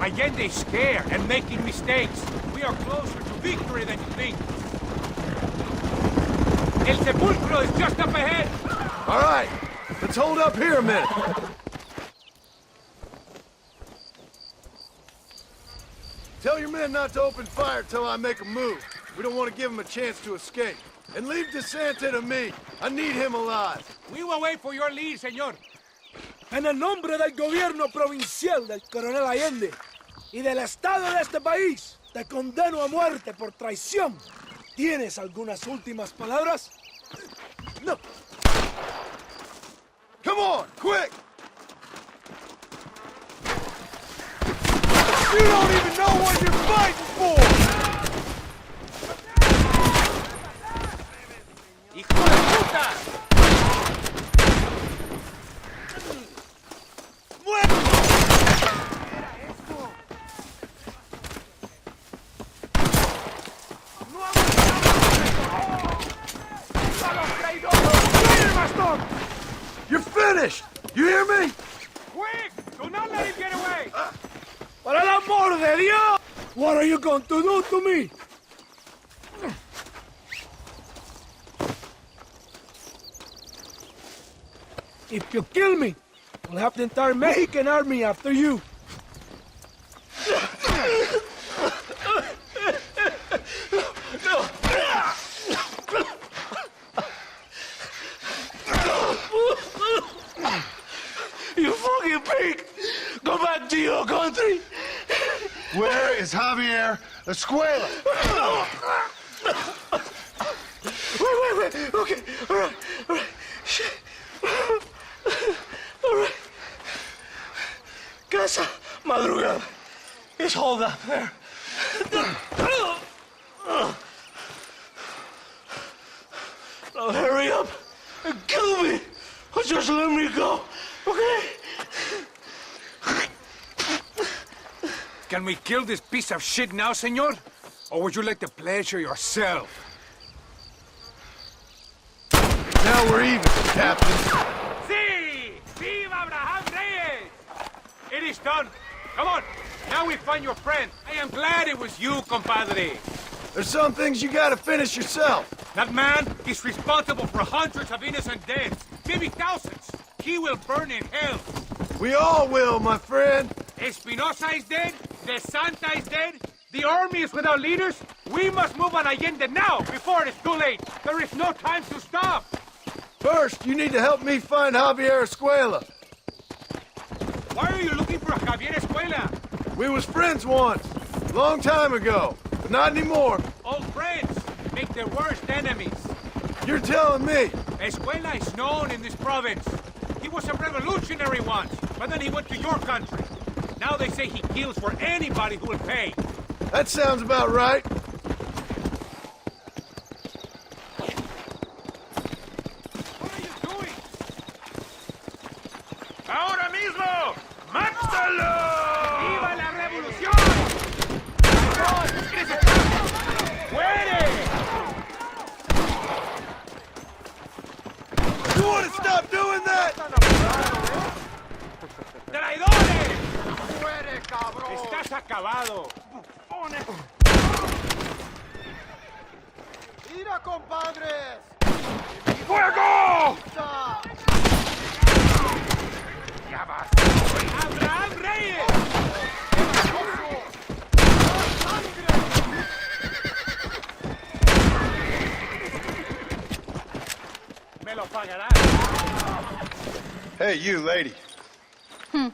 Allende's scared and making mistakes. We are closer to victory than you think. El Sepulcro is just up ahead. All right, let's hold up here a minute. Tell your men not to open fire till I make a move. We don't want to give them a chance to escape. And leave DeSanta to me. I need him alive. We will wait for your lead, señor. En el nombre del gobierno provincial del coronel Allende y del Estado de este país, te condeno a muerte por traición. ¿Tienes algunas últimas palabras? No. Come on, quick! You don't even know what you're fighting for! ¡Hijo de puta! You're finished! You hear me? Quick! Do not let him get away! ¡Para el amor de Dios! What are you going to do to me? If you kill me, we'll have the entire Mexican army after you. You fucking pig! Go back to your country! Where is Javier Escuela? Wait. Okay, all right. Shit. All right. Casa Madrugada. It's hold up there. Now hurry up and kill me. Or just let me go, okay? Can we kill this piece of shit now, senor? Or would you like the pleasure yourself? Now we're even, Captain. Sí! Viva Abraham Reyes! It is done. Come on. Now we find your friend. I am glad it was you, compadre. There's some things you gotta finish yourself. That man is responsible for hundreds of innocent deaths. Maybe thousands. He will burn in hell. We all will, my friend. Espinosa is dead. De Santa is dead. The army is without leaders. We must move on Allende now, before it is too late. There is no time to stop. First, you need to help me find Javier Escuela. Why are you looking for Javier Escuela? We was friends once, long time ago, but not anymore. Old friends make the worst enemies. You're telling me? Escuela is known in this province. He was a revolutionary once, but then he went to your country. Now they say he kills for anybody who will pay. That sounds about right. What are you doing? ¡Ahora mismo! ¡Mátalo! ¡Viva la revolución! ¡Muere! You want to stop doing that? ¡Traidores! ¡Muere, cabrón! ¡Estás acabado! ¡Mira, compadres! ¡Fuego! ¡Ya vas! ¡Abraham Reyes! ¡Me lo pagarás! Hey, you, lady.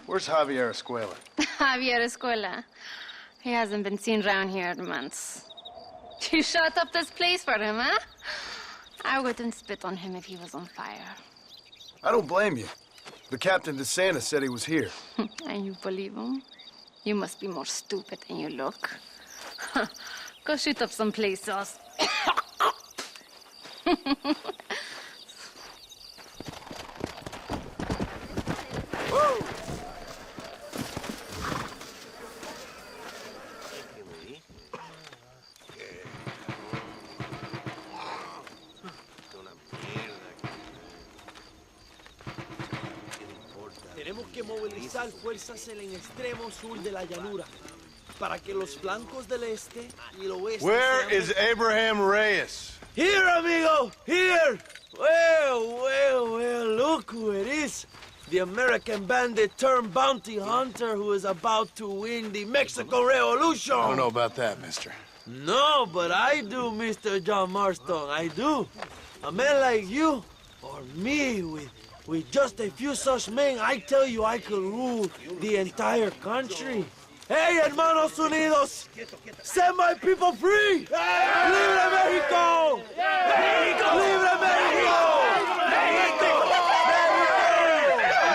Where's Javier Escuela? Javier Escuela. He hasn't been seen around here in months. You shut up this place for him, huh? I wouldn't spit on him if he was on fire. I don't blame you. But Captain DeSantis said he was here. And you believe him? You must be more stupid than you look. Go shoot up some play sauce. Tenemos que movilizar fuerzas en el extremo sur de la llanura para que los flancos del este y el oeste. Where is Abraham Reyes? Here, amigo! Here! Well, look who it is. The American bandit turned bounty hunter who is about to win the Mexican Revolution. I don't know about that, mister. No, but I do, Mr. John Marston, I do. A man like you, or me, with just a few such men, I tell you I could rule the entire country. Hey, hermanos unidos! Set my people free! Libre Mexico! Mexico! Libre Mexico! Mexico!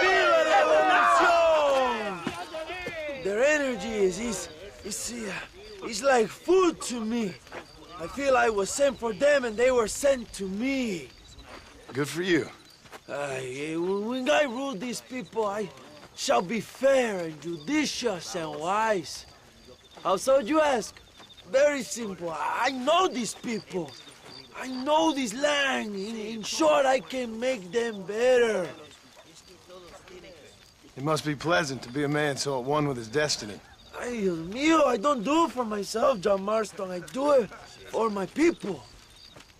Viva Revolución! Their energy is like food to me. I feel I was sent for them and they were sent to me. Good for you. When I rule these people, I shall be fair and judicious and wise. How so, you ask? Very simple. I know these people. I know this land. In short, I can make them better. It must be pleasant to be a man so at one with his destiny. Ay, Dios mío, I don't do it for myself, John Marston. I do it for my people.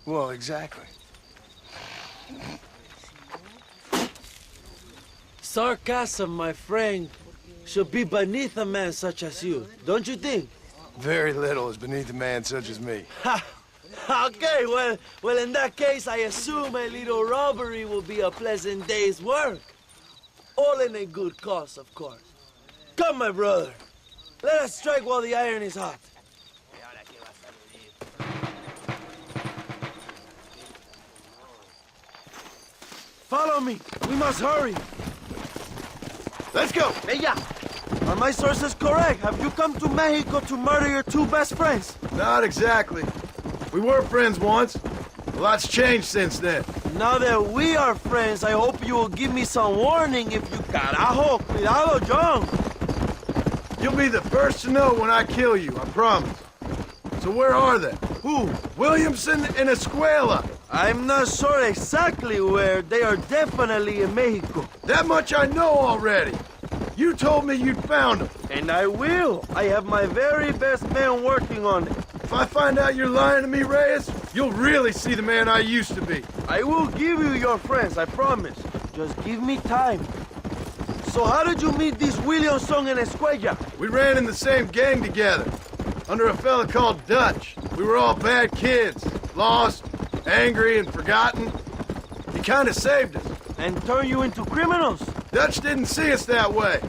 Well, exactly. Sarcasm, my friend, should be beneath a man such as you, don't you think? Very little is beneath a man such as me. Ha! Okay, well, in that case, I assume a little robbery will be a pleasant day's work. All in a good cause, of course. Come, my brother. Let us strike while the iron is hot. Follow me. We must hurry. Let's go. Ella, are my sources correct? Have you come to Mexico to murder your two best friends? Not exactly. We were friends once. A lot's changed since then. Now that we are friends, I hope you will give me some warning if you... Carajo, cuidado, John. You'll be the first to know when I kill you, I promise. So where are they? Who? Williamson and Escuela. I'm not sure exactly where. They are definitely in Mexico. That much I know already. You told me you'd found them. And I will. I have my very best men working on it. If I find out you're lying to me, Reyes, you'll really see the man I used to be. I will give you your friends, I promise. Just give me time. So how did you meet these Williamson and Escuella? We ran in the same gang together, under a fella called Dutch. We were all bad kids, lost, angry, and forgotten. He kind of saved us. And turned you into criminals? Dutch didn't see us that way.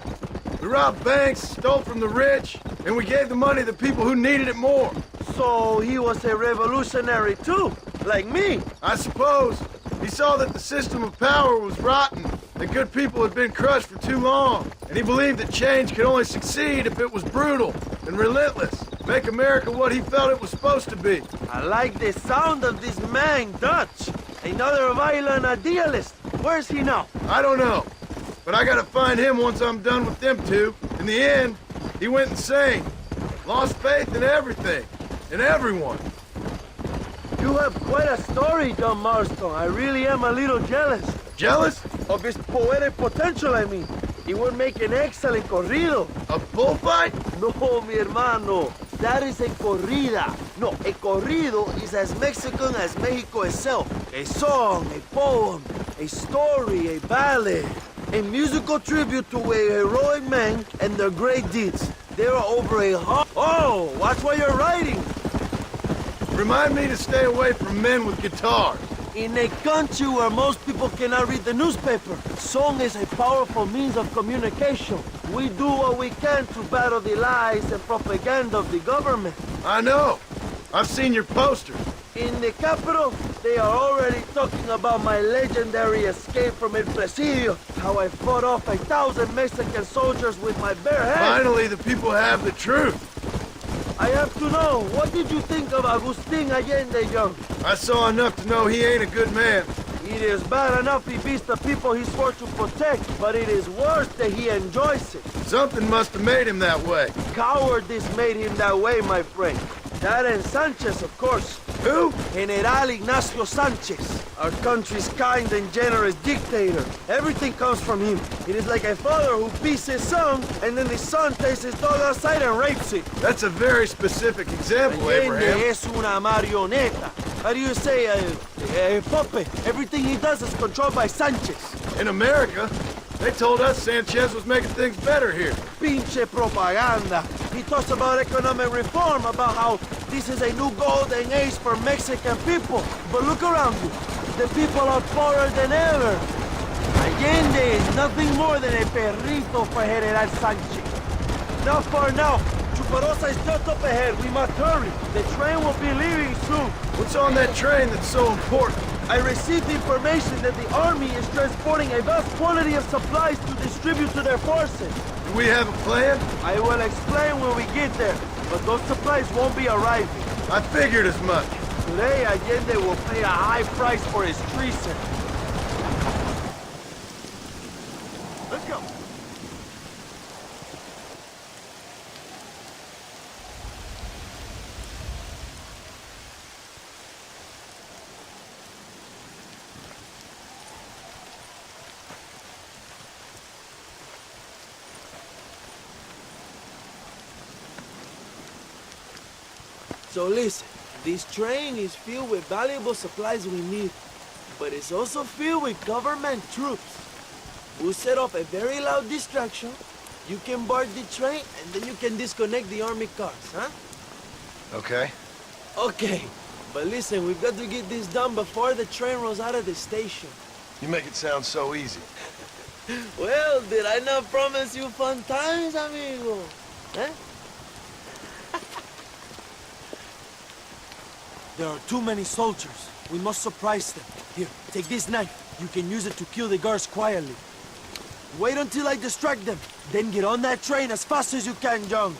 We robbed banks, stole from the rich, and we gave the money to people who needed it more. So he was a revolutionary too, like me? I suppose. He saw that the system of power was rotten, that good people had been crushed for too long, and he believed that change could only succeed if it was brutal and relentless, make America what he felt it was supposed to be. I like the sound of this man, Dutch. Another violent idealist. Where's he now? I don't know, but I gotta find him once I'm done with them two. In the end, he went insane. Lost faith in everything, in everyone. You have quite a story, John Marston. I really am a little jealous. Jealous? Of his poetic potential, I mean. He would make an excellent corrido. A bullfight? No, mi hermano. That is a corrida. No, a corrido is as Mexican as Mexico itself. A song, a poem, a story, a ballad. A musical tribute to a heroic man and their great deeds. There are over a... Oh, watch what you're writing. Remind me to stay away from men with guitars. In a country where most people cannot read the newspaper, song is a powerful means of communication. We do what we can to battle the lies and propaganda of the government. I know. I've seen your poster. In the capital, they are already talking about my legendary escape from El Presidio, how I fought off 1,000 Mexican soldiers with my bare hands. Finally, the people have the truth. I have to know, what did you think of Agustin Allende, young? I saw enough to know he ain't a good man. It is bad enough he beats the people he's sworn to protect, but it is worse that he enjoys it. Something must have made him that way. Cowardice made him that way, my friend. That and Sanchez, of course. Who? General Ignacio Sanchez, our country's kind and generous dictator. Everything comes from him. It is like a father who beats his son, and then the son takes his dog outside and rapes it. That's a very specific example, Allende Abraham. es una marioneta. How do you say, a puppet? Everything he does is controlled by Sanchez. In America, they told us Sanchez was making things better here. Pinche propaganda. He talks about economic reform, about how this is a new golden age for Mexican people. But look around you. The people are poorer than ever. Allende is nothing more than a perrito for General Sanchez. Not far now. Chuparosa is just up ahead. We must hurry. The train will be leaving soon. What's on that train that's so important? I received information that the army is transporting a vast quantity of supplies to distribute to their forces. Do we have a plan? I will explain when we get there, but those supplies won't be arriving. I figured as much. Today, Allende will pay a high price for his treason. Let's go. So listen, this train is filled with valuable supplies we need, but it's also filled with government troops. We'll set off a very loud distraction. You can board the train, and then you can disconnect the army cars, huh? Okay. Okay, but listen, we've got to get this done before the train rolls out of the station. You make it sound so easy. Well, did I not promise you fun times, amigo? Eh? There are too many soldiers. We must surprise them. Here, take this knife. You can use it to kill the guards quietly. Wait until I distract them. Then get on that train as fast as you can, John.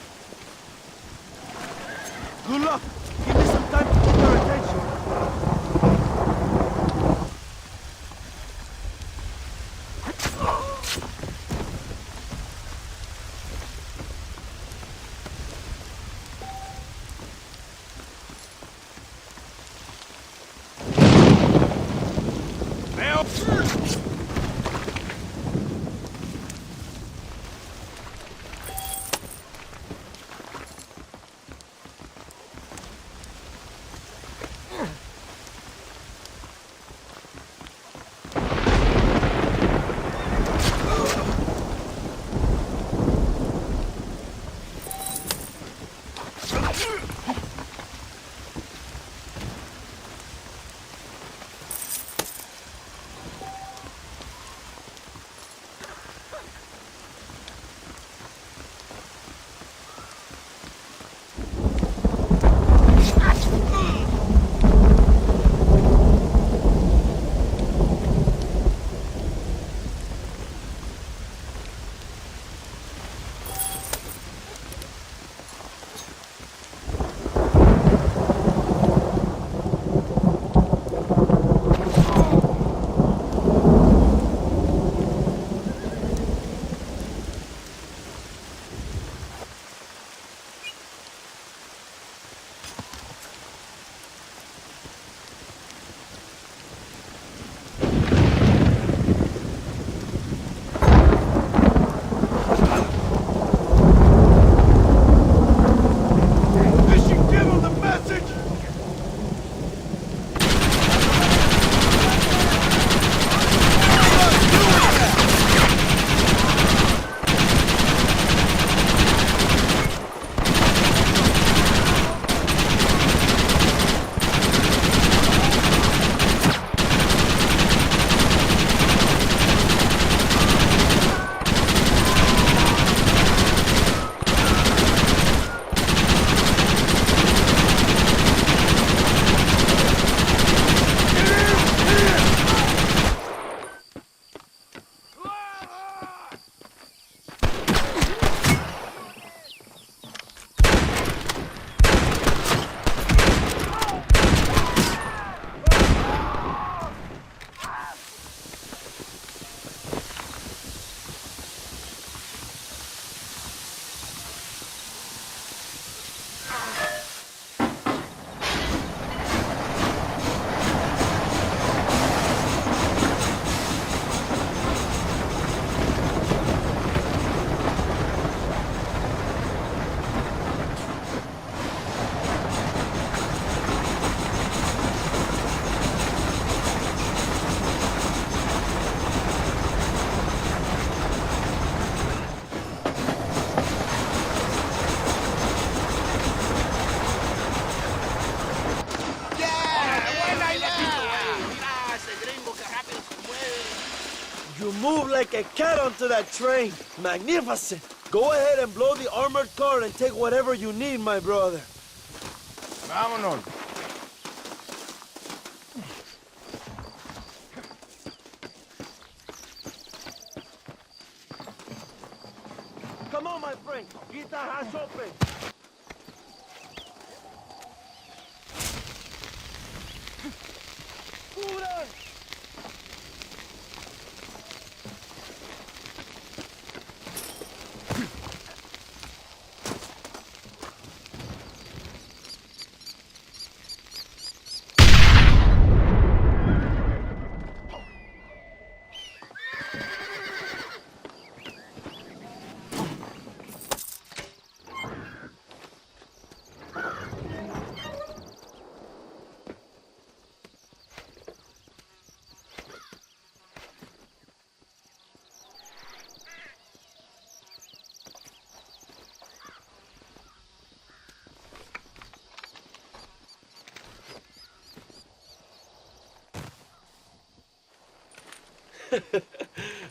Good luck. Give me some time to get their attention. like a cat onto that train. Magnificent. Go ahead and blow the armored car and take whatever you need, my brother. Vámonos. Come on, my friend. Get that hatch open. Scooter!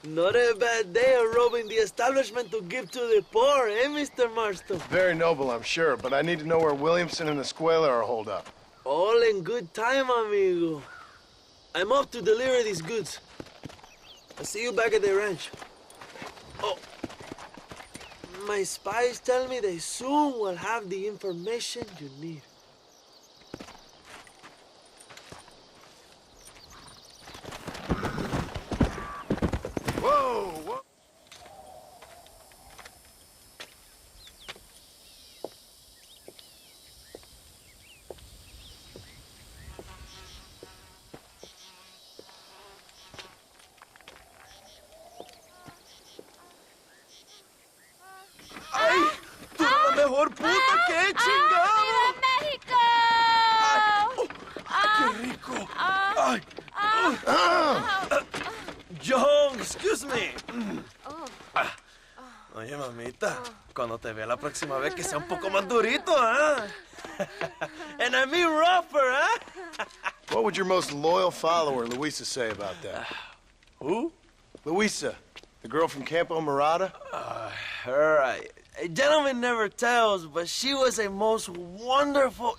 Not a bad day of robbing the establishment to give to the poor, eh, Mr. Marston? Very noble, I'm sure, but I need to know where Williamson and Escuela are holed up. All in good time, amigo. I'm off to deliver these goods. I'll see you back at the ranch. Oh, my spies tell me they soon will have the information you need. Whoa, whoa. ¡Ay! ¡Tú eres la mejor puta que he chingado! ¡México! ¡Qué rico! ¡Ay! John, excuse me. Oye, mamita, cuando te vea la próxima vez que sea un poco más durito, ¿ah? And I mean rougher, ¿ah? What would your most loyal follower, Luisa, say about that? Who? Luisa, the girl from Campo Morada? Her, a gentleman never tells, but she was a most wonderful...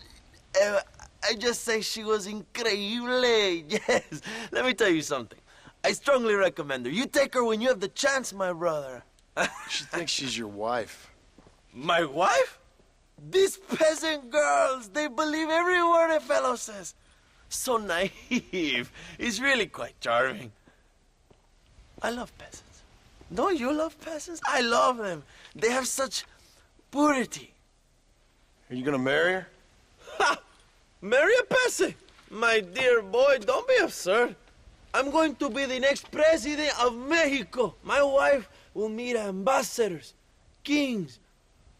I just say she was increíble. Yes. Let me tell you something. I strongly recommend her. You take her when you have the chance, my brother. She thinks she's your wife. My wife? These peasant girls, they believe every word a fellow says. So naive. It's really quite charming. I love peasants. Don't you love peasants? I love them. They have such purity. Are you gonna marry her? Ha! Marry a peasant? My dear boy, don't be absurd. I'm going to be the next president of Mexico. My wife will meet ambassadors, kings,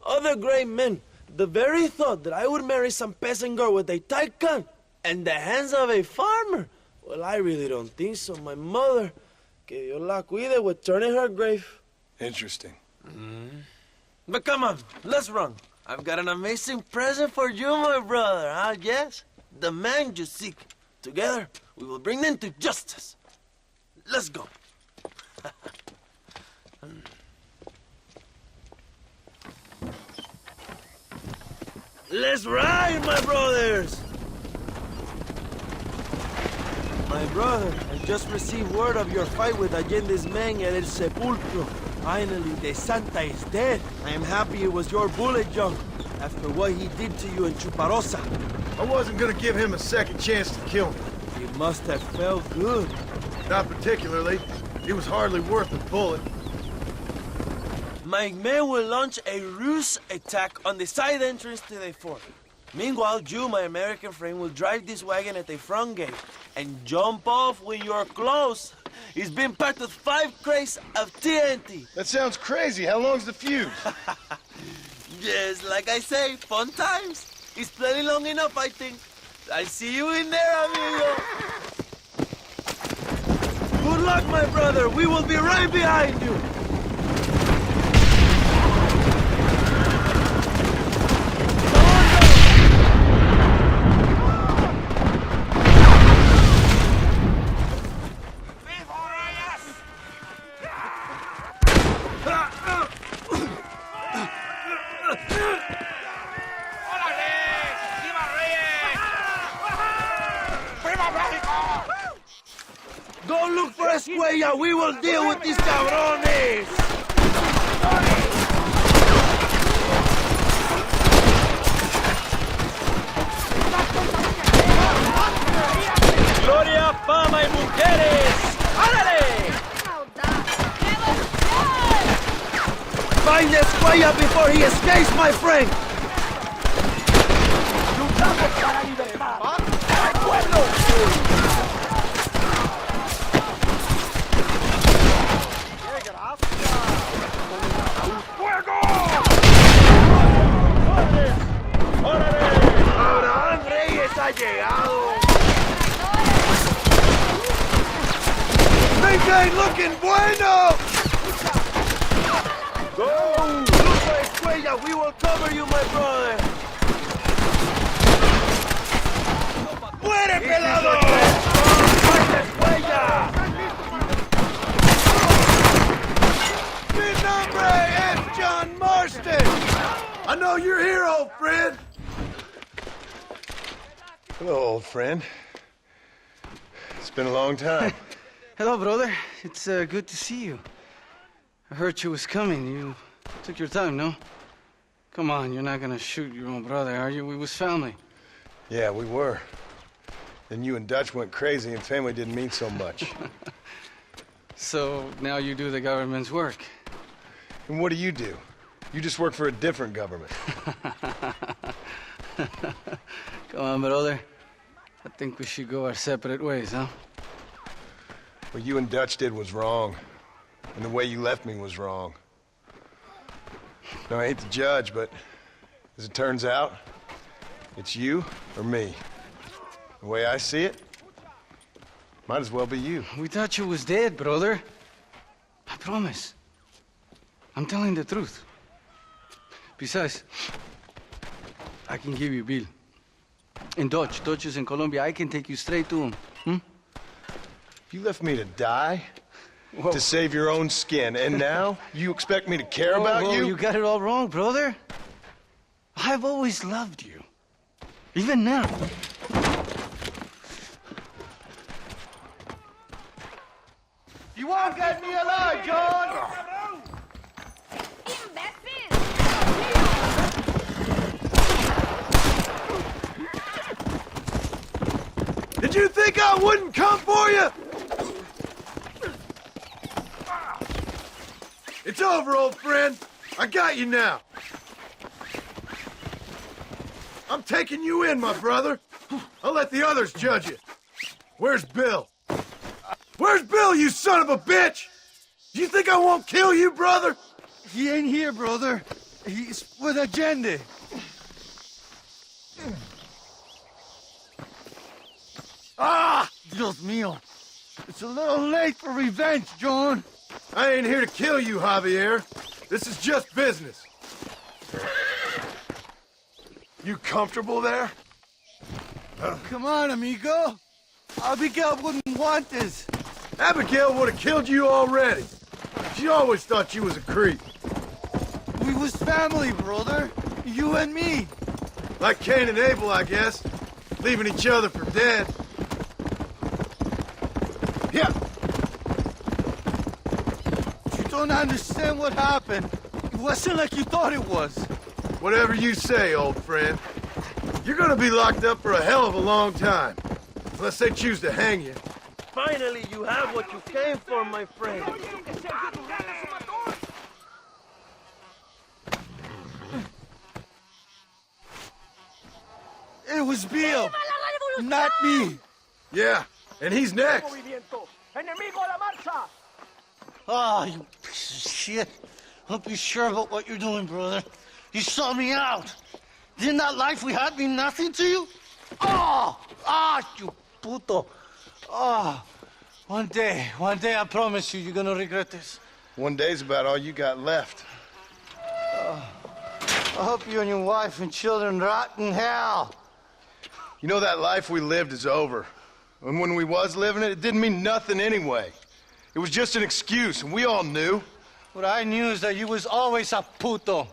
other great men. The very thought that I would marry some peasant girl with a tight gun and the hands of a farmer, well, I really don't think so. My mother, que Dios la cuide, would turn in her grave. Interesting. But come on, let's run. I've got an amazing present for you, my brother, huh? Yes? The man you seek. Together, we will bring them to justice. Let's go. Let's ride, my brothers! My brother, I just received word of your fight with Allende's men at El Sepulcro. Finally, the Santa is dead. I am happy it was your bullet, John, after what he did to you in Chuparosa. I wasn't gonna give him a second chance to kill me. It must have felt good. Not particularly. He was hardly worth a bullet. My men will launch a ruse attack on the side entrance to the fort. Meanwhile, you, my American friend, will drive this wagon at the front gate and jump off when you're close. It's been packed with 5 crates of TNT. That sounds crazy. How long's the fuse? Yes, like I say, fun times. It's plenty long enough, I think. I'll see you in there, amigo. Good luck, my brother. We will be right behind you. escuela, we will deal with these cabrones! Gloria, fama y mujeres! ¡Árale! Find the escuela before he escapes, my friend! ¡Luchamos para la libertad! ¡Al pueblo! ¡Fuego! ¡Abraham Reyes ha llegado! Things ain't looking bueno! Go! Lucha escuela, we will cover you, my brother! ¡Muere, pelado! ¡Escuela! Mi nombre es John Marston! I know you're here, old friend! Hello, old friend. It's been a long time. Hello, brother. It's good to see you. I heard you was coming. You took your time, no? Come on, you're not gonna shoot your own brother, are you? We was family. Yeah, we were. Then you and Dutch went crazy and family didn't mean so much. So now you do the government's work. And what do? You just work for a different government. Come on, brother. I think we should go our separate ways, huh? What you and Dutch did was wrong. And the way you left me was wrong. Now, I hate to judge, but as it turns out, it's you or me. The way I see it, might as well be you. We thought you was dead, brother. I promise. I'm telling the truth. Besides, I can give you Bill. In Dutch. Dutch is in Colombia. I can take you straight to him. You left me to die? To save your own skin, and now you expect me to care about you? You got it all wrong, brother. I've always loved you. Even now. You won't get me alive, John! Did you think I wouldn't come for you? It's over, old friend. I got you now. I'm taking you in, my brother. I'll let the others judge you. Where's Bill? Where's Bill, you son of a bitch? You think I won't kill you, brother? He ain't here, brother. He's with Agenda. Ah! Dios mío. It's a little late for revenge, John. I ain't here to kill you, Javier. This is just business. You comfortable there? Come on, amigo. Abigail wouldn't want this. Abigail would have killed you already. She always thought you was a creep. We was family, brother. You and me. Like Cain and Abel, I guess. Leaving each other for dead. Yeah. You don't understand what happened. It wasn't like you thought it was. Whatever you say, old friend. You're gonna be locked up for a hell of a long time. Unless they choose to hang you. Finally, you have what you came for, my friend. It was Bill, not me. Yeah, and he's next. Ah, you piece of shit. Don't be sure about what you're doing, brother. You saw me out. Didn't that life we had mean nothing to you? You puto. One day, I promise you, you're gonna regret this. One day's about all you got left. I hope you and your wife and children rot in hell. You know, that life we lived is over. And when we was living it, it didn't mean nothing anyway. It was just an excuse, and we all knew. What I knew is that you was always a puto.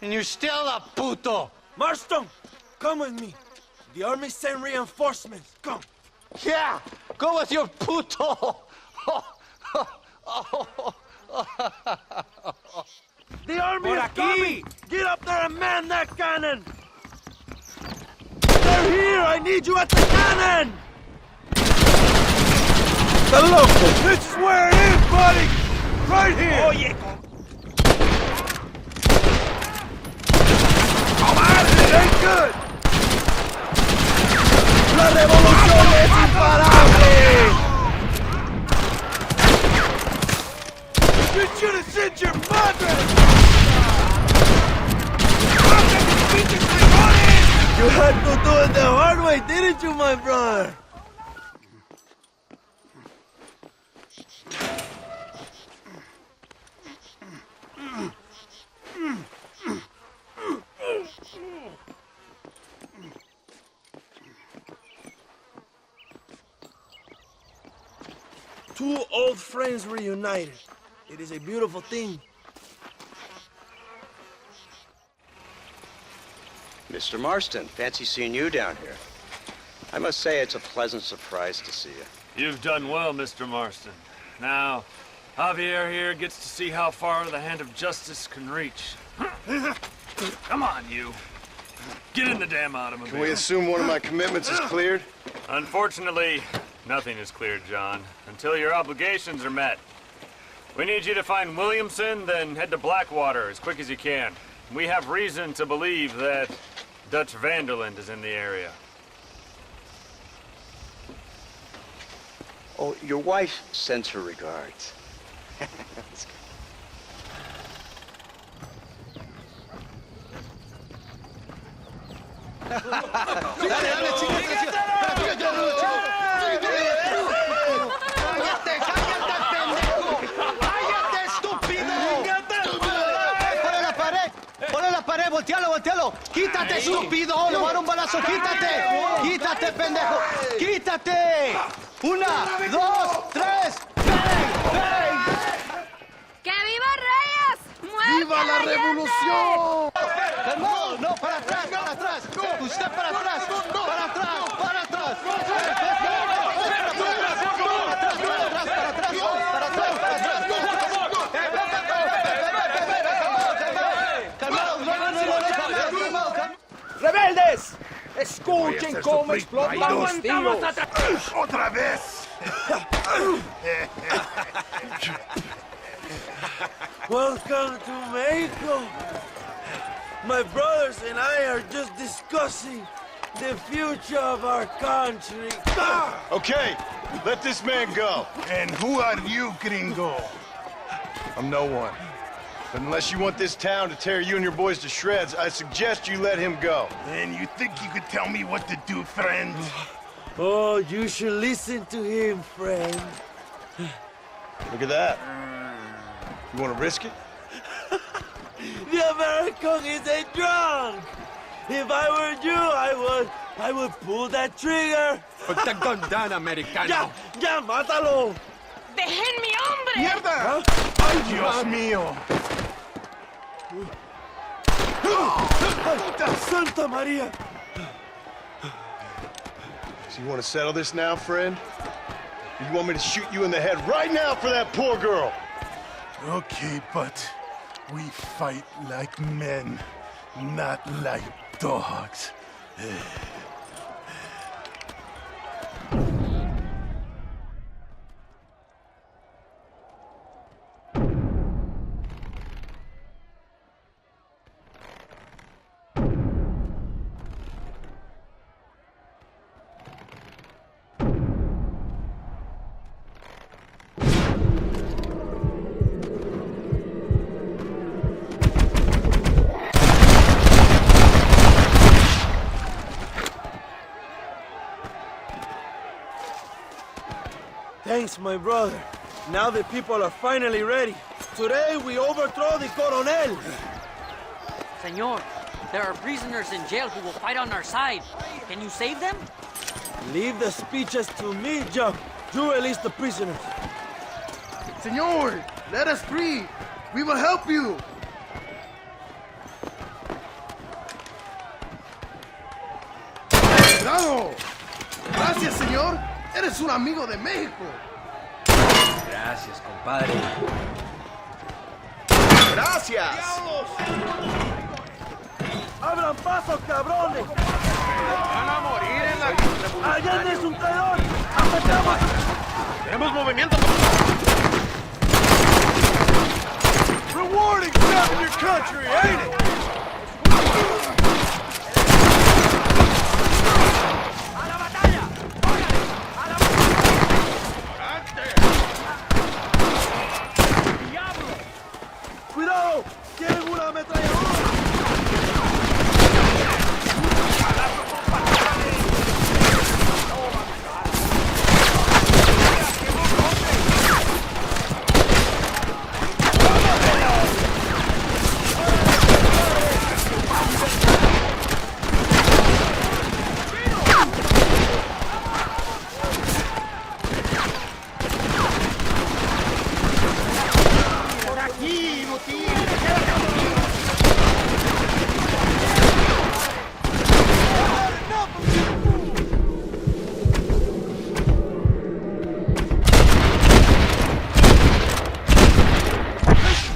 And you're still a puto. Marston, come with me. The army sent reinforcements. Come. Yeah, go with your puto. The army Por is aquí. coming! Get up there and man that cannon! They're here! I need you at the cannon! The local! This is where it is, buddy! Right here! Oye, It ain't good! La revolución es imparable! You should have sent your madre! You had to do it the hard way, didn't you, my brother? Two old friends reunited. It is a beautiful thing. Mr. Marston, fancy seeing you down here. I must say it's a pleasant surprise to see you. You've done well, Mr. Marston. Now, Javier here gets to see how far the hand of justice can reach. Come on, you. Get in the damn automobile. Can we assume one of my commitments is cleared? Unfortunately, nothing is cleared, John, until your obligations are met. We need you to find Williamson, then head to Blackwater as quick as you can. We have reason to believe that Dutch Vanderland is in the area. Oh, your wife sends her regards. ¡Voltealo! ¡Quítate, estúpido! ¡Le voy a dar un balazo! ¡Quítate! ¡Quítate, pendejo! ¡Quítate! ¡Una, dos, tres! ¡Bang! ¡Que viva Reyes! ¡Muerte! ¡Viva la revolución! ¡Calmado! ¡No, para atrás! ¡Usted para atrás! ¡Para atrás! ¡Rebeldes! ¡Escuchen cómo explotan los tiros! ¡Otra vez! Welcome to Mexico. My brothers and I are just discussing the future of our country. Okay, let this man go. And who are you, gringo? I'm no one. But unless you want this town to tear you and your boys to shreds, I suggest you let him go. And you think you could tell me what to do, friend? Oh, you should listen to him, friend. Look at that. You want to risk it? The American is a drunk. If I were you, I would pull that trigger. Put the gun down, Americano. Ya, mátalo. ¡Dejen mi hombre! ¡Mierda! ¡Ay, Dios mío! ¡Puta Santa María! So you want to settle this now, friend? Or you want me to shoot you in the head right now for that poor girl? Okay, but we fight like men, not like dogs. Thanks, my brother. Now the people are finally ready. Today we overthrow the Coronel. Senor, there are prisoners in jail who will fight on our side. Can you save them? Leave the speeches to me, John. You release the prisoners. Senor, let us free. We will help you. ¡Cuidado! Gracias, señor. Eres un amigo de México. Gracias, compadre. Gracias. ¡Abran paso, cabrones! Van a morir en la... ¡Allende es un traidor! ¡Atacamos! ¡Tenemos movimiento! Rewarding serving your country, ain't it? ¡Cuidado! ¡Tienen una ametralladora! Por aquí, inútil.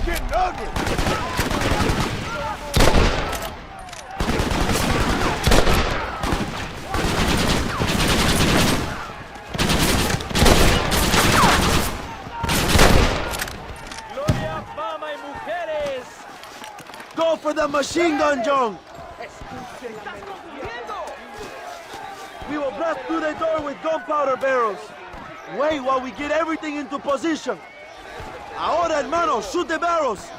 Getting ugly. ¡Gloria, fama y mujeres! Go for the machine gun, John! We will blast through the door with gunpowder barrels. Wait while we get everything into position. Ahora, hermano, shoot the barrels.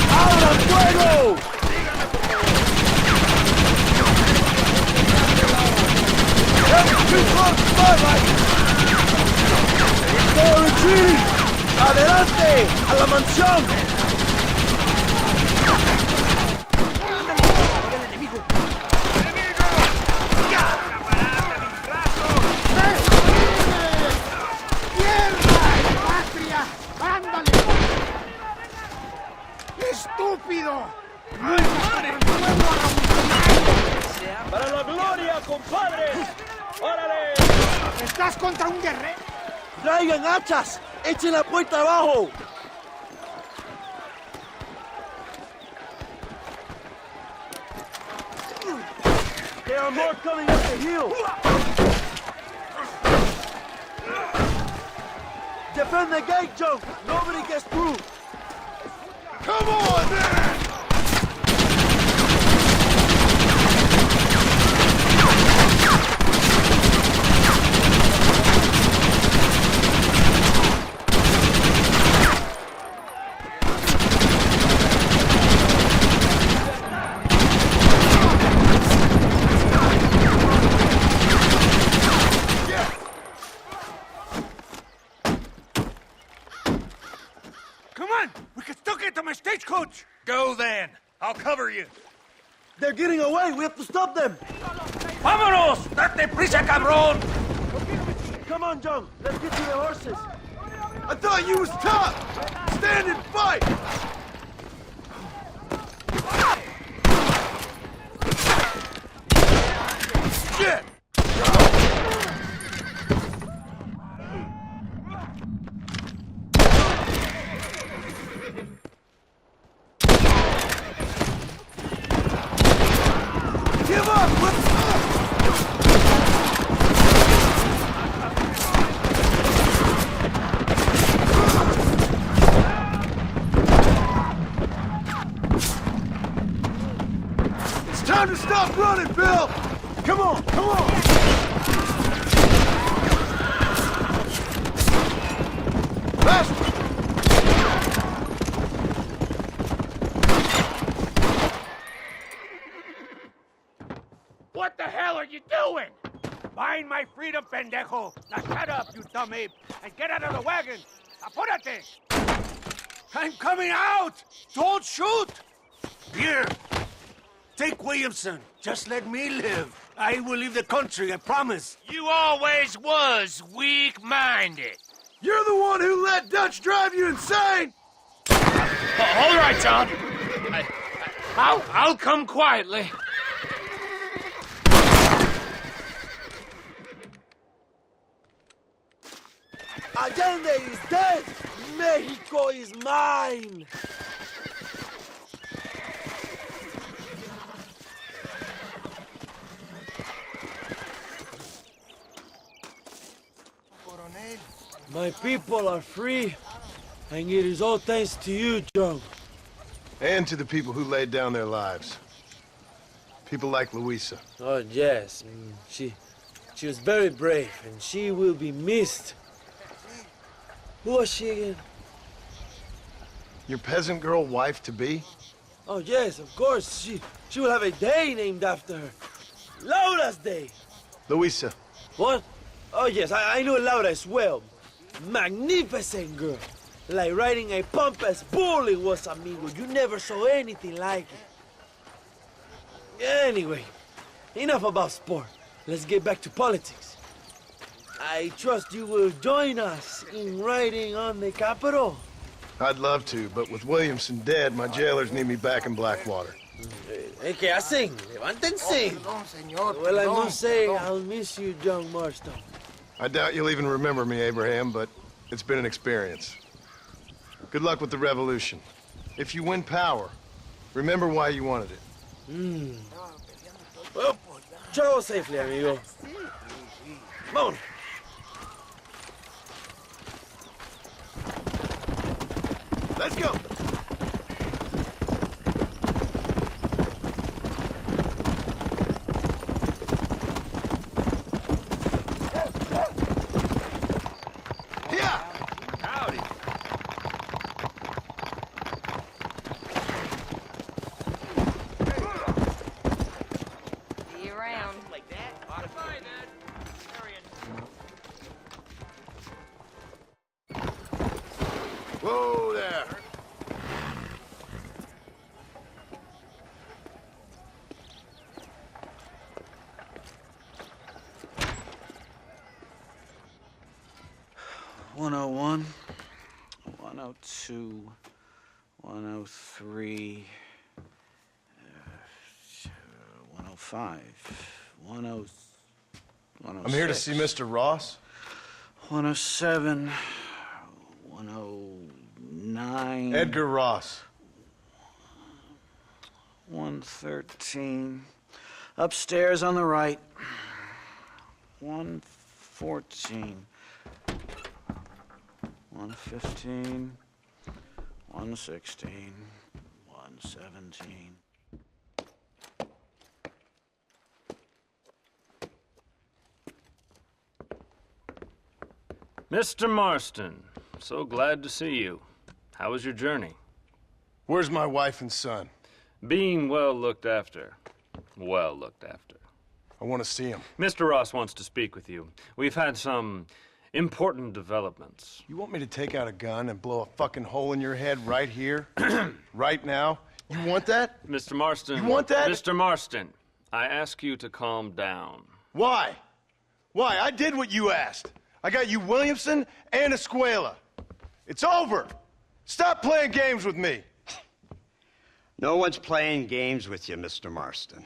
¡Abran fuego! That's too close to spotlight. ¡They're retreating! ¡Adelante! ¡A la mansión! ¡Patria! ¡Ándale! ¡Estúpido! ¡Para la gloria, compadre! ¡Órale! ¡Estás contra un guerrero! ¡Traigan hachas! ¡Echen la puerta abajo! There are more coming up the hill! Defend the gate, Joe! Nobody gets through! Come on, man! Come on! We can still get to my stagecoach! Go then! I'll cover you! They're getting away! We have to stop them! ¡Vámonos! ¡Date prisa, cabrón! Come on, John! Let's get to the horses! I thought you was tough! Stand and fight! Shit! Give up! It's time to stop running, Bill! Come on, come on! Faster! What the hell are you doing? Buying my freedom, pendejo! Now shut up, you dumb ape, and get out of the wagon! Apúrate! I'm coming out! Don't shoot! Here! Take Williamson. Just let me live. I will leave the country, I promise. You always was weak-minded. You're the one who let Dutch drive you insane! All right, John. I'll come quietly. Allende is dead! Mexico is mine! My people are free, and it is all thanks to you, John. And to the people who laid down their lives. People like Luisa. Oh, yes. She was very brave, and she will be missed. Who was she again? Your peasant girl wife-to-be? Oh, yes, of course. She will have a day named after her. Laura's Day. Luisa. What? Oh, yes, I know Laura as well. Magnificent girl. Like riding a pompous bull it was, amigo. You never saw anything like it. Anyway, enough about sport. Let's get back to politics. I trust you will join us in riding on the Capitol. I'd love to, but with Williamson dead, my jailers need me back in Blackwater. ¿Qué hacen? Levántense. Well, I must say, I'll miss you, John Marston. I doubt you'll even remember me, Abraham, but it's been an experience. Good luck with the revolution. If you win power, remember why you wanted it. Well, travel safely, amigo. Vámonos. Let's go. Whoa there! $101, $102, $103, $105, $106. I'm here to see Mr. Ross. 107, 109. Edgar Ross. 113. Upstairs on the right. 114. 115. 116. 117. Mr. Marston, so glad to see you. How was your journey? Where's my wife and son? Being well looked after. Well looked after. I want to see him. Mr. Ross wants to speak with you. We've had some important developments. You want me to take out a gun and blow a fucking hole in your head right here? Right now? You want that? Mr. Marston. You want that? Mr. Marston, I ask you to calm down. Why? Why? I did what you asked. I got you Williamson and Escuela. It's over. Stop playing games with me. No one's playing games with you, Mr. Marston.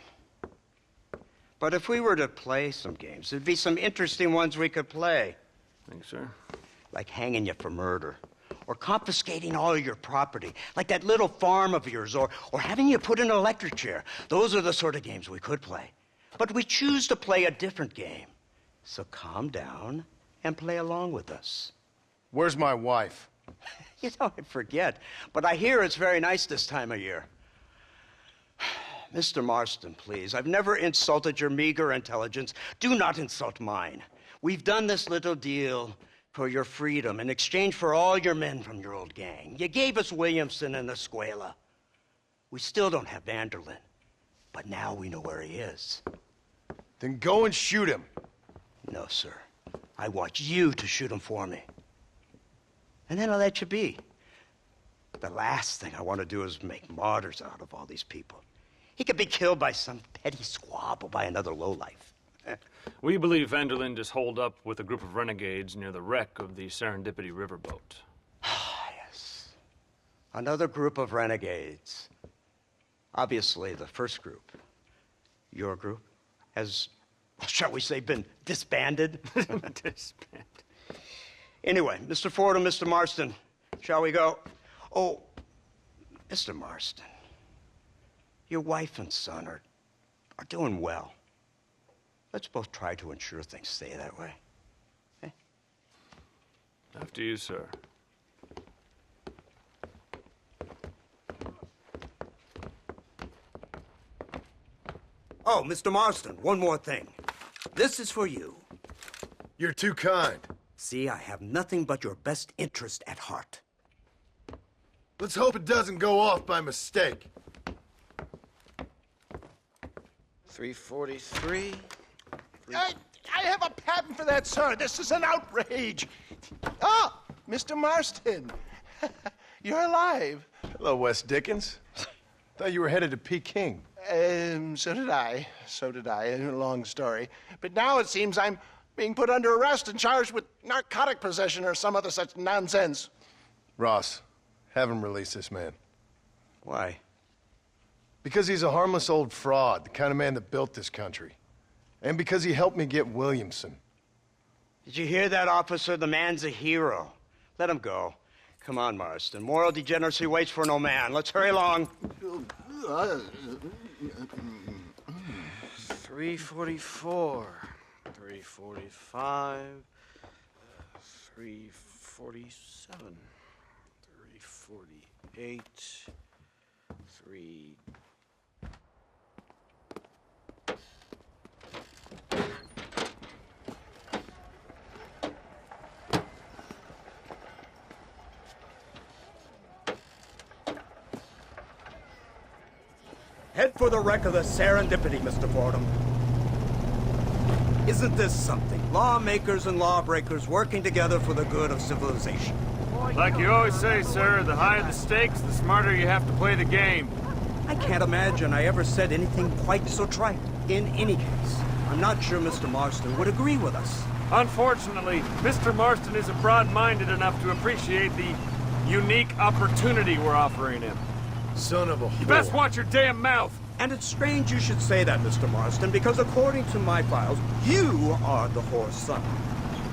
But if we were to play some games, there'd be some interesting ones we could play. Thanks, sir. Like hanging you for murder, or confiscating all your property, like that little farm of yours, or having you put in an electric chair. Those are the sort of games we could play. But we choose to play a different game. So calm down and play along with us. Where's my wife? You know, I forget, but I hear it's very nice this time of year. Mr. Marston, please, I've never insulted your meager intelligence. Do not insult mine. We've done this little deal for your freedom in exchange for all your men from your old gang. You gave us Williamson and Escuela. We still don't have Vanderlyn, but now we know where he is. Then go and shoot him. No, sir. I want you to shoot him for me. And then I'll let you be. The last thing I want to do is make martyrs out of all these people. He could be killed by some petty squabble by another lowlife. We believe Vanderlyn is holed up with a group of renegades near the wreck of the Serendipity riverboat. Yes. Another group of renegades. Obviously, the first group, your group, has, shall we say, been disbanded? Disbanded. Anyway, Mr. Fordham, Mr. Marston, shall we go? Oh, Mr. Marston, your wife and son are doing well. Let's both try to ensure things stay that way. Okay? After you, sir. Oh, Mr. Marston, one more thing. This is for you. You're too kind. See, I have nothing but your best interest at heart. Let's hope it doesn't go off by mistake. 343. I have a patent for that, sir. This is an outrage. Ah, Mr. Marston. You're alive. Hello, Wes Dickens. Thought you were headed to Peking. So did I. Long story. But now it seems I'm being put under arrest and charged with narcotic possession or some other such nonsense. Ross, have him release this man. Why? Because he's a harmless old fraud, the kind of man that built this country. And because he helped me get Williamson. Did you hear that, officer? The man's a hero. Let him go. Come on, Marston. Moral degeneracy waits for no man. Let's hurry along. 344, 345, 347, 348, 3... Head for the wreck of the Serendipity, Mr. Fordham. Isn't this something? Lawmakers and lawbreakers working together for the good of civilization. Like you always say, sir, the higher the stakes, the smarter you have to play the game. I can't imagine I ever said anything quite so trite. In any case, I'm not sure Mr. Marston would agree with us. Unfortunately, Mr. Marston isn't broad-minded enough to appreciate the unique opportunity we're offering him. Son of a whore. You best watch your damn mouth! And it's strange you should say that, Mr. Marston, because according to my files, you are the whore's son.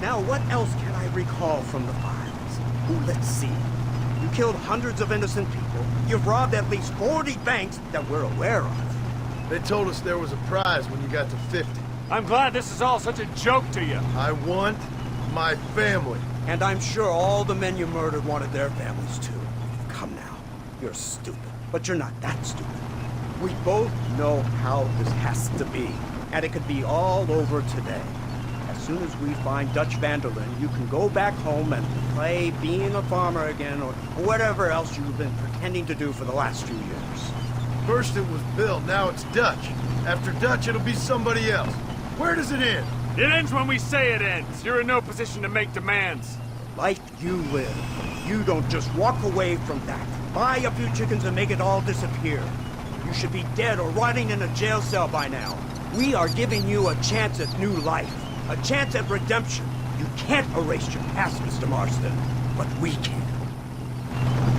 Now, what else can I recall from the files? Oh, let's see. You killed hundreds of innocent people. You've robbed at least 40 banks that we're aware of. They told us there was a prize when you got to 50. I'm glad this is all such a joke to you. I want my family. And I'm sure all the men you murdered wanted their families too. Come now. You're stupid. But you're not that stupid. We both know how this has to be. And it could be all over today. As soon as we find Dutch Vanderlyn, you can go back home and play being a farmer again or whatever else you've been pretending to do for the last few years. First it was Bill, now it's Dutch. After Dutch, it'll be somebody else. Where does it end? It ends when we say it ends. You're in no position to make demands. Life you live. You don't just walk away from that. Buy a few chickens and make it all disappear. You should be dead or rotting in a jail cell by now. We are giving you a chance at new life. A chance at redemption. You can't erase your past, Mr. Marston. But we can.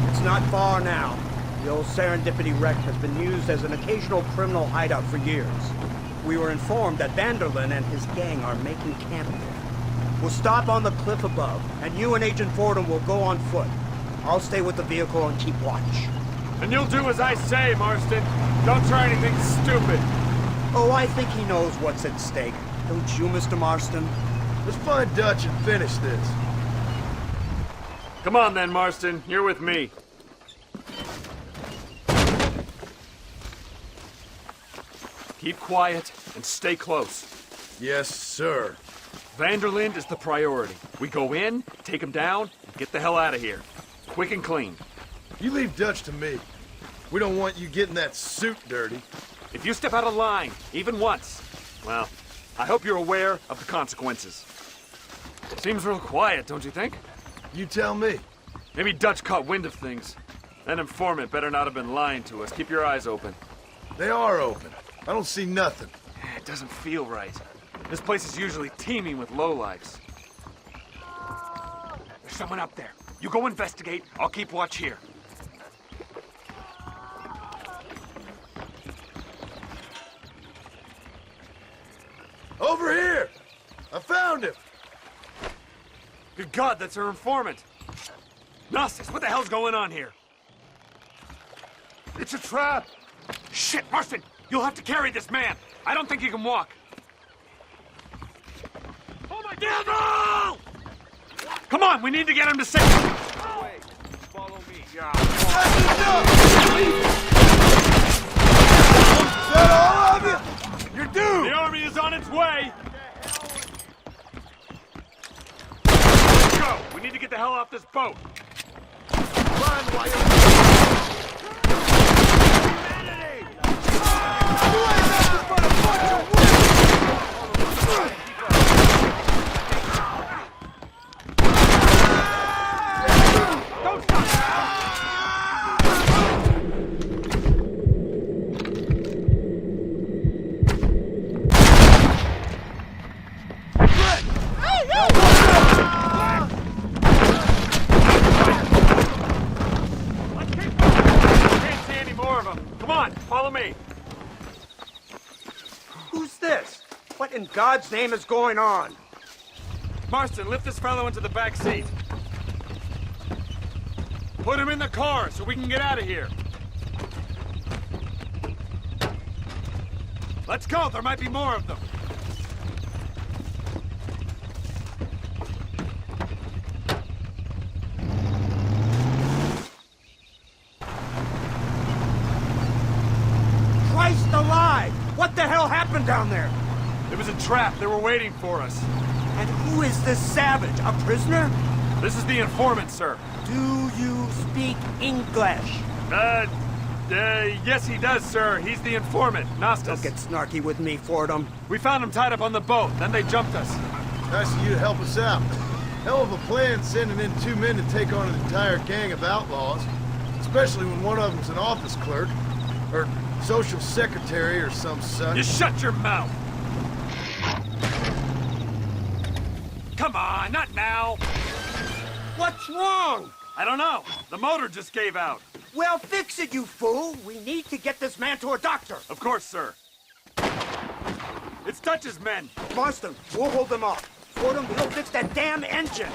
It's not far now. The old Serendipity wreck has been used as an occasional criminal hideout for years. We were informed that Vanderlyn and his gang are making camp there. We'll stop on the cliff above, and you and Agent Fordham will go on foot. I'll stay with the vehicle and keep watch. And you'll do as I say, Marston. Don't try anything stupid. Oh, I think he knows what's at stake. Don't you, Mr. Marston? Let's find Dutch and finish this. Come on then, Marston. You're with me. Keep quiet and stay close. Yes, sir. Vanderlyn is the priority. We go in, take him down, and get the hell out of here. Quick and clean. You leave Dutch to me. We don't want you getting that suit dirty. If you step out of line, even once, well, I hope you're aware of the consequences. Seems real quiet, don't you think? You tell me. Maybe Dutch caught wind of things. That informant better not have been lying to us. Keep your eyes open. They are open. I don't see nothing. It doesn't feel right. This place is usually teeming with lowlifes. There's someone up there. You go investigate. I'll keep watch here. Over here! I found him! Good God, that's her informant. Gnostics, what the hell's going on here? It's a trap! Shit, Marston! You'll have to carry this man! I don't think he can walk! Oh my devil! Come on, we need to get him to safety! Follow me. Is that all of you? You're doomed! The army is on its way! Go! We need to get the hell off this boat! Run while you're... Humanity! You ain't nothing but a bunch of Don't stop! Can't see any more of them. Come on, follow me. Who's this? What in God's name is going on? Marston, lift this fellow into the back seat. Put him in the car so we can get out of here. Let's go, there might be more of them. Christ alive! What the hell happened down there? It was a trap, they were waiting for us. And who is this savage? A prisoner? This is the informant, sir. Do you speak English? Yes he does, sir. He's the informant, Gnostis. Don't get snarky with me, Fordham. We found him tied up on the boat, then they jumped us. Nice of you to help us out. Hell of a plan sending in 2 men to take on an entire gang of outlaws. Especially when one of them's an office clerk. Or social secretary or some such. You shut your mouth! Come on, not now! What's wrong? I don't know. The motor just gave out. Well, fix it, you fool! We need to get this man to a doctor! Of course, sir. It's Dutch's men. Marston, we'll hold them off. Fordham, we'll fix that damn engine!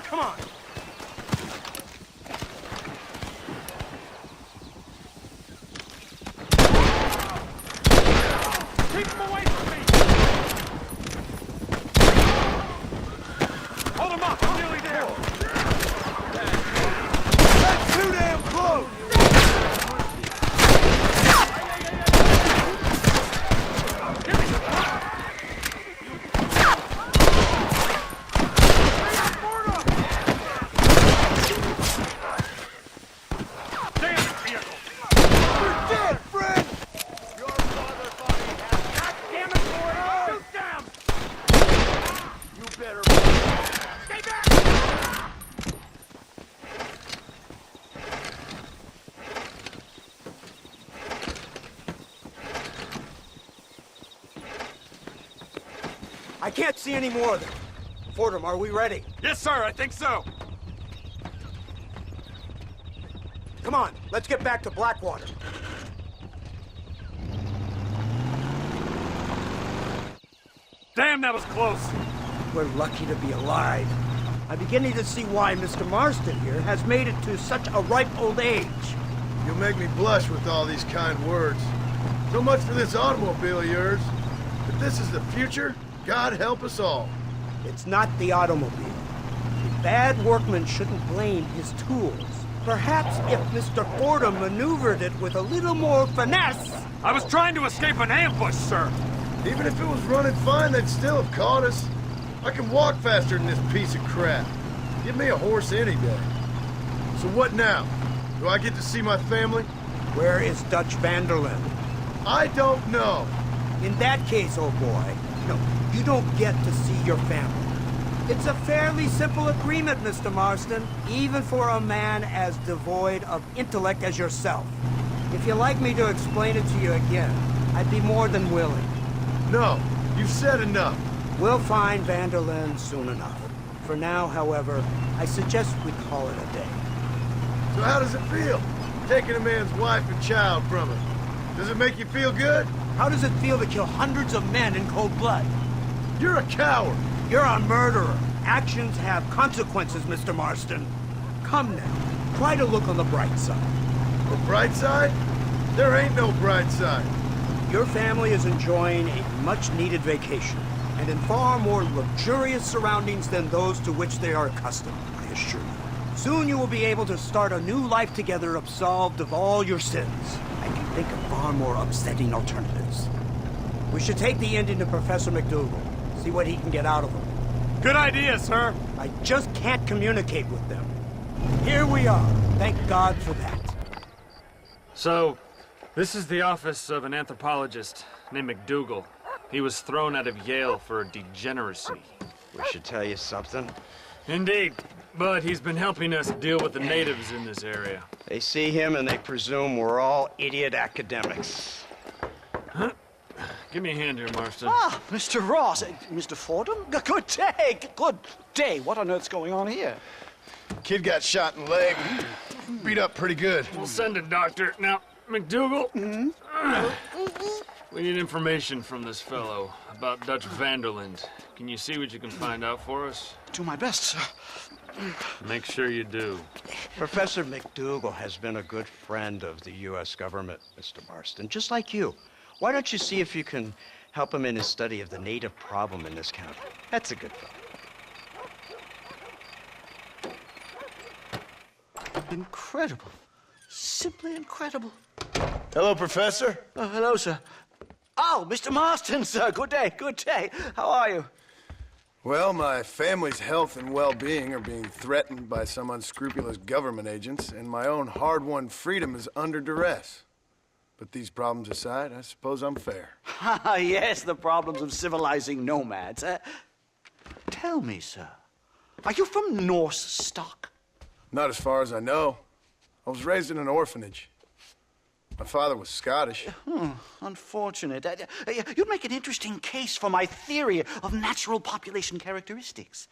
Come on! Keep him away from me! Hold him up! I'm nearly there! That's too damn close! I can't see any more of them. Fordham, are we ready? Yes, sir, I think so. Come on, let's get back to Blackwater. Damn, that was close. We're lucky to be alive. I'm beginning to see why Mr. Marston here has made it to such a ripe old age. You'll make me blush with all these kind words. So much for this automobile of yours. If this is the future, God help us all. It's not the automobile. The bad workman shouldn't blame his tools. Perhaps if Mr. Fordham maneuvered it with a little more finesse... I was trying to escape an ambush, sir. Even if it was running fine, they'd still have caught us. I can walk faster than this piece of crap. Give me a horse any day. So what now? Do I get to see my family? Where is Dutch Vanderlyn? I don't know. In that case, old boy, no, you don't get to see your family. It's a fairly simple agreement, Mr. Marston, even for a man as devoid of intellect as yourself. If you'd like me to explain it to you again, I'd be more than willing. No, you've said enough. We'll find Vanderlyn soon enough. For now, however, I suggest we call it a day. So how does it feel, taking a man's wife and child from him? Does it make you feel good? How does it feel to kill hundreds of men in cold blood? You're a coward. You're a murderer. Actions have consequences, Mr. Marston. Come now. Try to look on the bright side. The bright side? There ain't no bright side. Your family is enjoying a much-needed vacation, and in far more luxurious surroundings than those to which they are accustomed, I assure you. Soon you will be able to start a new life together, absolved of all your sins. I can think of far more upsetting alternatives. We should take the Indian to Professor McDougal, see what he can get out of them. Good idea, sir. I just can't communicate with them. Here we are. Thank God for that. So, this is the office of an anthropologist named McDougal. He was thrown out of Yale for degeneracy. We should tell you something. Indeed, but he's been helping us deal with the natives in this area. They see him and they presume we're all idiot academics. Huh? Give me a hand here, Marston. Ah, Mr. Ross. Mr. Fordham? Good day. Good day. What on earth's going on here? Kid got shot in the leg. Beat up pretty good. We'll send a doctor. Now, McDougal, we need information from this fellow about Dutch Vanderland. Can you see what you can find out for us? Do my best, sir. Make sure you do. Professor McDougal has been a good friend of the U.S. government, Mr. Marston, just like you. Why don't you see if you can help him in his study of the native problem in this county? That's a good fellow. Incredible. Simply incredible. Hello, Professor. Hello, sir. Oh, Mr. Marston, sir. Good day, good day. How are you? Well, my family's health and well-being are being threatened by some unscrupulous government agents, and my own hard-won freedom is under duress. But these problems aside, I suppose I'm fair. Yes, the problems of civilizing nomads. Tell me, sir, are you from Norse stock? Not as far as I know. I was raised in an orphanage. My father was Scottish. Unfortunate. You'd make an interesting case for my theory of natural population characteristics.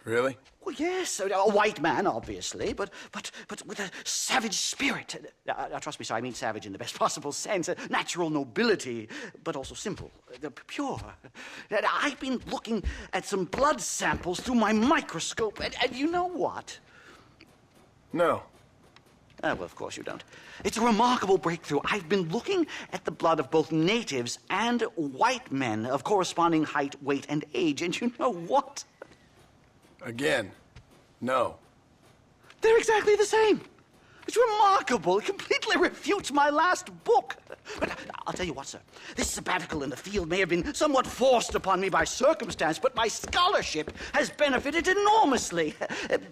Really? Well, yes, a white man, obviously, but with a savage spirit. Trust me, sir, I mean savage in the best possible sense. Natural nobility, but also simple, pure. I've been looking at some blood samples through my microscope, and you know what? No. Well, of course you don't. It's a remarkable breakthrough. I've been looking at the blood of both natives and white men of corresponding height, weight, and age, and you know what? Again, no. They're exactly the same. It's remarkable. It completely refutes my last book. But I'll tell you what, sir. This sabbatical in the field may have been somewhat forced upon me by circumstance, but my scholarship has benefited enormously.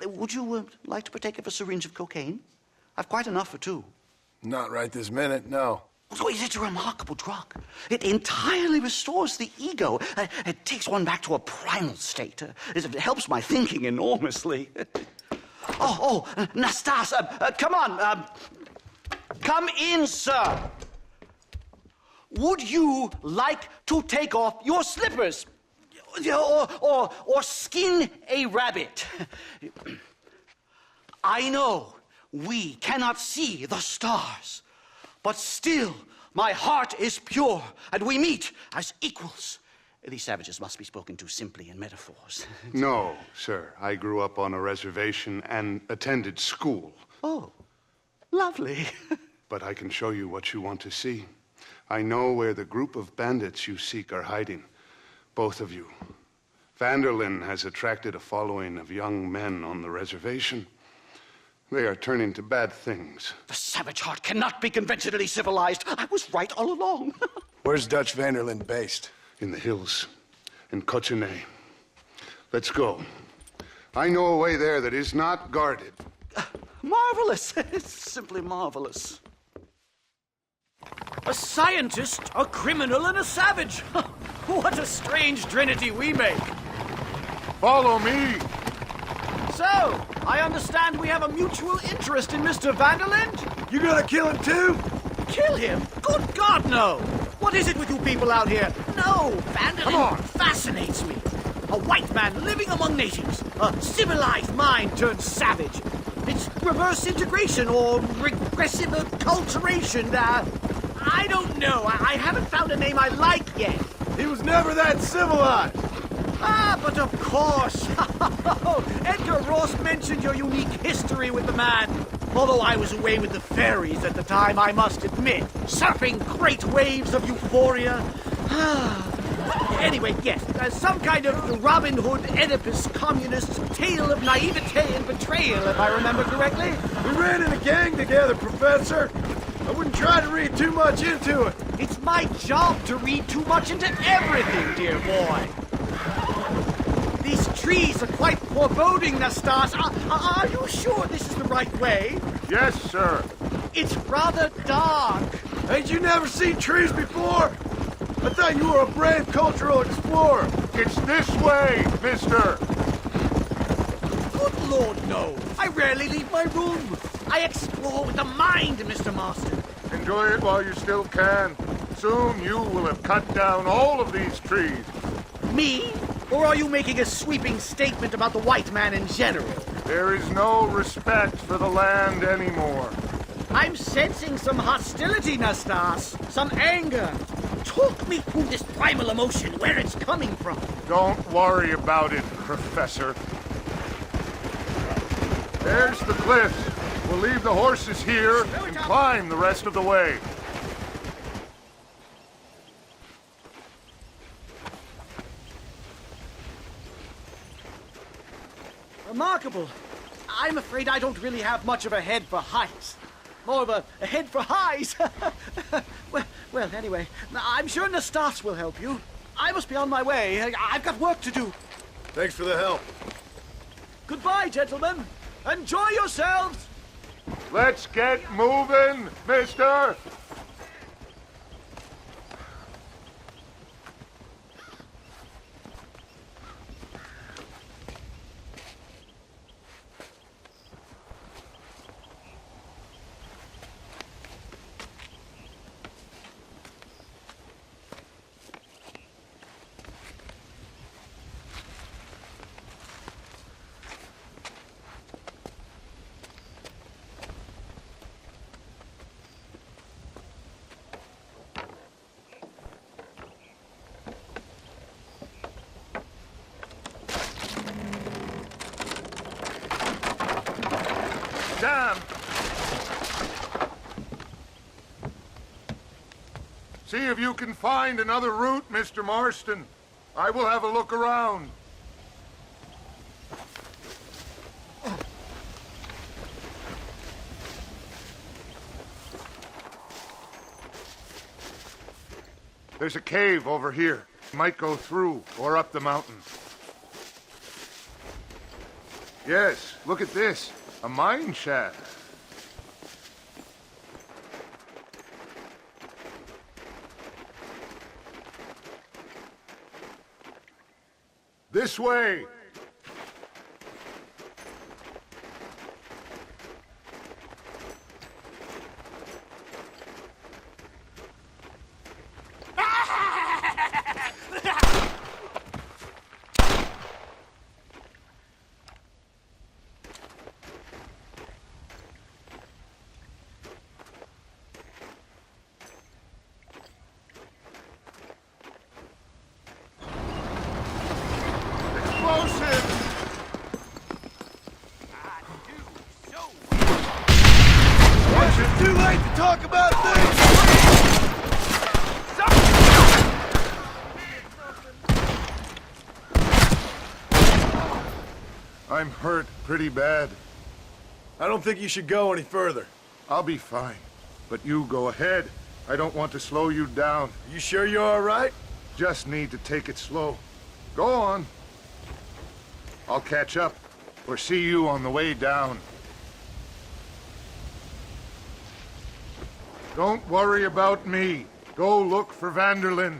Would you like to partake of a syringe of cocaine? I've quite enough for two. Not right this minute, no. So it's a remarkable drug. It entirely restores the ego. It takes one back to a primal state. It helps my thinking enormously. Nastas, come on. Come in, sir. Would you like to take off your slippers? Or skin a rabbit? I know we cannot see the stars, but still my heart is pure, and we meet as equals. These savages must be spoken to simply in metaphors. No, sir. I grew up on a reservation and attended school. Oh, lovely. But I can show you what you want to see. I know where the group of bandits you seek are hiding. Both of you. Vanderlyn has attracted a following of young men on the reservation. They are turning to bad things. The savage heart cannot be conventionally civilized. I was right all along. Where's Dutch Vanderlyn based? In the hills, in Cochene. Let's go. I know a way there that is not guarded. Marvelous. It's simply marvelous. A scientist, a criminal, and a savage. What a strange trinity we make. Follow me. So, I understand we have a mutual interest in Mr. Vanderland? You gonna kill him too? Kill him? Good God, no! What is it with you people out here? No, Vanderland fascinates me. A white man living among natives. A civilized mind turned savage. It's reverse integration or regressive acculturation. I don't know. I haven't found a name I like yet. He was never that civilized. Ah, but of course. Edgar Ross mentioned your unique history with the man. Although I was away with the fairies at the time, I must admit, surfing great waves of euphoria. Anyway, yes, some kind of Robin Hood, Oedipus, communist tale of naivete and betrayal, if I remember correctly. We ran in a gang together, Professor. I wouldn't try to read too much into it. It's my job to read too much into everything, dear boy. These trees are quite foreboding, Nastas. Are you sure this is the right way? Yes, sir. It's rather dark. Ain't you never seen trees before? I thought you were a brave cultural explorer. It's this way, mister. Good Lord, no. I rarely leave my room. I explore with the mind, Mr. Marston. Enjoy it while you still can. Soon you will have cut down all of these trees. Me? Or are you making a sweeping statement about the white man in general? There is no respect for the land anymore. I'm sensing some hostility, Nastas. Some anger. Talk me through this primal emotion, where it's coming from. Don't worry about it, Professor. There's the cliffs. We'll leave the horses here and climb the rest of the way. Remarkable. I'm afraid I don't really have much of a head for heights. More of a head for highs. well, anyway, I'm sure Nastas will help you. I must be on my way. I've got work to do. Thanks for the help. Goodbye, gentlemen. Enjoy yourselves. Let's get moving, mister! Damn! See if you can find another route, Mr. Marston. I will have a look around. There's a cave over here. Might go through or up the mountain. Yes, look at this. A mine shaft. This way. Too late to talk about things! I'm hurt pretty bad. I don't think you should go any further. I'll be fine. But you go ahead. I don't want to slow you down. You sure you're all right? Just need to take it slow. Go on. I'll catch up or see you on the way down. Don't worry about me. Go look for Vanderlyn.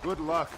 Good luck.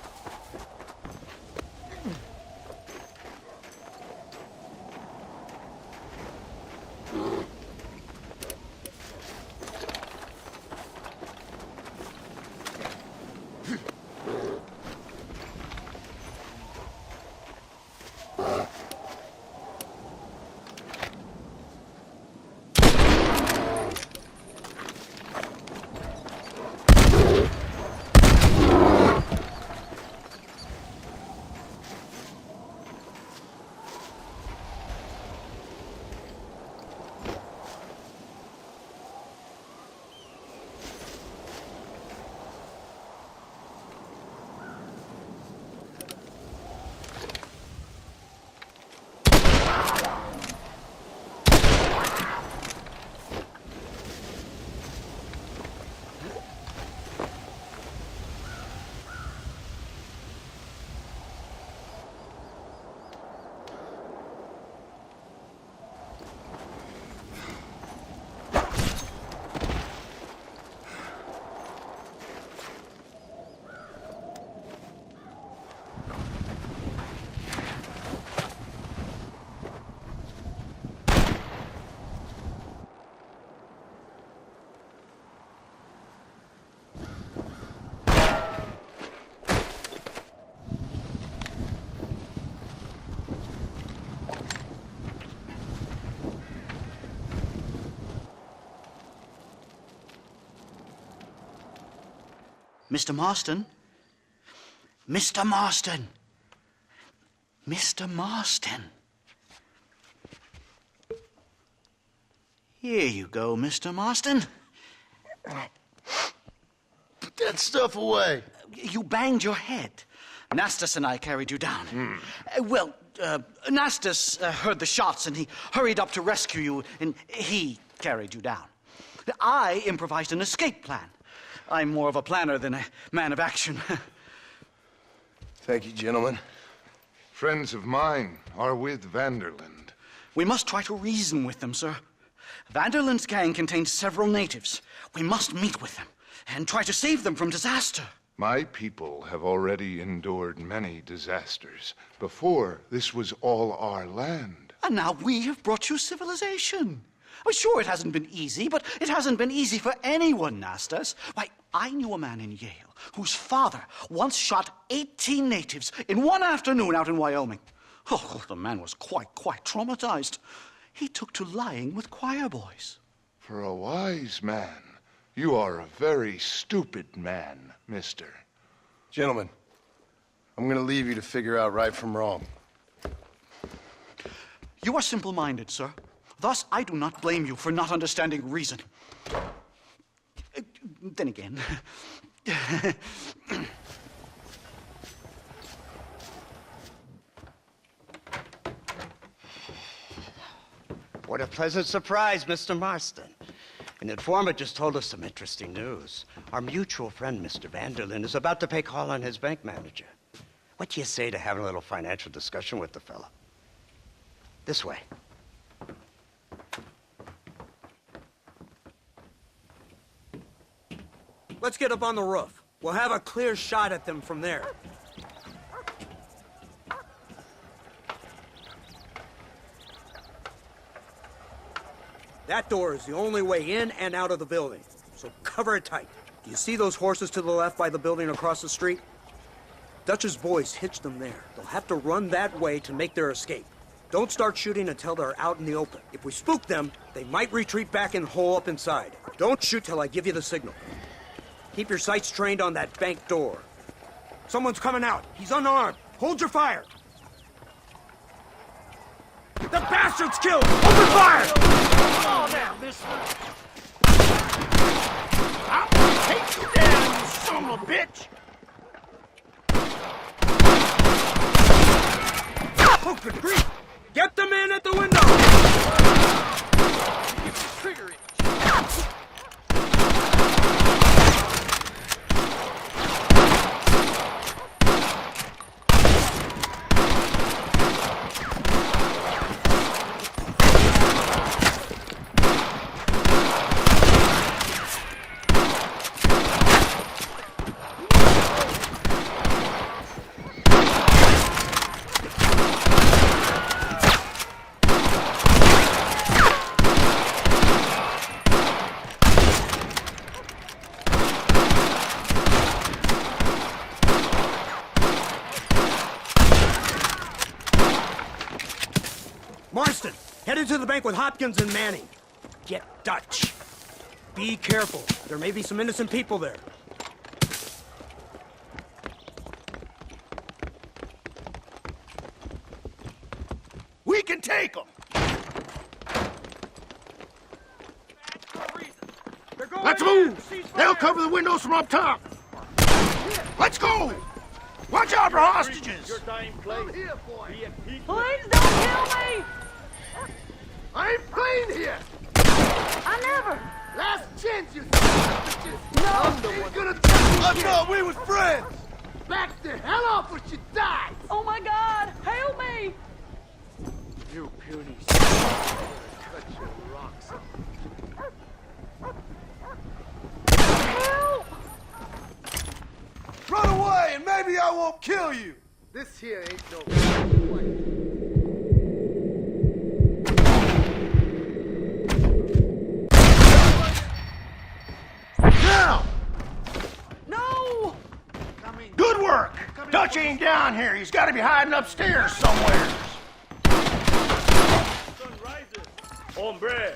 Mr. Marston. Mr. Marston. Mr. Marston. Here you go, Mr. Marston. Put that stuff away. You banged your head. Nastas and I carried you down. Nastas heard the shots and he hurried up to rescue you and he carried you down. I improvised an escape plan. I'm more of a planner than a man of action. Thank you, gentlemen. Friends of mine are with Vanderland. We must try to reason with them, sir. Vanderland's gang contains several natives. We must meet with them and try to save them from disaster. My people have already endured many disasters. Before, this was all our land. And now we have brought you civilization. Well, sure, it hasn't been easy, but it hasn't been easy for anyone, Nastas. Why, I knew a man in Yale whose father once shot 18 natives in one afternoon out in Wyoming. Oh, the man was quite traumatized. He took to lying with choir boys. For a wise man, you are a very stupid man, mister. Gentlemen, I'm gonna leave you to figure out right from wrong. You are simple-minded, sir. Thus, I do not blame you for not understanding reason. Then again... What a pleasant surprise, Mr. Marston. An informant just told us some interesting news. Our mutual friend, Mr. Vanderland, is about to pay call on his bank manager. What do you say to having a little financial discussion with the fella? This way. Let's get up on the roof. We'll have a clear shot at them from there. That door is the only way in and out of the building, so cover it tight. Do you see those horses to the left by the building across the street? Dutch's boys hitched them there. They'll have to run that way to make their escape. Don't start shooting until they're out in the open. If we spook them, they might retreat back and hole up inside. Don't shoot till I give you the signal. Keep your sights trained on that bank door. Someone's coming out. He's unarmed. Hold your fire. The bastard's killed! Open fire! Oh, now, mister. I'll take you down, you son of a bitch! Oh, good grief! Get the man at the window! Trigger it. Marston, headed to the bank with Hopkins and Manning. Get Dutch. Be careful. There may be some innocent people there. We can take them. Let's move. They'll cover the windows from up top. Let's go. Watch out for hostages. Come here, boy. Please don't kill me. I ain't playing here. I never. Last chance, you No. ain't gonna touch me. I thought we was friends. Back the hell off or you die. Oh my God! Help me! You puny son. Cut your rocks off. Help! Run away and maybe I won't kill you. This here ain't no Now! No! good work. Dutch ain't down here. He's got to be hiding upstairs somewhere. Sun rises. Hombre.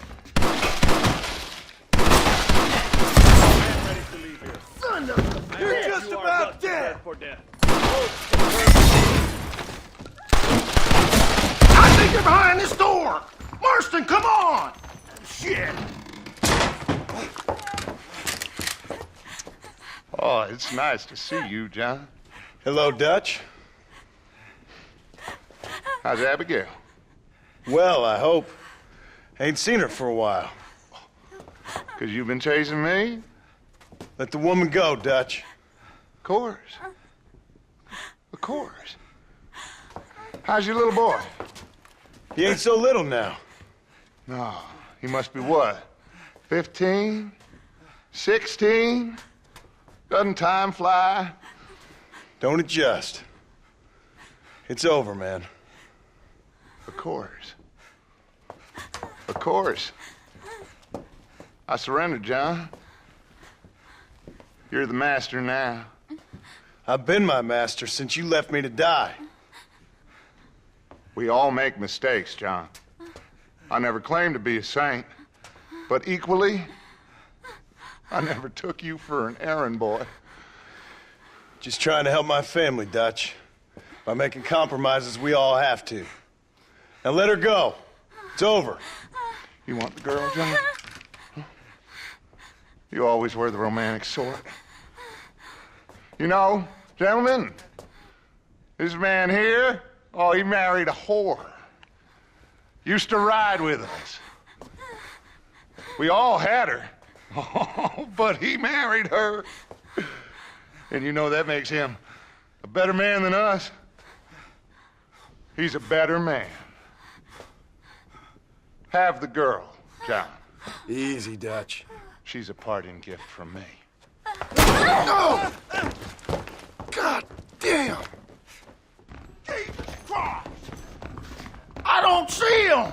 Son of a bitch. just about dead. I think you're behind this door. Marston, come on. Shit. Oh, it's nice to see you, John. Hello, Dutch. How's Abigail? Well, I hope. Ain't seen her for a while. 'Cause you've been chasing me? Let the woman go, Dutch. Of course. Of course. How's your little boy? He ain't so little now. No, he must be what? 15? 16? Doesn't time fly? Don't adjust. It's over, man. Of course. Of course. I surrendered, John. You're the master now. I've been my master since you left me to die. We all make mistakes, John. I never claimed to be a saint, but equally, I never took you for an errand boy. Just trying to help my family, Dutch. By making compromises we all have to. Now let her go. It's over. You want the girl, John? You always were the romantic sort. You know, gentlemen, this man here, oh, he married a whore. Used to ride with us. We all had her. Oh, but he married her. And you know that makes him a better man than us. He's a better man. Have the girl, John. Easy, Dutch. She's a parting gift from me. No! God damn! Jesus Christ! I don't see him!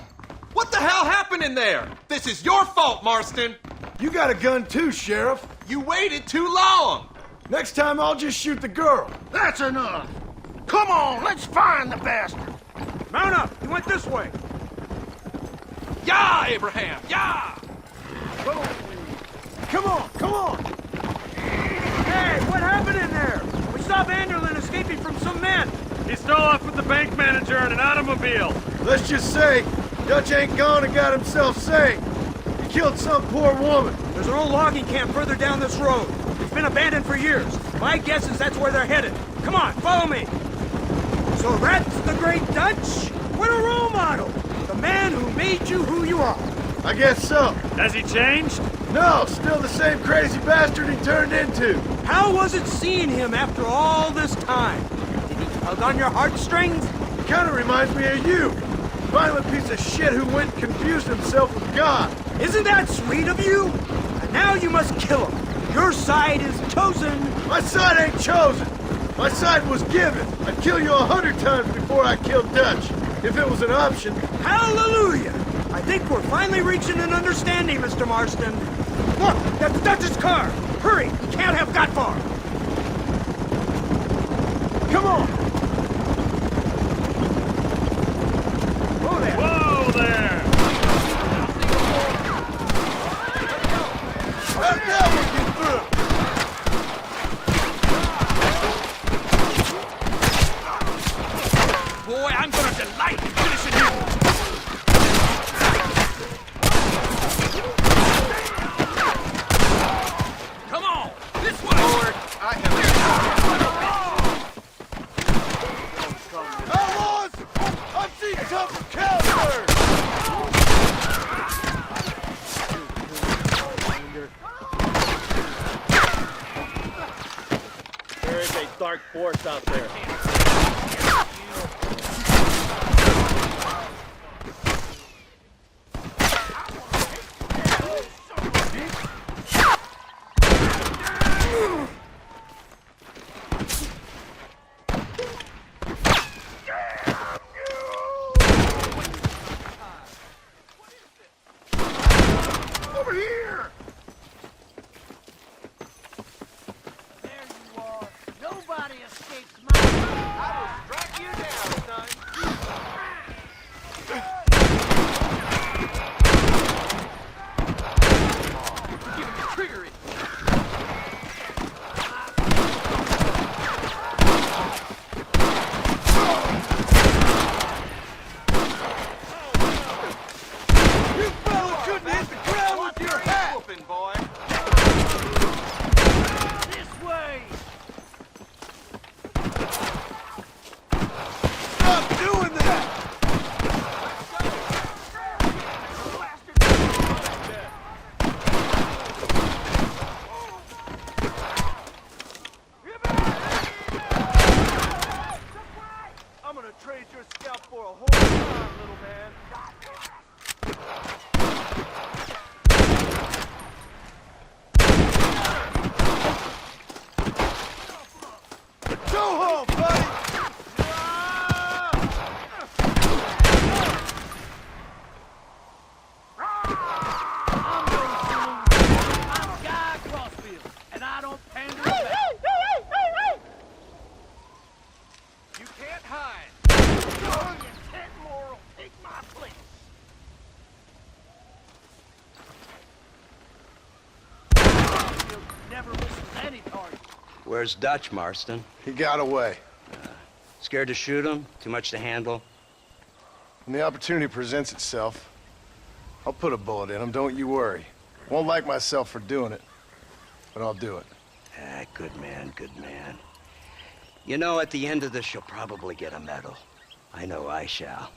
What the hell happened in there? This is your fault, Marston. You got a gun too, Sheriff. You waited too long. Next time I'll just shoot the girl. That's enough! Come on, let's find the bastard! Mount up! He went this way! Yeah, Abraham! Yeah! Come on, come on! Hey, what happened in there? We saw Vanderlyn escaping from some men. He stole off with the bank manager in an automobile. Let's just say, Dutch ain't gone and got himself saved. He killed some poor woman. There's an old logging camp further down this road. It's been abandoned for years. My guess is that's where they're headed. Come on, follow me. So that's the great Dutch? What a role model! The man who made you who you are. I guess so. Has he changed? No, still the same crazy bastard he turned into. How was it seeing him after all this time? Did he tug on your heartstrings? He kind of reminds me of you. Violent piece of shit who went and confused himself with God. Isn't that sweet of you? And now you must kill him. Your side is chosen. My side ain't chosen. My side was given. I'd kill you 100 times before I killed Dutch, if it was an option. Hallelujah! I think we're finally reaching an understanding, Mr. Marston. Look, that's Dutch's car. Hurry, we can't have got far. Come on. Whoa there. Whoa there! That never get through. Boy, I'm gonna delight in finishing you. Come on, this way. Lord, I have. Outlaws! I've seen tougher counselors! There is a dark force out there. Over here! There you are. Nobody escapes my... I will strike you down. Where's Dutch, Marston? He got away. Scared to shoot him? Too much to handle? When the opportunity presents itself, I'll put a bullet in him, don't you worry. Won't like myself for doing it, but I'll do it. Ah, good man, good man. You know, at the end of this, you'll probably get a medal. I know I shall.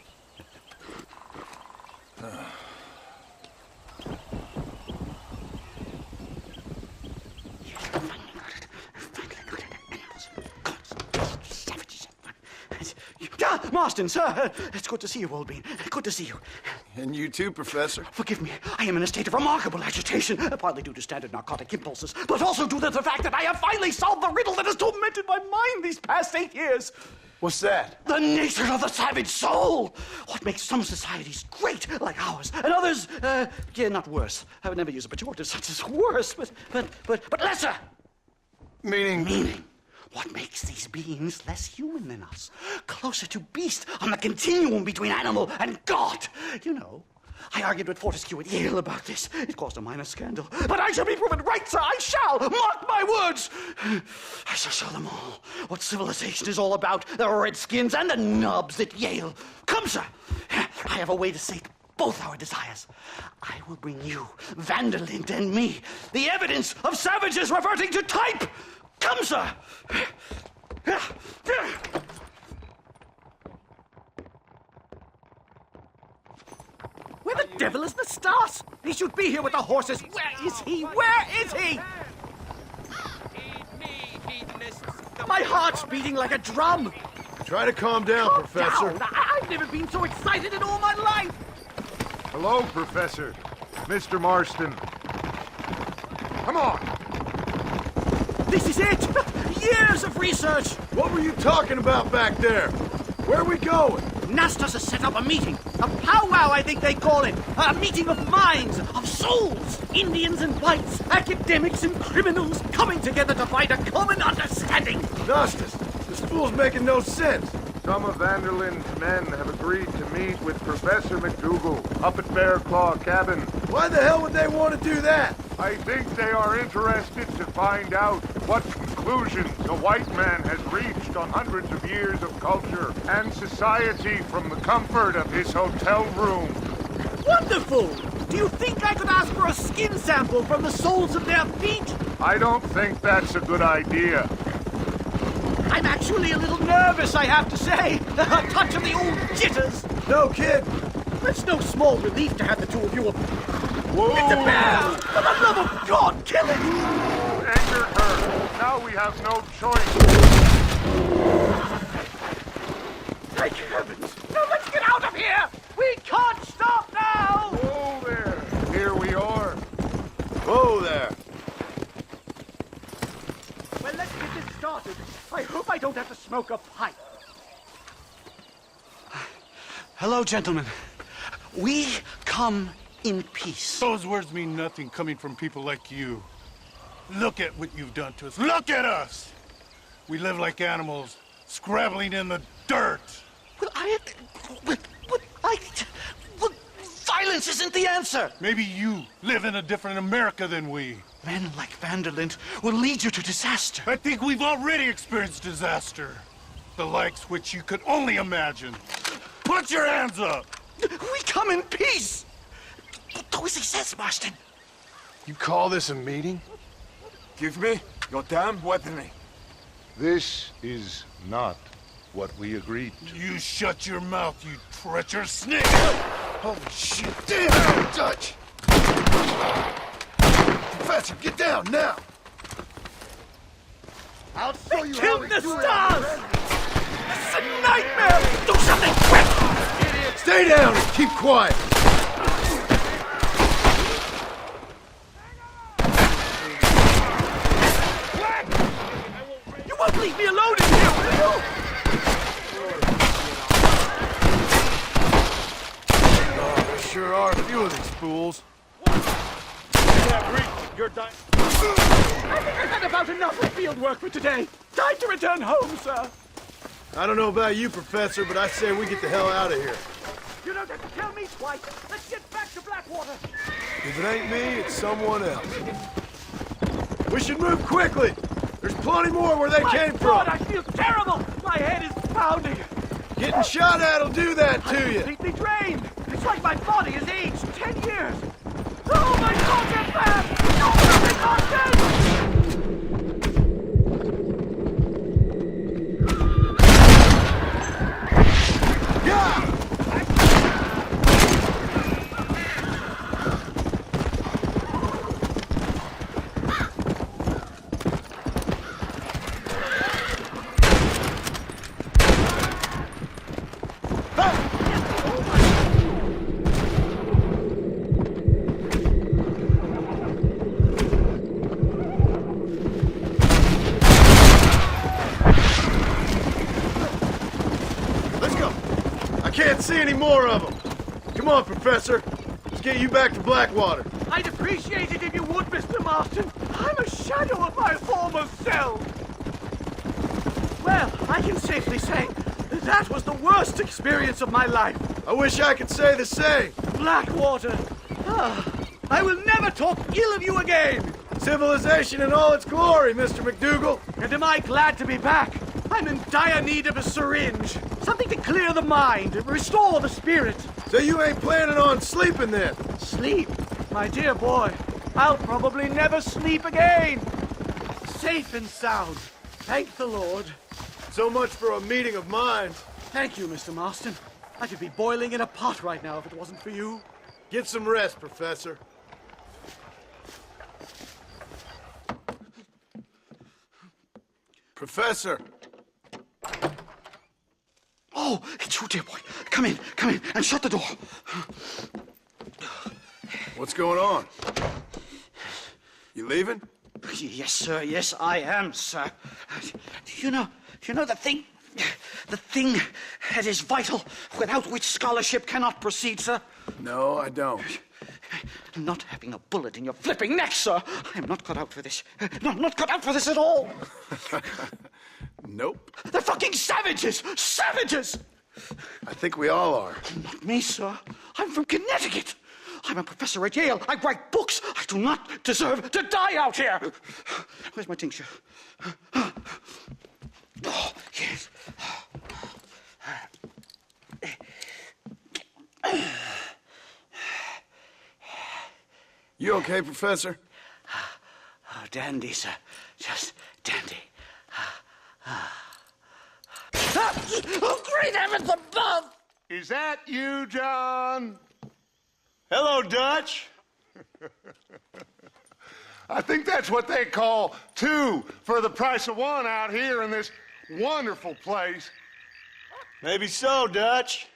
Marston, sir, it's good to see you, old bean. Good to see you. And you too, Professor. Forgive me, I am in a state of remarkable agitation, partly due to standard narcotic impulses, but also due to the fact that I have finally solved the riddle that has tormented my mind these past 8 years. What's that? The nature of the savage soul! What makes some societies great, like ours, and others, not worse. I would never use a pejorative such as worse, but lesser! Meaning? What makes these beings less human than us? Closer to beast on the continuum between animal and God. You know, I argued with Fortescue at Yale about this. It caused a minor scandal. But I shall be proven right, sir. I shall. Mark my words. I shall show them all what civilization is all about. The redskins and the nubs at Yale. Come, sir. I have a way to sate both our desires. I will bring you, Vanderlint, and me, the evidence of savages reverting to type. Come, sir! Where the devil is Nastas? He should be here with the horses. Where is he? Where is he? My heart's beating like a drum. Try to calm down, Professor. Down. I've never been so excited in all my life. Hello, Professor. Mr. Marston. Come on. This is it! Years of research! What were you talking about back there? Where are we going? Nastas has set up a meeting. A powwow, I think they call it. A meeting of minds, of souls. Indians and whites, academics and criminals coming together to find a common understanding. Nastas, this fool's making no sense. Some of Vanderlin's men have agreed to meet with Professor McDougal up at Bear Claw Cabin. Why the hell would they want to do that? I think they are interested to find out what conclusions a white man has reached on hundreds of years of culture and society from the comfort of his hotel room. Wonderful! Do you think I could ask for a skin sample from the soles of their feet? I don't think that's a good idea. I'm actually a little nervous, I have to say. A touch of the old jitters. No kid. It's no small relief to have the two of you. Whoa! It's a bear! For the love of God, kill it! You angered her. Now we have no choice. Thank heavens! Now let's get out of here! We can't stop now! Whoa there! Here we are. Whoa there! Well, let's get this started. I hope I don't have to smoke a pipe. Hello, gentlemen. We come in peace. Those words mean nothing coming from people like you. Look at what you've done to us. Look at us! We live like animals, scrabbling in the dirt. Well, violence isn't the answer. Maybe you live in a different America than we. Men like Vanderlint will lead you to disaster. I think we've already experienced disaster. The likes which you could only imagine. Put your hands up! We come in peace! Do as he says, Marston. You call this a meeting? Give me your damn weaponry. This is not what we agreed to. You shut your mouth, you treacherous snake! Holy shit! Damn, Dutch! Professor, get down now! I'll show you how we the do stars! it. This is a nightmare! Do something quick! Stay down and keep quiet! You won't leave me alone in here, will you? Oh, there sure are a few of these fools. You're dying. I think I've had about enough of field work for today. Time to return home, sir. I don't know about you, Professor, but I say we get the hell out of here. You don't have to tell me twice. Let's get back to Blackwater. If it ain't me, it's someone else. We should move quickly. There's There's plenty more where they came God, from. I feel terrible! My head is pounding! Getting shot at'll do that to you. Completely drained! It's like my body has aged 10 years! Oh my God, they're back! No, they're not dead! Let's go. I can't see any more of them. Come on, Professor. Let's get you back to Blackwater. I'd appreciate it if you would, Mr. Marston. I'm a shadow of my former self. Well, I can safely say that was the worst experience of my life. I wish I could say the same. Blackwater. I will never talk ill of you again. Civilization in all its glory, Mr. McDougal. And am I glad to be back? I'm in dire need of a syringe. Something to clear the mind, restore the spirit. So you ain't planning on sleeping then? Sleep? My dear boy, I'll probably never sleep again. Safe and sound. Thank the Lord. So much for a meeting of minds. Thank you, Mr. Marston. I could be boiling in a pot right now if it wasn't for you. Get some rest, Professor. Professor! Oh, it's you, dear boy. Come in, and shut the door. What's going on? You leaving? Yes, sir. Yes, I am, sir. You know the thing that is vital, without which scholarship cannot proceed, sir? No, I don't. Not having a bullet in your flipping neck, sir. I am not cut out for this. No, I'm not cut out for this at all. Nope. They're fucking savages! Savages! I think we all are. Not me, sir. I'm from Connecticut. I'm a professor at Yale. I write books. I do not deserve to die out here. Where's my tincture? Oh, yes. You okay, Professor? Oh, dandy, sir. Just dandy. Oh, great heavens above! Is that you, John? Hello, Dutch. I think that's what they call two for the price of one out here in this wonderful place. Maybe so, Dutch.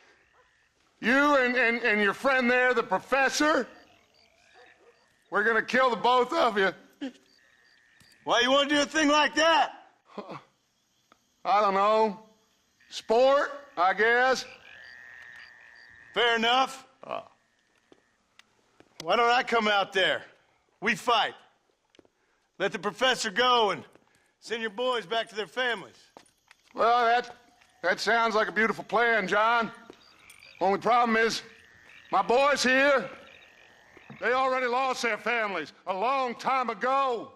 You and your friend there, the professor, we're gonna kill the both of you. Why you want to do a thing like that? I don't know. Sport, I guess. Fair enough. Why don't I come out there? We fight. Let the professor go and send your boys back to their families. Well, that sounds like a beautiful plan, John. Only problem is, my boys here, they already lost their families a long time ago.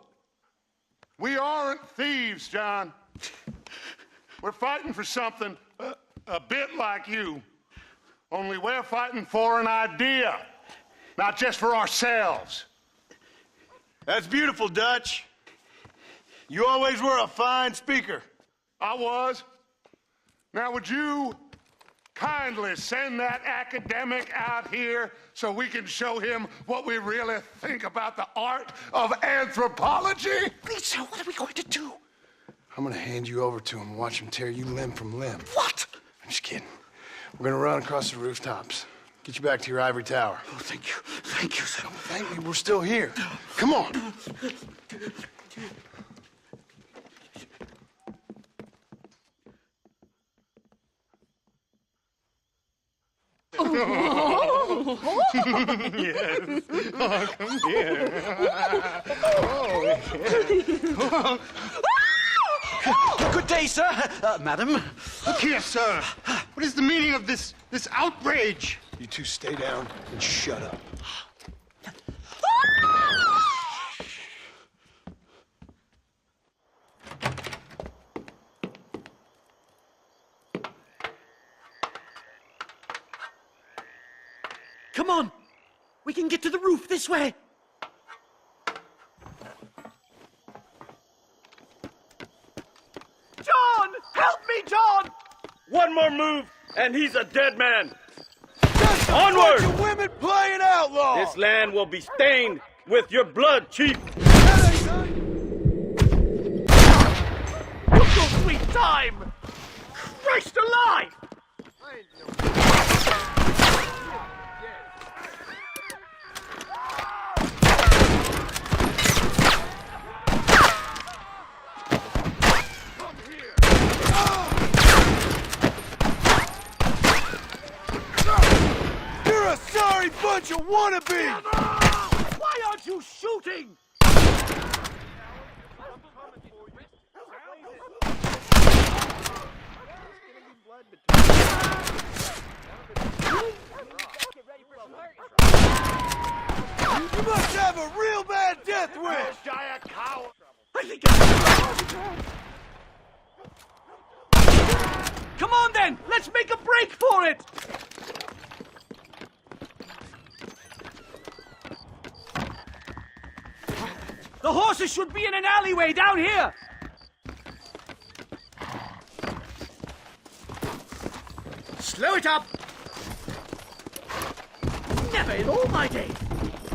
We aren't thieves, John. We're fighting for something a bit like you. Only we're fighting for an idea, not just for ourselves. That's beautiful, Dutch. You always were a fine speaker. I was. Now, would you kindly send that academic out here so we can show him what we really think about the art of anthropology? Please, sir, what are we going to do? I'm gonna hand you over to him and watch him tear you limb from limb. What? I'm just kidding. We're gonna run across the rooftops. Get you back to your ivory tower. Oh, thank you. Thank you, sir. Don't thank me, we're still here. Come on. Yes. Oh, come here. Good day, sir. Madam. Look here, sir. What is the meaning of this outrage? You two stay down and shut up. Come on! We can get to the roof this way! John! Help me, John! One more move, and he's a dead man. Just a Onward! bunch of women playing outlaw! This land will be stained with your blood, Chief. Look your sweet time! Christ alive! You're a sorry bunch of wannabes! Why aren't you shooting? You must have a real bad death wish! I think Come on then! Let's make a break for it! The horses should be in an alleyway down here! Slow it up! Never in all my days!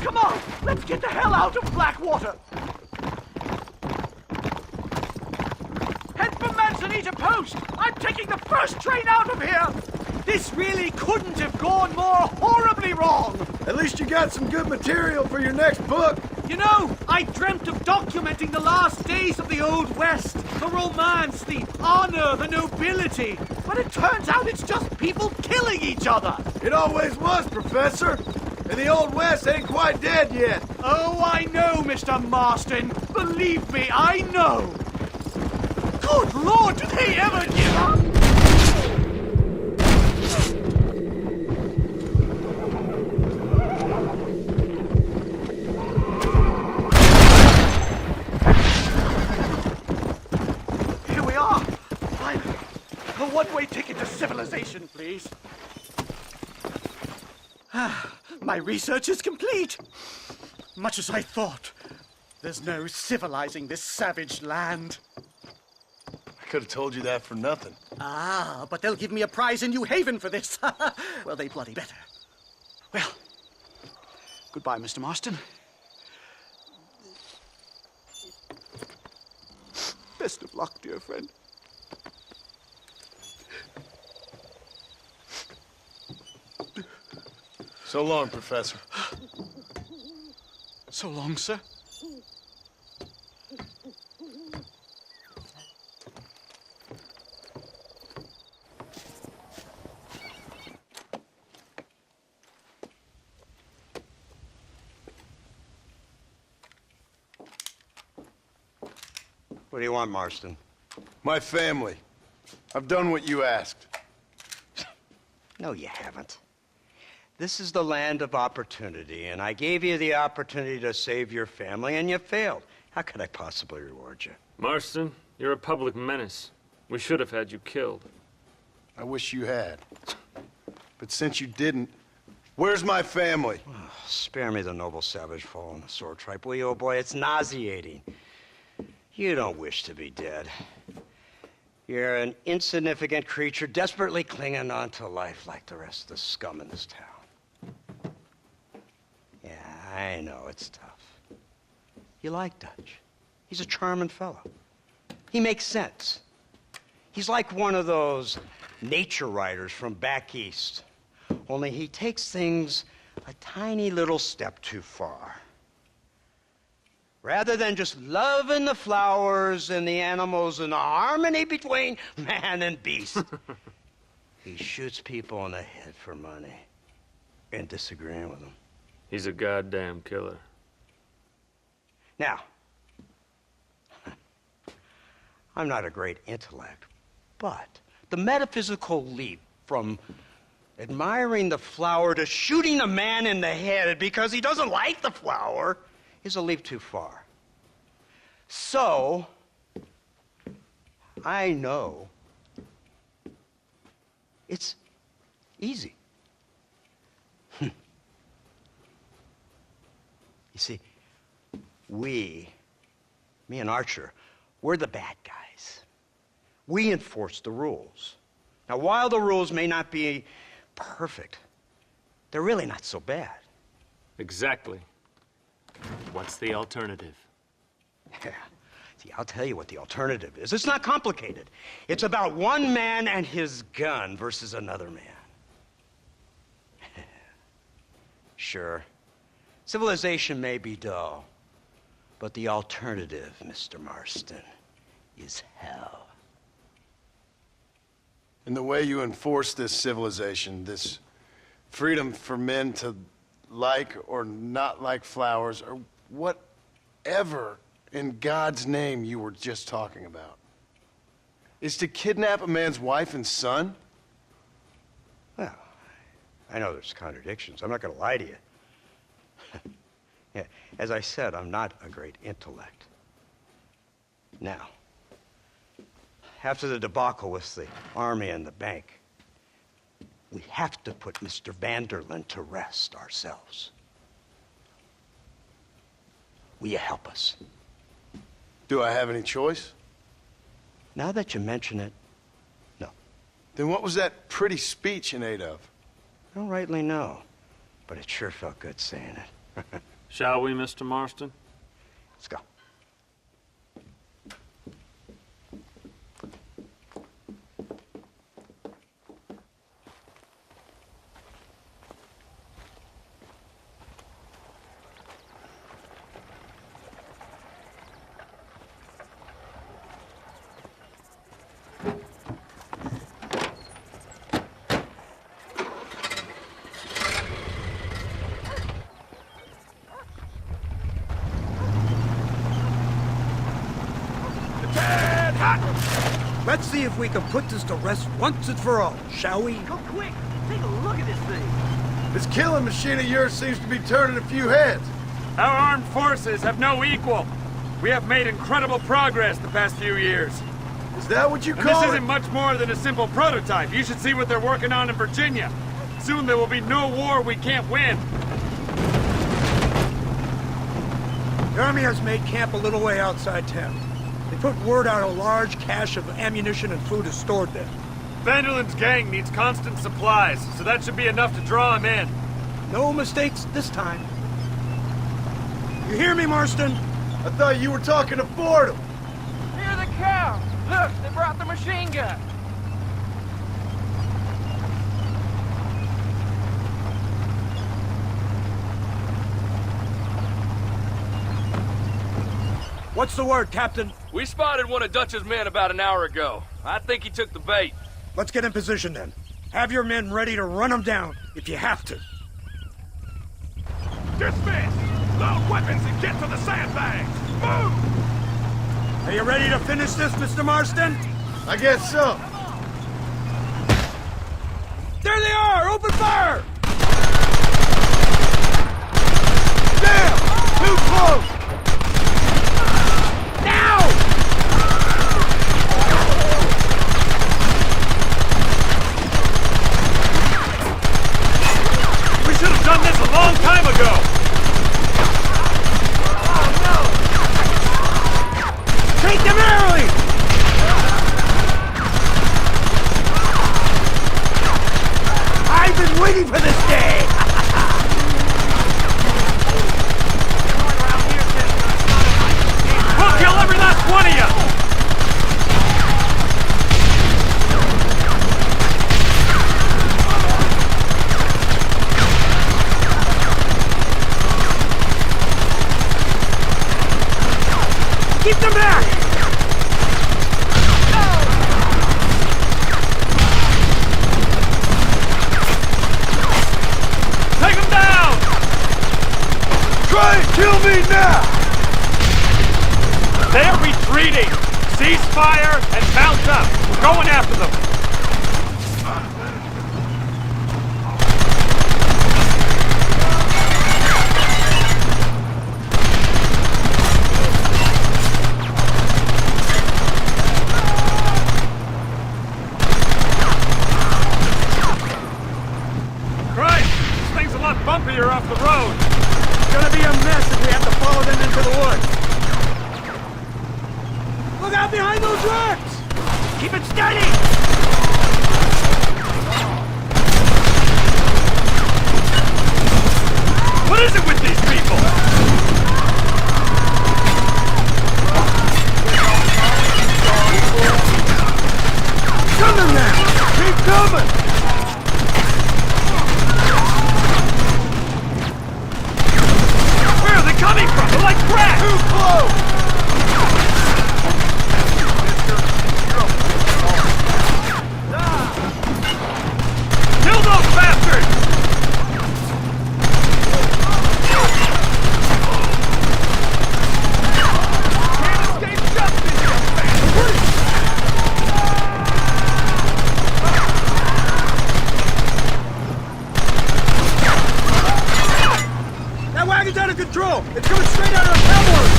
Come on, let's get the hell out of Blackwater! Head for Manzanita Post! I'm taking the first train out of here! This really couldn't have gone more horribly wrong! At least you got some good material for your next book. You know, I dreamt of documenting the last days of the Old West. The romance, the honor, the nobility. But it turns out it's just people killing each other. It always was, Professor. And the Old West ain't quite dead yet. Oh, I know, Mr. Marston. Believe me, I know. Good Lord, do they ever give up? Here we are. Finally. A one-way ticket to civilization, please. My research is complete. Much as I thought. There's no civilizing this savage land. I could have told you that for nothing. Ah, but they'll give me a prize in New Haven for this. Well, they bloody better. Well, goodbye, Mr. Marston. Best of luck, dear friend. So long, Professor. So long, sir. What do you want, Marston? My family. I've done what you asked. No, you haven't. This is the land of opportunity, and I gave you the opportunity to save your family, and you failed. How could I possibly reward you? Marston, you're a public menace. We should have had you killed. I wish you had. But since you didn't, where's my family? Oh, spare me the noble savage fall on the sword tripe, will you, old boy? It's nauseating. You don't wish to be dead. You're an insignificant creature desperately clinging on to life like the rest of the scum in this town. Yeah, I know, it's tough. You like Dutch. He's a charming fellow. He makes sense. He's like one of those nature writers from back east. Only he takes things a tiny little step too far. Rather than just loving the flowers and the animals and the harmony between man and beast, he shoots people in the head for money and disagreeing with them. He's a goddamn killer. Now, I'm not a great intellect, but the metaphysical leap from admiring the flower to shooting a man in the head because he doesn't like the flower is a leap too far. So, I know it's easy. see, me and Archer, we're the bad guys. We enforce the rules. Now, while the rules may not be perfect, they're really not so bad. Exactly. What's the alternative? Yeah. See, I'll tell you what the alternative is. It's not complicated. It's about one man and his gun versus another man. Sure, civilization may be dull, but the alternative, Mr. Marston, is hell. And the way you enforce this civilization, this freedom for men to like or not like flowers, or whatever in God's name you were just talking about, is to kidnap a man's wife and son? Well, I know there's contradictions. I'm not going to lie to you. Yeah, as I said, I'm not a great intellect. Now, after the debacle with the army and the bank, we have to put Mr. Vanderlyn to rest ourselves. Will you help us? Do I have any choice? Now that you mention it, no. Then what was that pretty speech in aid of? I don't rightly know, but it sure felt good saying it. Shall we, Mr. Marston? Let's go. Let's see if we can put this to rest once and for all, shall we? Go quick! Take a look at this thing! This killing machine of yours seems to be turning a few heads. Our armed forces have no equal. We have made incredible progress the past few years. Is that what you And call this it? isn't much more than a simple prototype. You should see what they're working on in Virginia. Soon there will be no war we can't win. The army has made camp a little way outside town. They put word out a large cache of ammunition and food is stored there. Vanderlyn's gang needs constant supplies, so that should be enough to draw him in. No mistakes this time. You hear me, Marston? I thought you were talking to Fordham. Near the cow! Look, they brought the machine gun! What's the word, Captain? We spotted one of Dutch's men about an hour ago. I think he took the bait. Let's get in position then. Have your men ready to run them down if you have to. Dismiss! Load weapons and get to the sandbags! Move! Are you ready to finish this, Mr. Marston? I guess so. There they are! Open fire! Damn! Too close! Now! We should have done this a long time ago! Take them early! I've been waiting for this day! We'll kill every last one of you! Keep them back! Take them down! Try and kill me now! They're retreating! Cease fire and mount up! We're going after them! Christ! This thing's a lot bumpier off the road! It's gonna be a mess if we have to follow them into the woods. Look out behind those rocks! Keep it steady! What is it with these people? Coming now! Keep coming! Where are they coming from? They're like crack! Too close! Kill those bastards! That wagon's out of control! It's coming straight out of the cavalry!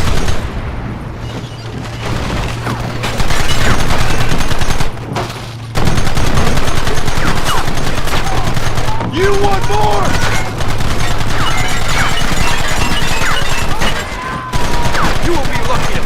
You want more? You will be lucky to...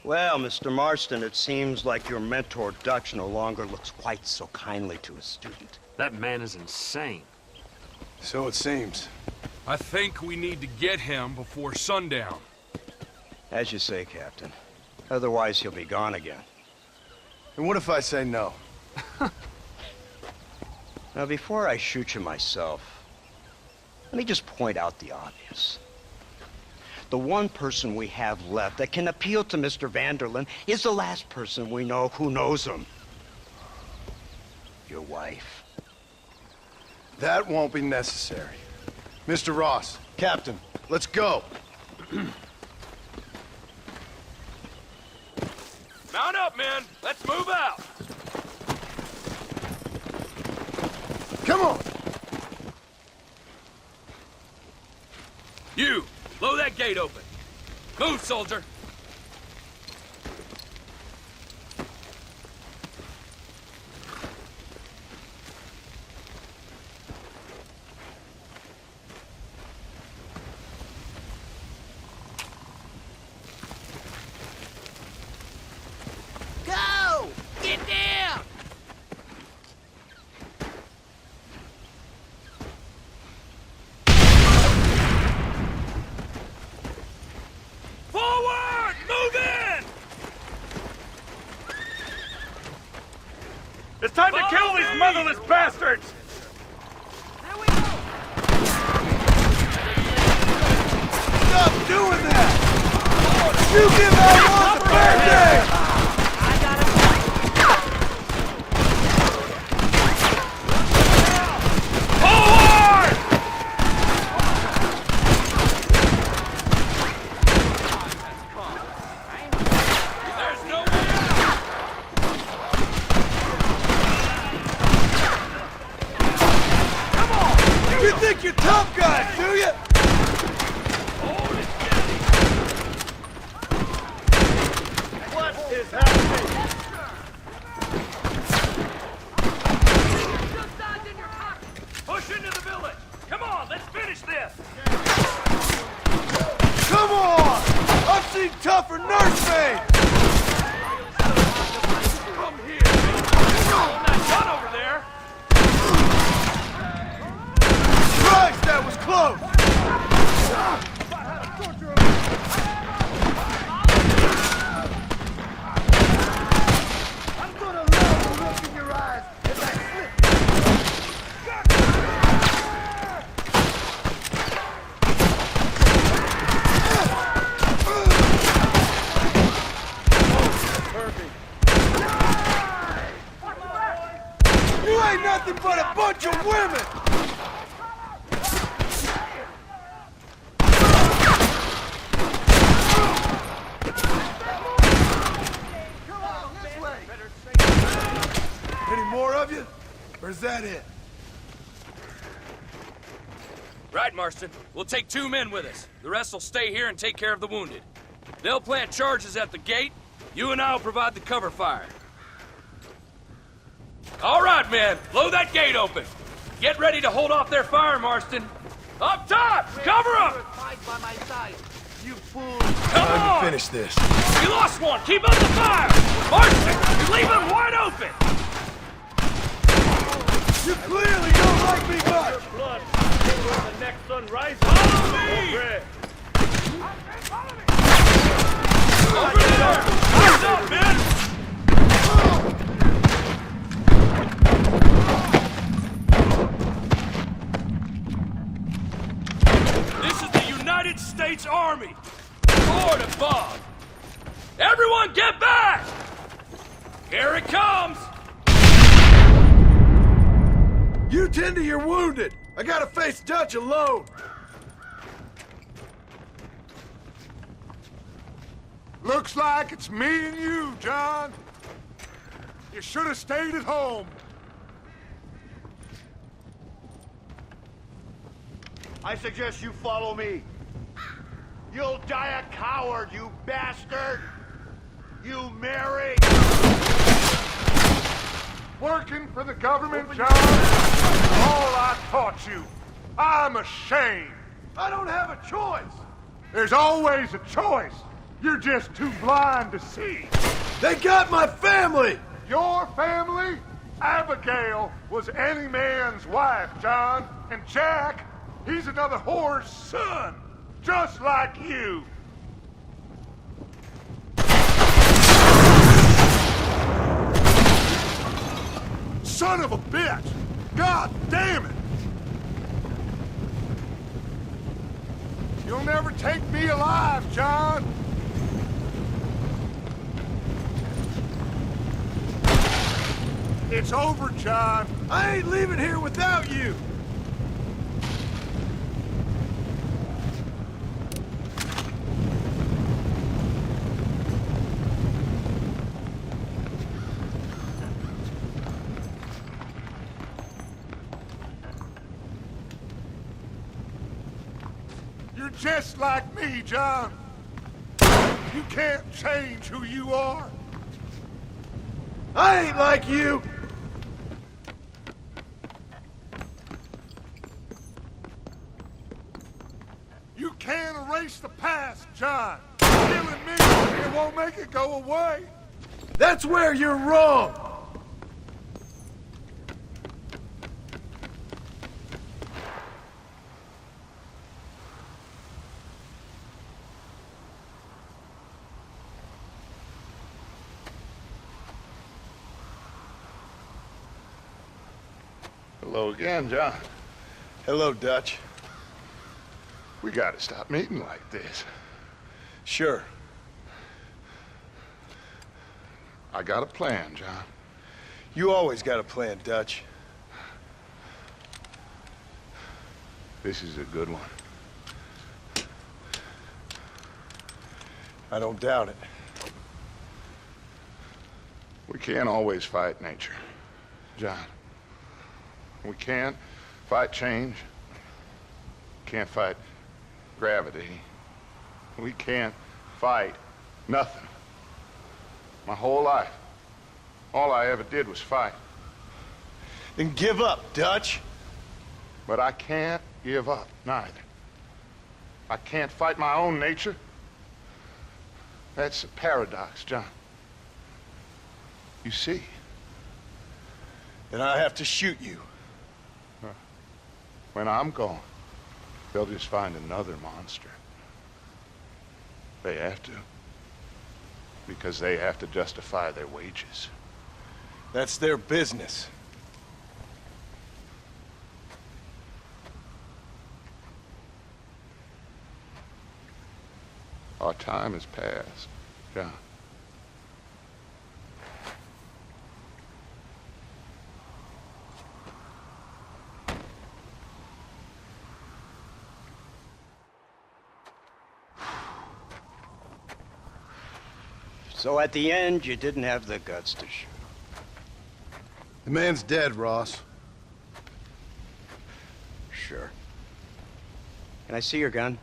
Well, Mr. Marston, it seems like your mentor Dutch no longer looks quite so kindly to his student. That man is insane. So it seems. I think we need to get him before sundown. As you say, Captain. Otherwise, he'll be gone again. And what if I say no? Now, before I shoot you myself, let me just point out the obvious. The one person we have left that can appeal to Mr. Vanderlyn is the last person we know who knows him. Your wife. That won't be necessary. Mr. Ross, Captain, let's go. Mount up, men! Let's move out! Come on! You! Blow that gate open! Move, soldier! Go! Get down! Forward! Move in! It's time to kill these motherless bastards! Stop doing that! You give outlaws a fair day! Forward! There's no way out! Come on! You think you're tough guys, do you? What is happening? Push into the village! Come on, let's finish this! Come on! I've seen tougher nursemaids! Come here! On that gun over there! Christ, that was close! I'm gonna love the look in your eyes as I slip. You ain't nothing but a bunch of women! that it? Right, Marston. We'll take 2 men with us. The rest will stay here and take care of the wounded. They'll plant charges at the gate. You and I will provide the cover fire. All right, men. Blow that gate open. Get ready to hold off their fire, Marston. Up top! Cover up! Fight by my side, you fool! Time to finish this. We lost one! Keep up the fire! Marston, leave him wide open! You clearly don't like me much! Blood. The next sun rises. Follow me! Over there! Hands up, men! This is the United States Army! Forward above! Everyone get back! Here it comes! You tend to your wounded! I gotta face Dutch alone! Looks like it's me and you, John. You should have stayed at home. I suggest you follow me. You'll die a coward, you bastard! You marry! Working for the government, John? All I taught you. I'm ashamed. I don't have a choice! There's always a choice. You're just too blind to see. They got my family! Your family? Abigail was any man's wife, John. And Jack, he's another whore's son. Just like you. Son of a bitch! God damn it! You'll never take me alive, John! It's over, John. I ain't leaving here without you! You're just like me, John. You can't change who you are. I ain't like you! You can't erase the past, John. Killing me, it won't make it go away. That's where you're wrong! Hello again, John. Hello, Dutch. We gotta stop meeting like this. Sure. I got a plan, John. You always got a plan, Dutch. This is a good one. I don't doubt it. We can't always fight nature, John. We can't fight change. Can't fight gravity. We can't fight nothing. My whole life, all I ever did was fight. Then give up, Dutch. But I can't give up, neither. I can't fight my own nature. That's a paradox, John. You see? Then I have to shoot you. When I'm gone, they'll just find another monster. They have to. Because they have to justify their wages. That's their business. Our time has passed, John. So at the end, you didn't have the guts to shoot. The man's dead, Ross. Sure. Can I see your gun?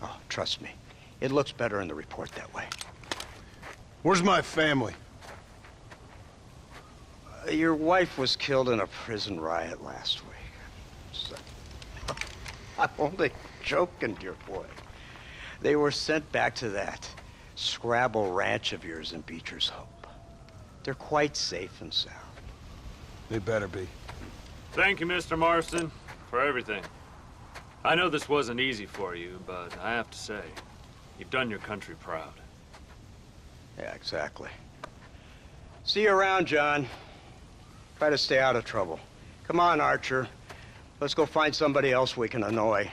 Oh, trust me. It looks better in the report that way. Where's my family? Your wife was killed in a prison riot last week. So, I'm only joking, dear boy. They were sent back to that Scrabble ranch of yours in Beecher's Hope. They're quite safe and sound. They better be. Thank you, Mr. Marston, for everything. I know this wasn't easy for you, but I have to say, you've done your country proud. Yeah, exactly. See you around, John. Try to stay out of trouble. Come on, Archer. Let's go find somebody else we can annoy.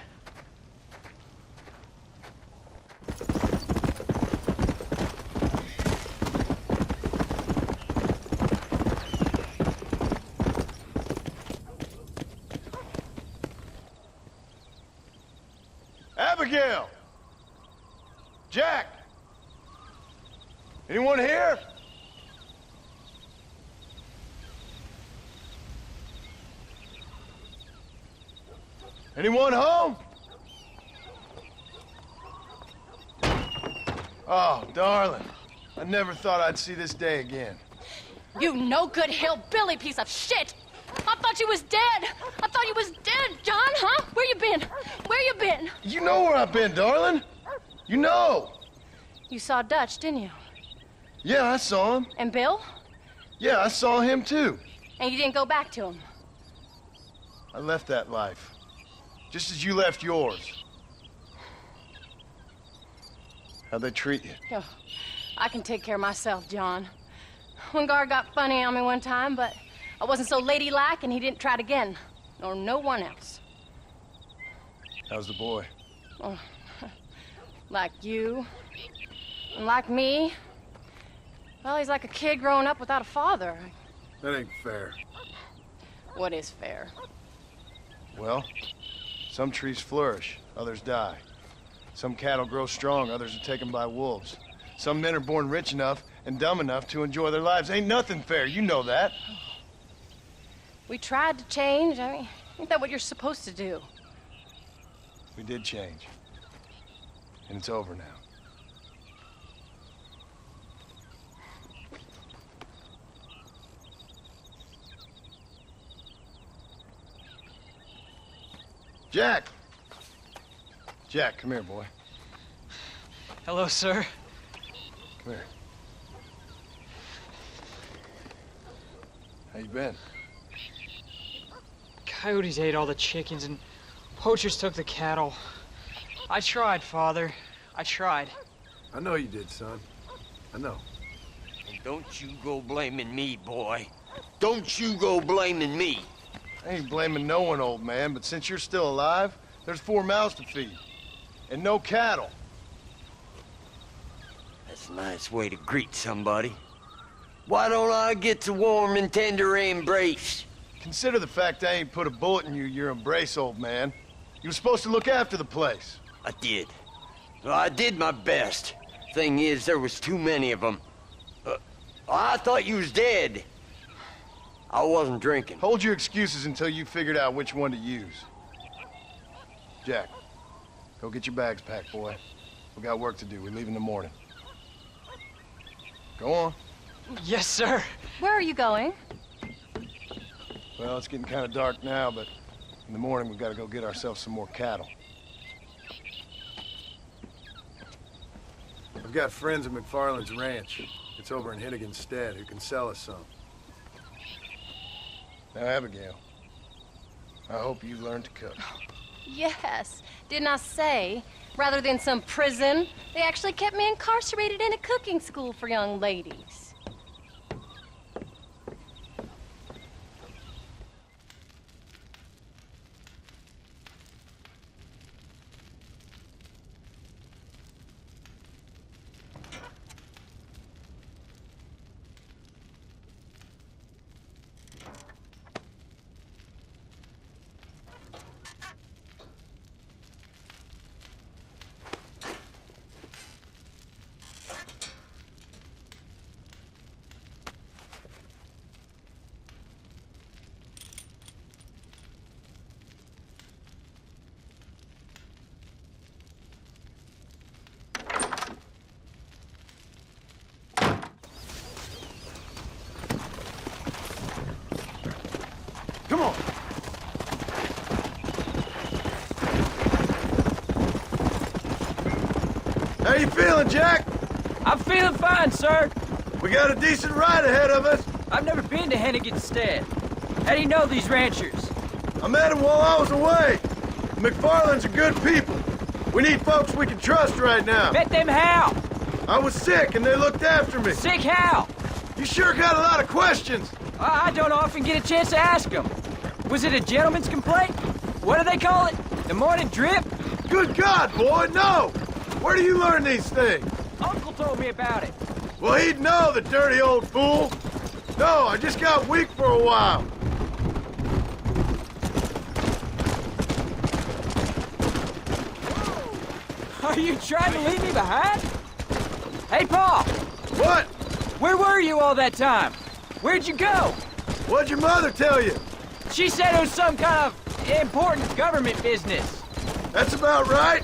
Abigail! Jack! Anyone here? Anyone home? Oh, darling. I never thought I'd see this day again. You no-good hillbilly piece of shit! I thought you was dead! I thought you was dead, John, huh? Where you been? Where you been? You know where I've been, darling. You know. You saw Dutch, didn't you? Yeah, I saw him. And Bill? Yeah, I saw him too. And you didn't go back to him? I left that life. Just as you left yours. How'd they treat you? Oh, I can take care of myself, John. One guard got funny on me one time, but I wasn't so ladylike and he didn't try it again. Nor no one else. How's the boy? Oh, like you. And like me. Well, he's like a kid growing up without a father. That ain't fair. What is fair? Well, some trees flourish, others die. Some cattle grow strong, others are taken by wolves. Some men are born rich enough and dumb enough to enjoy their lives. Ain't nothing fair, you know that. We tried to change. I mean, ain't that what you're supposed to do? We did change. And it's over now. Jack! Jack, come here, boy. Hello, sir. Come here. How you been? Coyotes ate all the chickens and poachers took the cattle. I tried, Father. I tried. I know you did, son. I know. And don't you go blaming me, boy. Don't you go blaming me. I ain't blaming no one, old man, but since you're still alive, there's 4 mouths to feed. And no cattle. That's a nice way to greet somebody. Why don't I get the warm and tender embrace? Consider the fact I ain't put a bullet in your embrace, old man. You were supposed to look after the place. I did. Well, I did my best. Thing is, there was too many of them. I thought you was dead. I wasn't drinking. Hold your excuses until you figured out which one to use. Jack, go get your bags packed, boy. We got work to do. We leave in the morning. Go on. Yes, sir. Where are you going? Well, it's getting kind of dark now, but in the morning we've got to go get ourselves some more cattle. I've got friends at McFarland's ranch. It's over in Hittigan's Stead who can sell us some. Now, Abigail, I hope you learned to cook. Yes. Didn't I say, rather than some prison, they actually kept me incarcerated in a cooking school for young ladies. How you feeling, Jack? I'm feeling fine, sir. We got a decent ride ahead of us. I've never been to Hennigan's Stead. How do you know these ranchers? I met them while I was away. McFarland's are good people. We need folks we can trust right now. Met them how? I was sick and they looked after me. Sick how? You sure got a lot of questions. I don't often get a chance to ask them. Was it a gentleman's complaint? What do they call it? The morning drip? Good God, boy, no! Where do you learn these things? Uncle told me about it. Well, he'd know, the dirty old fool. No, I just got weak for a while. Are you trying to leave me behind? Hey, Paul! What? Where were you all that time? Where'd you go? What'd your mother tell you? She said it was some kind of important government business. That's about right.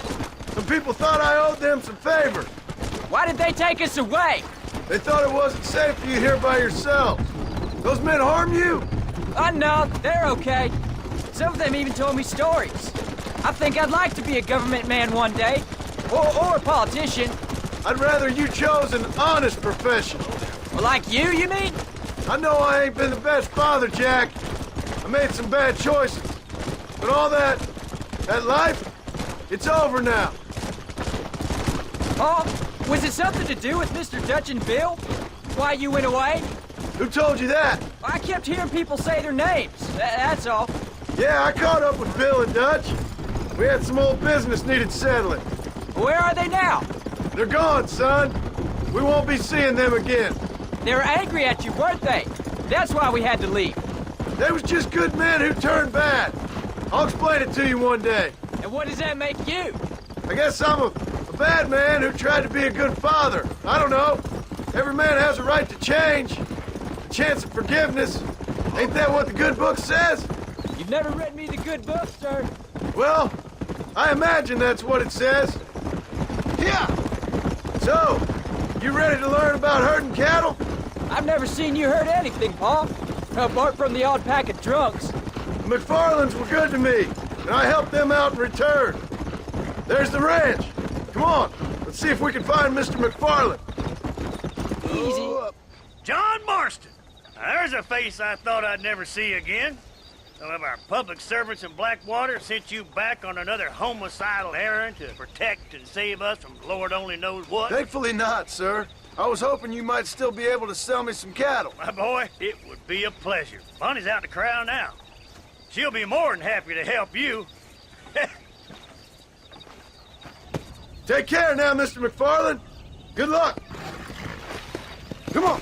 Some people thought I owed them some favors. Why did they take us away? They thought it wasn't safe for you here by yourselves. Those men harm you? No, they're okay. Some of them even told me stories. I think I'd like to be a government man one day. Or a politician. I'd rather you chose an honest profession. Well, like you mean? I know I ain't been the best father, Jack. I made some bad choices. But all that life, it's over now. Paul, was it something to do with Mr. Dutch and Bill? Why you went away? Who told you that? I kept hearing people say their names. That's all. Yeah, I caught up with Bill and Dutch. We had some old business needed settling. Where are they now? They're gone, son. We won't be seeing them again. They were angry at you, weren't they? That's why we had to leave. They was just good men who turned bad. I'll explain it to you one day. And what does that make you? I guess I'm a bad man who tried to be a good father. I don't know. Every man has a right to change. A chance of forgiveness. Ain't that what the good book says? You've never read me the good book, sir. Well, I imagine that's what it says. Yeah. So, you ready to learn about herding cattle? I've never seen you herd anything, Paul. Apart from the odd pack of drunks. The McFarlands were good to me, and I helped them out in return. There's the ranch. Come on, let's see if we can find Mr. McFarland. Easy. John Marston. Now, there's a face I thought I'd never see again. Some of our public servants in Blackwater sent you back on another homicidal errand to protect and save us from Lord only knows what. Thankfully not, sir. I was hoping you might still be able to sell me some cattle. My boy, it would be a pleasure. Bonnie's out in the crowd now. She'll be more than happy to help you. Take care now, Mr. McFarland. Good luck. Come on.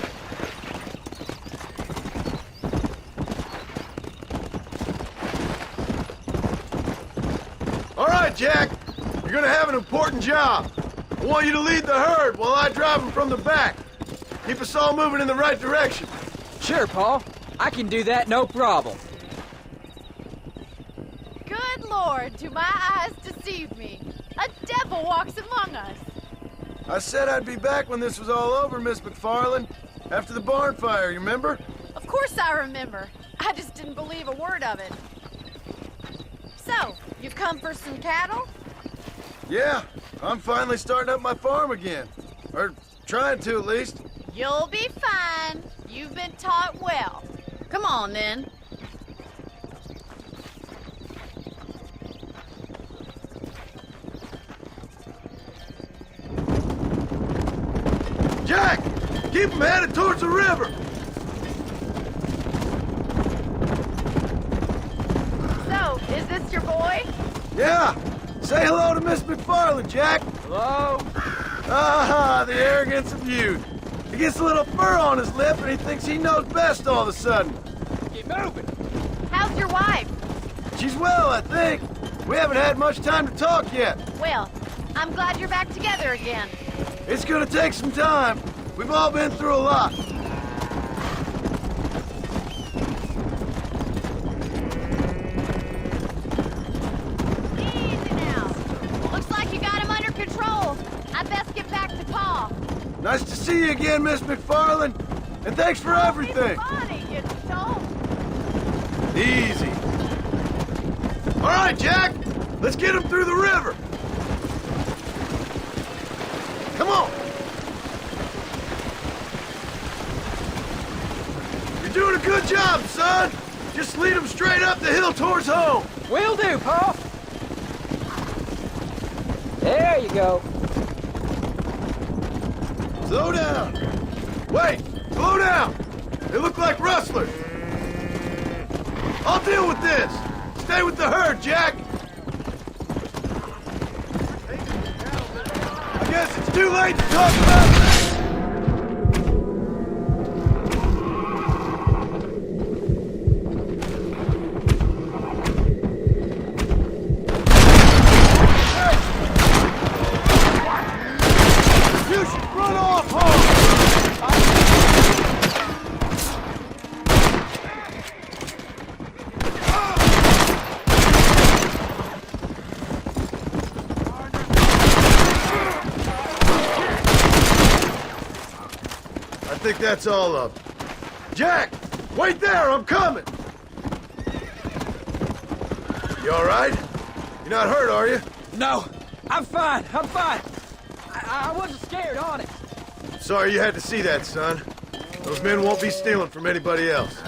All right, Jack. You're gonna have an important job. I want you to lead the herd while I drive them from the back. Keep us all moving in the right direction. Sure, Paul. I can do that, no problem. Good Lord, do my eyes deceive me? A devil walks among us. I said I'd be back when this was all over, Miss McFarland. After the barn fire, you remember? Of course I remember. I just didn't believe a word of it. So, you've come for some cattle? Yeah, I'm finally starting up my farm again. Or trying to, at least. You'll be fine. You've been taught well. Come on, then. Jack! Keep them headed towards the river! So, is this your boy? Yeah! Say hello to Miss McFarland, Jack! Hello? Ah, the arrogance of youth. He gets a little fur on his lip and he thinks he knows best all of a sudden. Keep moving. How's your wife? She's well, I think. We haven't had much time to talk yet. Well, I'm glad you're back together again. It's gonna take some time. We've all been through a lot. Easy now. Looks like you got him under control. I best get back to Pa. Nice to see you again, Miss McFarland. And thanks for everything. Bonnie, you don't. Easy. All right, Jack. Let's get him through the river. Good job, son! Just lead them straight up the hill towards home! Will do, Pa! There you go. Slow down! Wait! Slow down! They look like rustlers! I'll deal with this! Stay with the herd, Jack! I guess it's too late to talk about that! I think that's all of them. Jack! Wait there! I'm coming! You all right? You're not hurt, are you? No, I'm fine. I'm fine. I wasn't scared, honest. Sorry you had to see that, son. Those men won't be stealing from anybody else.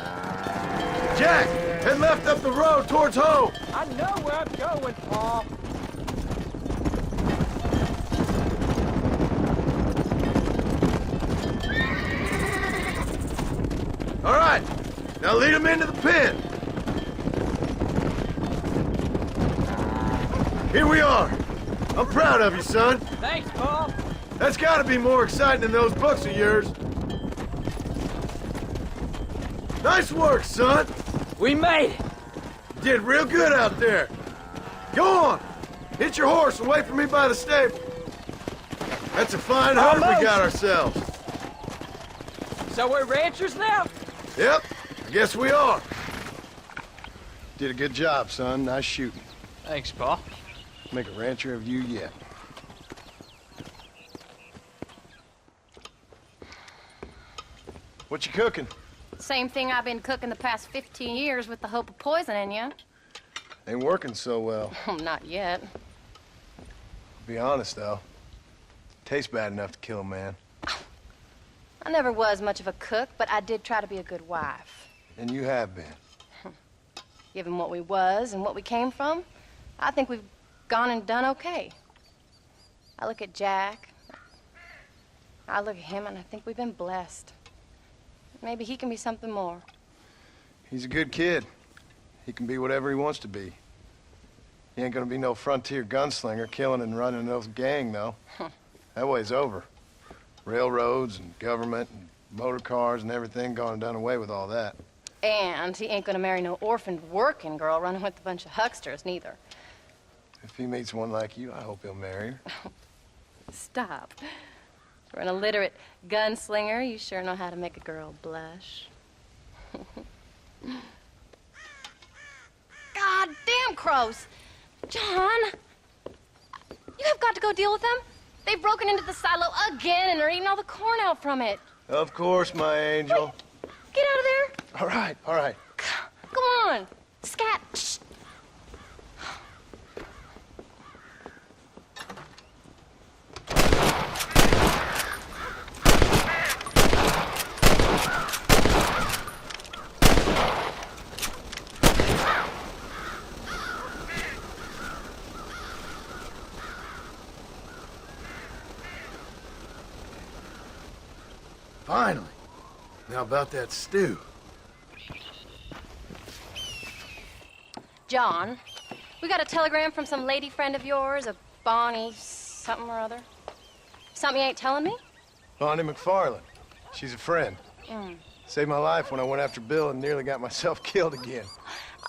Jack! Head left up the road towards home! I know where I'm going, Pa. All right, now lead them into the pen. Here we are. I'm proud of you, son. Thanks, Pa. That's got to be more exciting than those books of yours. Nice work, son. We made it. You did real good out there. Go on. Hit your horse and wait for me by the stable. That's a fine herd we got ourselves. So we're ranchers now? Yep, I guess we are. Did a good job, son. Nice shooting. Thanks, Pa. Make a rancher of you yet. What you cooking? Same thing I've been cooking the past 15 years with the hope of poisoning you. Ain't working so well. Not yet. Be honest, though. Tastes bad enough to kill a man. I never was much of a cook, but I did try to be a good wife. And you have been. Given what we was and what we came from, I think we've gone and done okay. I look at Jack. I look at him, and I think we've been blessed. Maybe he can be something more. He's a good kid. He can be whatever he wants to be. He ain't gonna be no frontier gunslinger killing and running those gang, though. That way's over. Railroads and government and motor cars and everything gone and done away with all that. And he ain't gonna marry no orphaned working girl running with a bunch of hucksters, neither. If he meets one like you, I hope he'll marry her. Stop. For an illiterate gunslinger, you sure know how to make a girl blush. God damn crows! John! You have got to go deal with them. They've broken into the silo again and are eating all the corn out from it. Of course, my angel. Wait. Get out of there. All right, all right. Come on. Scat. Shh. Finally. Now about that stew. John, we got a telegram from some lady friend of yours, a Bonnie something or other. Something you ain't telling me? Bonnie McFarland. She's a friend. Saved my life when I went after Bill and nearly got myself killed again.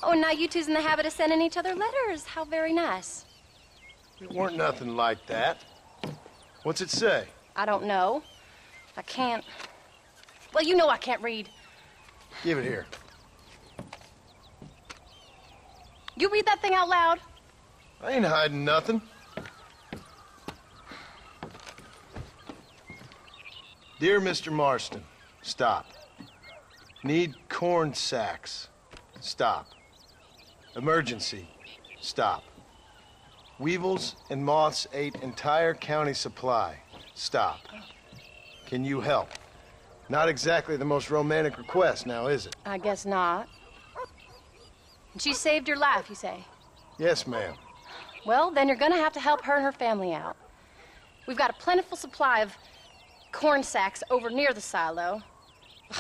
Oh, and now you two's in the habit of sending each other letters. How very nice. It weren't nothing like that. What's it say? I don't know. I can't. Well, you know I can't read. Give it here. You read that thing out loud? I ain't hiding nothing. Dear Mr. Marston, stop. Need corn sacks. Stop. Emergency. Stop. Weevils and moths ate entire county supply. Stop. Can you help? Not exactly the most romantic request, now, is it? I guess not. And she saved your life, you say? Yes, ma'am. Well, then you're gonna have to help her and her family out. We've got a plentiful supply of corn sacks over near the silo.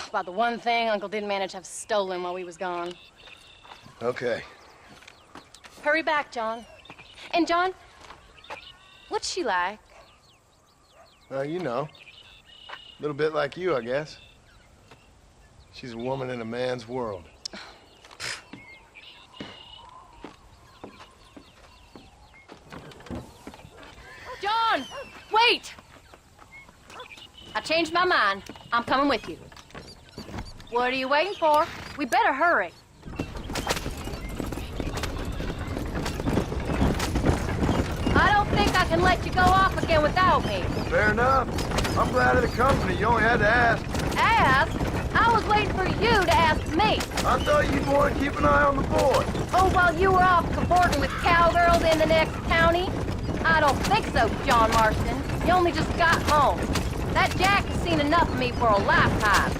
About the one thing Uncle didn't manage to have stolen while we was gone. Okay. Hurry back, John. And John, what's she like? Well, you know. A little bit like you, I guess. She's a woman in a man's world. John, wait! I changed my mind. I'm coming with you. What are you waiting for? We better hurry. I don't think I can let you go off again without me. Fair enough. I'm glad of the company. You only had to ask. Ask? I was waiting for you to ask me. I thought you'd want to keep an eye on the boy. Oh, while you were off cavorting with cowgirls in the next county? I don't think so, John Marston. You only just got home. That Jack has seen enough of me for a lifetime.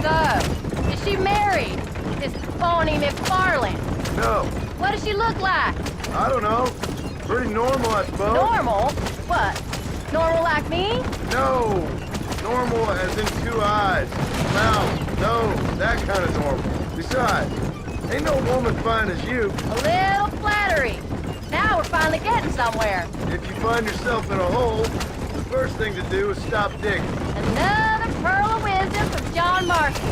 So, is she married? This phony McFarland? No. What does she look like? I don't know. Pretty normal, I suppose. Normal? What? Normal like me? No. Normal as in 2 eyes, mouth, nose, that kind of normal. Besides, ain't no woman fine as you. A little flattery. Now we're finally getting somewhere. If you find yourself in a hole, the first thing to do is stop digging. Another pearl of wisdom from John Marston.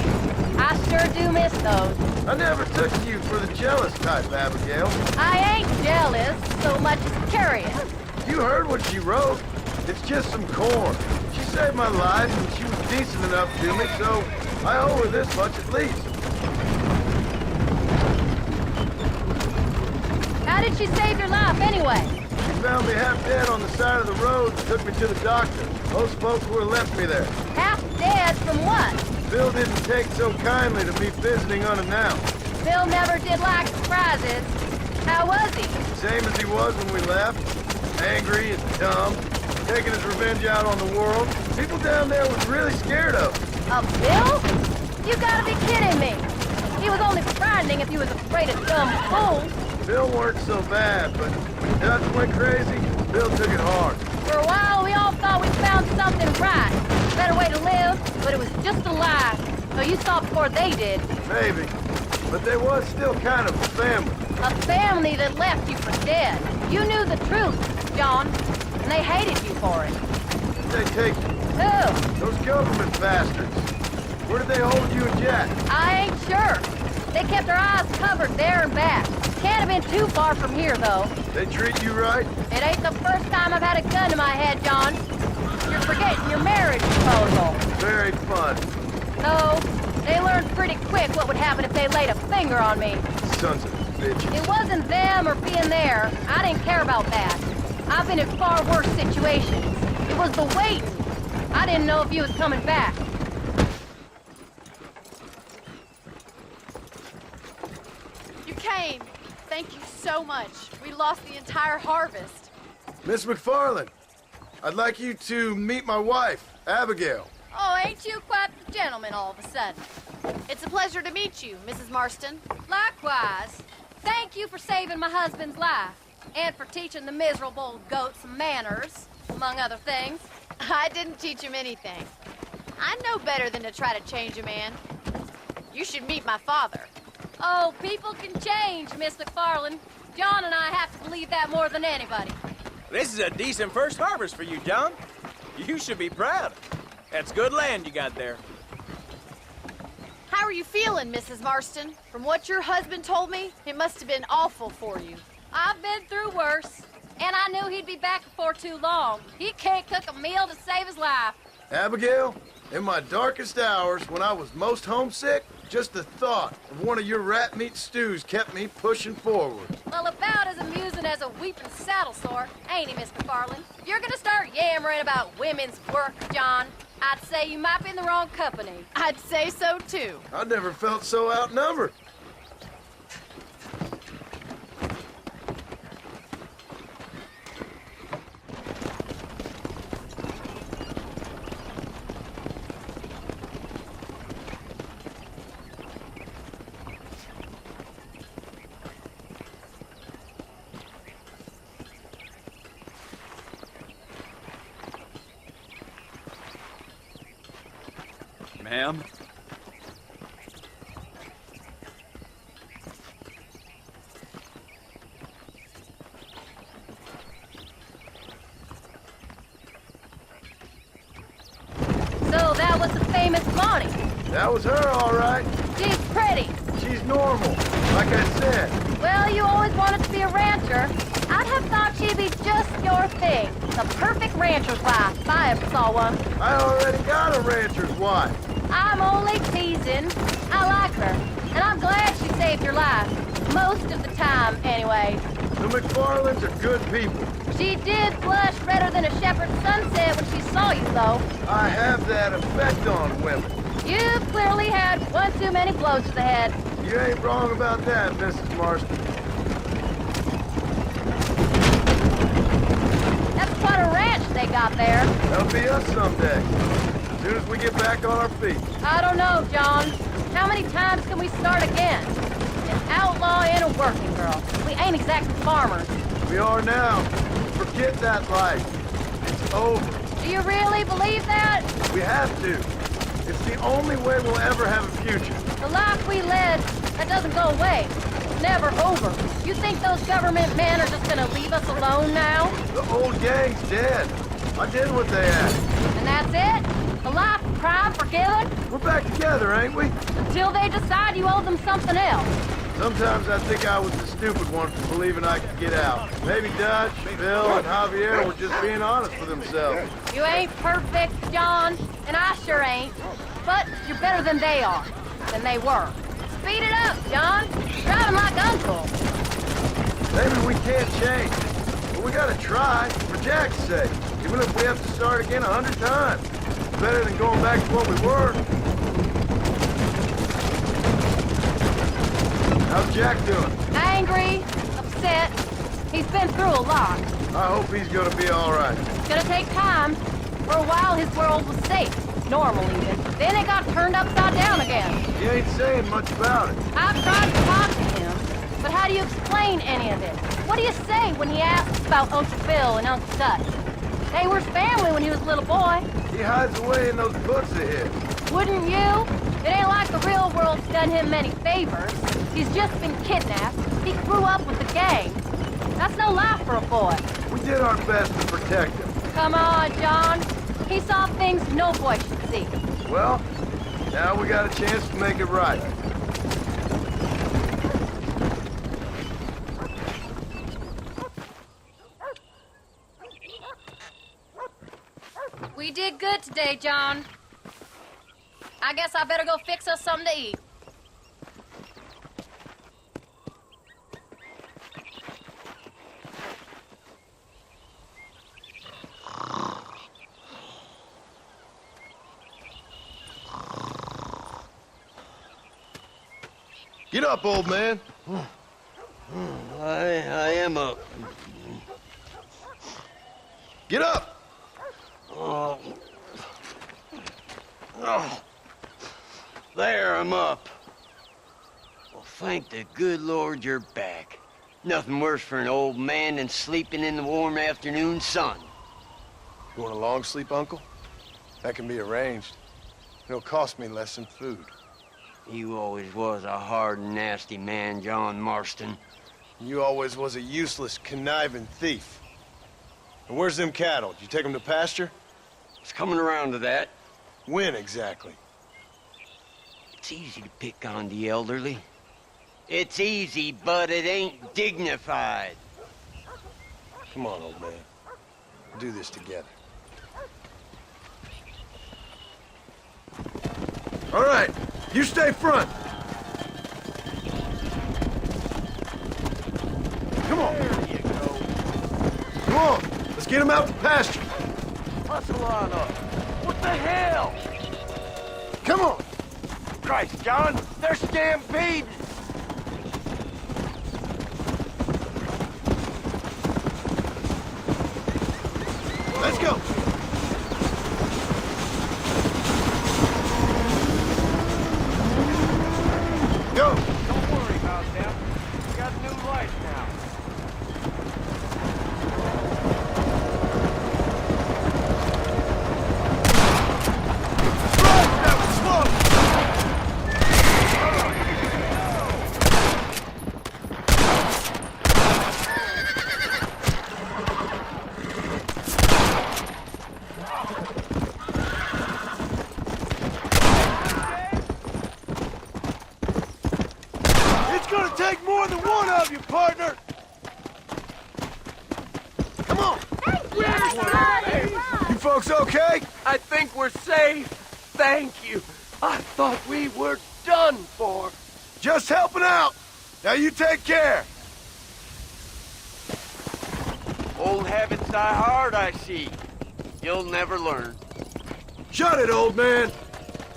I sure do miss those. I never took you for the jealous type, Abigail. I ain't jealous so much as curious. You heard what she wrote. It's just some corn. She saved my life, and she was decent enough to me, so I owe her this much at least. How did she save your life, anyway? She found me half dead on the side of the road and took me to the doctor. Most folks would have left me there. Half dead from what? Bill didn't take so kindly to me visiting unannounced. Bill never did like surprises. How was he? Same as he was when we left. Angry and dumb. Taking his revenge out on the world. People down there was really scared of him. Of Bill? You gotta be kidding me. He was only frightening if he was afraid of dumb fools. Bill weren't so bad, but when Dutch went crazy, Bill took it hard. For a while, we all thought we found something right. Better way to live, but it was just a lie. So you saw before they did. Maybe. But they was still kind of a family. A family that left you for dead. You knew the truth, John, and they hated you for it. They take you. Who? Those government bastards. Where did they hold you and Jack? I ain't sure. They kept their eyes covered there and back. Can't have been too far from here, though. They treat you right? It ain't the first time I've had a gun to my head, John. You're forgetting your marriage proposal. Very fun. No, they learned pretty quick what would happen if they laid a finger on me. Sons of bitches. It wasn't them or being there. I didn't care about that. I've been in far worse situations. It was the waiting. I didn't know if you was coming back. You came. Thank you so much. We lost the entire harvest. Miss McFarland, I'd like you to meet my wife, Abigail. Oh, ain't you quite the gentleman all of a sudden? It's a pleasure to meet you, Mrs. Marston. Likewise. Thank you for saving my husband's life. And for teaching the miserable goat some manners, among other things. I didn't teach him anything. I know better than to try to change a man. You should meet my father. Oh, people can change, Miss McFarland. John and I have to believe that more than anybody. This is a decent first harvest for you, John. You should be proud. That's good land you got there. How are you feeling, Mrs. Marston? From what your husband told me, it must have been awful for you. I've been through worse, and I knew he'd be back before too long. He can't cook a meal to save his life. Abigail, in my darkest hours, when I was most homesick, just the thought of one of your rat meat stews kept me pushing forward. Well, about as amusing as a weeping saddle sore, ain't he, Miss McFarland? If you're gonna start yammering about women's work, John, I'd say you might be in the wrong company. I'd say so, too. I never felt so outnumbered. ma'am. So that was the famous Bonnie. That was her, all right. She's pretty. She's normal, like I said. Well, you always wanted to be a rancher. I'd have thought she'd be just your thing. The perfect rancher's wife, if I ever saw one. I already got a rancher's wife. I'm only teasing. I like her, and I'm glad she saved your life. Most of the time, anyway. The McFarlands are good people. She did blush redder than a shepherd's sunset when she saw you, though. I have that effect on women. You've clearly had one too many blows to the head. You ain't wrong about that, Mrs. Marston. That's quite a ranch they got there. That'll be us someday. As soon as we get back on our feet. I don't know, John. How many times can we start again? An outlaw and a working girl. We ain't exactly farmers. We are now. Forget that life. It's over. Do you really believe that? We have to. It's the only way we'll ever have a future. The life we led, that doesn't go away. It's never over. You think those government men are just gonna leave us alone now? The old gang's dead. I did what they asked. And that's it? A life of crime forgiven? We're back together, ain't we? Until they decide you owe them something else. Sometimes I think I was the stupid one for believing I could get out. Maybe Dutch, Bill, and Javier were just being honest with themselves. You ain't perfect, John, and I sure ain't. But you're better than they are, than they were. Speed it up, John. Driving like Uncle. Maybe we can't change, but we gotta try, for Jack's sake. Even if we have to start again 100 times. It's better than going back to what we were. How's Jack doing? Angry, upset. He's been through a lot. I hope he's gonna be all right. It's gonna take time. For a while, his world was safe. Normal, even. Then it got turned upside down again. He ain't saying much about it. I've tried to talk to him, but how do you explain any of this? What do you say when he asks about Uncle Bill and Uncle Dutch? They were family when he was a little boy. He hides away in those books of his. Wouldn't you? It ain't like the real world's done him many favors. He's just been kidnapped. He grew up with the gang. That's no life for a boy. We did our best to protect him. Come on, John. He saw things no boy should see. Well, now we got a chance to make it right. We did good today, John. I guess I better go fix us something to eat. Get up, old man. I am up. Get up! Oh. Oh. There, I'm up. Well, thank the good Lord you're back. Nothing worse for an old man than sleeping in the warm afternoon sun. You want a long sleep, Uncle? That can be arranged. It'll cost me less than food. You always was a hard and nasty man, John Marston. You always was a useless, conniving thief. And where's them cattle? Did you take them to pasture? It's coming around to that. When exactly? It's easy to pick on the elderly. It's easy, but it ain't dignified. Come on, old man. We'll do this together. All right, you stay front. Come on. There you go. Come on, let's get him out to pasture. Hustle on up. What the hell? Come on. Christ, John, they're stampeding. Let's go. Go. Don't worry about them. We got a new life now. Right, that was slow. one of you, partner! Come on! You folks okay? I think we're safe. Thank you. I thought we were done for. Just helping out. Now you take care. Old habits die hard, I see. You'll never learn. Shut it, old man.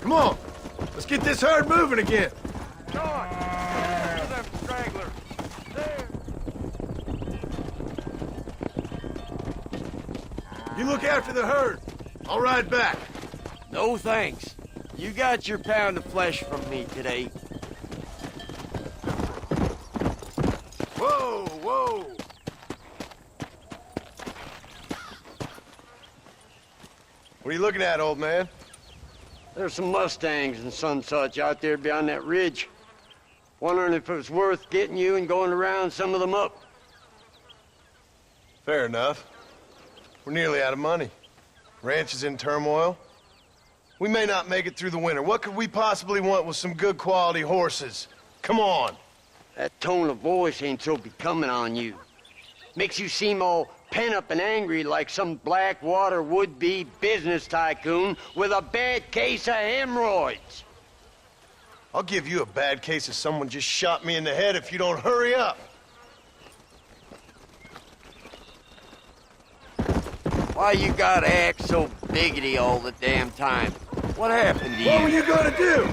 Come on. Let's get this herd moving again. John, get them stragglers. There. You look after the herd. I'll ride back. No thanks. You got your pound of flesh from me today. Whoa, whoa. What are you looking at, old man? There's some Mustangs and some such out there beyond that ridge. Wondering if it was worth getting you and going around some of them up. Fair enough. We're nearly out of money. Ranch is in turmoil. We may not make it through the winter. What could we possibly want with some good quality horses? Come on. That tone of voice ain't so becoming on you. Makes you seem all pent up and angry like some Blackwater would-be business tycoon with a bad case of hemorrhoids. I'll give you a bad case of someone just shot me in the head if you don't hurry up. Why you gotta act so biggity all the damn time? What happened to you? What were you gonna do?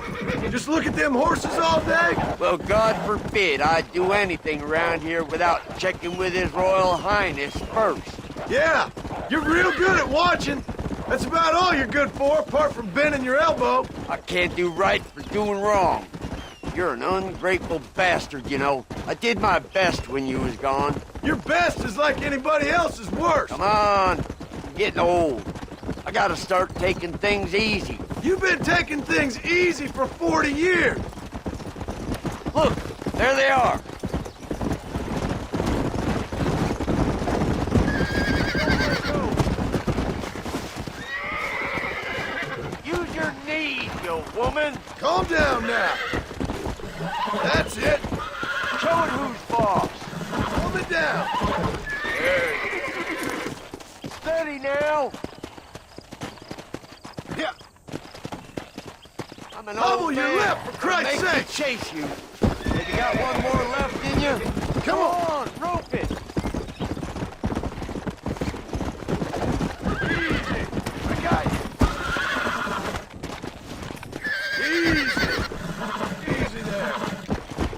Just look at them horses all day? Well, God forbid I'd do anything around here without checking with His Royal Highness first. Yeah, you're real good at watching. That's about all you're good for, apart from bending your elbow. I can't do right for doing wrong. You're an ungrateful bastard, you know. I did my best when you was gone. Your best is like anybody else's worst. Come on, I'm getting old. I gotta start taking things easy. You've been taking things easy for 40 years. Look, there they are. Use your knees, you woman. Calm down now. That's it. Show it who's boss. Hold it down. Steady now. Yeah. I'm an Hobble old your man. lip, for Christ's Make me sake. chase you. Have you got one more left in you? Come on. Rope it. Easy. I got you. Easy. Easy there.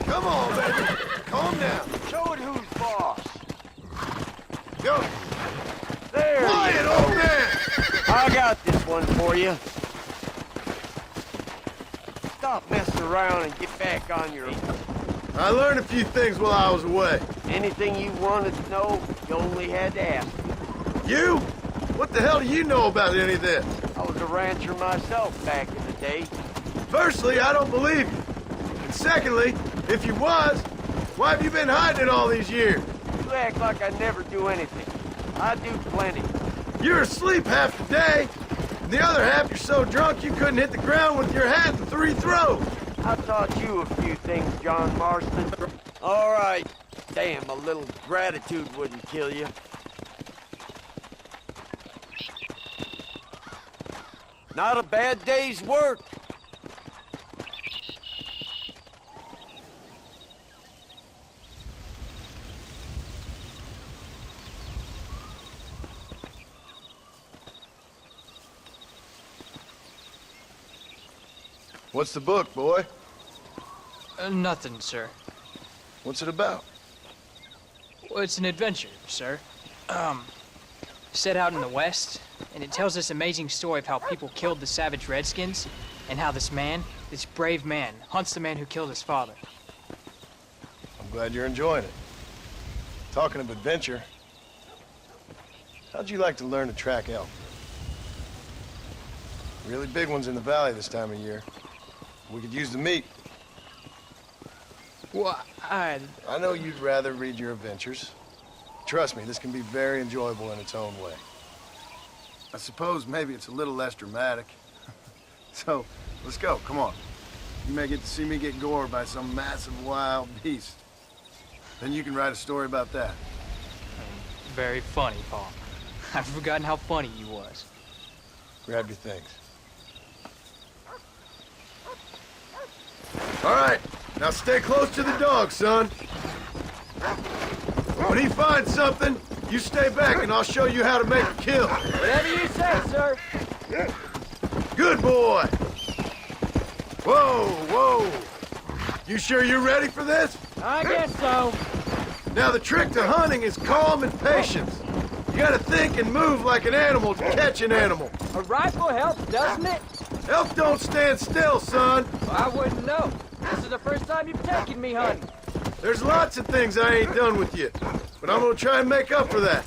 Come on, baby. Calm down. Show it who's boss. Go. There. Quiet, old man. I got this one for you. Stop messing around and get back on your... I learned a few things while I was away. Anything you wanted to know, you only had to ask. You? What the hell do you know about any of this? I was a rancher myself back in the day. Firstly, I don't believe you. And secondly, if you was, why have you been hiding it all these years? You act like I never do anything. I do plenty. You're asleep half the day, and the other half you're so drunk you couldn't hit the ground with your hat in 3 throws. I taught you a few things, John Marston. All right. Damn, a little gratitude wouldn't kill you. Not a bad day's work. What's the book, boy? Nothing, sir. What's it about? Well, it's an adventure, sir. Set out in the West, and it tells this amazing story of how people killed the savage Redskins, and how this man, this brave man, hunts the man who killed his father. I'm glad you're enjoying it. Talking of adventure, how'd you like to learn to track elk? Really big ones in the valley this time of year. We could use the meat. Well, I know you'd rather read your adventures. Trust me, this can be very enjoyable in its own way. I suppose maybe it's a little less dramatic. So, let's go, come on. You may get to see me get gored by some massive wild beast. Then you can write a story about that. Very funny, Paul. I've forgotten how funny you was. Grab your things. All right, now stay close to the dog, son. When he finds something, you stay back and I'll show you how to make a kill. Whatever you say, sir. Good boy. Whoa, whoa. You sure you're ready for this? I guess so. Now the trick to hunting is calm and patience. You gotta think and move like an animal to catch an animal. A rifle helps, doesn't it? Elk don't stand still, son. I wouldn't know. This is the first time you've taken me hunting. There's lots of things I ain't done with you, but I'm gonna try and make up for that.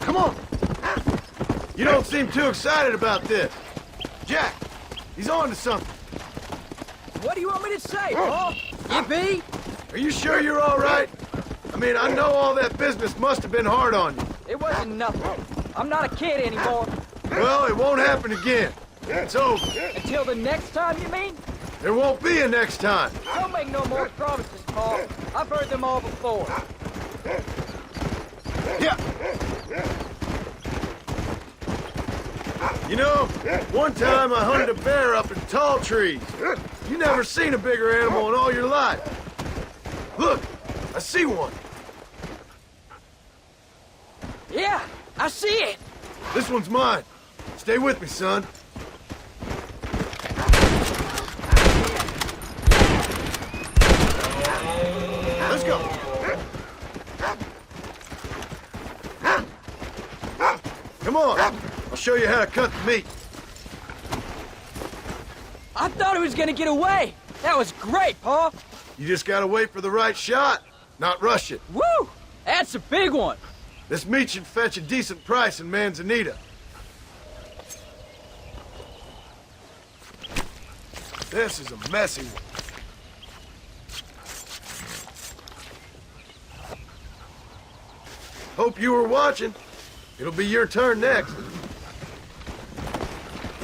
Come on. You don't seem too excited about this. Jack, he's on to something. What do you want me to say, Paul? Yippee? Are you sure you're all right? I mean, I know all that business must have been hard on you. It wasn't nothing. I'm not a kid anymore. Well, it won't happen again. It's over. Until the next time, you mean? There won't be a next time. Don't make no more promises, Paul. I've heard them all before. Yeah. You know, one time I hunted a bear up in tall trees. You never seen a bigger animal in all your life. Look, I see one. Yeah, I see it. This one's mine. Stay with me, son. Let's go. Come on. I'll show you how to cut the meat. I thought he was gonna get away. That was great, Paul. You just gotta wait for the right shot, not rush it. Woo! That's a big one. This meat should fetch a decent price in Manzanita. This is a messy one. Hope you were watching. It'll be your turn next.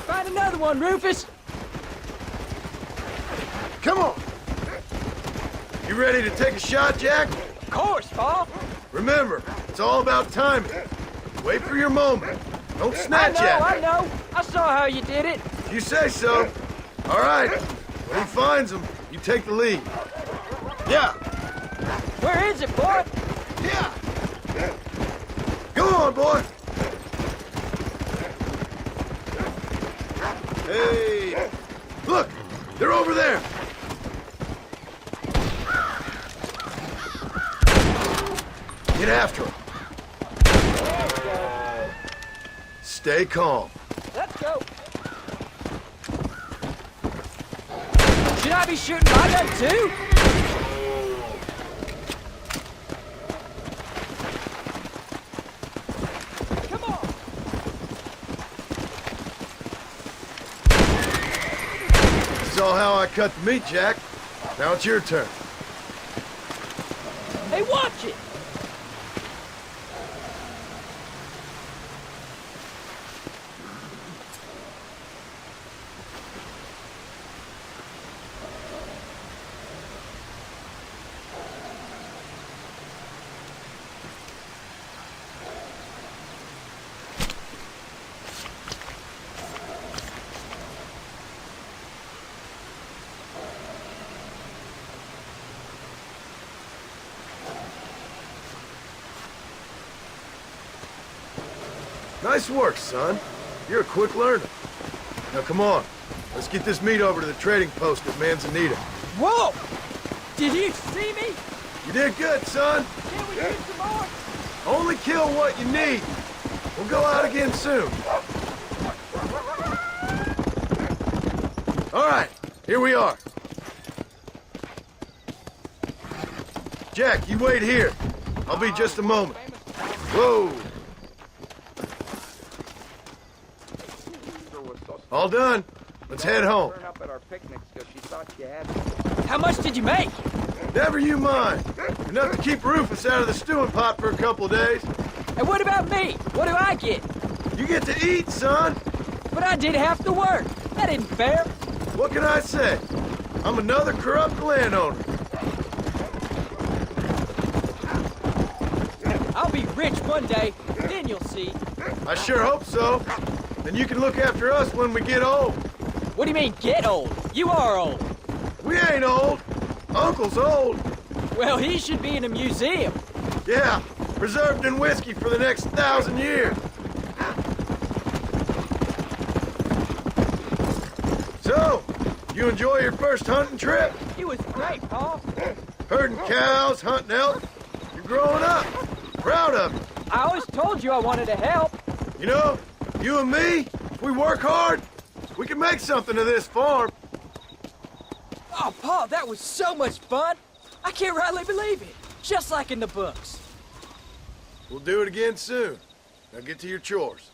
Find another one, Rufus. Come on. You ready to take a shot, Jack? Of course, Paul. Remember, it's all about timing. Wait for your moment. Don't snatch at it. I know. I saw how you did it. You say so. All right. When he finds them, you take the lead. Yeah. Where is it, boy? Yeah. Go on, boy. Hey. Look, they're over there. Get after him. Stay calm. Let's go. Should I be shooting my gun too? Come on. You saw how I cut the meat, Jack. Now it's your turn. Hey, watch it. Nice work, son. You're a quick learner. Now come on. Let's get this meat over to the trading post at Manzanita. Whoa! Did you see me? You did good, son. Can we get some more? Only kill what you need. We'll go out again soon. All right, here we are. Jack, you wait here. I'll be just a moment. Whoa. All done. Let's head home. How much did you make? Never you mind. Enough to keep Rufus out of the stewing pot for a couple of days. And what about me? What do I get? You get to eat, son. But I did half the work. That isn't fair. What can I say? I'm another corrupt landowner. rich one day, then you'll see. I sure hope so. Then you can look after us when we get old. What do you mean, get old? You are old. We ain't old. Uncle's old. Well, he should be in a museum. Yeah, preserved in whiskey for the next 1,000 years. So, you enjoy your first hunting trip? It was great, Pa. Herding cows, hunting elk. You're growing up. Proud of you. I always told you I wanted to help. You know, you and me, if we work hard, we can make something of this farm. Oh, Pa, that was so much fun. I can't rightly believe it. Just like in the books. We'll do it again soon. Now get to your chores.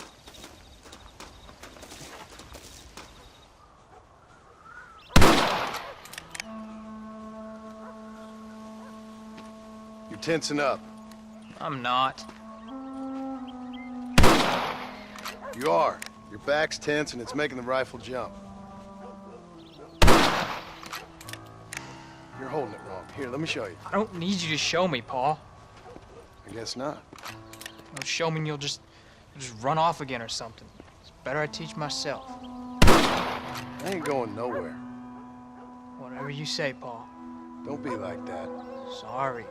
You're tensing up. I'm not. You are. Your back's tense and it's making the rifle jump. You're holding it wrong. Here, let me show you. I don't need you to show me, Pa. I guess not. Don't show me and you'll just run off again or something. It's better I teach myself. I ain't going nowhere. Whatever you say, Pa. Don't be like that. Sorry.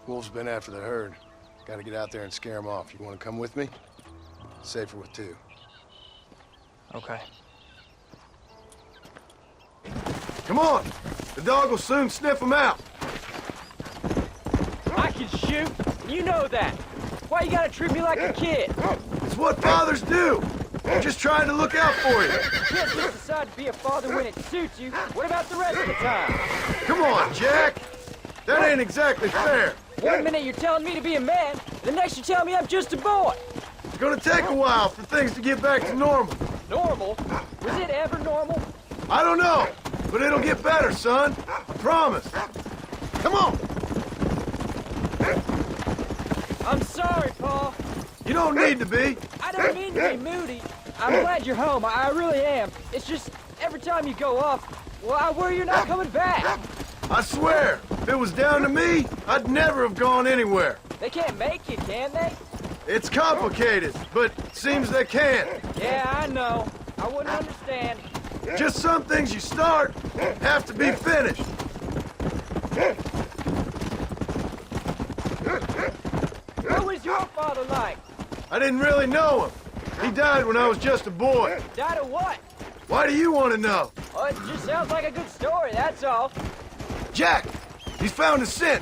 Wolf's been after the herd. Gotta get out there and scare him off. You wanna come with me? Safer with two. Okay. Come on! The dog will soon sniff him out. I can shoot. You know that. Why you gotta treat me like a kid? It's what fathers do. I'm just trying to look out for you. You can't just decide to be a father when it suits you. What about the rest of the time? Come on, Jack. That ain't exactly fair. One minute you're telling me to be a man, the next you're telling me I'm just a boy. It's gonna take a while for things to get back to normal. Normal? Was it ever normal? I don't know, but it'll get better, son. I promise. Come on. I'm sorry, Pa. You don't need to be. I don't mean to be moody. I'm glad you're home. I really am. It's just every time you go off, well, I worry you're not coming back. I swear, if it was down to me, I'd never have gone anywhere. They can't make you, can they? It's complicated, but seems they can. Yeah, I know. I wouldn't understand. Just some things you start have to be finished. What was your father like? I didn't really know him. He died when I was just a boy. Died of what? Why do you want to know? Oh, it just sounds like a good story, that's all. Jack, he's found a scent.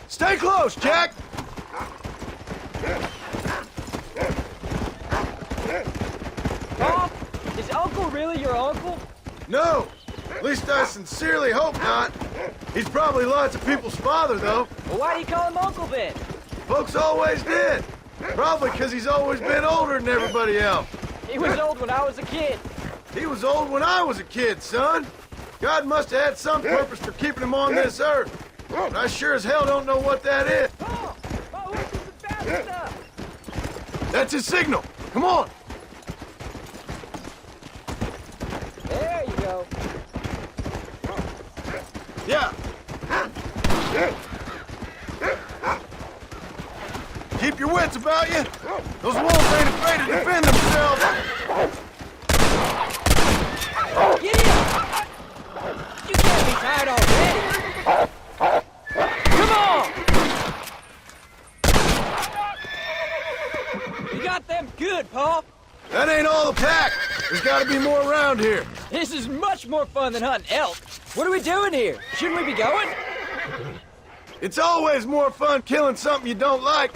Stay close, Jack! Pa, is Uncle really your uncle? No, at least I sincerely hope not. He's probably lots of people's father, though. Well, why do you call him Uncle then? Folks always did. Probably because he's always been older than everybody else. He was old when I was a kid. He was old when I was a kid, son. God must have had some purpose for keeping him on this earth. But I sure as hell don't know what that is. Pa, what's this bad stuff? That's his signal. Come on. There you go. Yeah. Keep your wits about you. Those wolves ain't afraid to defend themselves. Get in! You can't be tired already. Come on! You got them good, Pa. That ain't all the pack. There's got to be more around here. This is much more fun than hunting elk. What are we doing here? Shouldn't we be going? It's always more fun killing something you don't like.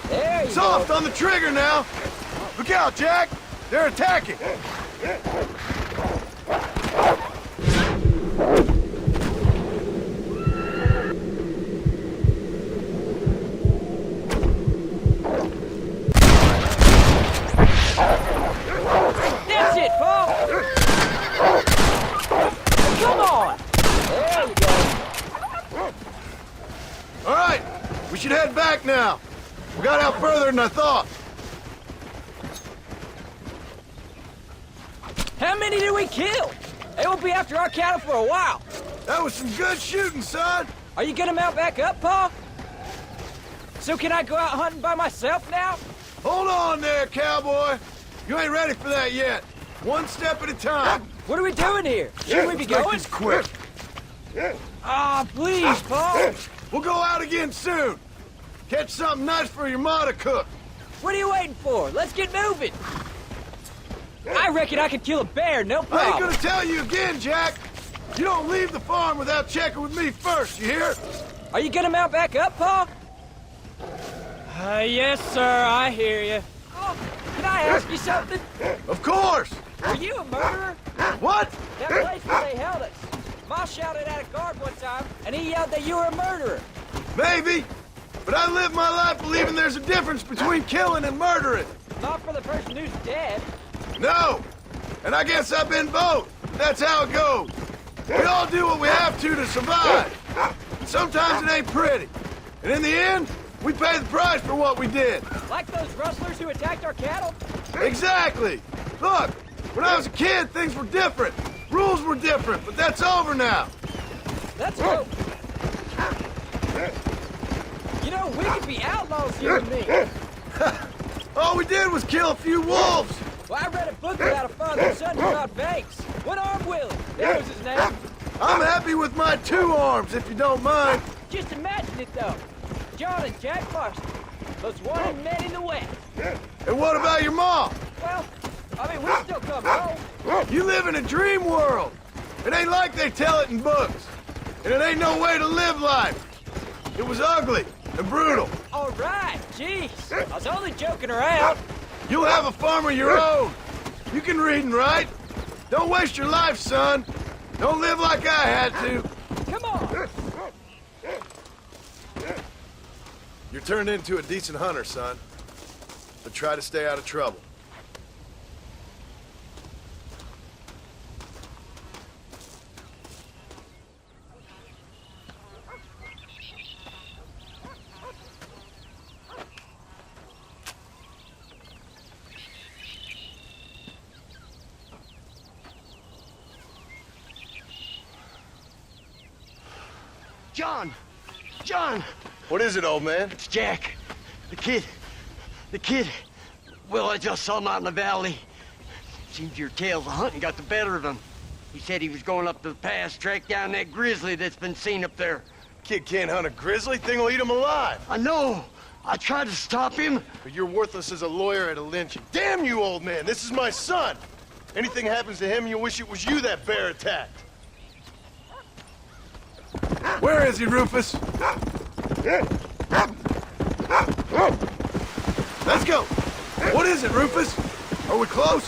There you Soft go. on the trigger now. Look out, Jack. They're attacking. That's it, Pa. Come on. There you go. All right, we should head back now. We got out further than I thought. How many did we kill? They won't be after our cattle for a while. That was some good shooting, son. Are you gonna mount back up, Pa? So can I go out hunting by myself now? Hold on there, cowboy. You ain't ready for that yet. One step at a time. What are we doing here? Should we be Let's make going? this quick. Ah, please, Pa. We'll go out again soon. Catch something nice for your ma to cook. What are you waiting for? Let's get moving. I reckon I could kill a bear, no I ain't problem. gonna tell you again, Jack. You don't leave the farm without checking with me first, you hear? Are you gonna mount back up, Pa? Yes, sir, I hear you. Oh, can I ask you something? Of course. Were you a murderer? What? That place where they held us. Ma shouted at a guard one time, and he yelled that you were a murderer. Maybe. But I live my life believing there's a difference between killing and murdering. Not for the person who's dead. No. And I guess I've been both. That's how it goes. We all do what we have to survive. Sometimes it ain't pretty. And in the end, we pay the price for what we did. Like those rustlers who attacked our cattle? Exactly. Look, when I was a kid, things were different. Rules were different, but that's over now. Let's go. You know, we could be outlaws, you and me. All we did was kill a few wolves. Well, I read a book about a father-son who robbed banks. One-armed Willie. That was his name. I'm happy with my 2 arms, if you don't mind. Just imagine it, though. John and Jack Marston, most wanted men in the West. And what about your mom? Well, I mean, we still come home. You live in a dream world. It ain't like they tell it in books. And it ain't no way to live life. It was ugly and brutal. All right, jeez. I was only joking around. You'll have a farm of your own. You can read and write. Don't waste your life, son. Don't live like I had to. Come on. You're turned into a decent hunter, son. But try to stay out of trouble. John! John! What is it, old man? It's Jack. The kid. Well, I just saw him out in the valley. Seems your tales of hunting got the better of him. He said he was going up to the pass, track down that grizzly that's been seen up there. Kid can't hunt a grizzly. Thing will eat him alive. I know. I tried to stop him. But you're worthless as a lawyer at a lynching. Damn you, old man. This is my son. Anything happens to him, you'll wish it was you that bear attacked. Where is he, Rufus? Let's go. What is it, Rufus? Are we close?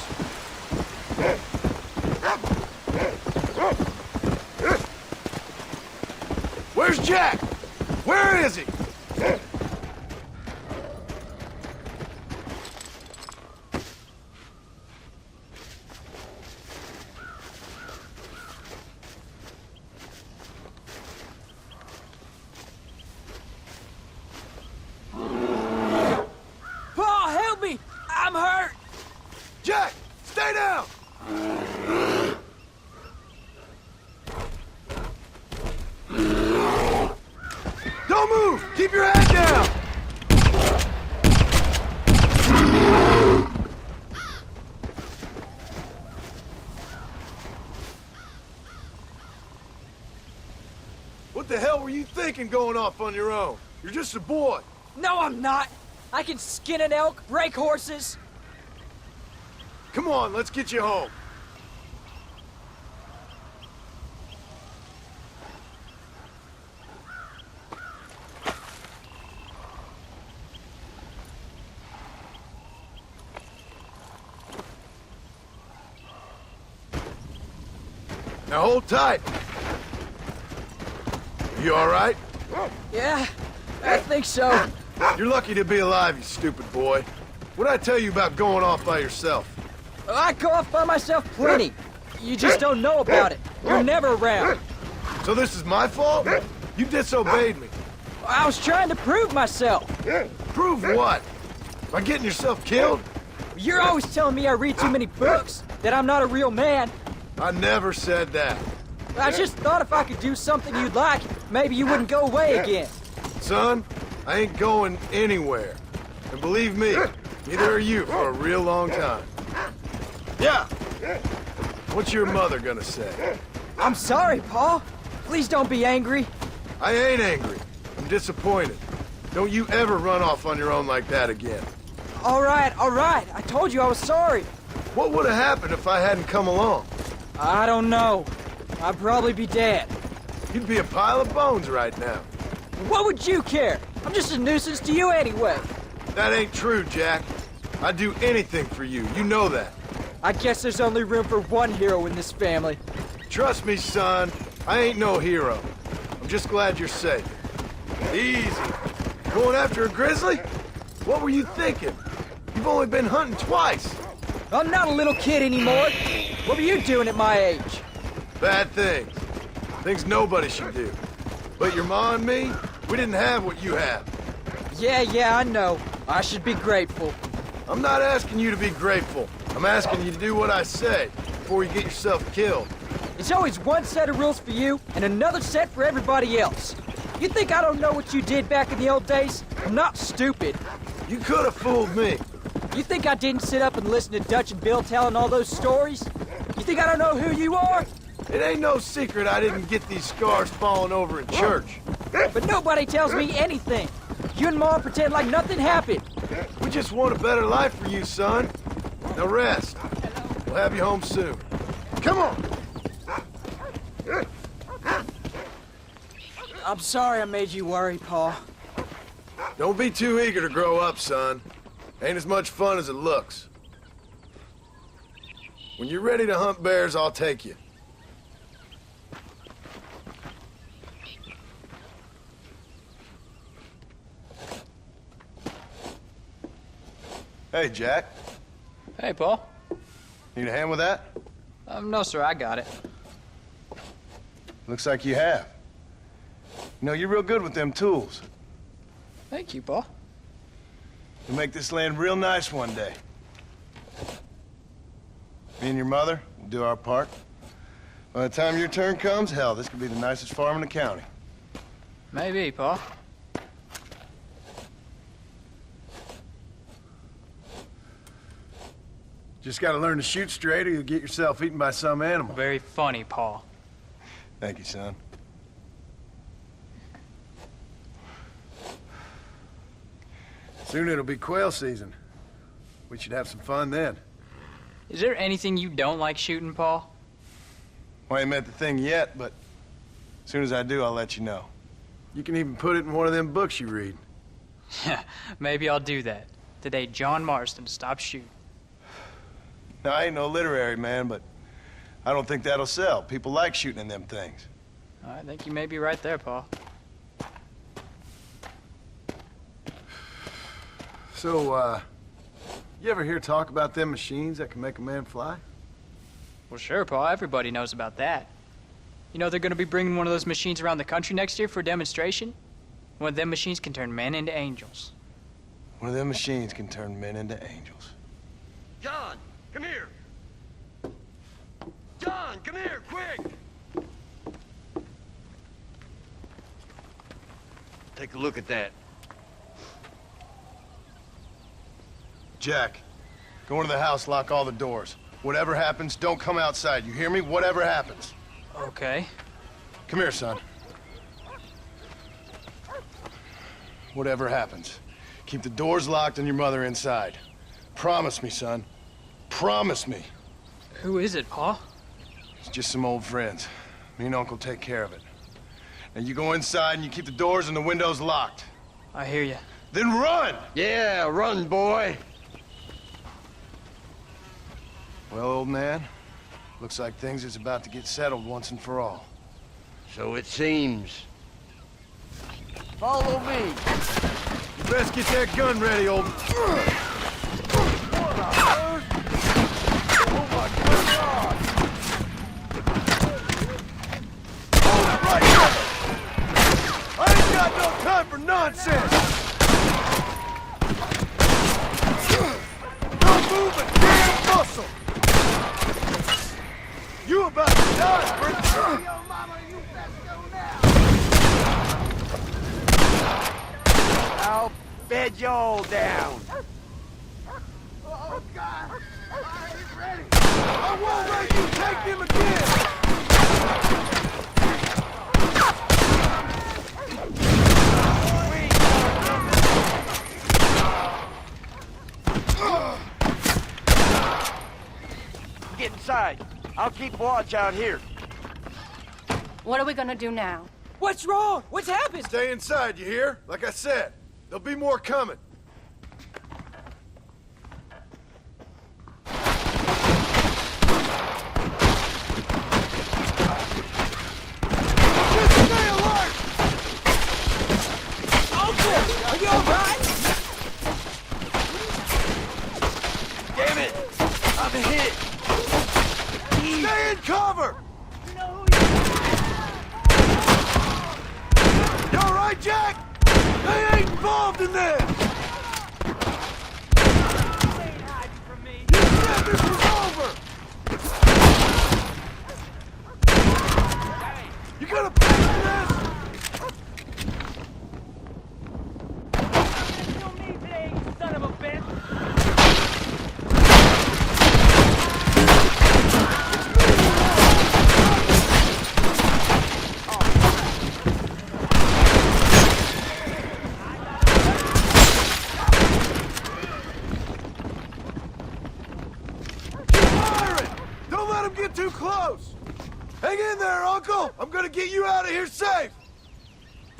Where's Jack? Where is he? Paul, help me! I'm hurt! Jack, stay down! Don't move! Keep your head down! What the hell were you thinking going off on your own? You're just a boy. No, I'm not. I can skin an elk, break horses. Come on, let's get you home. Now hold tight. You all right? Yeah, I think so. You're lucky to be alive, you stupid boy. What'd I tell you about going off by yourself? I go off by myself plenty. You just don't know about it. You're never around. So this is my fault? You disobeyed me. I was trying to prove myself. Prove what? By getting yourself killed? You're always telling me I read too many books, that I'm not a real man. I never said that. I just thought if I could do something you'd like, maybe you wouldn't go away again. Son, I ain't going anywhere. And believe me, neither are you for a real long time. Yeah. What's your mother gonna say? I'm sorry, Pa. Please don't be angry. I ain't angry. I'm disappointed. Don't you ever run off on your own like that again. All right. I told you I was sorry. What would have happened if I hadn't come along? I don't know. I'd probably be dead. You'd be a pile of bones right now. What would you care? I'm just a nuisance to you anyway. That ain't true, Jack. I'd do anything for you. You know that. I guess there's only room for one hero in this family. Trust me, son. I ain't no hero. I'm just glad you're safe. Easy. Going after a grizzly? What were you thinking? You've only been hunting twice. I'm not a little kid anymore. What were you doing at my age? Bad things. Things nobody should do. But your ma and me, we didn't have what you have. Yeah, I know. I should be grateful. I'm not asking you to be grateful. I'm asking you to do what I say before you get yourself killed. It's always one set of rules for you and another set for everybody else. You think I don't know what you did back in the old days? I'm not stupid. You could have fooled me. You think I didn't sit up and listen to Dutch and Bill telling all those stories? You think I don't know who you are? It ain't no secret I didn't get these scars falling over in church. But nobody tells me anything. You and Mom pretend like nothing happened. We just want a better life for you, son. Now rest. We'll have you home soon. Come on! I'm sorry I made you worry, Pa. Don't be too eager to grow up, son. Ain't as much fun as it looks. When you're ready to hunt bears, I'll take you. Hey, Jack. Hey, Paul. Need a hand with that? No, sir, I got it. Looks like you have. You know, you're real good with them tools. Thank you, Paul. You'll make this land real nice one day. Me and your mother will do our part. By the time your turn comes, hell, this could be the nicest farm in the county. Maybe, Paul. Just gotta learn to shoot straight or you'll get yourself eaten by some animal. Very funny, Paul. Thank you, son. Soon it'll be quail season. We should have some fun then. Is there anything you don't like shooting, Paul? Well, I ain't met the thing yet, but as soon as I do, I'll let you know. You can even put it in one of them books you read. Maybe I'll do that. Today, John Marston stopped shooting. Now, I ain't no literary man, but I don't think that'll sell. People like shooting in them things. I think you may be right there, Paul. So, you ever hear talk about them machines that can make a man fly? Well, sure, Paul. Everybody knows about that. You know they're going to be bringing one of those machines around the country next year for a demonstration? One of them machines can turn men into angels. One of them machines can turn men into angels. John, come here. John, come here, quick. Take a look at that. Jack, go into the house, lock all the doors. Whatever happens, don't come outside. You hear me? Whatever happens. Okay. Come here, son. Whatever happens, keep the doors locked and your mother inside. Promise me, son. Promise me. Who is it, Paul? It's just some old friends. Me and Uncle take care of it. Now you go inside and you keep the doors and the windows locked. I hear you. Then run! Yeah, run, boy. Well, old man, looks like things is about to get settled once and for all. So it seems. Follow me. You best get that gun ready, old... Hold it right there! I ain't got no time for nonsense! Don't move I'll bed you all down. Oh, God! He's ready! I won't let you take him again! Get inside. I'll keep watch out here. What are we gonna do now? What's wrong? What's happened? Stay inside, you hear? Like I said, there'll be more coming. Are you alright? Damn it! I'm hit! Stay in cover! You alright, Jack? They ain't involved in this! You said this was over! You gonna pay for this? Son of a bitch! Don't let him get too close! Hang in there, Uncle! I'm gonna get you out of here safe!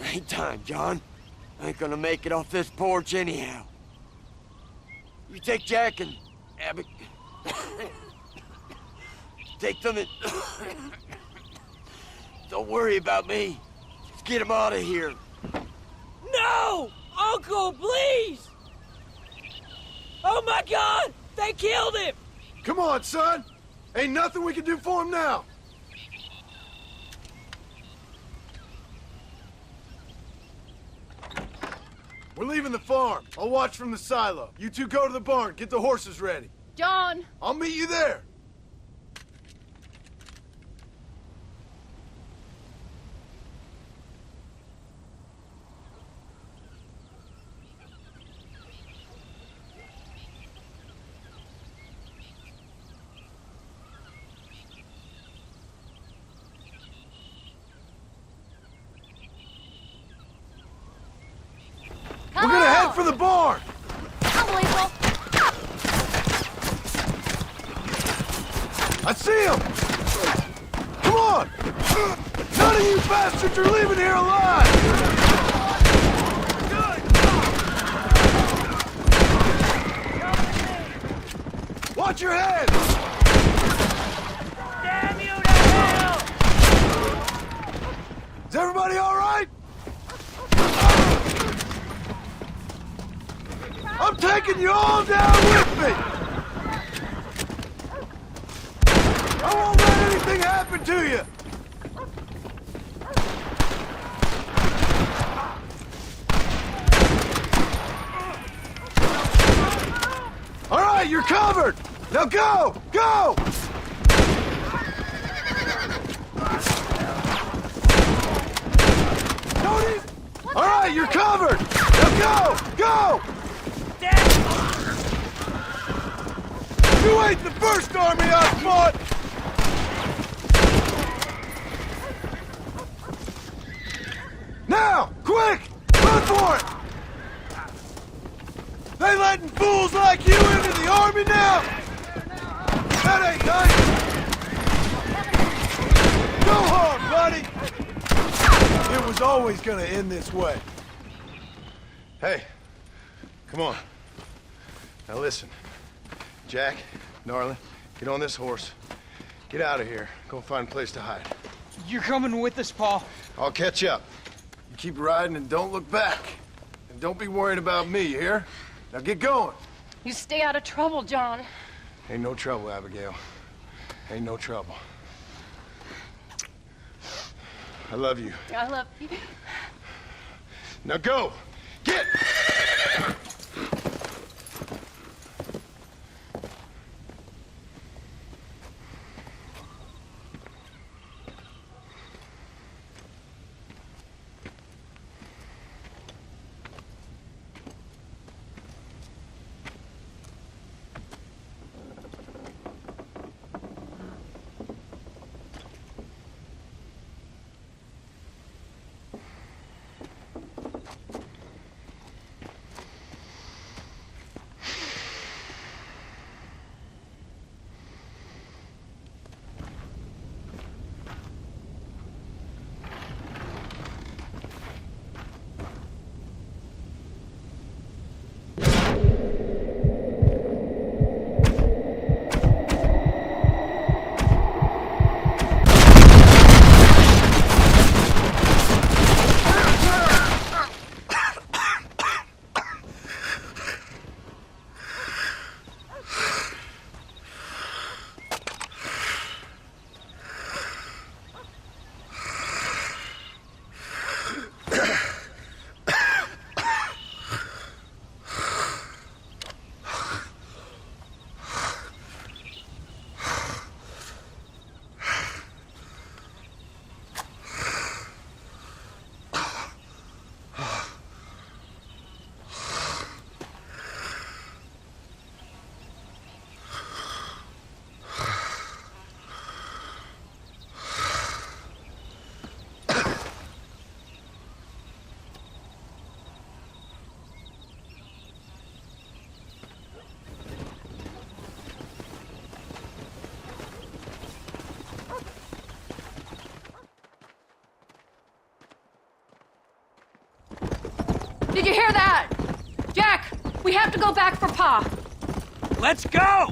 Ain't time, John. I ain't gonna make it off this porch anyhow. You take Jack and Abby. Take them and... Don't worry about me. Just get him out of here. No! Uncle, please! Oh my God! They killed him! Come on, son! Ain't nothing we can do for him now! We're leaving the farm. I'll watch from the silo. You two go to the barn, get the horses ready. John! I'll meet you there. We're gonna head for the barn! Unbelievable! I see him! Come on! None of you bastards are leaving here alive! Watch your head! Damn you to hell! Is everybody all right? I'm taking you all down with me! I won't let anything happen to you! All right, you're covered! Now go! Go! Tony! All right, you're covered! Now go! Go! You ain't the first army I fought! Now! Quick! Run for it! They letting fools like you into the army now? That ain't nice! Go hard, buddy! It was always gonna end this way. Hey, come on. Now listen. Jack, darling, get on this horse. Get out of here. Go find a place to hide. You're coming with us, Paul. I'll catch up. You keep riding and don't look back. And don't be worried about me, you hear? Now get going. You stay out of trouble, John. Ain't no trouble, Abigail. Ain't no trouble. I love you. I love you. Now go! Get! Did you hear that? Jack, we have to go back for Pa. Let's go!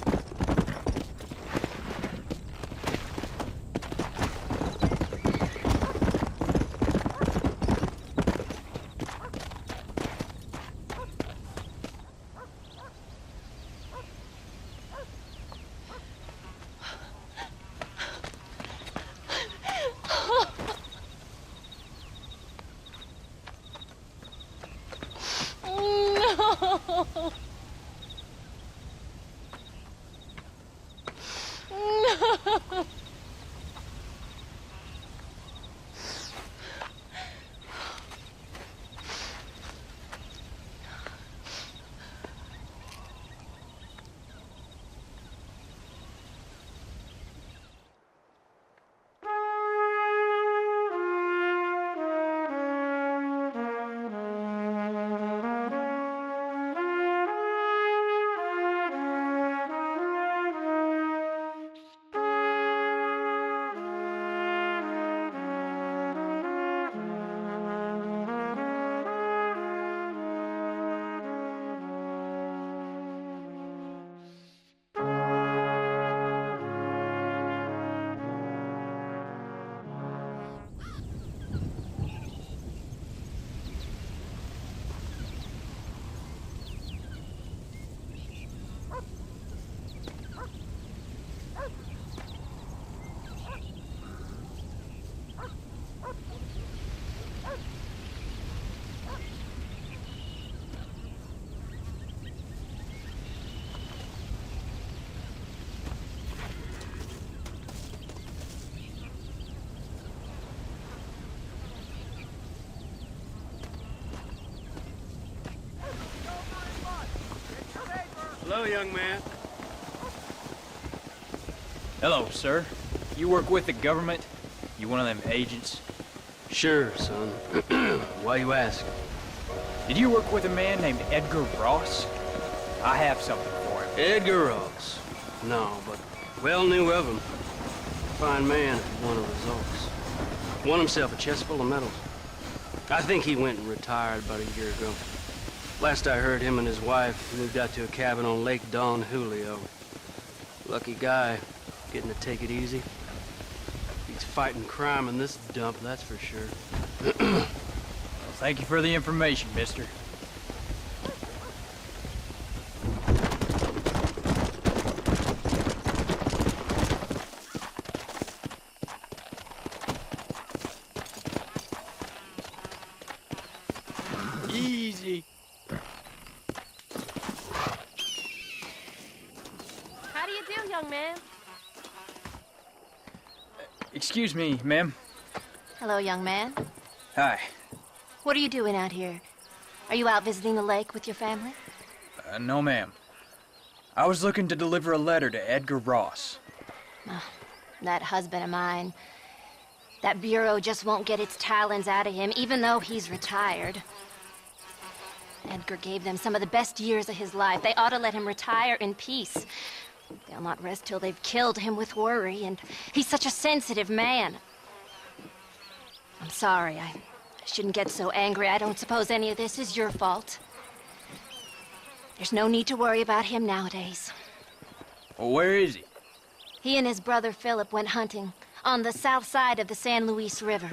Hello, young man. Hello, sir. You work with the government? You one of them agents? Sure, son. Why you ask? Did you work with a man named Edgar Ross? I have something for him. Edgar Ross? No, but well knew of him. Fine man, one of results. Won himself a chest full of medals. I think he went and retired about a year ago. Last I heard, him and his wife moved out to a cabin on Lake Don Julio. Lucky guy, getting to take it easy. He's fighting crime in this dump, that's for sure. Well, thank you for the information, mister. Easy. How do you do, young man? Excuse me, ma'am. Hello, young man. Hi. What are you doing out here? Are you out visiting the lake with your family? No, ma'am. I was looking to deliver a letter to Edgar Ross. Oh, that husband of mine. That bureau just won't get its talons out of him, even though he's retired. Edgar gave them some of the best years of his life. They ought to let him retire in peace. They'll not rest till they've killed him with worry, and he's such a sensitive man. I'm sorry, I shouldn't get so angry. I don't suppose any of this is your fault. There's no need to worry about him nowadays. Well, where is he? He and his brother Philip went hunting on the south side of the San Luis River.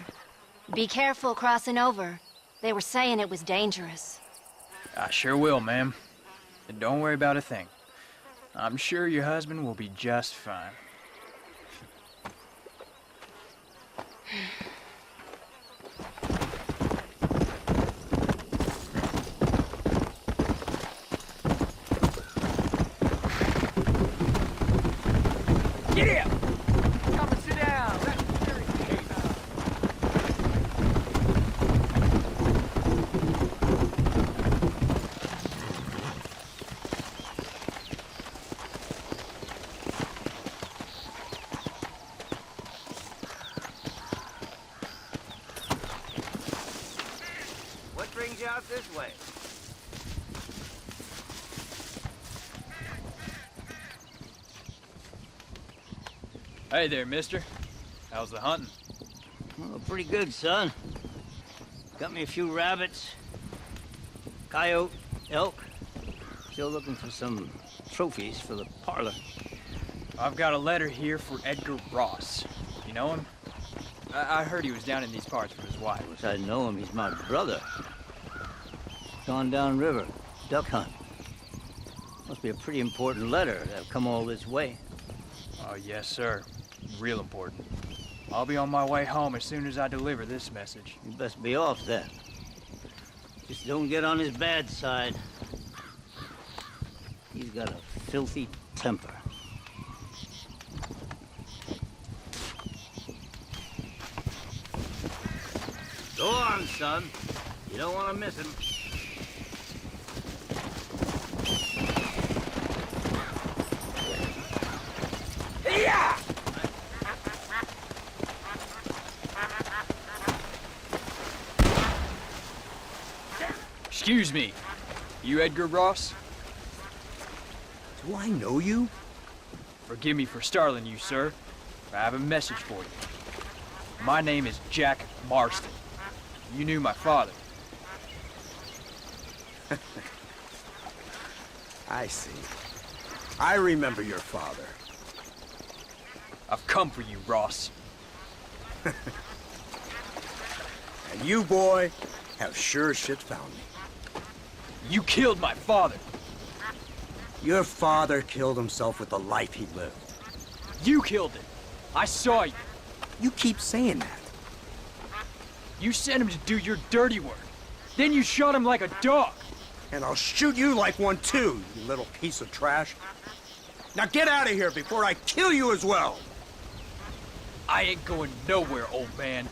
Be careful crossing over. They were saying it was dangerous. I sure will, ma'am. And don't worry about a thing. I'm sure your husband will be just fine. Get here! Come and sit down. That's very case. What brings you out this way? Hey there, mister. How's the hunting? Oh, pretty good, son. Got me a few rabbits. Coyote, elk. Still looking for some trophies for the parlor. I've got a letter here for Edgar Ross. You know him? I heard he was down in these parts with his wife. Of course I know him. He's my brother. Gone down river. Duck hunt. Must be a pretty important letter to have come all this way. Oh, yes, sir. Real important. I'll be on my way home as soon as I deliver this message. You best be off then. Just don't get on his bad side. He's got a filthy temper. Go on, son. You don't want to miss him. Yeah! Excuse me. You Edgar Ross? Do I know you? Forgive me for startling you, sir. I have a message for you. My name is Jack Marston. You knew my father. I see. I remember your father. I've come for you, Ross. And you, boy, have sure as shit found me. You killed my father. Your father killed himself with the life he lived. You killed it. I saw you. You keep saying that. You sent him to do your dirty work. Then you shot him like a dog. And I'll shoot you like one too, you little piece of trash. Now get out of here before I kill you as well. I ain't going nowhere, old man.